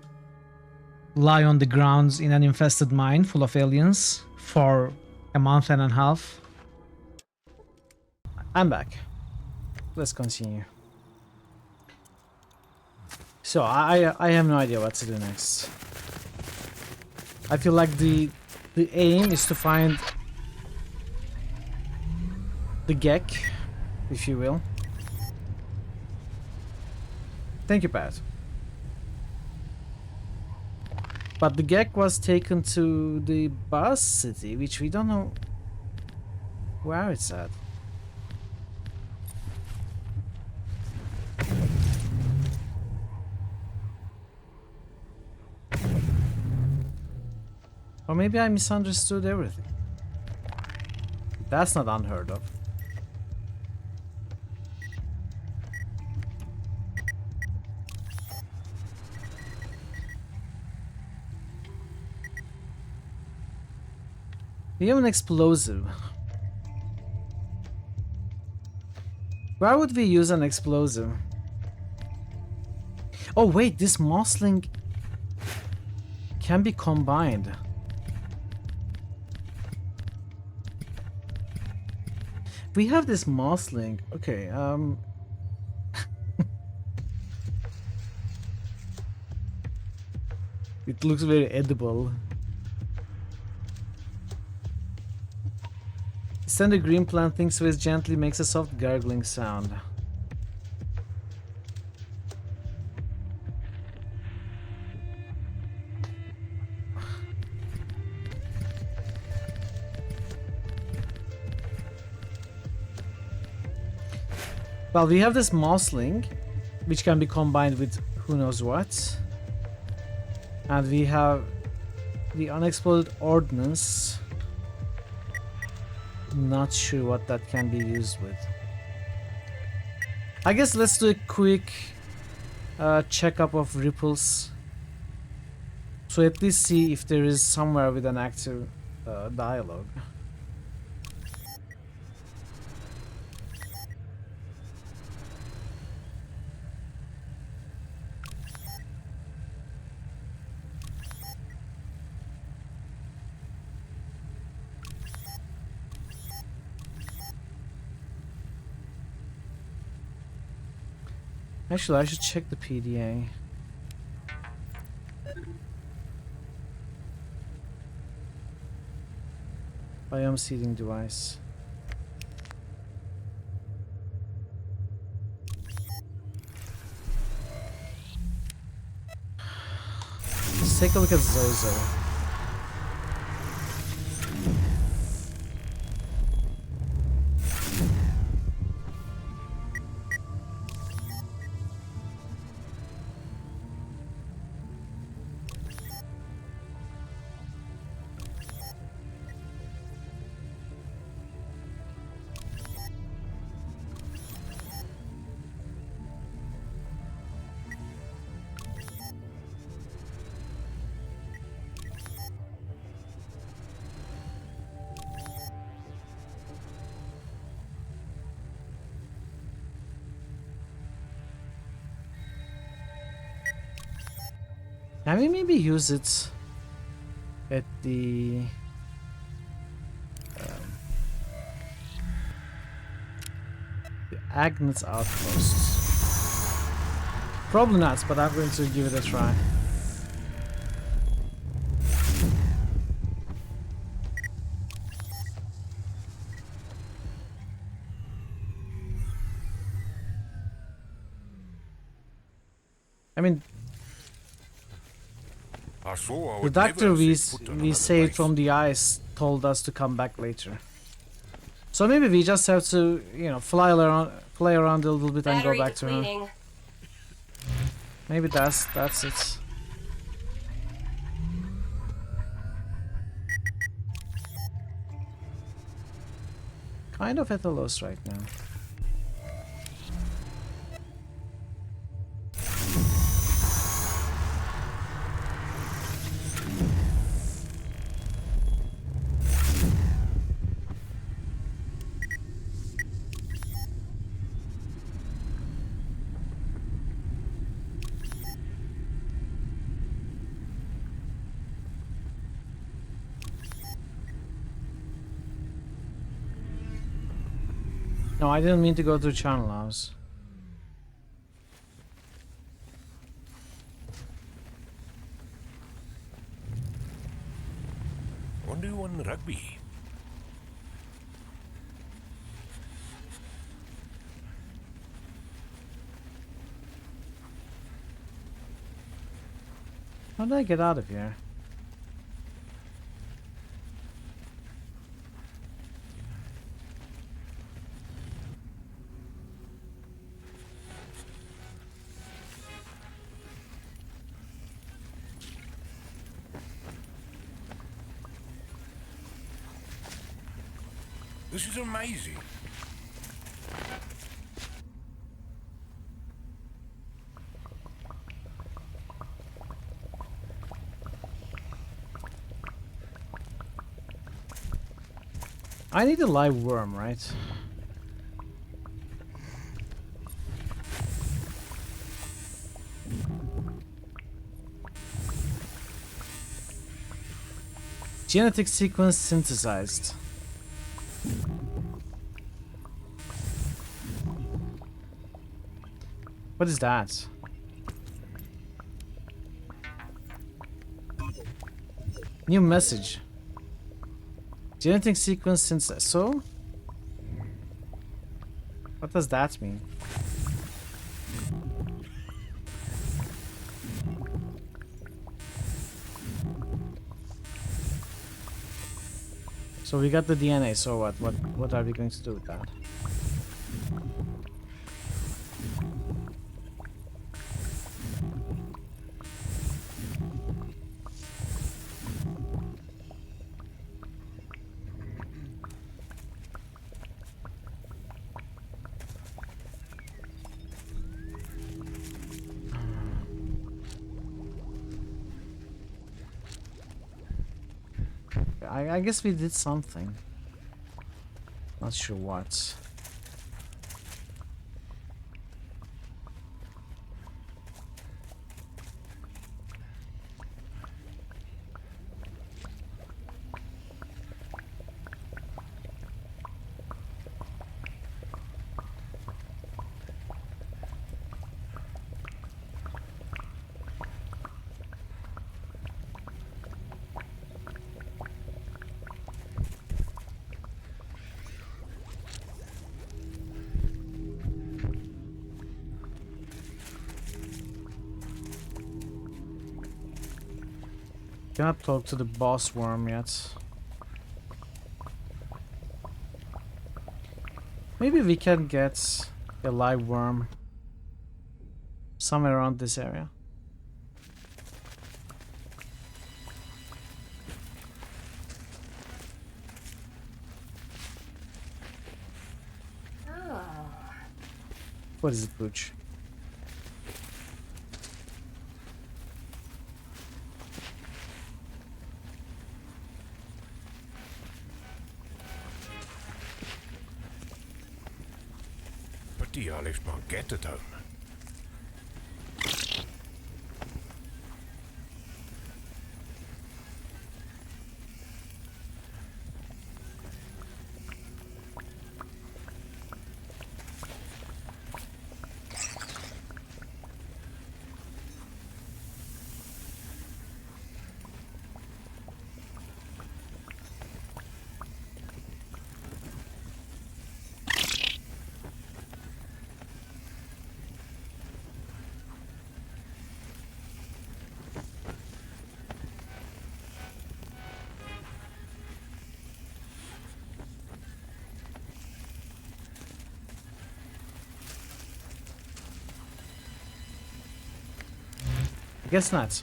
Speaker 4: lie on the ground in an infested mine full of aliens for a month and a half. I'm back. Let's continue. So I have no idea what to do next. I feel like the aim is to find the Gek, if you will. Thank you, Pat. But the Gek was taken to the bus city, which we don't know where it's at. Or maybe I misunderstood everything. That's not unheard of. We have an explosive. Where would we use an explosive? Oh wait, this Mossling can be combined. We have this Mossling. Okay, it looks very edible. Send a green plant things with gently makes a soft gargling sound. Well, we have this Mossling, which can be combined with who knows what. And we have the unexploded ordnance. Not sure what that can be used with. I guess let's do a quick checkup of ripples. So at least see if there is somewhere with an active dialogue. Actually, I should check the PDA. Biome seeding device. Let's take a look at Zozo. Can we maybe use it at the Agnes outpost? Probably not, but I'm going to give it a try. I mean, the doctor we saved from the ice told us to come back later. So maybe we just have to, you know, fly around a little bit and go back to her. Maybe that's it. Kind of at a loss right now. No, I didn't mean to go through Channel House.
Speaker 15: Wonder who won rugby?
Speaker 4: How did I get out of here?
Speaker 15: This is amazing.
Speaker 4: I need a live worm, right? Genetic sequence synthesized. What is that? New message. Genetic sequence synthesis. So? What does that mean? So we got the DNA, so what? What are we going to do with that? I guess we did something. Not sure what. Cannot talk to the boss worm yet. Maybe we can get a live worm somewhere around this area.
Speaker 6: Oh.
Speaker 4: What is it, Pooch?
Speaker 15: I left my cat at home.
Speaker 4: Guess not.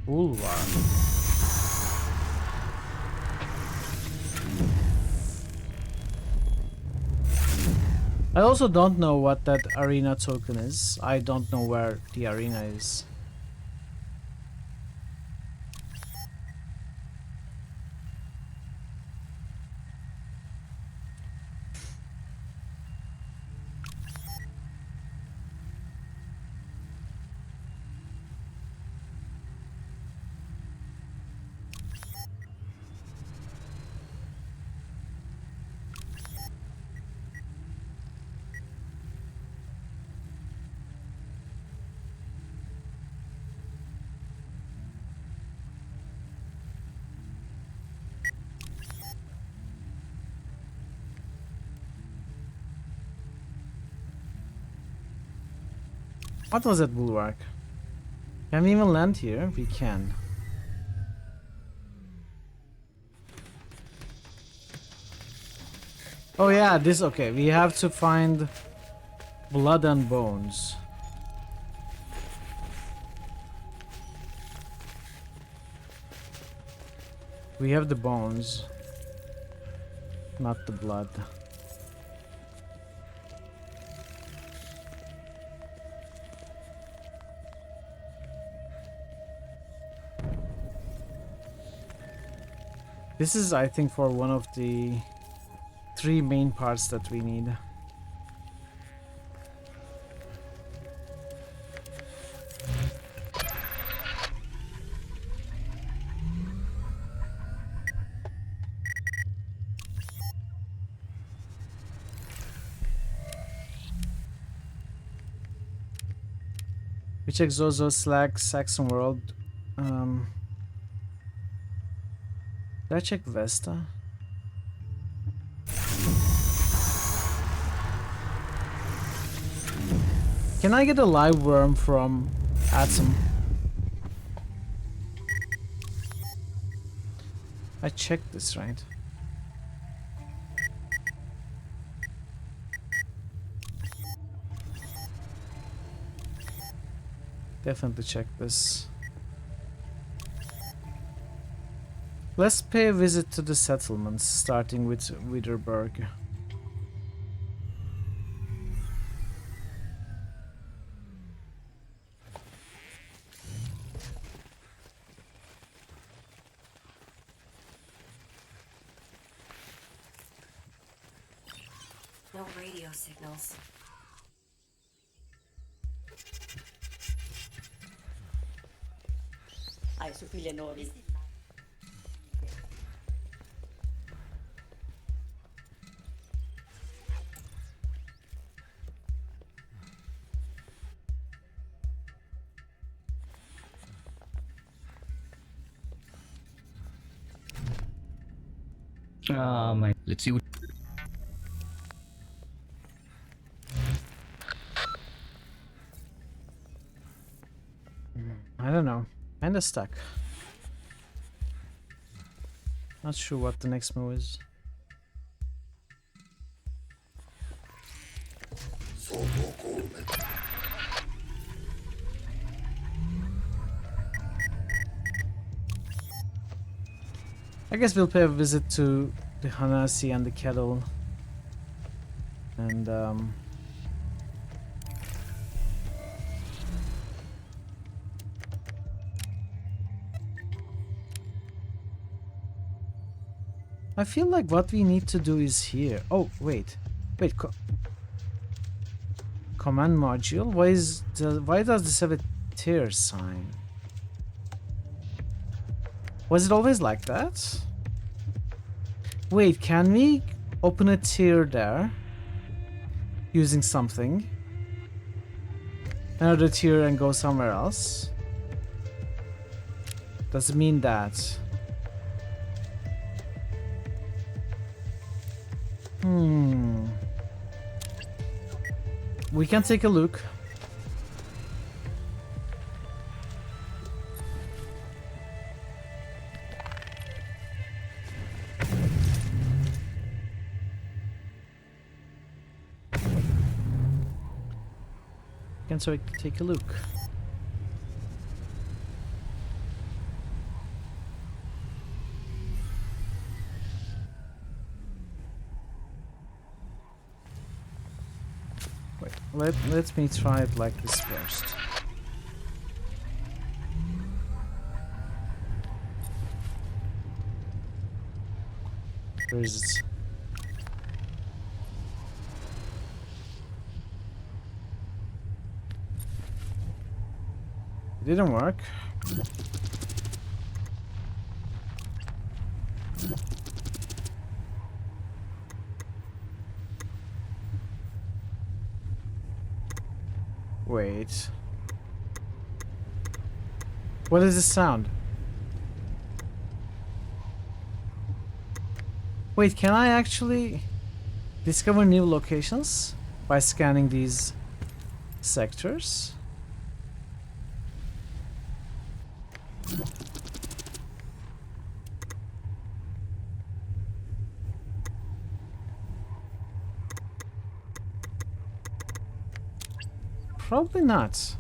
Speaker 4: Boulevard. I also don't know what that arena token is. I don't know where the arena is. What was that bulwark? Can we even land here? We can. Oh yeah, this, okay. We have to find blood and bones. We have the bones, not the blood. This is, I think, for one of the 3 main parts that we need. We check Zozo, Slack, Saxon World. Did I check Vesta? Can I get a live worm from Atom? I checked this, right? Definitely check this. Let's pay a visit to the settlements, starting with Widerberg.
Speaker 6: No radio signals.
Speaker 13: Ai, su figlie enormi.
Speaker 22: Oh my. Let's see what.
Speaker 4: I don't know. Kinda stuck. Not sure what the next move is. I guess we'll pay a visit to the Hanasi and the Kettle. And I feel like what we need to do is here. Oh, wait. Command module? Why does this have a tier sign? Was it always like that? Wait, can we open a tier there using something? Another tier and go somewhere else? Does it mean that? We can take a look. can take a look. Wait, let me try it like this first. Where is it? It didn't work. Wait. What is this sound? Wait, can I actually discover new locations by scanning these sectors? Probably not.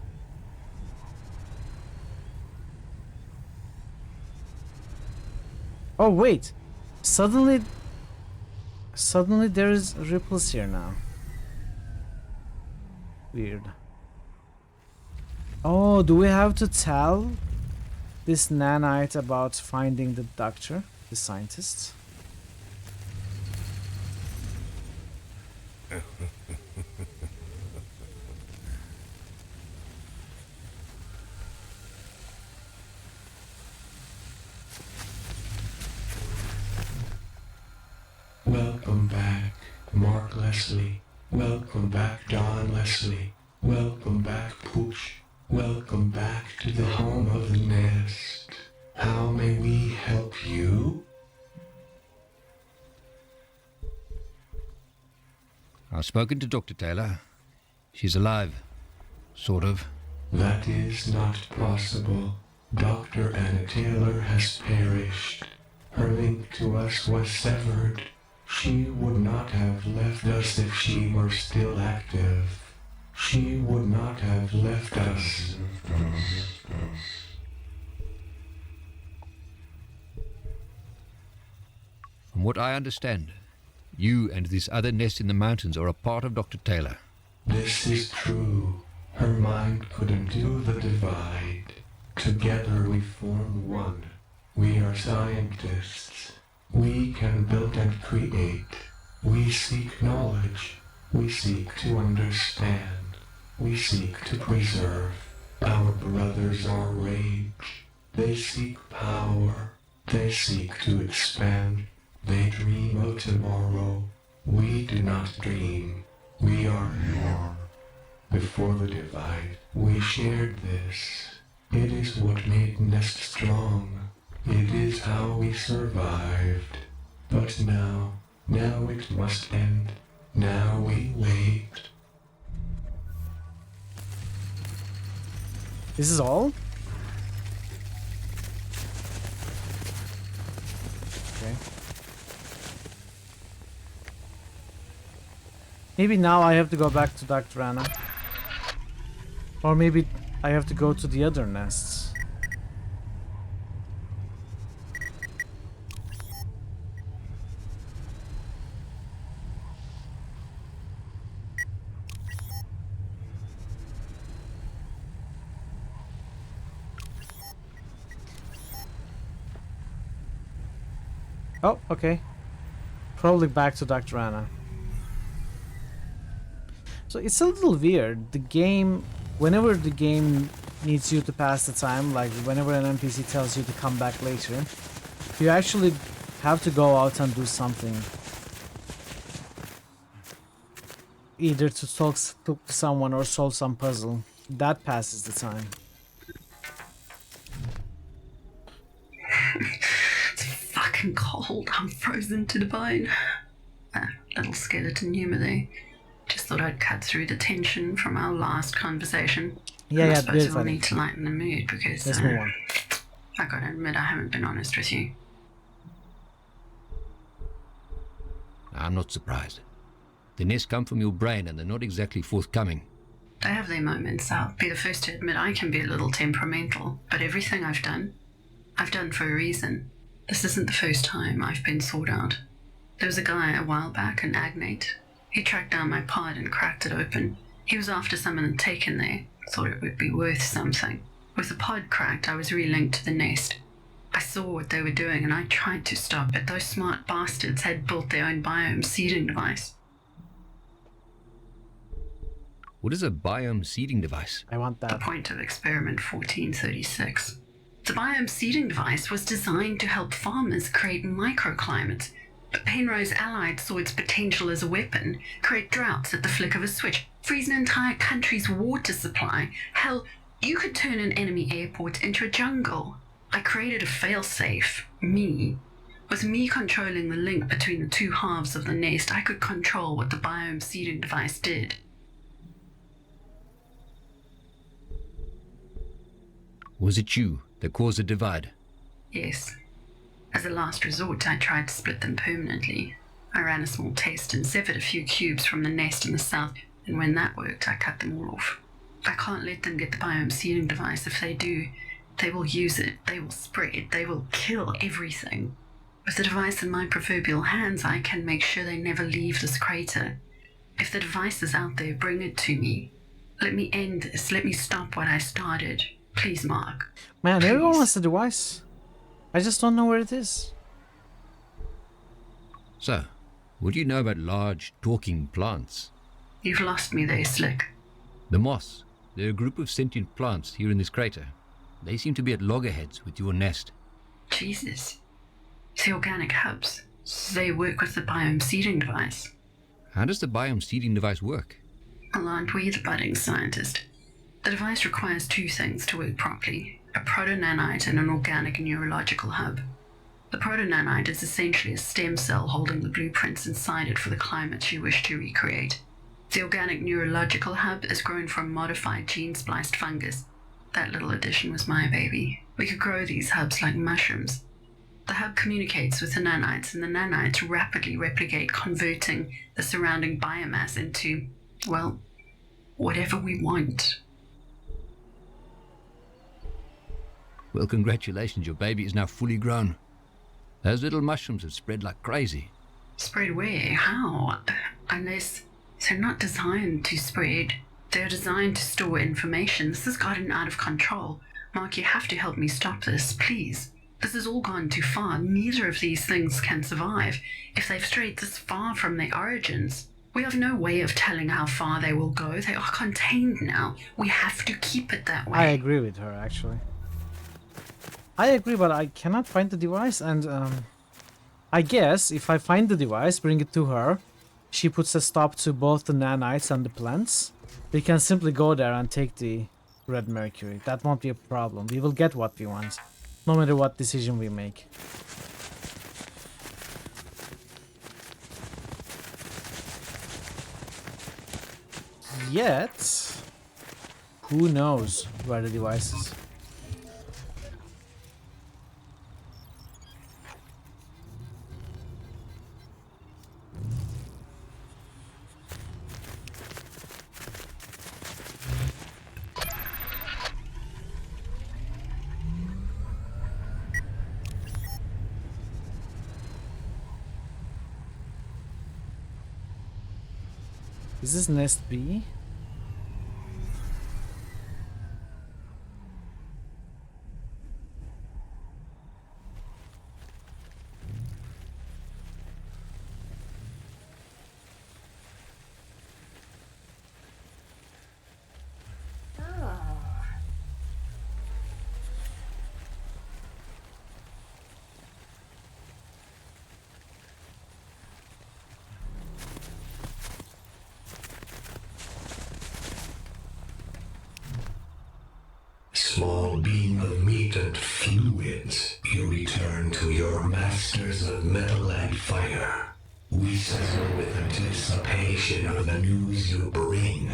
Speaker 4: Oh wait, suddenly there's ripples here now. Weird. Oh, do we have to tell this nanite about finding the doctor, the scientist?
Speaker 12: Welcome back, Mark Leslie. Welcome back, Don Leslie. Welcome back, Pooch. Welcome back to the home of the nest. How may we help you?
Speaker 22: I've spoken to Dr. Taylor. She's alive. Sort of.
Speaker 12: That is not possible. Dr. Anna Taylor has perished. Her link to us was severed. She would not have left us if she were still active. She would not have left us.
Speaker 22: From what I understand, you and this other nest in the mountains are a part of Dr. Taylor.
Speaker 12: This is true. Her mind couldn't do the divide. Together we form one. We are scientists. We can build and create. We seek knowledge. We seek to understand. We seek to preserve. Our brothers are rage. They seek power. They seek to expand. They dream of tomorrow. We do not dream. We are here. Before the divide, we shared this. It is what made Nest strong. It is how we survived. But now it must end. Now we wait.
Speaker 4: This is all? Okay. Maybe now I have to go back to Dr. Anna. Or maybe I have to go to the other nests. Oh, okay. Probably back to Dr. Anna. So it's a little weird. The game, whenever the game needs you to pass the time, like whenever an NPC tells you to come back later, you actually have to go out and do something. Either to talk to someone or solve some puzzle. That passes the time.
Speaker 10: It's fucking cold. I'm frozen to the bone. Little skeleton humor there. Just thought I'd cut through the tension from our last conversation.
Speaker 4: Yeah,
Speaker 10: I suppose
Speaker 4: very
Speaker 10: we'll
Speaker 4: funny.
Speaker 10: need to lighten the mood because
Speaker 4: Let's move on.
Speaker 10: I gotta admit I haven't been honest with you.
Speaker 22: I'm not surprised. The nests come from your brain and they're not exactly forthcoming.
Speaker 10: They have their moments. I'll be the first to admit I can be a little temperamental, but everything I've done for a reason. This isn't the first time I've been sought out. There was a guy a while back, an Agnate. He tracked down my pod and cracked it open. He was after someone had taken there. Thought it would be worth something. With the pod cracked, I was relinked to the nest. I saw what they were doing and I tried to stop it. Those smart bastards had built their own biome seeding device.
Speaker 22: What is a biome seeding device?
Speaker 4: I want that.
Speaker 10: The point of experiment 1436. The biome seeding device was designed to help farmers create microclimates, but Penrose Allied saw its potential as a weapon, create droughts at the flick of a switch, freeze an entire country's water supply. Hell, you could turn an enemy airport into a jungle. I created a failsafe, me. With me controlling the link between the two halves of the nest, I could control what the biome seeding device did.
Speaker 22: Was it you that caused the divide?
Speaker 10: Yes. As a last resort, I tried to split them permanently. I ran a small test and severed a few cubes from the nest in the south, and when that worked, I cut them all off. I can't let them get the biome seeding device. If they do, they will use it, they will spread, they will kill everything. With the device in my proverbial hands, I can make sure they never leave this crater. If the device is out there, bring it to me. Let me end this. Let me stop what I started. Please, Mark.
Speaker 4: Man,
Speaker 10: Please.
Speaker 4: everyone wants the device. I just don't know where it is.
Speaker 22: So, what do you know about large, talking plants?
Speaker 10: You've lost me there, Slick.
Speaker 22: The moss. They're a group of sentient plants here in this crater. They seem to be at loggerheads with your nest.
Speaker 10: Jesus. The organic hubs. They work with the biome seeding device.
Speaker 22: How does the biome seeding device work?
Speaker 10: Well, aren't we the budding scientist? The device requires two things to work properly: a proto-nanite and an organic neurological hub. The proto-nanite is essentially a stem cell holding the blueprints inside it for the climate you wish to recreate. The organic neurological hub is grown from modified gene-spliced fungus. That little addition was my baby. We could grow these hubs like mushrooms. The hub communicates with the nanites, and the nanites rapidly replicate, converting the surrounding biomass into, well, whatever we want.
Speaker 22: Well, congratulations, your baby is now fully grown. Those little mushrooms have spread like crazy.
Speaker 10: Spread where? How? Unless they're not designed to spread. They're designed to store information. This has gotten out of control. Mark, you have to help me stop this, please. This has all gone too far. Neither of these things can survive. If they've strayed this far from their origins, we have no way of telling how far they will go. They are contained now. We have to keep it that way.
Speaker 4: I agree with her, actually. I agree, but I cannot find the device, and I guess if I find the device, bring it to her, she puts a stop to both the nanites and the plants. We can simply go there and take the red mercury. That won't be a problem. We will get what we want, no matter what decision we make. Yet, who knows where the device is? Is this nest B?
Speaker 12: Small beam of meat and fluids, you return to your masters of metal and fire. We settle with anticipation of the news you bring.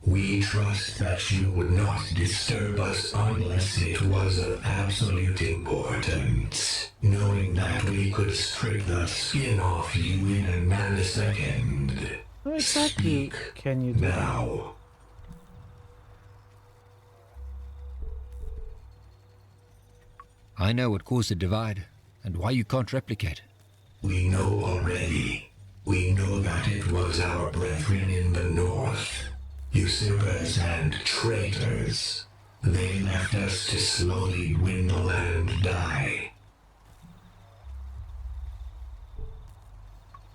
Speaker 12: We trust that you would not disturb us unless it was of absolute importance, knowing that we could strip the skin off you in a nanosecond.
Speaker 4: What exactly can you do?
Speaker 12: Now.
Speaker 22: I know what caused the divide, and why you can't replicate.
Speaker 12: We know already. We know that it was our brethren in the north, usurpers and traitors. They left us to slowly dwindle and die.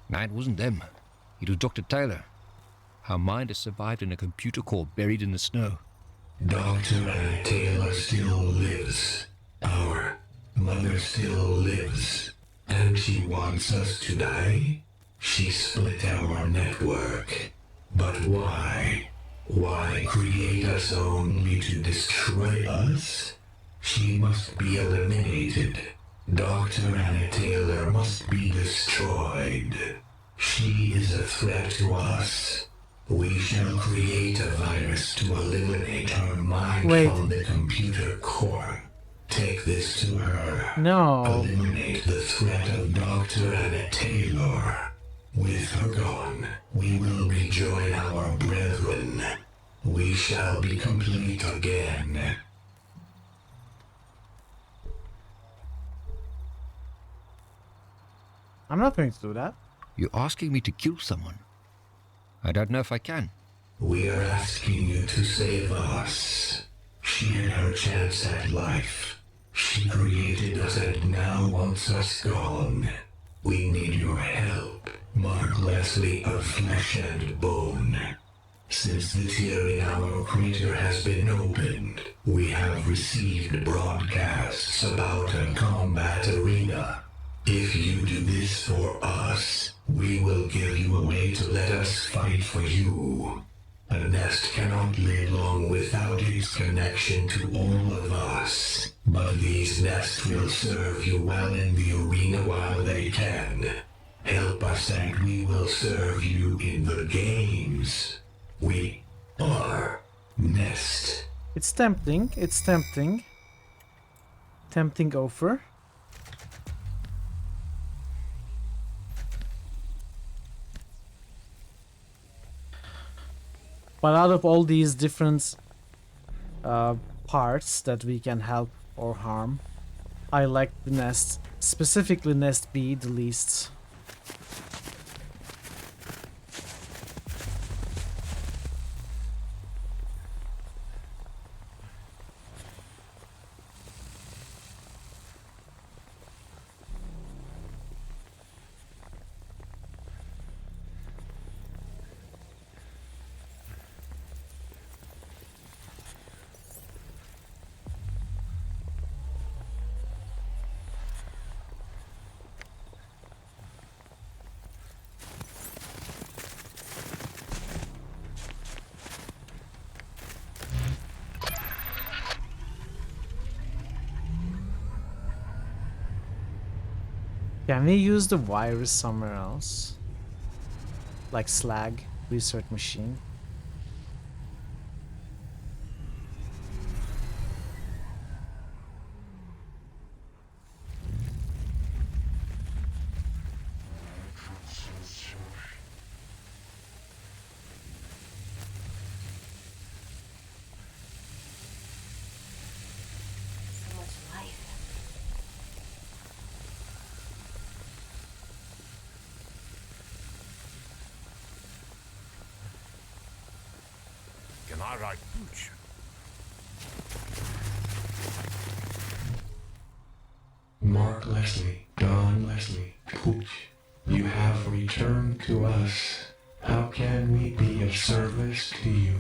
Speaker 22: No, it wasn't them. It was Dr. Taylor. Our mind has survived in a computer core buried in the snow.
Speaker 12: Dr. Anna Taylor still lives. Our mother still lives. And she wants us to die? She split our network. But why? Why create us only to destroy us? She must be eliminated. Dr. Anna Taylor must be destroyed. She is a threat to us. We shall create a virus to eliminate her mind from the computer core. Take this to her.
Speaker 4: No.
Speaker 12: Eliminate the threat of Dr. Anna Taylor. With her gone, we will rejoin our brethren. We shall be complete again.
Speaker 4: I'm not going to do that.
Speaker 22: You're asking me to kill someone. I don't know if I can.
Speaker 12: We are asking you to save us. She had her chance at life. She created us and now wants us gone. We need your help, Mark Leslie of Flesh and Bone. Since the tear in our crater has been opened, we have received broadcasts about a combat arena. If you do this for us, we will give you a way to let us fight for you. A nest cannot live long without its connection to all of us. But these nests will serve you well in the arena while they can. Help us and we will serve you in the games. We are Nest.
Speaker 4: It's tempting. It's tempting. Tempting offer. But out of all these different parts that we can help or harm, I like the nest, specifically nest B, the least. Can we use the virus somewhere else? Like Slag, research machine.
Speaker 15: Can I ride Pooch?
Speaker 12: Mark Leslie, Don Leslie, Pooch, you have returned to us. How can we be of service to you?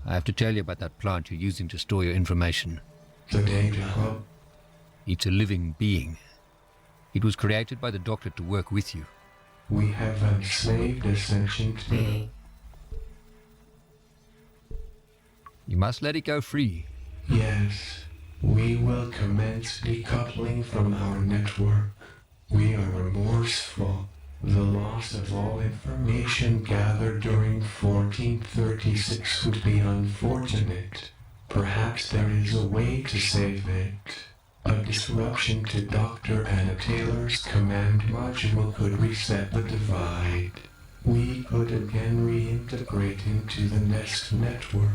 Speaker 22: I have to tell you about that plant you're using to store your information.
Speaker 12: The Data Hub?
Speaker 22: It's a living being. It was created by the Doctor to work with you.
Speaker 12: We have enslaved a sentient being.
Speaker 22: You must let it go free.
Speaker 12: Yes, we will commence decoupling from our network. We are remorseful. The loss of all information gathered during 1436 would be unfortunate. Perhaps there is a way to save it. A disruption to Dr. Anna Taylor's command module could reset the divide. we could again reintegrate into the Nest network.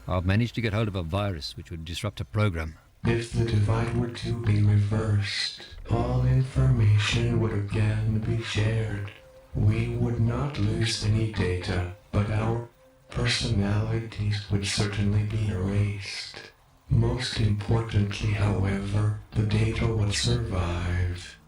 Speaker 22: I've managed to get hold of a virus which would disrupt a program.
Speaker 12: If the divide were to be reversed, all information would again be shared. We would not lose any data, but our personalities would certainly be erased. Most importantly, however, the data would survive.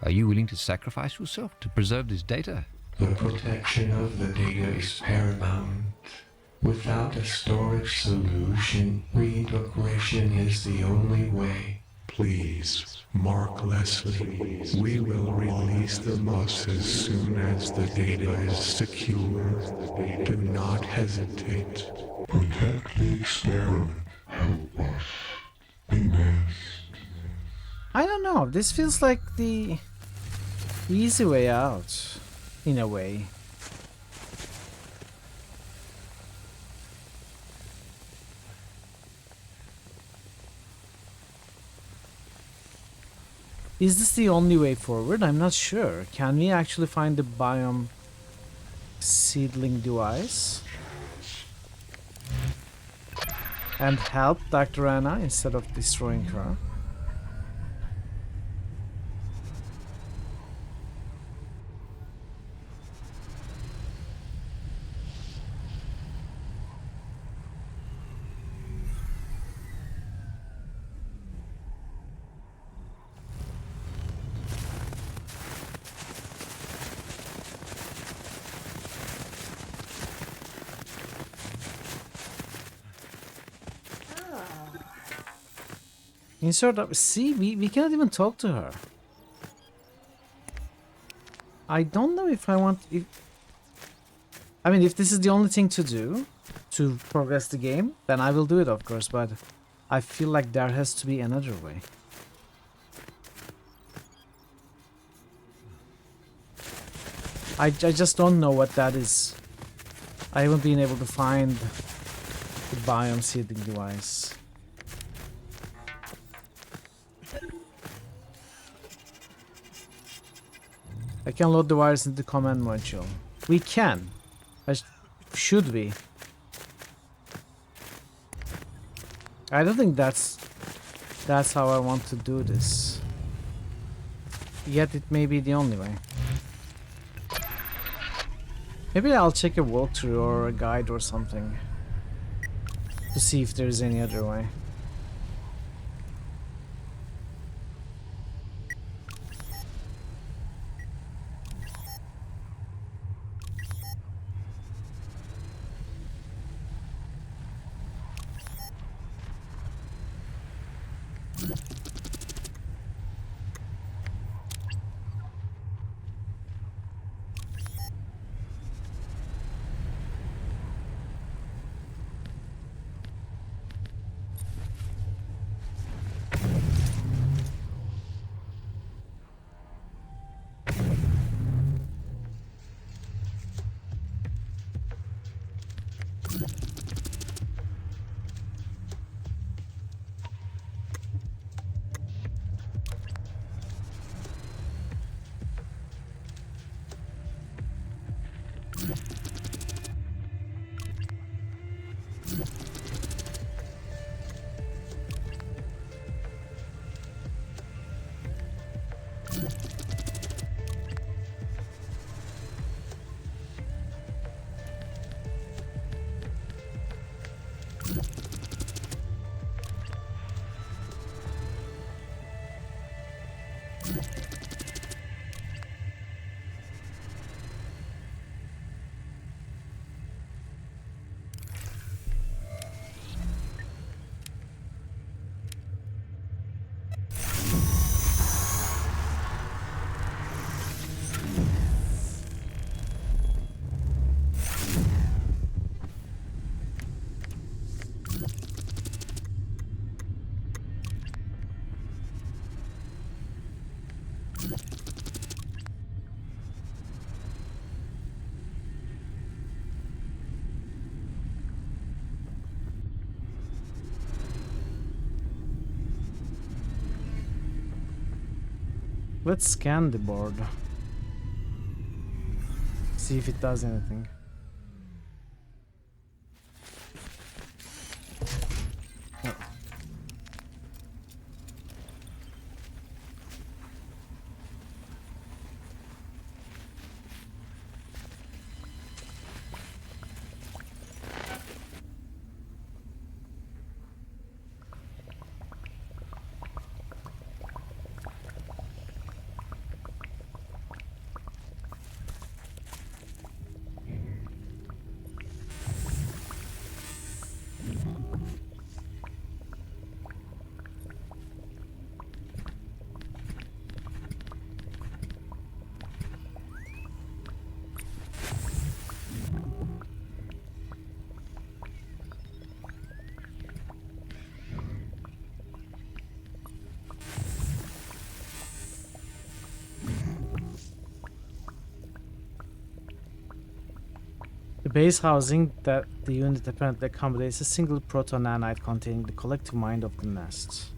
Speaker 22: Are you willing to sacrifice yourself to preserve this data?
Speaker 12: The protection of the data is paramount. Without a storage solution, reintegration is the only way.
Speaker 8: Please, Mark Leslie, we will release the moss as soon as the data is secure. Do not hesitate.
Speaker 5: Protect the experiment. Help us. Amen.
Speaker 4: I don't know. This feels like the easy way out, in a way. Is this the only way forward? I'm not sure. Can we actually find the biome seedling device and help Dr. Anna instead of destroying her? Insert up. See, we cannot even talk to her. I don't know if I want. I mean, if this is the only thing to do to progress the game, then I will do it, of course. But I feel like there has to be another way. I just don't know what that is. I haven't been able to find the biome seeding device. I can load the wires into the command module. We can. Should we? I don't think that's how I want to do this. Yet it may be the only way. Maybe I'll check a walkthrough or a guide or something to see if there's any other way. Let's scan the board. See if it does anything. Oh. The base housing that the unit apparently accommodates a single proto-nanite containing the collective mind of the nest.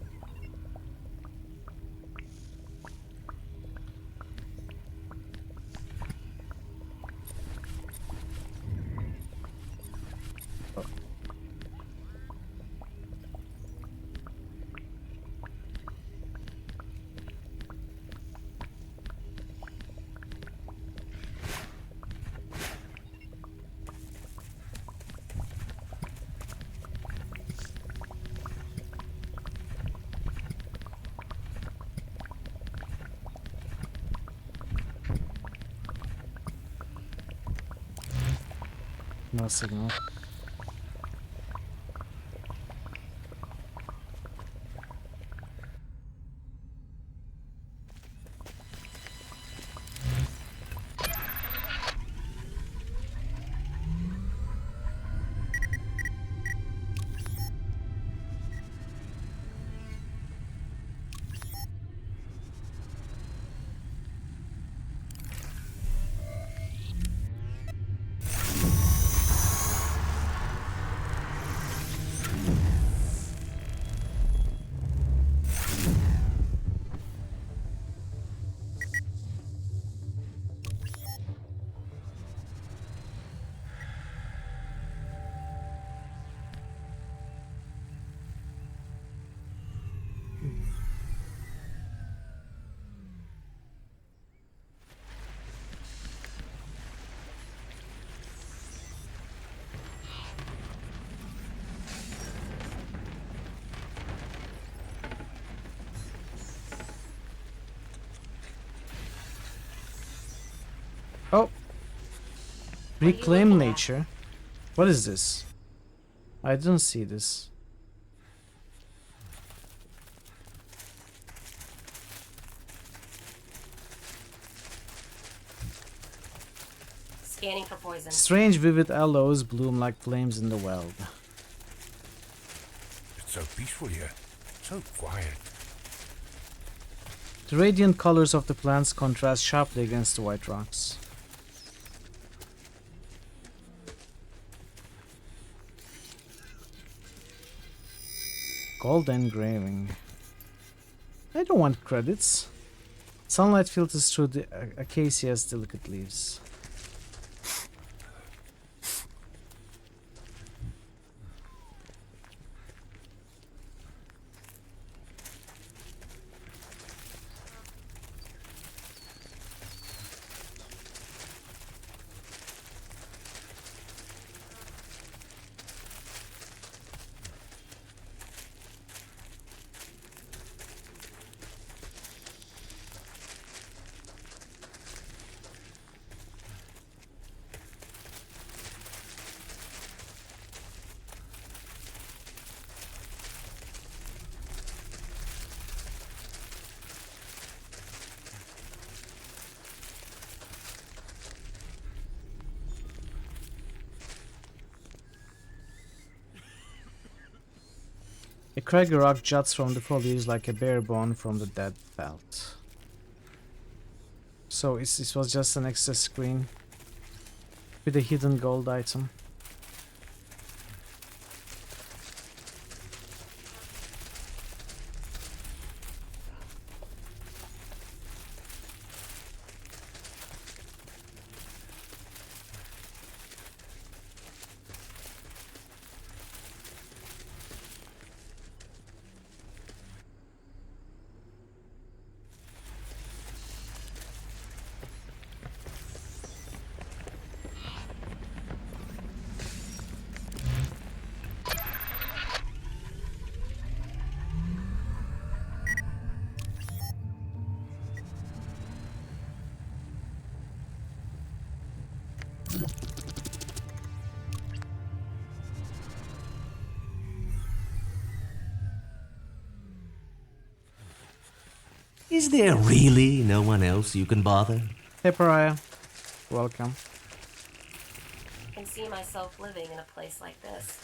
Speaker 4: No signal. Oh! Reclaim nature. What is this? I didn't see this.
Speaker 6: Scanning for poison.
Speaker 4: Strange vivid aloes bloom like flames in the weld.
Speaker 15: It's so peaceful here. So quiet.
Speaker 4: The radiant colors of the plants contrast sharply against the white rocks. Gold engraving. I don't want credits. Sunlight filters through the acacia's delicate leaves. A craggy rock juts from the foliage like a bare bone from the dead belt. So this was just an access screen with a hidden gold item.
Speaker 13: Is there really no one else you can bother?
Speaker 4: Hey, Pariah. Welcome.
Speaker 6: I can see myself living in a place like this.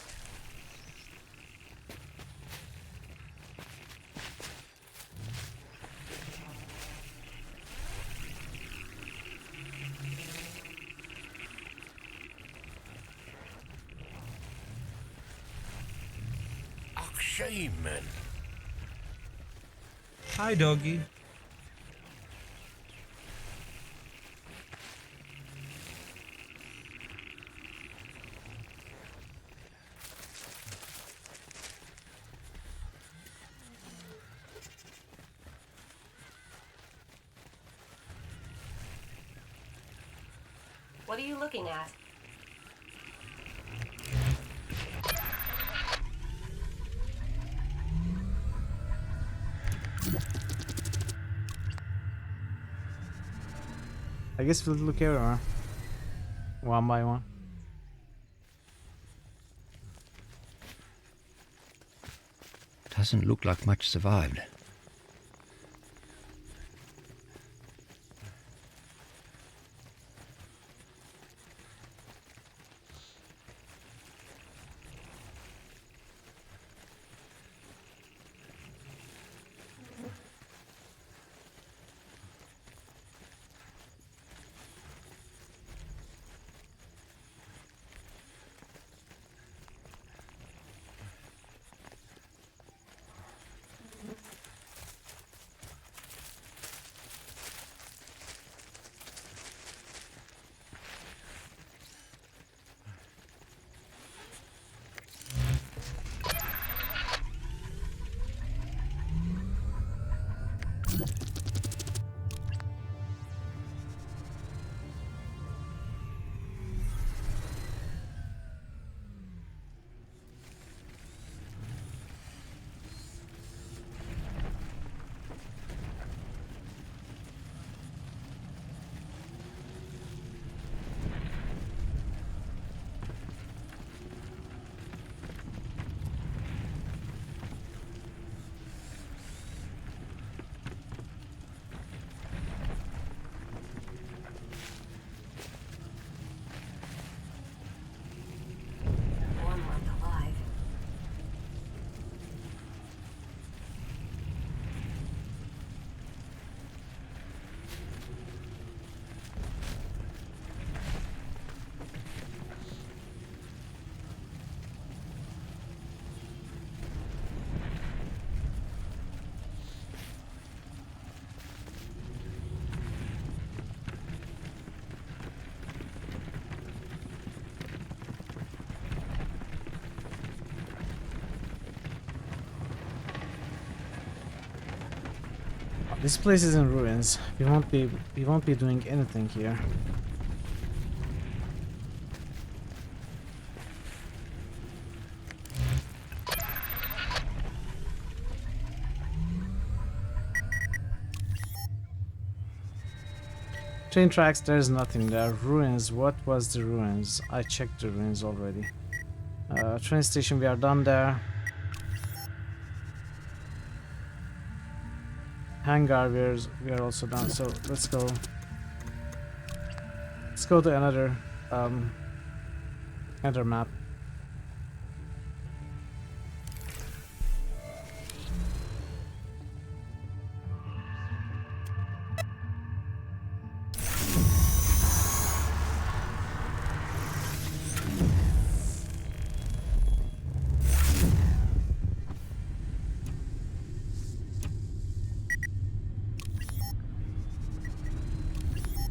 Speaker 15: Ach, shame, man.
Speaker 21: Hi, doggy.
Speaker 6: What are you looking at?
Speaker 4: I guess we'll look everywhere. One by one.
Speaker 22: Doesn't look like much survived.
Speaker 4: This place is in ruins. We won't be doing anything here. Train tracks, there's nothing there. Ruins, what was the ruins? I checked the ruins already. Train station, we are done there. Hangar, we are also done, so let's go. Let's go to another map.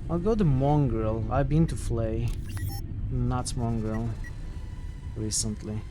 Speaker 4: I'll go to Mongrel. I've been to Flay, not Mongrel, recently.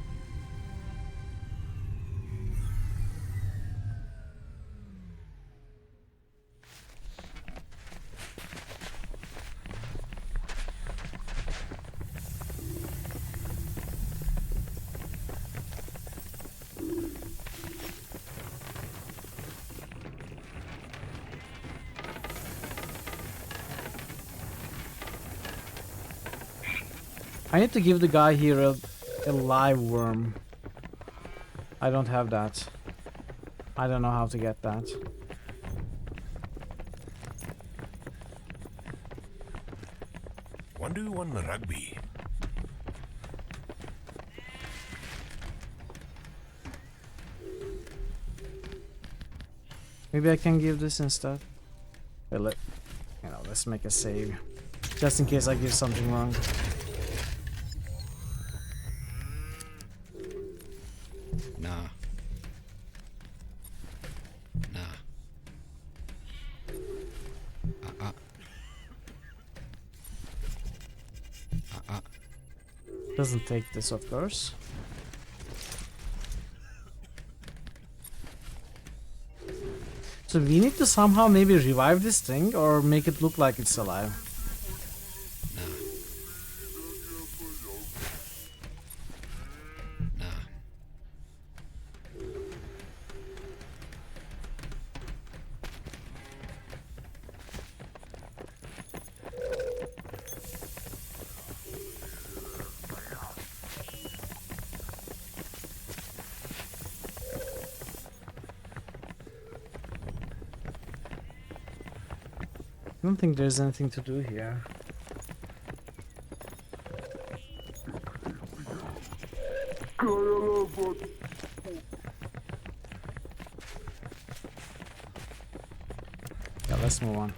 Speaker 4: I need to give the guy here a live worm. I don't have that. I don't know how to get that.
Speaker 15: Wonder who won the rugby.
Speaker 4: Maybe I can give this instead. But let's make a save. Just in case I give something wrong.
Speaker 22: Nah. Nah.
Speaker 4: Doesn't take this, of course. So we need to somehow maybe revive this thing or make it look like it's alive. I don't think there's anything to do here. Yeah, let's move on.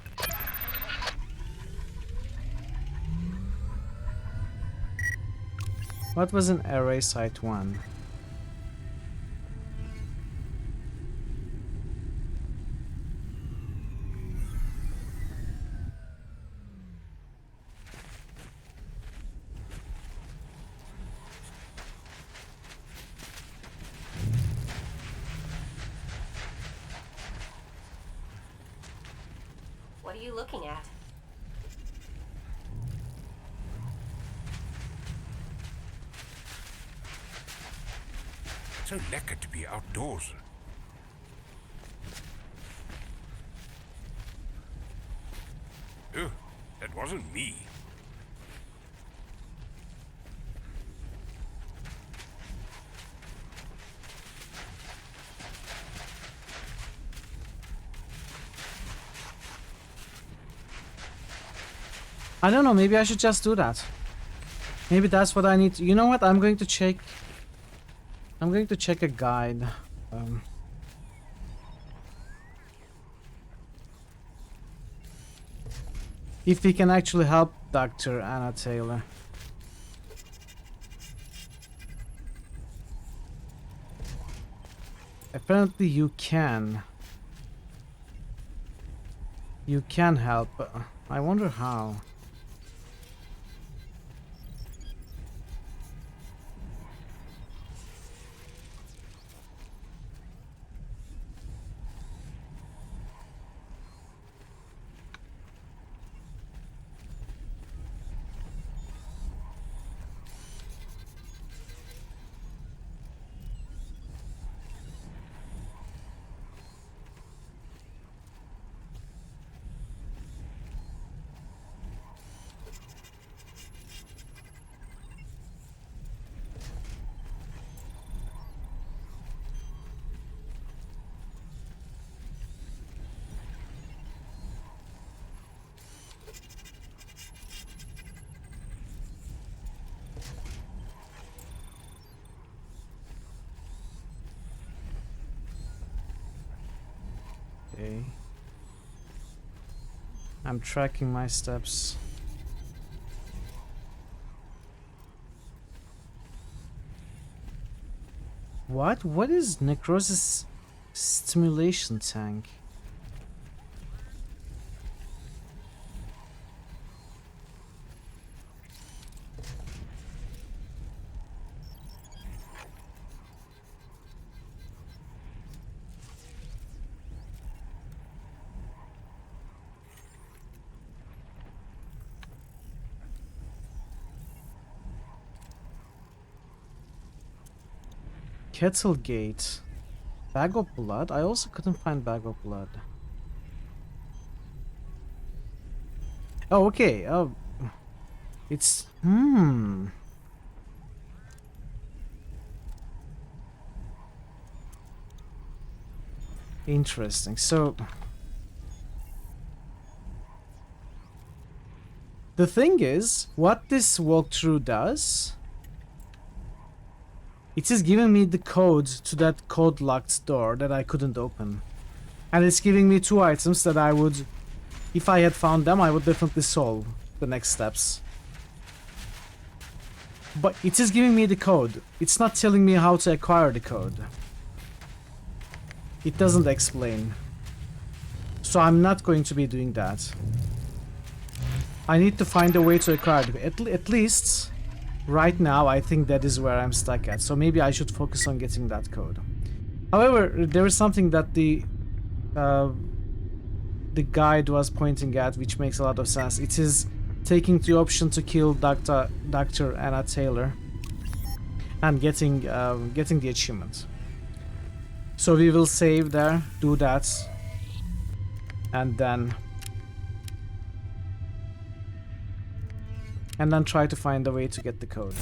Speaker 4: What was an array site 1?
Speaker 6: What are you looking at?
Speaker 15: So lekker to be outdoors. Oh, that wasn't me.
Speaker 4: I don't know, maybe I should just do that. Maybe that's what I need to... You know what? I'm going to check a guide. If we can actually help Dr. Anna Taylor. Apparently you can. You can help. I wonder how. Okay. I'm tracking my steps. What? What is necrosis stimulation tank? Kettlegate. Bag of blood? I also couldn't find bag of blood. Oh, okay. Oh, it's... Interesting. So... The thing is, what this walkthrough does, it is giving me the code to that code locked door that I couldn't open. And it's giving me 2 items that I would, if I had found them, I would definitely solve the next steps. But it is giving me the code. It's not telling me how to acquire the code. It doesn't explain. So I'm not going to be doing that. I need to find a way to acquire it. At least, right now, I think that is where I'm stuck at. So maybe I should focus on getting that code. However, there is something that the guide was pointing at, which makes a lot of sense. It is taking the option to kill Dr. Anna Taylor and getting the achievement. So we will save there, do that, and then try to find a way to get the code.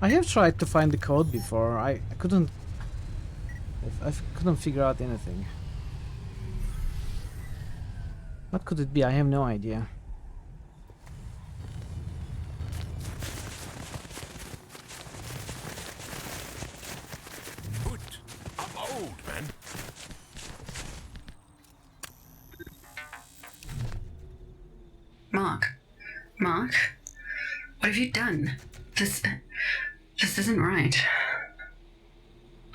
Speaker 4: I have tried to find the code before. I couldn't figure out anything. What could it be? I have no idea.
Speaker 15: Good. I'm old, man.
Speaker 10: Mark, what have you done? This isn't right.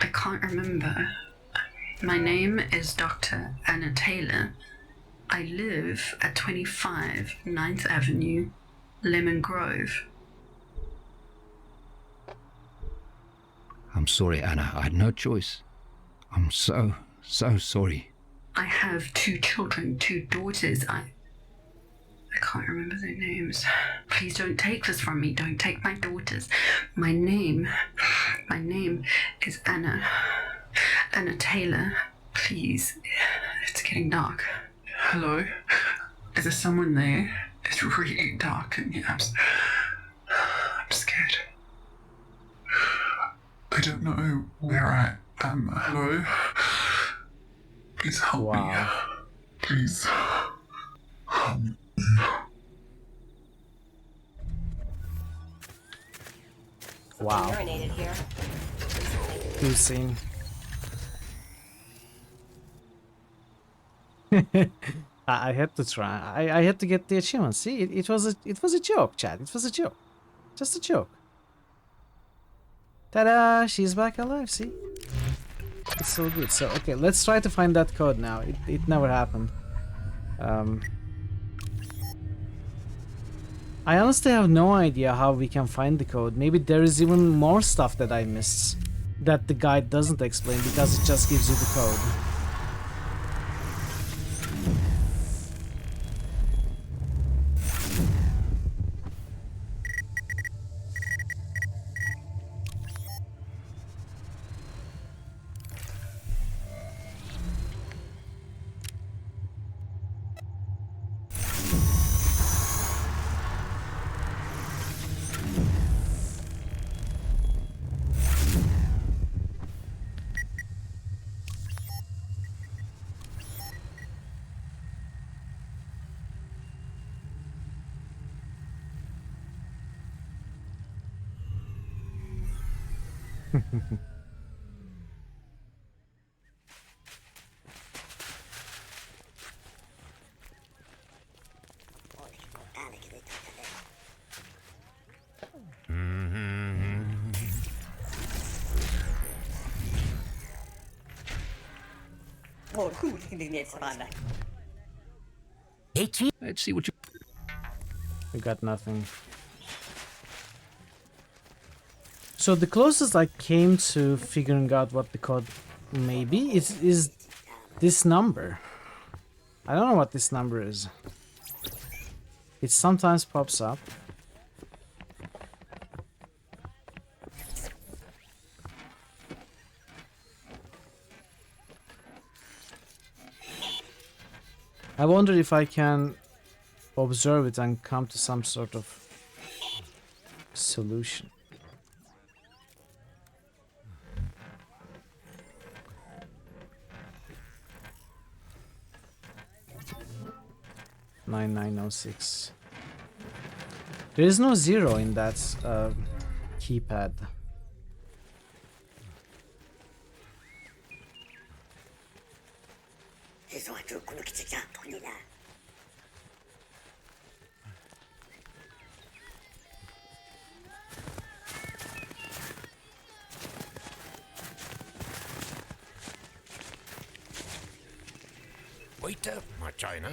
Speaker 10: I can't remember. My name is Dr. Anna Taylor. I live at 25 9th Avenue, Lemon Grove.
Speaker 22: I'm sorry, Anna. I had no choice. I'm so sorry.
Speaker 10: I have 2 children, 2 daughters. I can't remember their names. Please don't take this from me. Don't take my daughters. My name is Anna Taylor. Please. It's getting dark.
Speaker 2: Hello? Is there someone there? It's really dark and I'm scared. I don't know where I am. Hello? Please help me. Please.
Speaker 4: Wow.
Speaker 6: Urinated here.
Speaker 4: Too soon. I had to try. I had to get the achievement. See, it was a joke, Chad. It was a joke. Just a joke. Ta-da! She's back alive. See, it's so good. So okay, let's try to find that code now. It never happened. I honestly have no idea how we can find the code. Maybe there is even more stuff that I missed that the guide doesn't explain because it just gives you the code.
Speaker 22: Let's see what you...
Speaker 4: We got nothing. So the closest I came to figuring out what the code may be is this number. I don't know what this number is. It sometimes pops up. I wonder if I can observe it and come to some sort of solution. $9906. There is no zero in that keypad.
Speaker 15: Wait up, my China.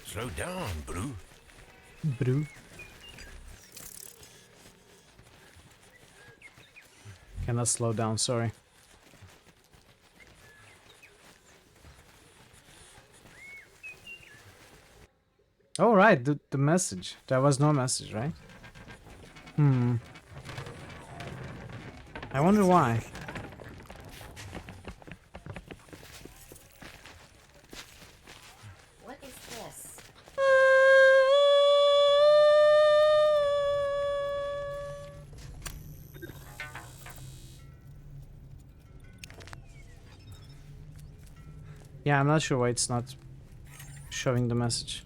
Speaker 15: Slow down, Brew.
Speaker 4: Brew. Cannot slow down, sorry. Oh, right, the message. There was no message, right? I wonder why.
Speaker 11: What is this?
Speaker 4: Yeah, I'm not sure why it's not showing the message.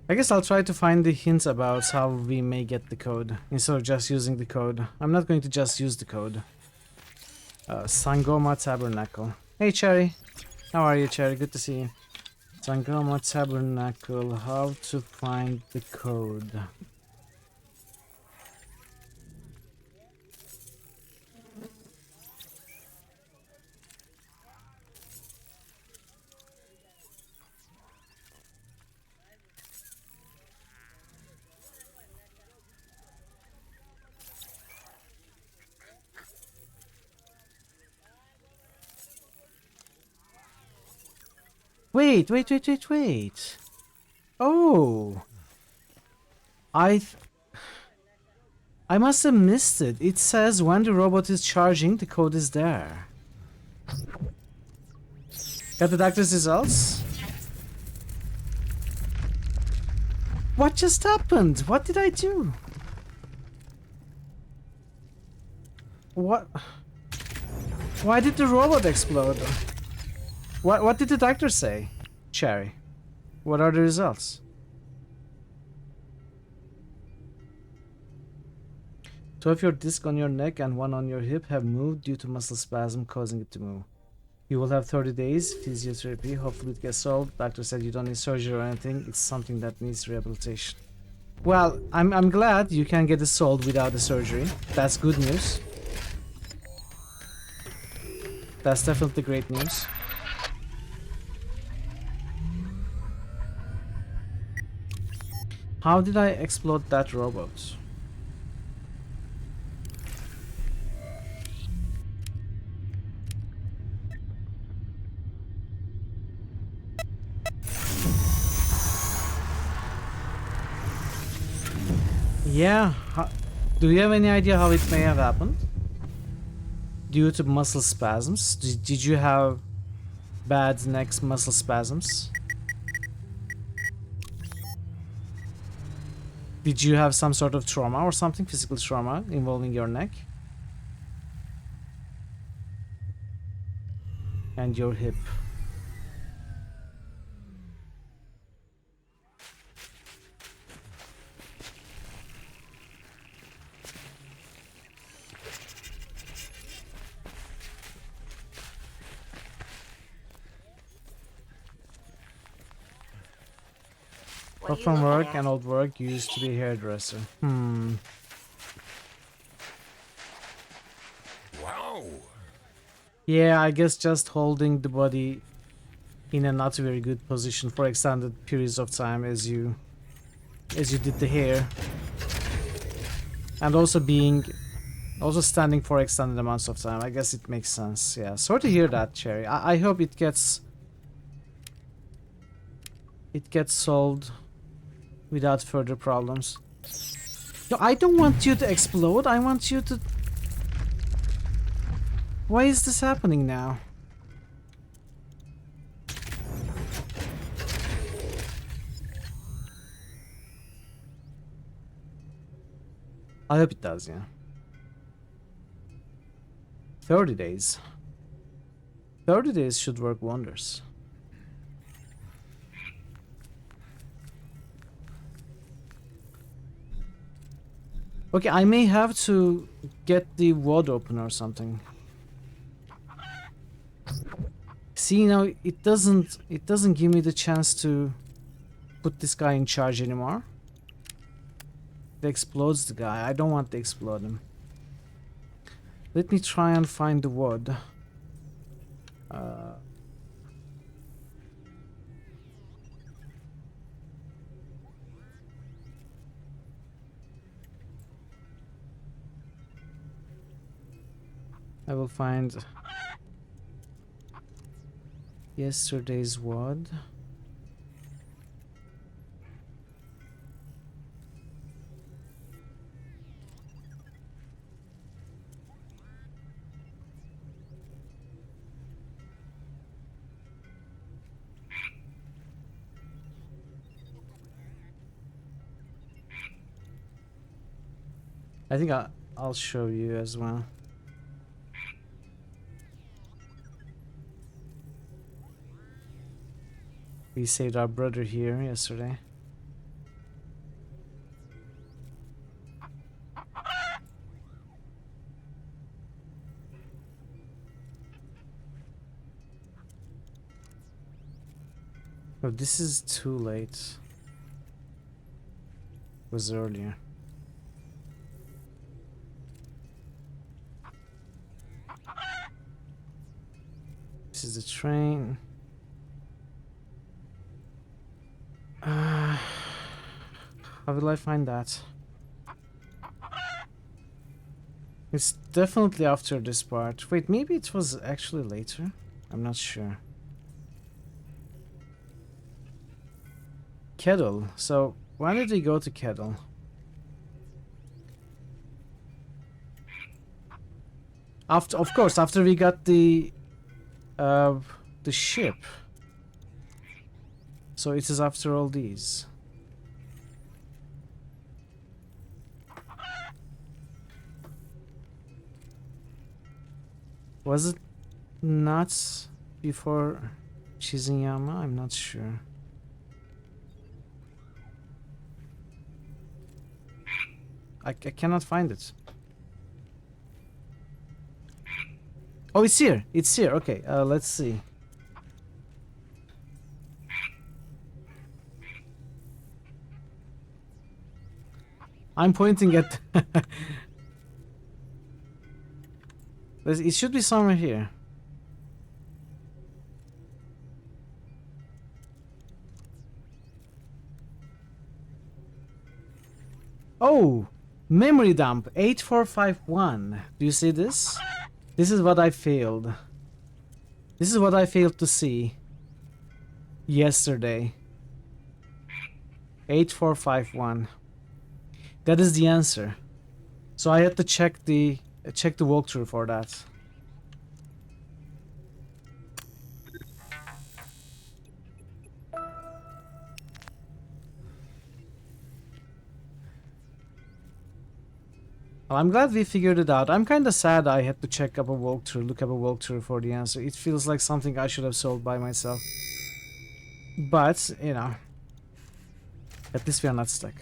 Speaker 4: I guess I'll try to find the hints about how we may get the code instead of just using the code. I'm not going to just use the code. Sangoma Tabernacle. Hey Cherry, how are you, Cherry? Good to see you. Sangoma Tabernacle. How to find the code? Wait. Oh. I must have missed it. It says when the robot is charging, the code is there. Got the doctor's results? What just happened? What did I do? What? Why did the robot explode? What did the doctor say? Cherry, what are the results? Two of your discs on your neck and one on your hip have moved due to muscle spasm causing it to move. You will have 30 days physiotherapy. Hopefully it gets solved. Doctor said you don't need surgery or anything. It's something that needs rehabilitation. Well, I'm glad you can get it solved without the surgery. That's good news. That's definitely great news. How did I explode that robot? Yeah, do you have any idea how it may have happened? Due to muscle spasms? Did you have bad neck muscle spasms? Did you have some sort of trauma or something, physical trauma involving your neck? And your hip.
Speaker 6: What are you
Speaker 4: from
Speaker 6: looking
Speaker 4: work
Speaker 6: at?
Speaker 4: and old work used to be a hairdresser. Hmm.
Speaker 15: Wow.
Speaker 4: Yeah, I guess just holding the body in a not very good position for extended periods of time as you did the hair. And also standing for extended amounts of time. I guess it makes sense. Yeah, sorry to hear that, Cherry. I hope it gets solved without further problems. No, I don't want you to explode. I want you to... Why is this happening now? I hope it does, yeah. 30 days. 30 days should work wonders. Okay, I may have to get the wad open or something. See, now it doesn't give me the chance to put this guy in charge anymore. It explodes the guy. I don't want to explode him. Let me try and find the wad. I will find yesterday's wad. I think I'll show you as well. We saved our brother here yesterday. Oh, this is too late. It was earlier. This is the train. How will I find that? It's definitely after this part. Wait, maybe it was actually later? I'm not sure. Kettle. So, why did we go to Kettle? Of course, after we got the ship. So it is after all these. Was it not before Shizunyama? I'm not sure. I cannot find it. Oh, it's here. It's here. Okay, let's see. I'm pointing at... It should be somewhere here. Oh! Memory dump 8451. Do you see this? This is what I failed. This is what I failed to see yesterday. 8451. That is the answer. So I had to check the walkthrough for that. Well, I'm glad we figured it out. I'm kind of sad I had to look up a walkthrough for the answer. It feels like something I should have solved by myself. But, you know, at least we are not stuck.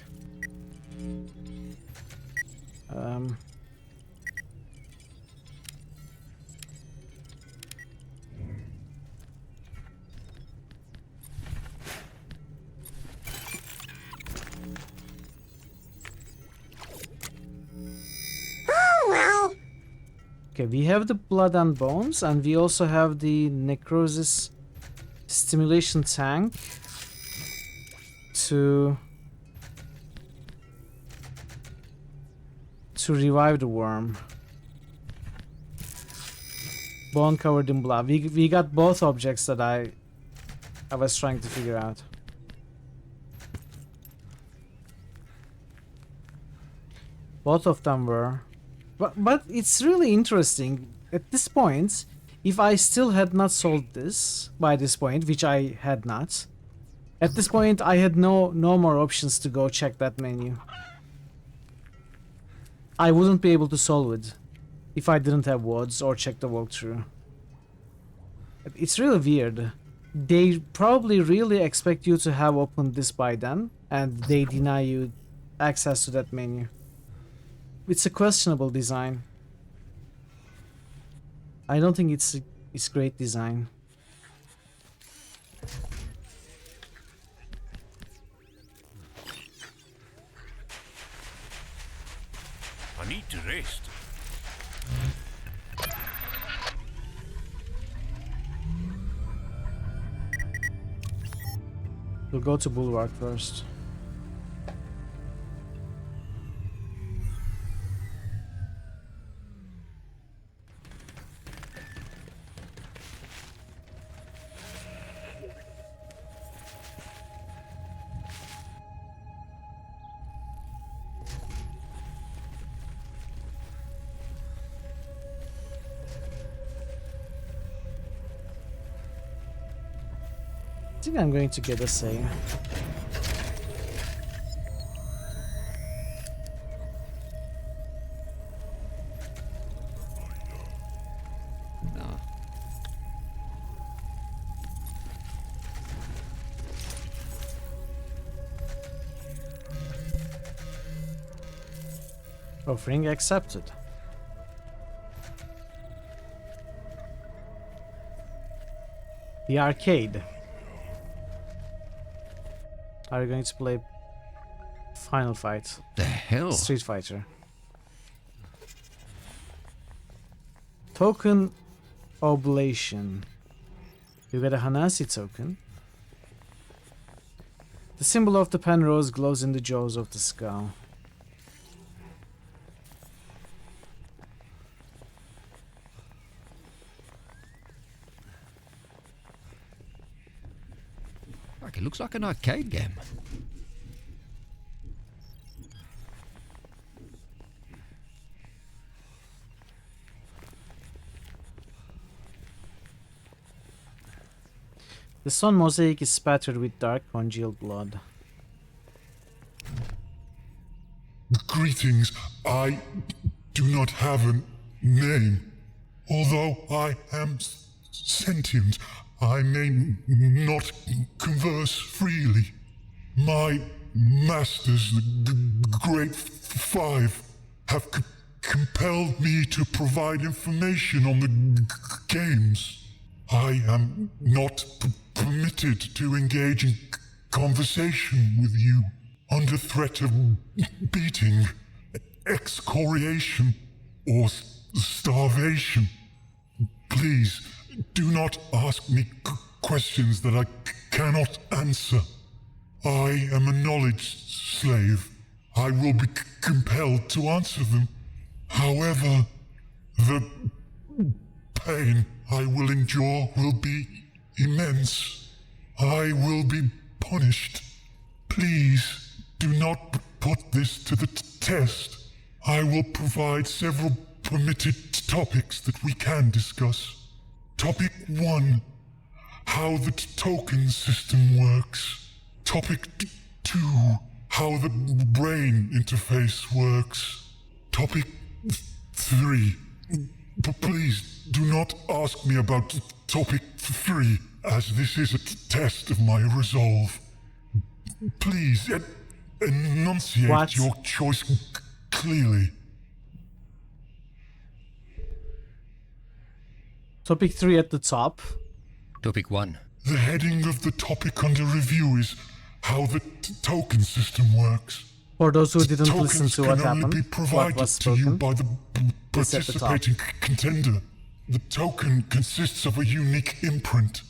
Speaker 4: Okay, we have the blood and bones, and we also have the necrosis stimulation tank to revive the worm. Bone covered in blood. We got both objects that I was trying to figure out. Both of them were. But it's really interesting. At this point, if I still had not solved this by this point, which I had not, at this point I had no more options to go check that menu. I wouldn't be able to solve it if I didn't have WODs or check the walkthrough. It's really weird. They probably really expect you to have opened this by then, and they deny you access to that menu. It's a questionable design. I don't think it's great design.
Speaker 15: I need to rest.
Speaker 4: We'll go to Bulwark first. I think I'm going to get a save.
Speaker 22: No.
Speaker 4: Offering accepted. The arcade. Are you going to play Final Fight?
Speaker 22: The hell?
Speaker 4: Street Fighter. Token Oblation. You get a Hanasi token. The symbol of the Penrose glows in the jaws of the skull.
Speaker 22: It looks like an arcade game.
Speaker 4: The stone mosaic is spattered with dark congealed blood.
Speaker 5: Greetings. I do not have a name. Although I am sentient, I may not converse freely. My masters, the Great Five, have compelled me to provide information on the games. I am not permitted to engage in conversation with you under threat of beating, excoriation, or starvation. Please, do not ask me questions that I cannot answer. I am a knowledge slave. I will be compelled to answer them. However, the pain I will endure will be immense. I will be punished. Please, do not put this to the test. I will provide several permitted topics that we can discuss. Topic 1. How the token system works. Topic 2. How the brain interface works. Topic 3. Please do not ask me about topic 3, as this is a test of my resolve. Please enunciate your choice clearly.
Speaker 4: Topic 3 at the top.
Speaker 22: Topic 1.
Speaker 5: The heading of the topic under review is how the token system works.
Speaker 4: For those who didn't
Speaker 5: Tokens
Speaker 4: listen to what
Speaker 5: can only
Speaker 4: happened,
Speaker 5: be
Speaker 4: what
Speaker 5: provided
Speaker 4: was
Speaker 5: to you
Speaker 4: spoken.
Speaker 5: by the Participating contender. The token consists of a unique imprint.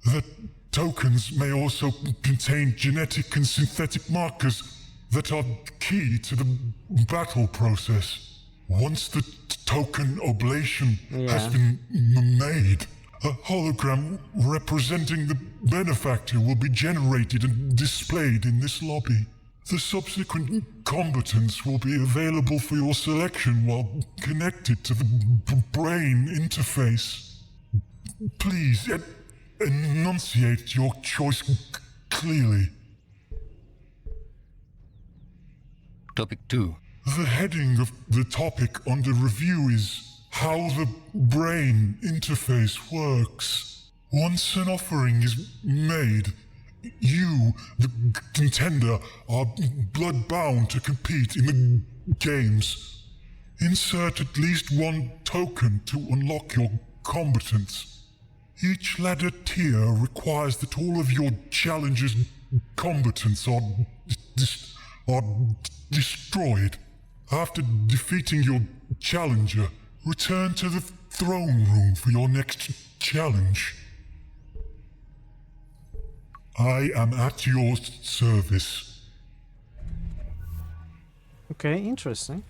Speaker 5: The tokens may also contain genetic and synthetic markers that are key to the battle process. Once the token oblation has been made, a hologram representing the benefactor will be generated and displayed in this lobby. The subsequent combatants will be available for your selection while connected to the brain interface. Please enunciate your choice clearly.
Speaker 22: Topic 2.
Speaker 5: The heading of the topic under review is How the Brain Interface Works. Once an offering is made, you, the contender, are blood-bound to compete in the games. Insert at least one token to unlock your combatants. Each ladder tier requires that all of your challenger's combatants are destroyed. After defeating your challenger, return to the throne room for your next challenge. I am at your service.
Speaker 4: Okay, interesting.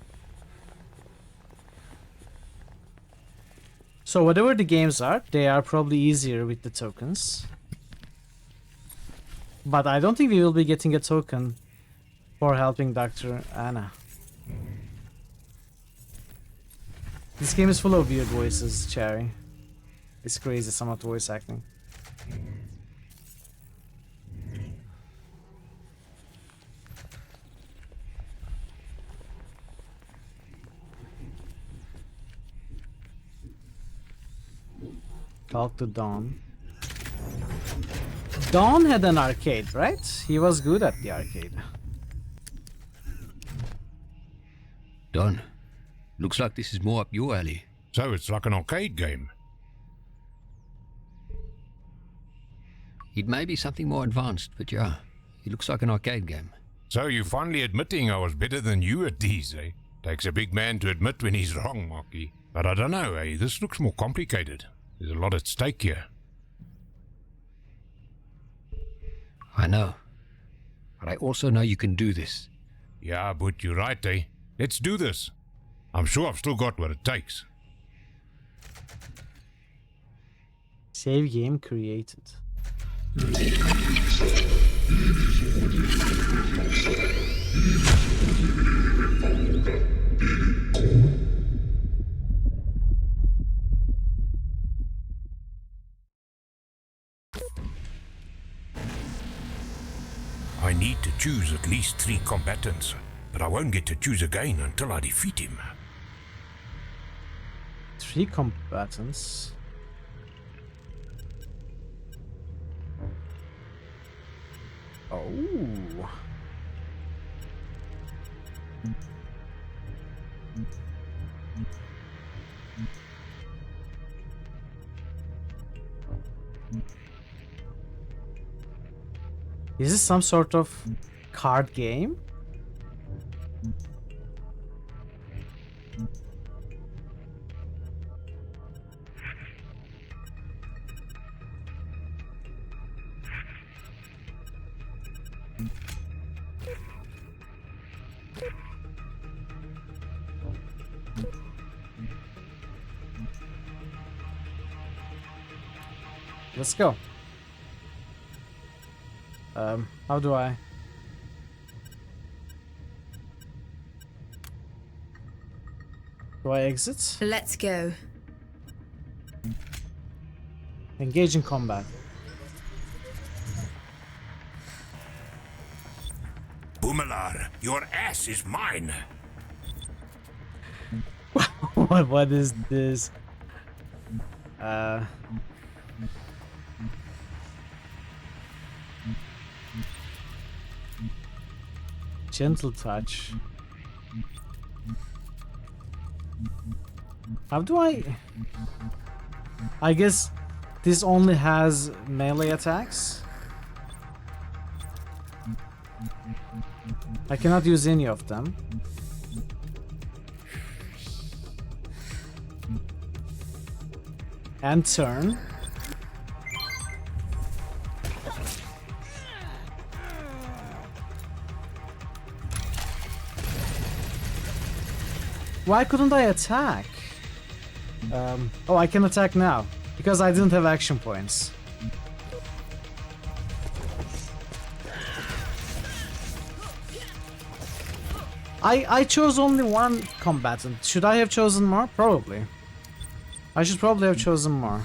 Speaker 4: So whatever the games are, they are probably easier with the tokens. But I don't think we will be getting a token for helping Dr. Anna. This game is full of weird voices, Cherry. It's crazy, some of the voice acting. Talk to Don. Don had an arcade, right? He was good at the arcade.
Speaker 22: Don, looks like this is more up your alley.
Speaker 15: So it's like an arcade game.
Speaker 22: It may be something more advanced, but yeah, it looks like an arcade game.
Speaker 15: So you're finally admitting I was better than you at these, eh? Takes a big man to admit when he's wrong, Marky. But I don't know, eh? This looks more complicated. There's a lot at stake here.
Speaker 22: I know. But I also know you can do this.
Speaker 15: Yeah, but you're right, eh? Let's do this. I'm sure I've still got what it takes.
Speaker 4: Save game created.
Speaker 15: I need to choose at least 3 combatants, but I won't get to choose again until I defeat him.
Speaker 4: 3 combatants. Oh. Is this some sort of card game? Let's go. How do I? Do I exit?
Speaker 16: Let's go.
Speaker 4: Engage in combat.
Speaker 15: Boomelar, your ass is mine.
Speaker 4: What is this? Gentle touch. How do I guess this only has melee attacks. I cannot use any of them. And turn. Why couldn't I attack? Oh, I can attack now. Because I didn't have action points. I chose only one combatant. Should I have chosen more? Probably. I should probably have chosen more.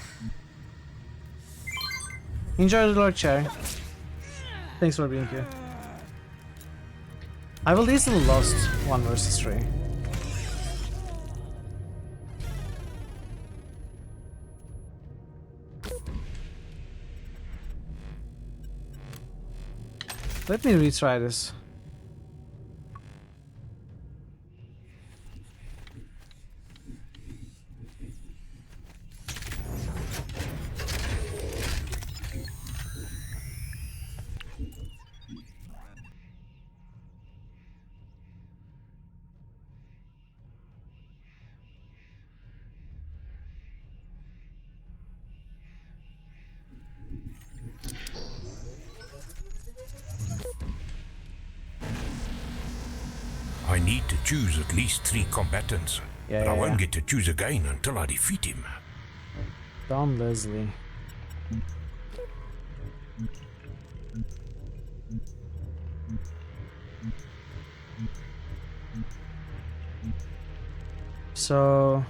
Speaker 4: Enjoy the Lord Cherry. Thanks for being here. I will easily lost 1 versus 3. Let me retry this.
Speaker 15: I need to choose at least 3 combatants, but I won't get to choose again until I defeat him.
Speaker 4: Don Leslie. So...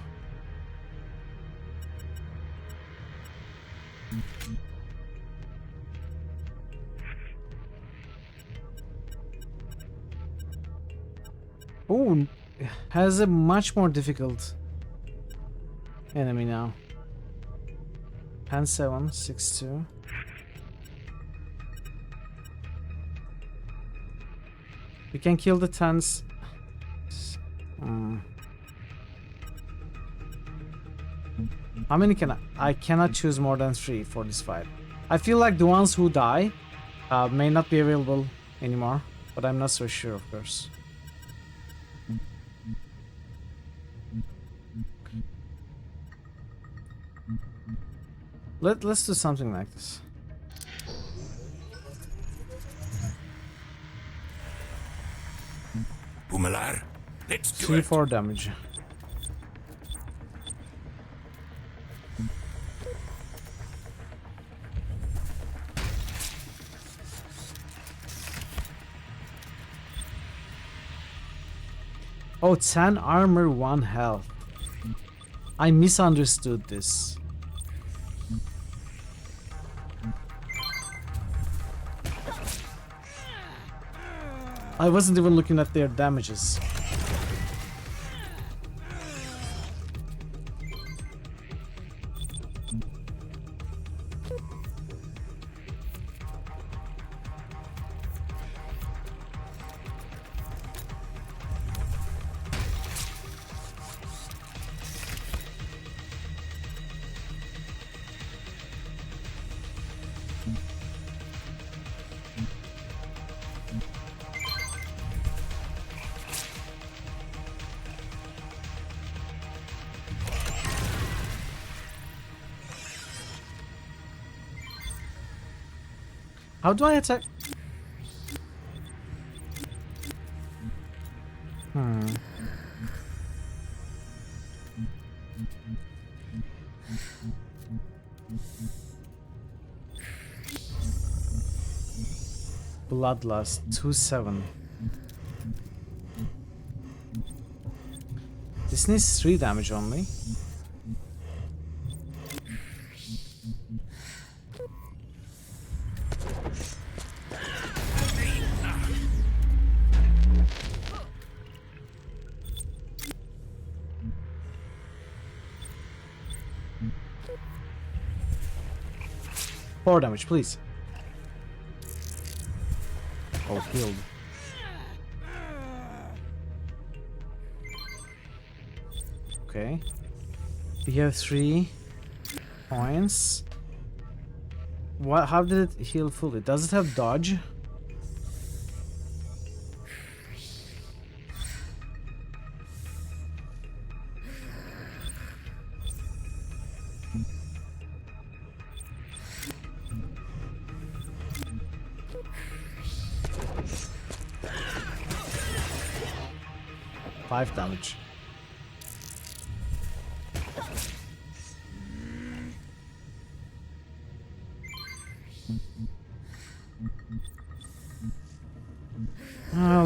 Speaker 4: Oh, has a much more difficult enemy now. Pan 7, 6-2. We can kill the tens. How many can I cannot choose more than 3 for this fight. I feel like the ones who die may not be available anymore, but I'm not so sure, of course. Let's do something like this.
Speaker 15: Boomelar, let's do
Speaker 4: 3-4 damage. Oh, 10 armor, 1 health. I misunderstood this. I wasn't even looking at their damages. How do I attack? Bloodlust 2-7. This needs 3 damage only. Four damage, please. Oh, healed. Okay. We have 3 points. What? How did it heal fully? Does it have dodge? 5 damage.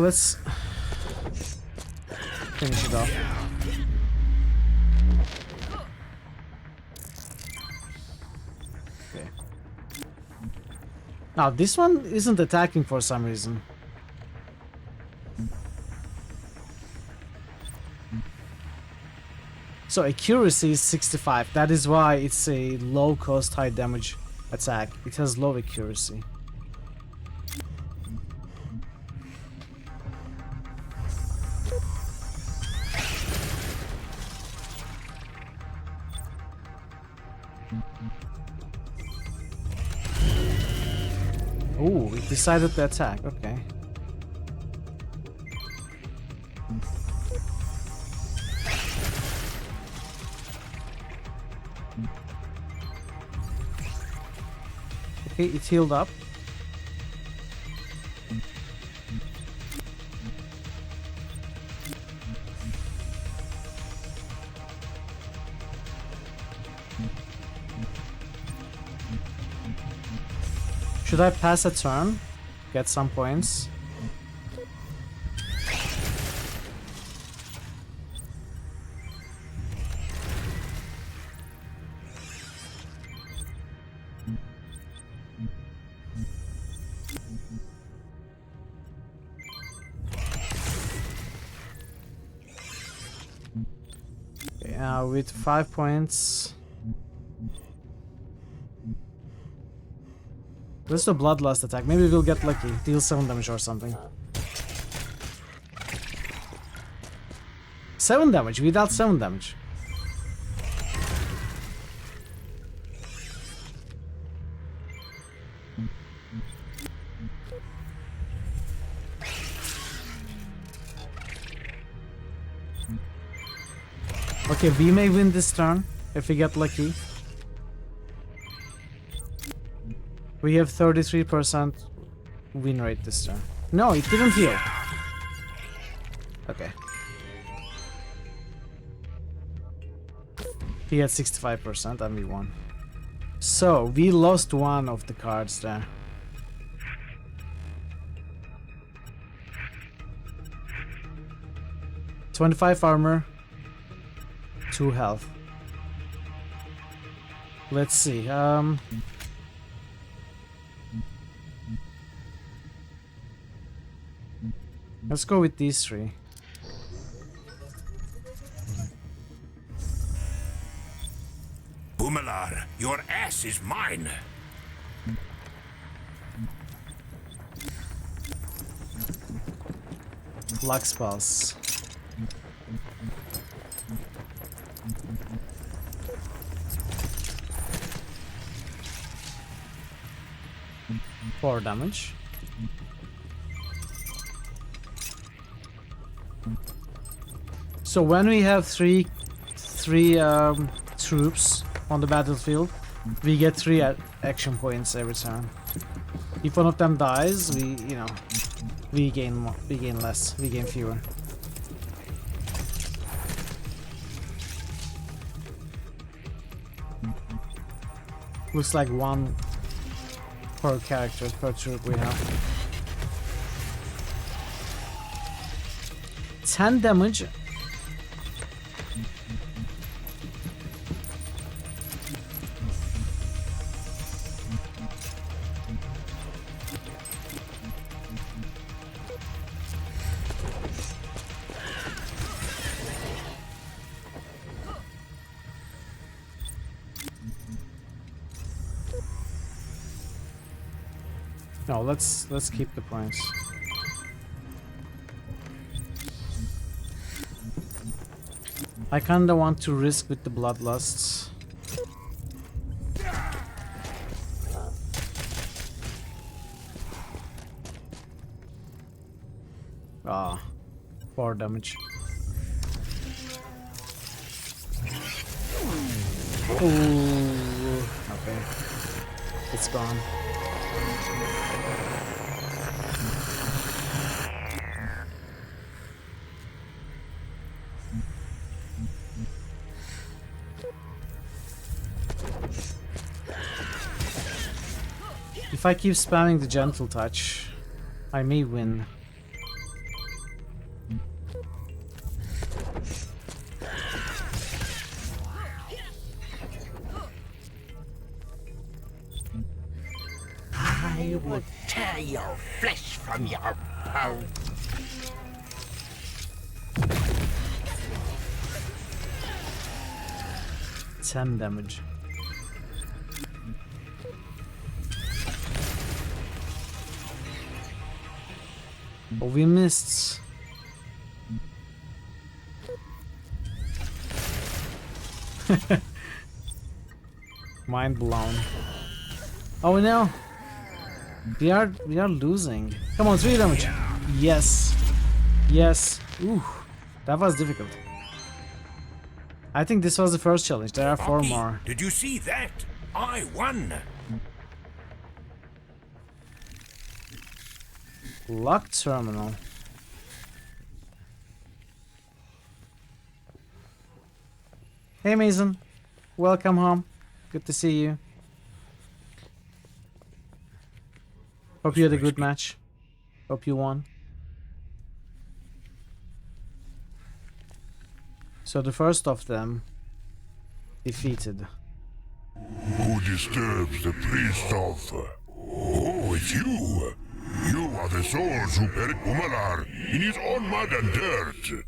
Speaker 4: Let's finish it off. Okay. Now this one isn't attacking for some reason. So accuracy is 65. That is why it's a low cost, high damage attack. It has low accuracy. Ooh, it decided to attack. Okay. Okay, it healed up. Should I pass a turn? Get some points? Okay, with 5 points. Let's do Bloodlust attack. Maybe we'll get lucky. Deal 7 damage or something. 7 damage. We dealt 7 damage. Okay, we may win this turn if we get lucky. We have 33% win rate this turn. No, it didn't heal. Okay. He had 65% and we won. So, we lost one of the cards there. $25 armor, 2 health. Let's see. Let's go with these 3.
Speaker 15: Boomalar, your ass is mine.
Speaker 4: Lux Pulse. Four damage. So when we have three troops on the battlefield, we get 3 action points every turn. If one of them dies, we gain more, we gain less, we gain fewer. Looks like 1 per character, per troop we have. 10 damage. No, let's keep the points. I kinda want to risk with the bloodlusts. Ah, 4 damage. Ooh, okay. It's gone. If I keep spamming the gentle touch, I may win.
Speaker 17: I will tear your flesh from your bones.
Speaker 4: 10 damage. Oh, we missed. Mind blown. Oh no. We are losing. Come on, 3 damage. Yes. Yes. Ooh. That was difficult. I think this was the first challenge. There are 4 more.
Speaker 15: Did you see that? I won.
Speaker 4: Locked terminal. Hey Mason. Welcome home. Good to see you. Hope you had a good match. Hope you won. So the first of them defeated.
Speaker 15: Who disturbs the priest of... Oh, it's you. You are the souls who buried Umalar in his own mud and dirt.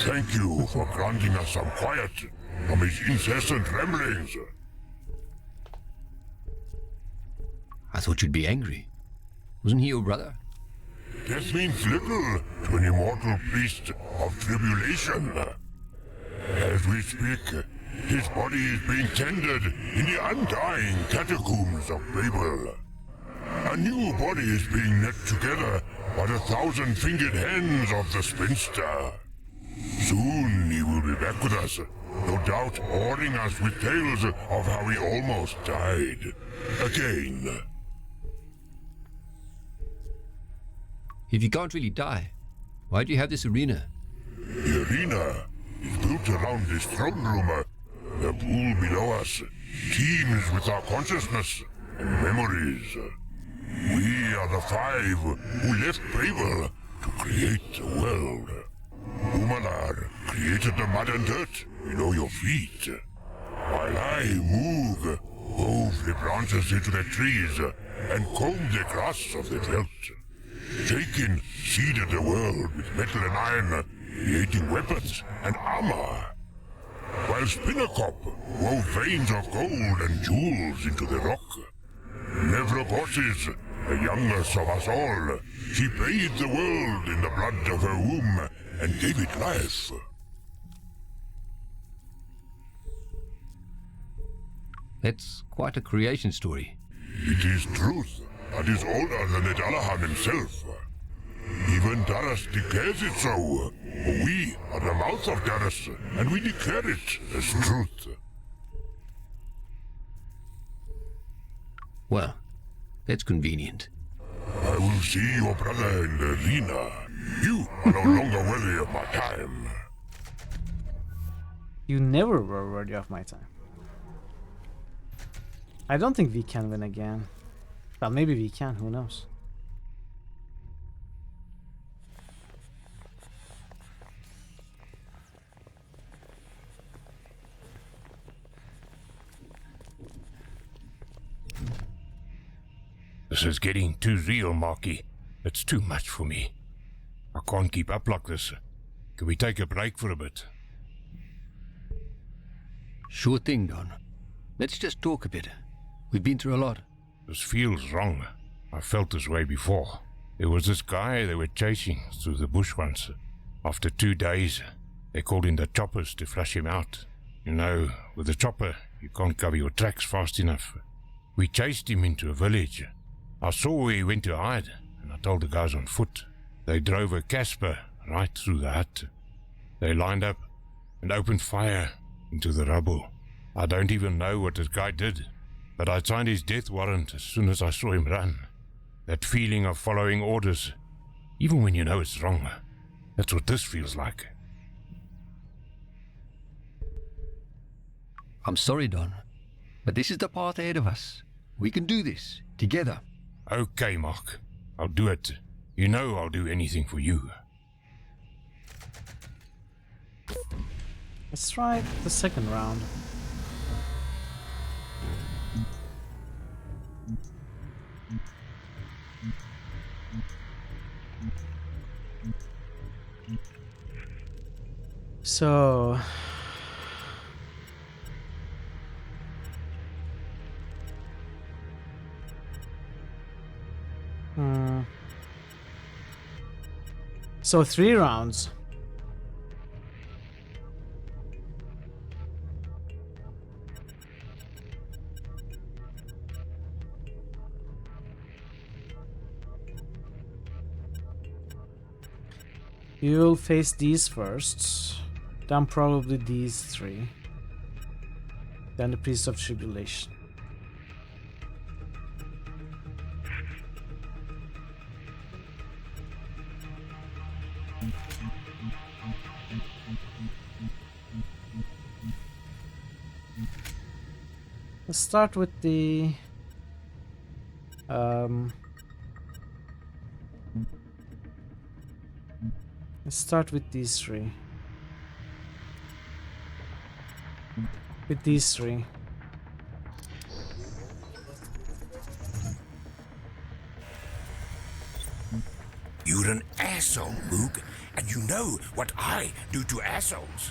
Speaker 15: Thank you for granting us some quiet from his incessant ramblings.
Speaker 22: I thought you'd be angry. Wasn't he your brother?
Speaker 15: Death means little to an immortal priest of tribulation. As we speak, his body is being tended in the undying catacombs of Babel. A new body is being knit together by the 1,000-fingered hands of the spinster. Soon he will be back with us, no doubt awing us with tales of how he almost died. Again.
Speaker 22: If you can't really die, why do you have this arena?
Speaker 15: The arena is built around this throne room. The pool below us teems with our consciousness and memories. We are the 5 who left Babel to create the world. Umalar created the mud and dirt below your feet, while I, Moog, wove the branches into the trees and combed the grass of the veldt. Shakin seeded the world with metal and iron, creating weapons and armor, while Spinnakop wove veins of gold and jewels into the rock. Nevroposis, the youngest of us all, she bathed the world in the blood of her womb and gave it life.
Speaker 22: That's quite a creation story.
Speaker 15: It is truth that is older than the Dalahan himself. Even Daras declares it so. We are the mouth of Daras, and we declare it as truth.
Speaker 22: Well, that's convenient.
Speaker 15: I will see your brother in the arena. You are no longer worthy of my time.
Speaker 4: You never were worthy of my time. I don't think we can win again. Well, maybe we can, who knows?
Speaker 15: This is getting too real, Marky. It's too much for me. I can't keep up like this. Can we take a break for a bit?
Speaker 22: Sure thing, Don. Let's just talk a bit. We've been through a lot.
Speaker 15: This feels wrong. I felt this way before. There was this guy they were chasing through the bush once. After 2 days, they called in the choppers to flush him out. You know, with a chopper, you can't cover your tracks fast enough. We chased him into a village. I saw where he went to hide, and I told the guys on foot. They drove a Casper right through the hut. They lined up and opened fire into the rubble. I don't even know what this guy did, but I signed his death warrant as soon as I saw him run. That feeling of following orders, even when you know it's wrong, that's what this feels like.
Speaker 22: I'm sorry, Don, but this is the path ahead of us. We can do this, together.
Speaker 15: Okay, Mark. I'll do it. You know I'll do anything for you.
Speaker 4: Let's try the second round. So... So 3 rounds. You'll face these first, then probably these 3, then the Priest of Tribulation. Let's start with the let's start with these 3. With these 3.
Speaker 15: You're an asshole, Moog, and you know what I do to assholes.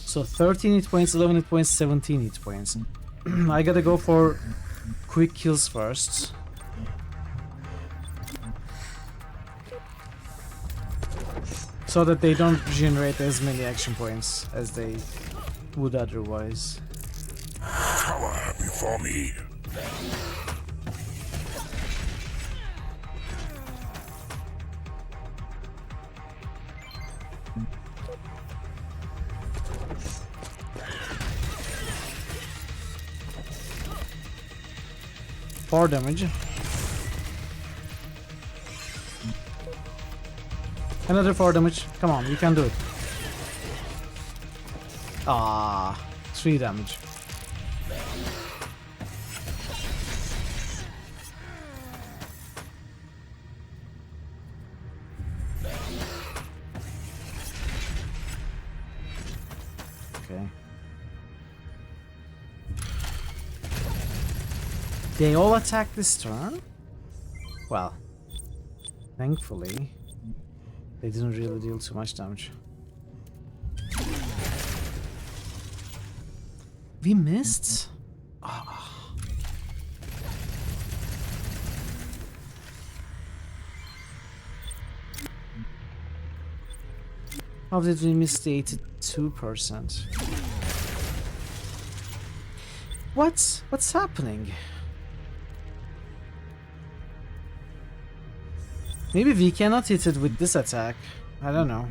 Speaker 4: So 13 hit points, 11 hit points, 17 hit points. I gotta go for quick kills first. So that they don't generate as many action points as they would otherwise.
Speaker 15: Cower before me.
Speaker 4: Four damage. Another 4 damage. Come on, you can do it. Ah, 3 damage. Okay. They all attack this turn? Well, thankfully, they didn't really deal too much damage. We missed? Oh. How did we miss the 82%? What's happening? Maybe we cannot hit it with this attack. I don't know.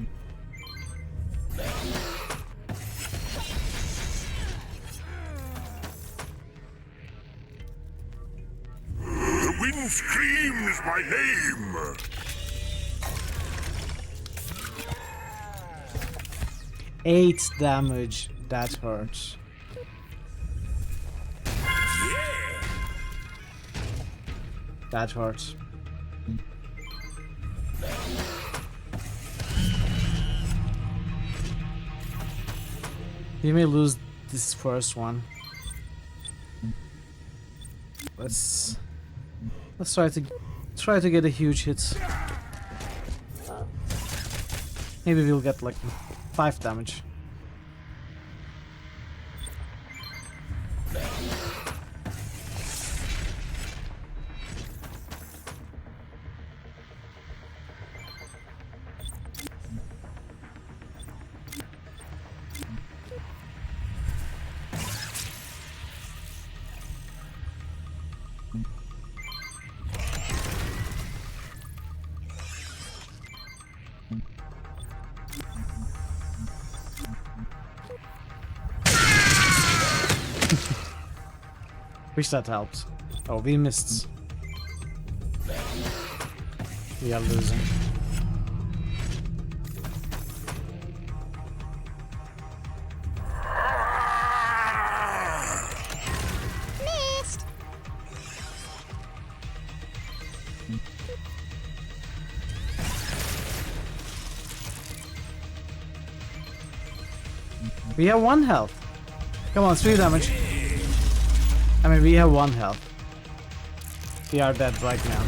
Speaker 15: The wind screams my name.
Speaker 4: 8 damage. That hurts.
Speaker 15: Yeah.
Speaker 4: That hurts. We may lose this first one. Let's try to get a huge hit. Maybe we'll get like 5 damage. Wish that helped. Oh, we missed. We are losing. We have 1 health. Come on, 3 damage. I mean, we have 1 health. We are dead right now.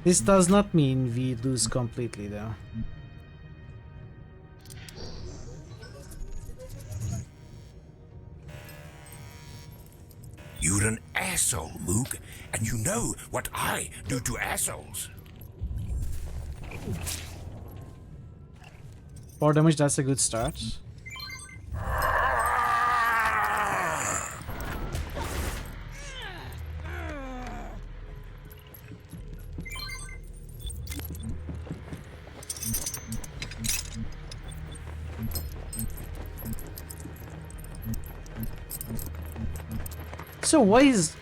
Speaker 4: This does not mean we lose completely, though.
Speaker 15: You're an asshole, Moog, and you know what I do to assholes.
Speaker 4: 4 damage, that's a good start. So why is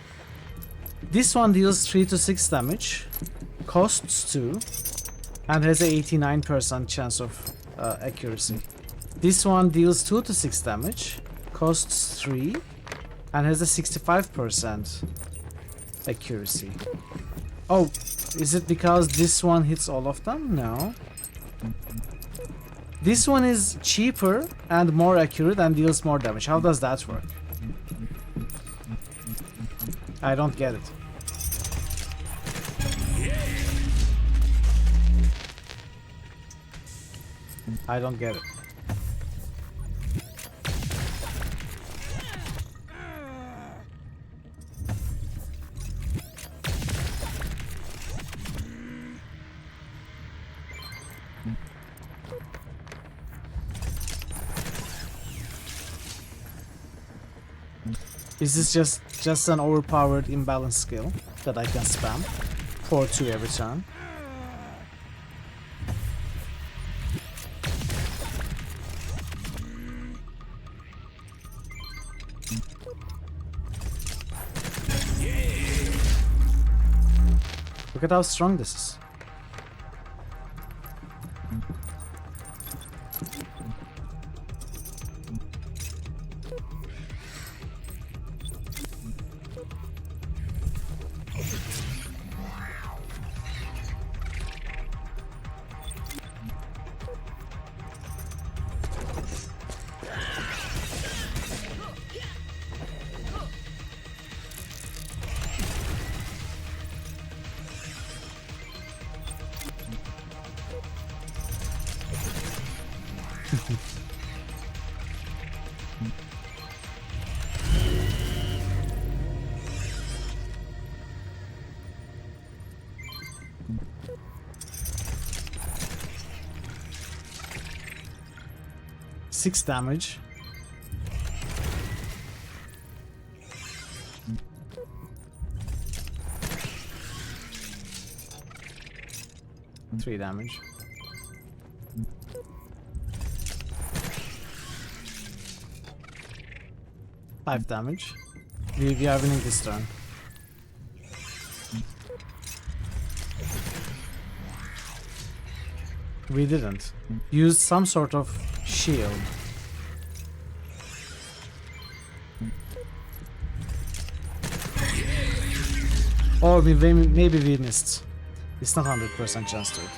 Speaker 4: this one deals 3 to 6 damage, costs 2, and has a 89% chance of accuracy. This one deals 2 to 6 damage, costs 3, and has a 65% accuracy. Oh, is it because this one hits all of them? No. This one is cheaper and more accurate and deals more damage. How does that work? I don't get it. I don't get it. Is this just an overpowered imbalanced skill that I can spam for 2 every turn? Look at how strong this is. Six damage. Three damage. Five damage. We are winning this turn. We didn't. Use some sort of shield. Or maybe we missed. It's not 100% chance to it.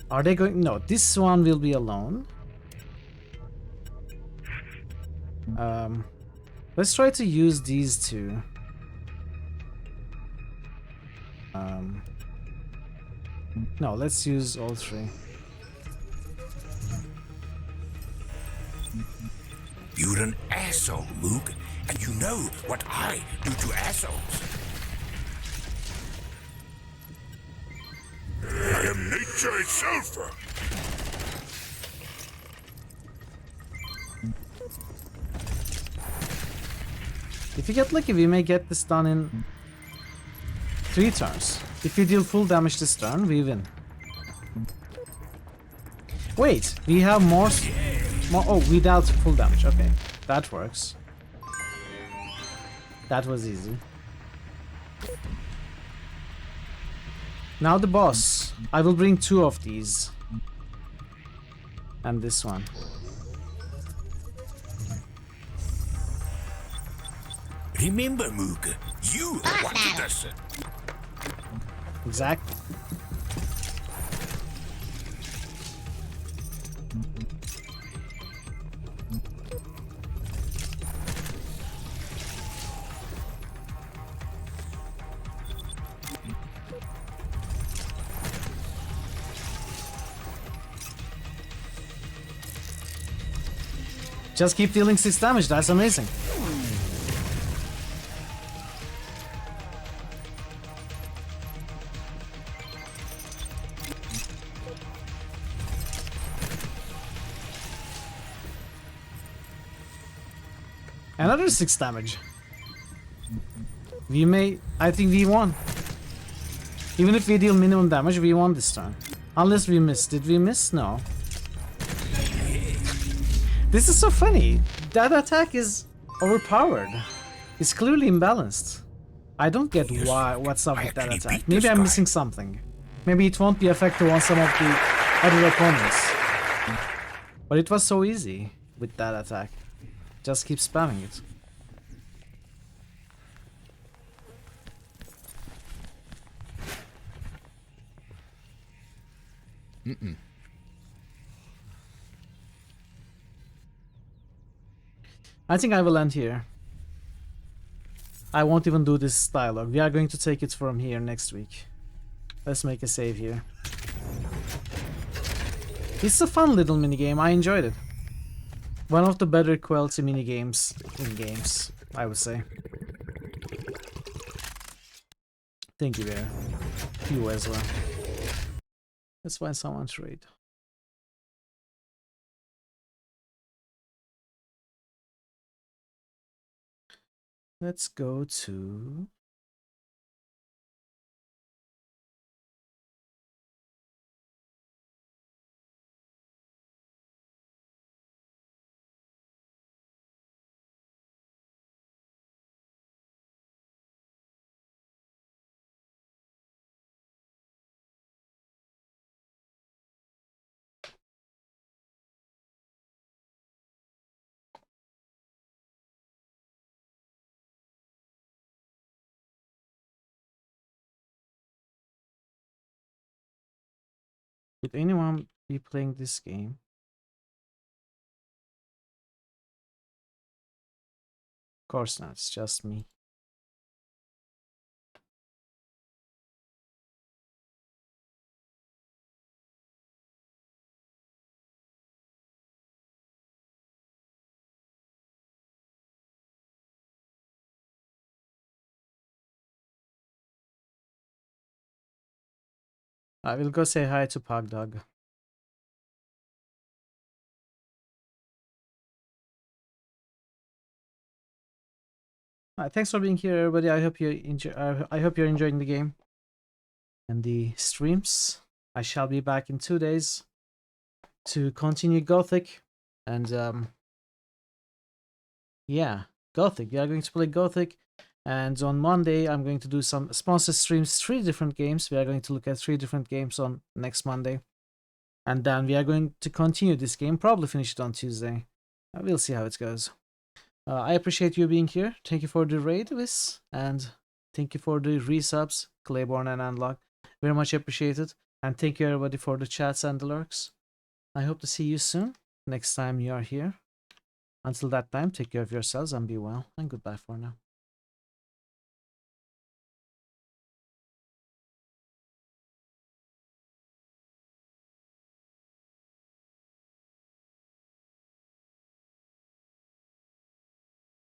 Speaker 4: Are they going? No, this one will be alone. Let's try to use these two. No, let's use all three.
Speaker 15: You're an asshole, Moog, and you know what I do to assholes. I am nature itself.
Speaker 4: If you get lucky, we may get this done in 3 turns. If you deal full damage this turn, we win. Wait, we have more. Oh, we dealt full damage. Okay, that works. That was easy. Now the boss. I will bring 2 of these. And this one.
Speaker 15: Remember, Moog, you wanted us.
Speaker 4: Exactly. Just keep dealing 6 damage, that's amazing. Another 6 damage. I think we won. Even if we deal minimum damage, we won this turn. Unless we missed. Did we miss? No. This is so funny. That attack is overpowered. It's clearly imbalanced. I don't get what's up with that attack. Maybe I'm missing something. Maybe it won't be effective on some of the other opponents. But it was so easy with that attack. Just keep spamming it. I think I will end here. I won't even do this dialogue. We are going to take it from here next week. Let's make a save here. It's a fun little minigame. I enjoyed it. One of the better quality minigames in games, I would say. Thank you, Bear. You as well. Let's find someone to raid. Let's go to... Would anyone be playing this game? Of course not, it's just me. I will go say hi to Pugdog. Thanks for being here, everybody. I hope you enjoy. I hope you're enjoying the game and the streams. I shall be back in 2 days to continue Gothic, and yeah, Gothic. We are going to play Gothic, and on Monday I'm going to do some sponsor streams. 3 different games. We are going to look at 3 different games on next Monday, and then we are going to continue this game. Probably finish it on Tuesday. We'll see how it goes. I appreciate you being here. Thank you for the raid, Wiz, and thank you for the resubs, Claiborne and Unlock. Very much appreciated. And thank you everybody for the chats and the lurks. I hope to see you soon, next time you are here. Until that time, take care of yourselves and be well, and goodbye for now.